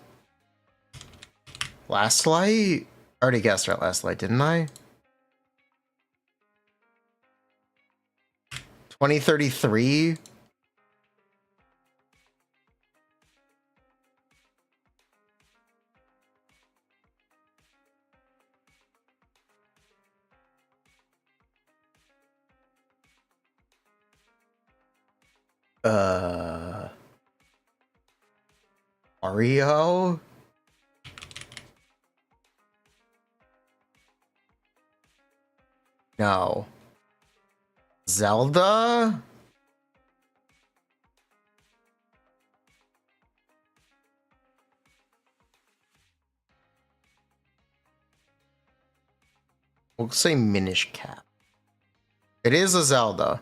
Last Light? I already guessed right, Last Light, didn't I? 2033? Mario? No. Zelda? We'll say Minish Cap. It is a Zelda.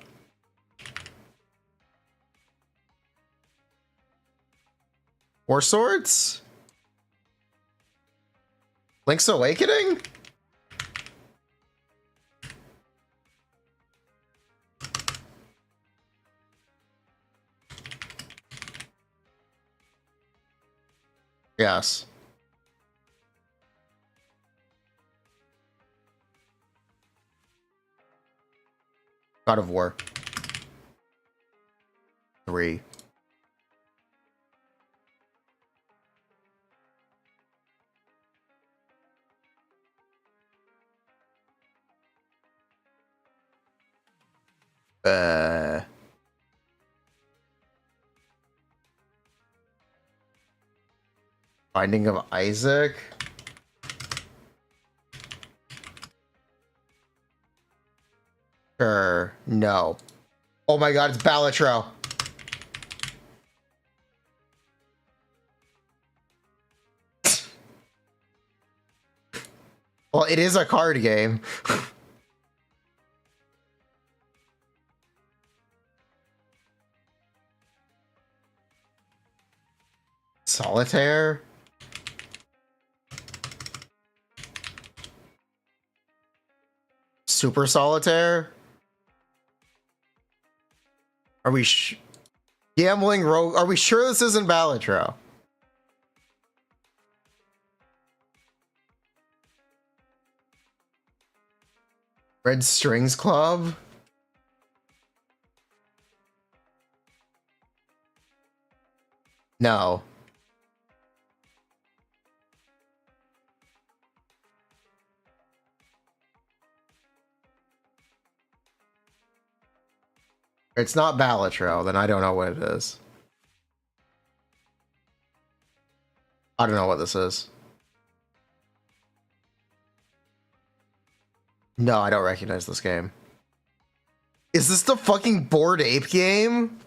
Four Swords? Link's Awakening? Yes. God of War. 3. Binding of Isaac. Sure. No. Oh my god, it's Balatro. Well, it is a card game. Solitaire? Super Solitaire? Are we Gambling Rogue? Are we sure this isn't Balatro? Red Strings Club? No. It's not Balatro, then I don't know what it is. I don't know what this is. No, I don't recognize this game. Is this the fucking Bored Ape game?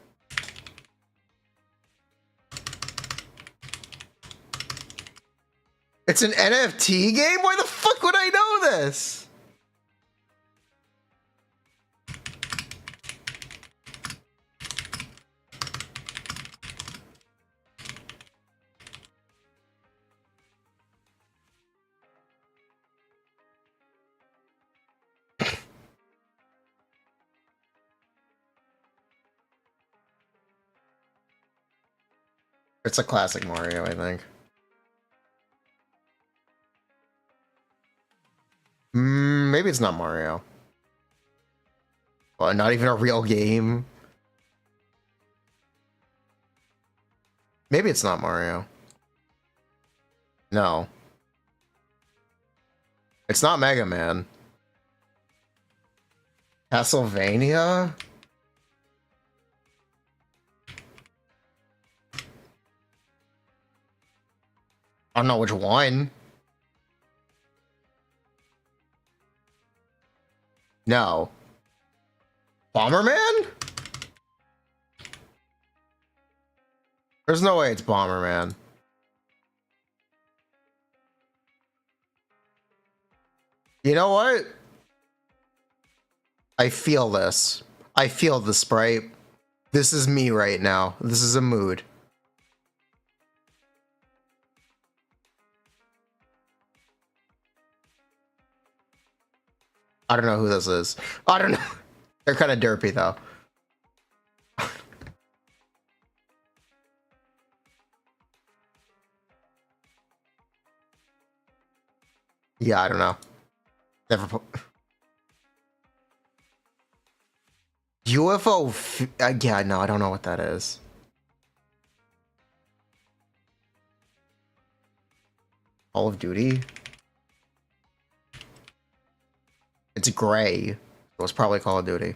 It's an NFT game? Why the fuck would I know this? It's a classic Mario, I think. Maybe it's not Mario. Well, not even a real game. Maybe it's not Mario. No. It's not Mega Man. Castlevania? I don't know which one. No. Bomberman? There's no way it's Bomberman. You know what? I feel this. I feel the sprite. This is me right now. This is a mood. I don't know who this is. I don't know. They're kind of derpy though. Yeah, I don't know. Never. UFO. Yeah, no, I don't know what that is. Call of Duty. It's gray. It was probably Call of Duty.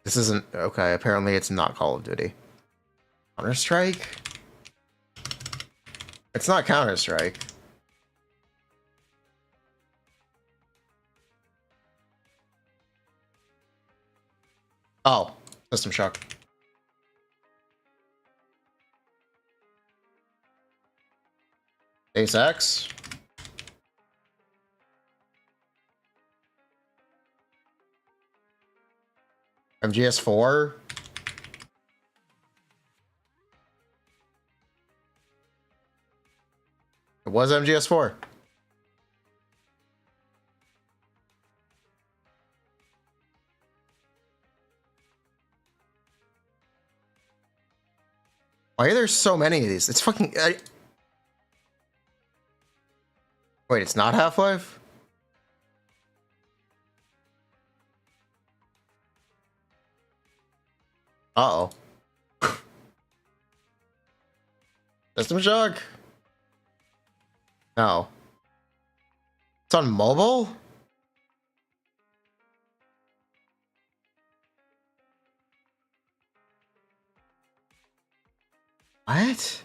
This isn't okay. Apparently, it's not Call of Duty. Counter-Strike. It's not Counter-Strike. Oh, System Shock. Ace X. MGS4. It was MGS4. Why are there so many of these? It's fucking... Wait, it's not Half-Life? Uh-oh. System Shock? No. It's on mobile? What?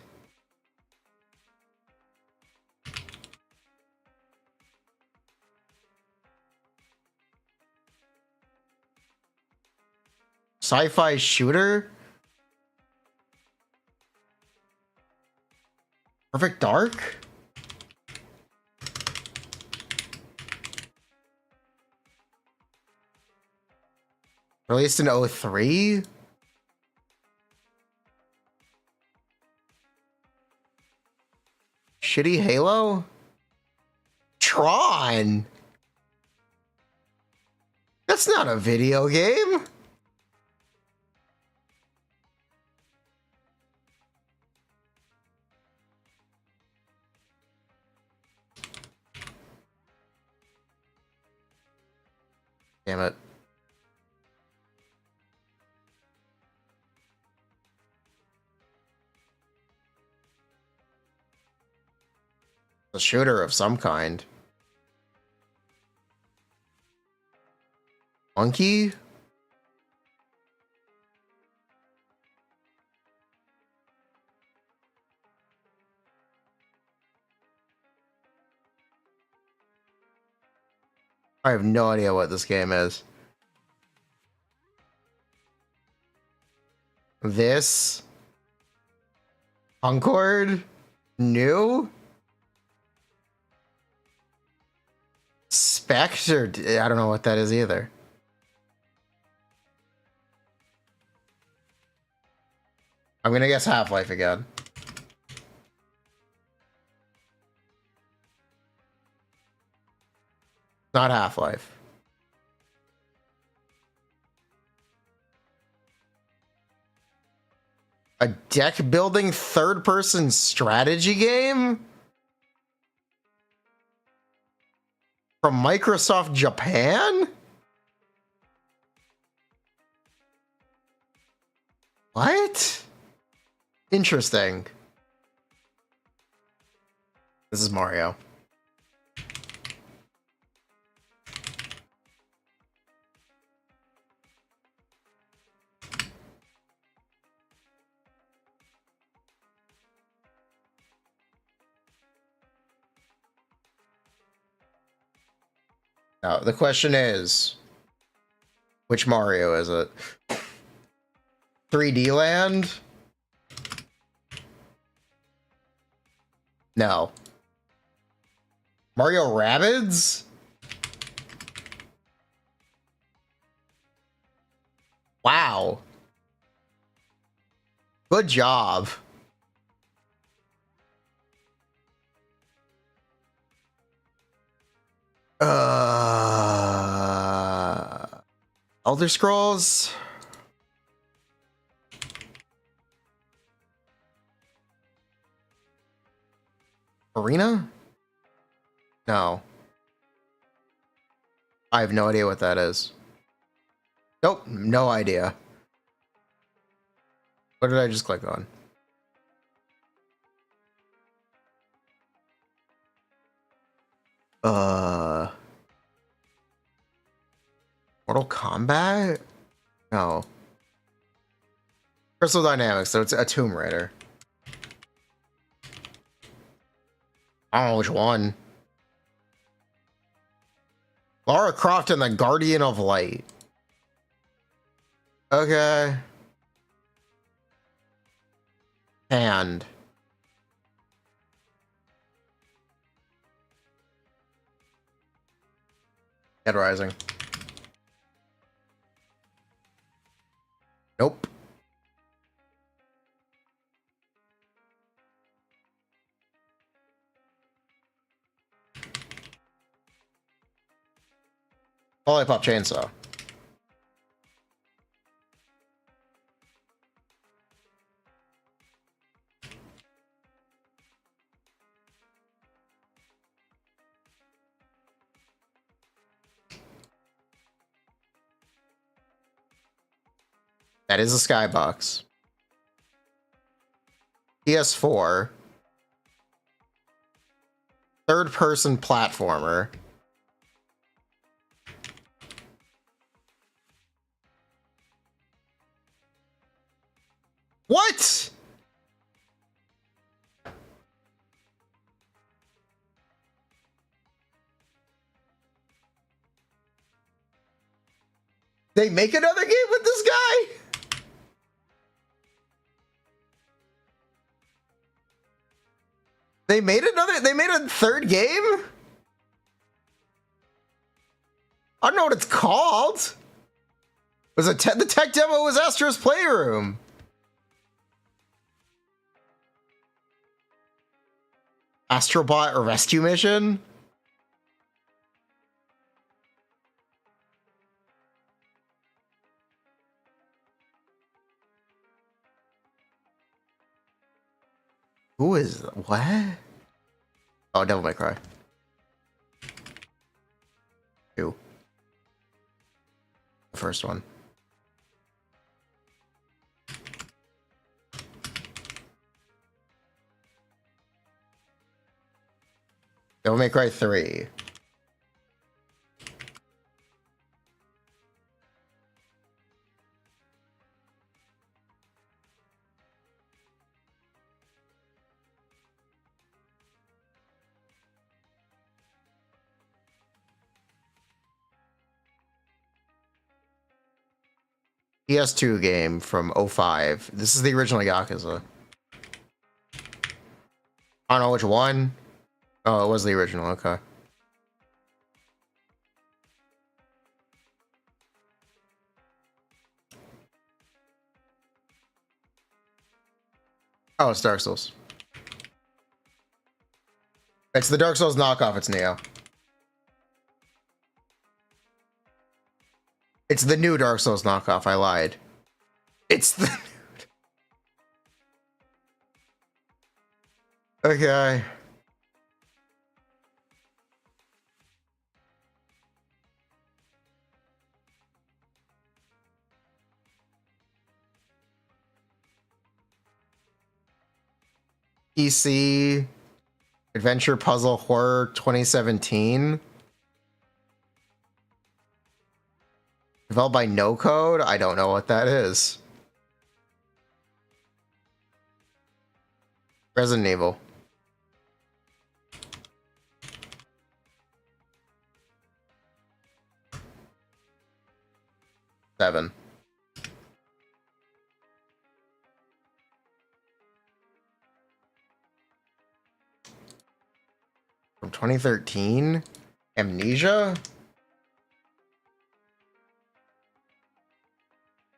Sci-fi shooter? Perfect Dark? Released in 03? Shitty Halo? Tron? That's not a video game. Damn it. A shooter of some kind. Monkey? I have no idea what this game is. This? Concord? New? Spectre? I don't know what that is either. I'm gonna guess Half-Life again. Not Half-Life. A deck building third person strategy game? From Microsoft Japan? What? Interesting. This is Mario. Now, the question is, which Mario is it? 3D Land? No. Mario Rabbids? Wow. Good job. Elder Scrolls? Furina? No. I have no idea what that is. Nope, no idea. What did I just click on? Mortal Kombat? No. Crystal Dynamics, so it's a Tomb Raider. I don't know which one. Lara Croft and the Guardian of Light. Okay. And Dead Rising. Nope. Lollipop Chainsaw. That is a skybox. PS4. Third-person platformer. What? They make another game with this guy? They made a third game? I don't know what it's called. Was it the tech demo was Astra's Playroom. Astrobot or Rescue Mission? Who is what? Oh, Devil May Cry. Who? The first one. Devil May Cry 3. PS2 game from 05. This is the original Yakuza. I don't know which one. Oh, it was the original. Okay. Oh, it's Dark Souls. It's the Dark Souls knockoff. It's Neo. It's the new Dark Souls knockoff. I lied. It's the... Okay. PC Adventure Puzzle Horror 2017. Developed by No Code? I don't know what that is. Resident Evil. Seven. From 2013? Amnesia?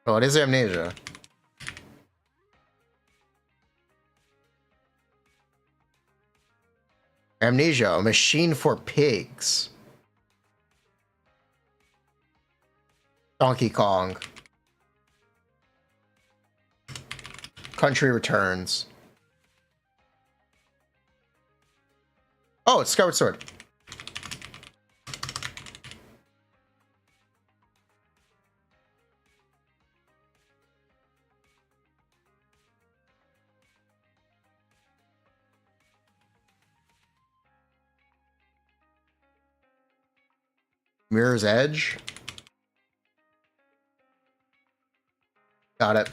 Oh, it is Amnesia. Amnesia, a machine for pigs. Donkey Kong. Country Returns. Oh, it's Skyward Sword. Mirror's Edge. Got it.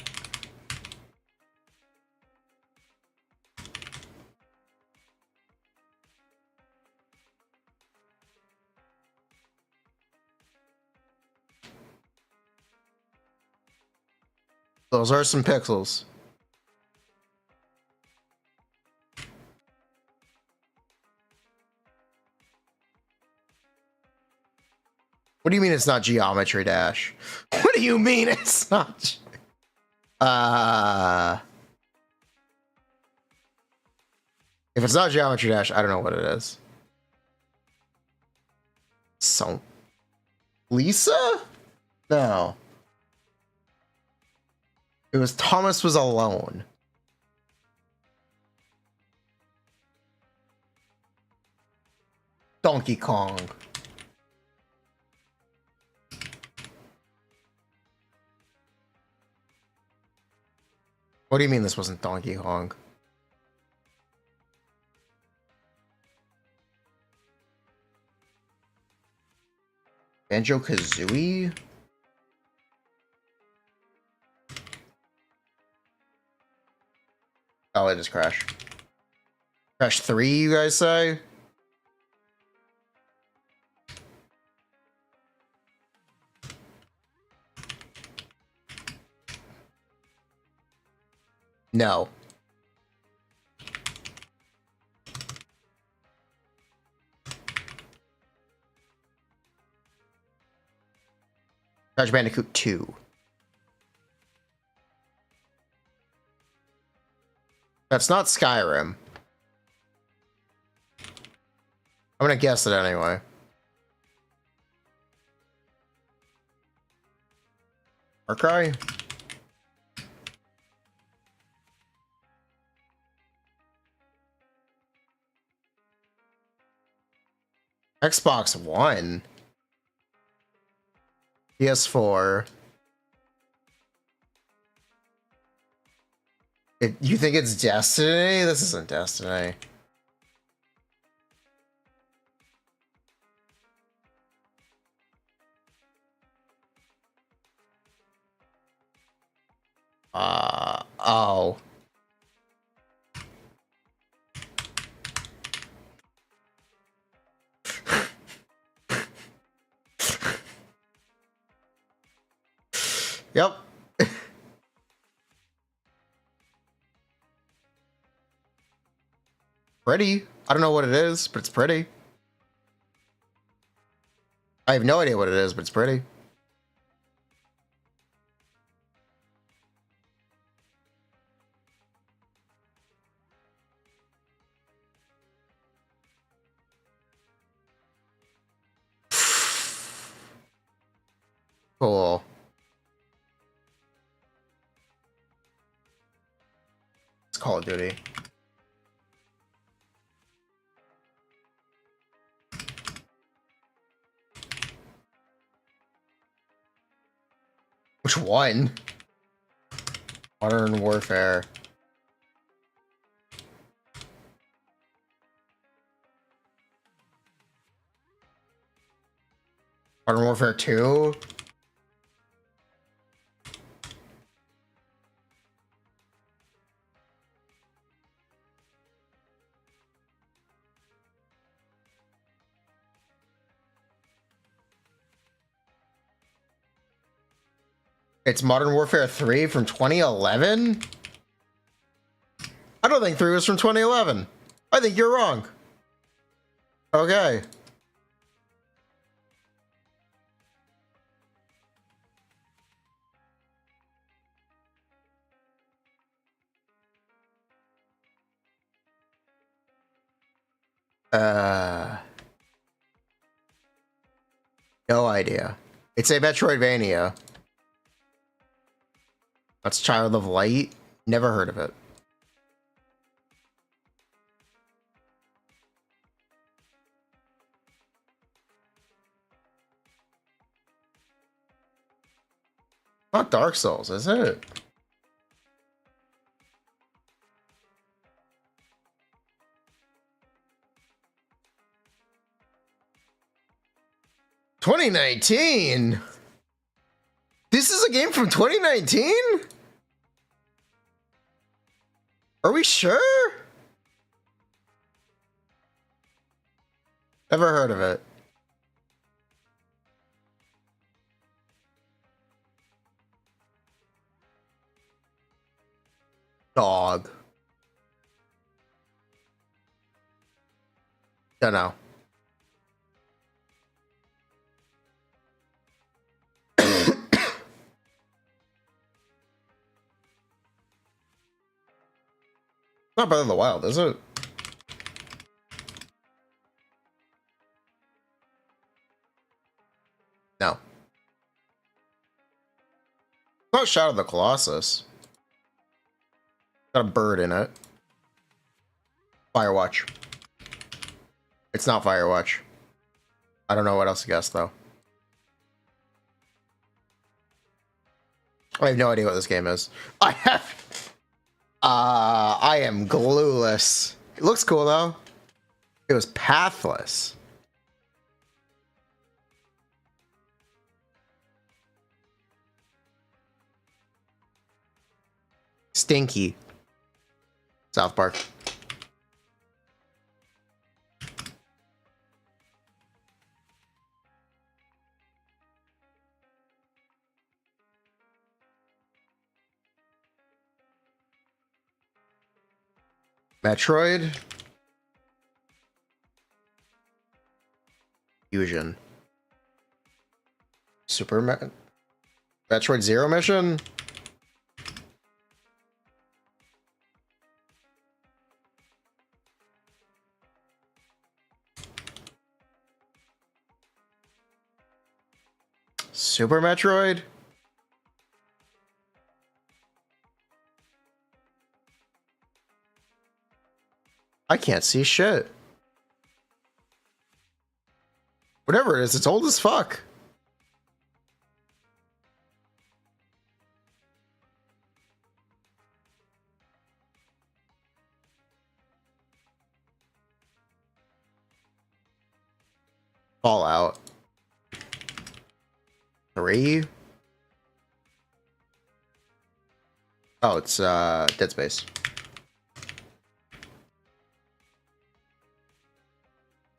Those are some pixels. What do you mean it's not Geometry Dash? What do you mean it's not? If it's not Geometry Dash, I don't know what it is. So, Lisa? No. It was Thomas Was Alone. Donkey Kong. What do you mean this wasn't Donkey Kong? Banjo-Kazooie? Oh, it just crashed. Crash 3, you guys say? No. Crash Bandicoot 2. That's not Skyrim. I'm gonna guess it anyway. Far Cry? Xbox One? PS4? You think it's Destiny? This isn't Destiny. Oh. Yep. Pretty. I don't know what it is, but it's pretty. I have no idea what it is, but it's pretty. Cool. It's Call of Duty. Which one? Modern Warfare. Modern Warfare 2? It's Modern Warfare 3 from 2011? I don't think 3 was from 2011. I think you're wrong. Okay. No idea. It's a Metroidvania. That's Child of Light. Never heard of it. Not Dark Souls, is it? "2019? This is a game from 2019? Are we sure? Never heard of it. Dog. Don't know. Not Breath of the Wild, is it? No. Not Shadow of the Colossus. Got a bird in it. Firewatch. It's not Firewatch. I don't know what else to guess, though. I have no idea what this game is. I am glueless. It looks cool, though. It was Pathless. Stinky. South Park. Metroid. Fusion. Metroid Zero Mission? Super Metroid? I can't see shit. Whatever it is, it's old as fuck. Fallout 3. Oh, it's Dead Space.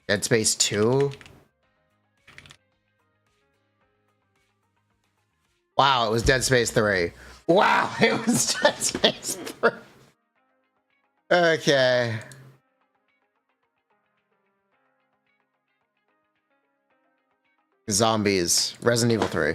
Dead Space 2. Wow, it was Dead Space 3. Wow, it was Dead Space 3. Okay. Zombies. Resident Evil 3.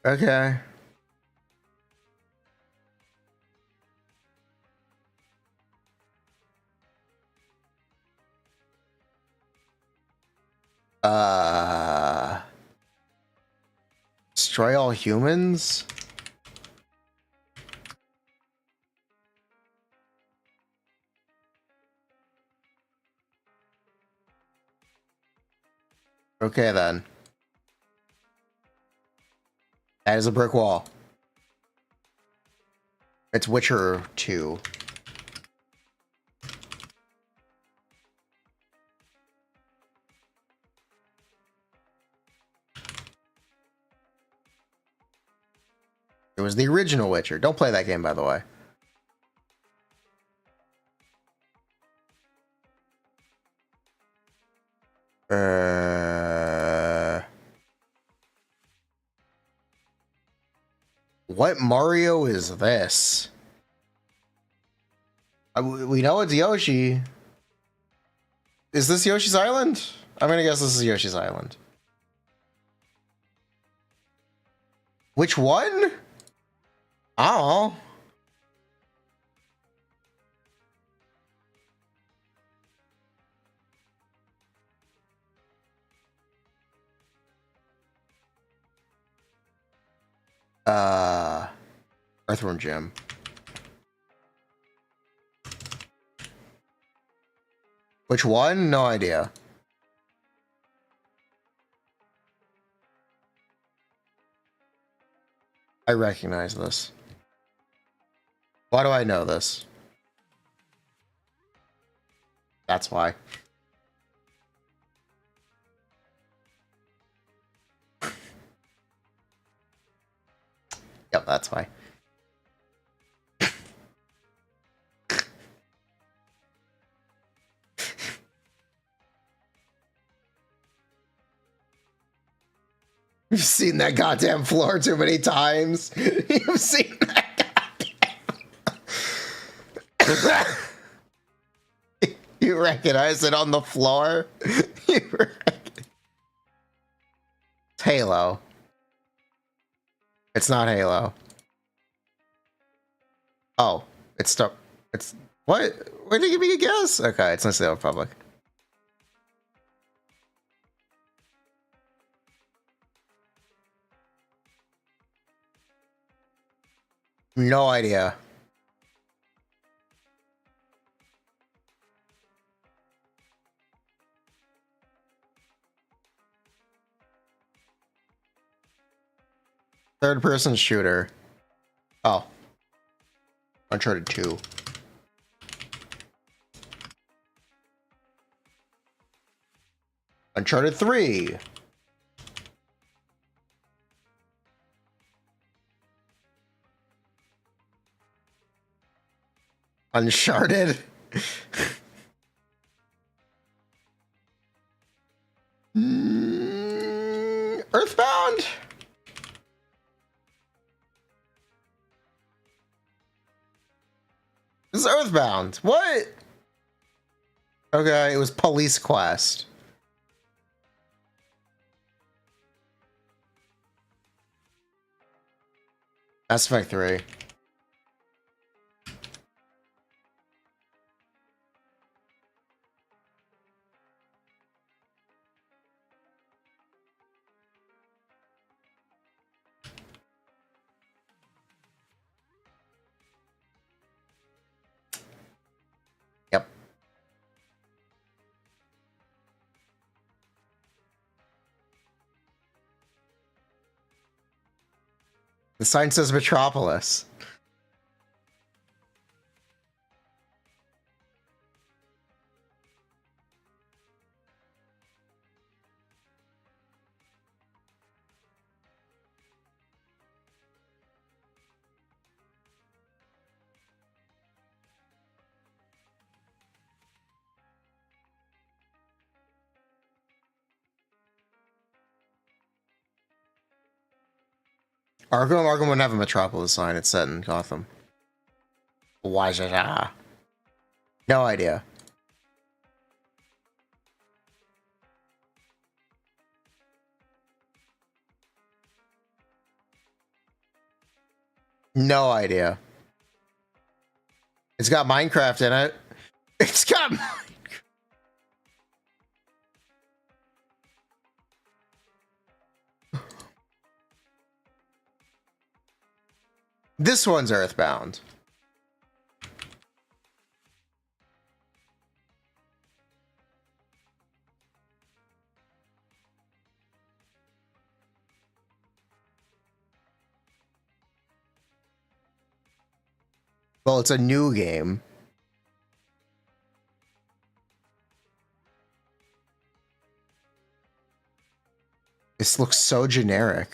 Okay. Destroy all humans? Okay, then. That is a brick wall. It's Witcher 2. It was the original Witcher. Don't play that game, by the way. What Mario is this? We know it's Yoshi. Is this Yoshi's Island? I'm gonna guess this is Yoshi's Island. Which one? Oh. Earthworm Jim. Which one? No idea. I recognize this. Why do I know this? That's why. Yep, that's why. You've seen that goddamn floor too many times. You've seen that goddamn... You recognize it on the floor? It's Halo. It's not Halo. Oh, it's what? Wait, did you give me a guess? Okay, it's not the Republic. No idea. Third-person shooter. Oh. Uncharted 2. Uncharted 3. Uncharted. Earthbound? This is Earthbound. What? Okay, it was Police Quest. Mass Effect 3. Yep. The sign says Metropolis. Arkham wouldn't have a Metropolis sign. It's set in Gotham. Why is it? No idea. No idea. It's got Minecraft in it. It's got Minecraft. This one's Earthbound. Well, it's a new game. This looks so generic.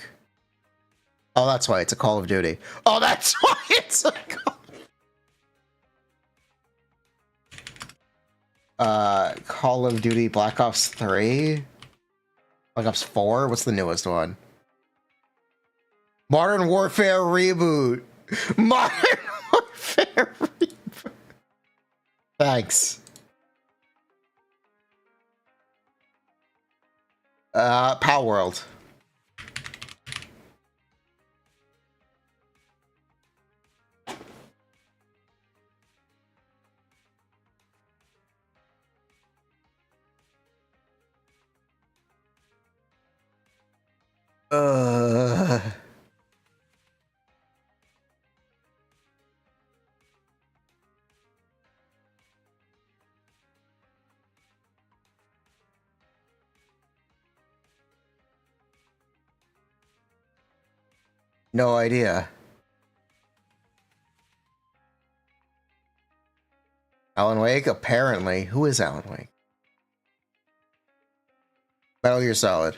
Oh, that's why it's a Call of Duty. Oh, that's why it's a Call of Duty Black Ops 3? Black Ops 4? What's the newest one? Modern Warfare Reboot. Modern Warfare Reboot. Thanks. Power World. No idea. Alan Wake? Apparently. Who is Alan Wake? Metal Gear Solid.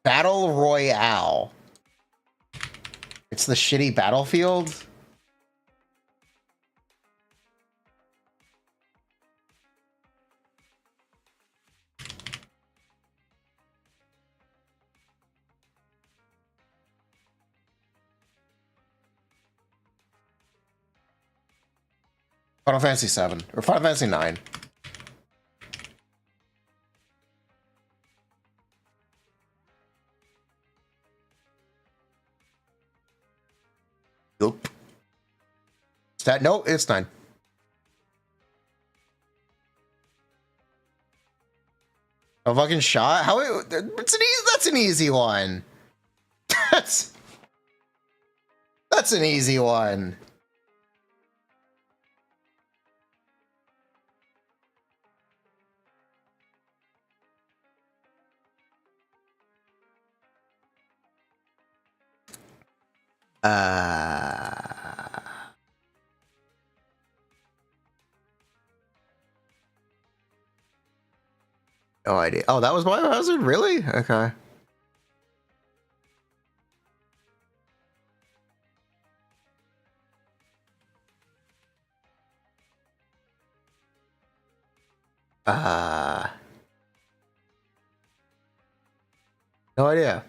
Battle Royale. It's the shitty Battlefield. Final Fantasy 7 or Final Fantasy 9. Nope. Stat? No, it's 9. A fucking shot? How? That's an easy one. That's an easy one. No idea. Oh, that was Biohazard? Really? Okay. No idea.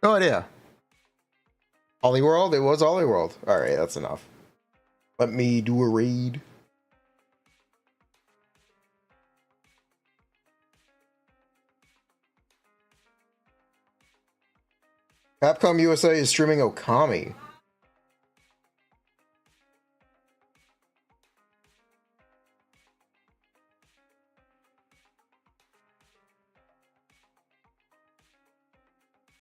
No idea. Ollie World? It was Ollie World. Alright, that's enough. Let me do a raid. Capcom USA is streaming Okami.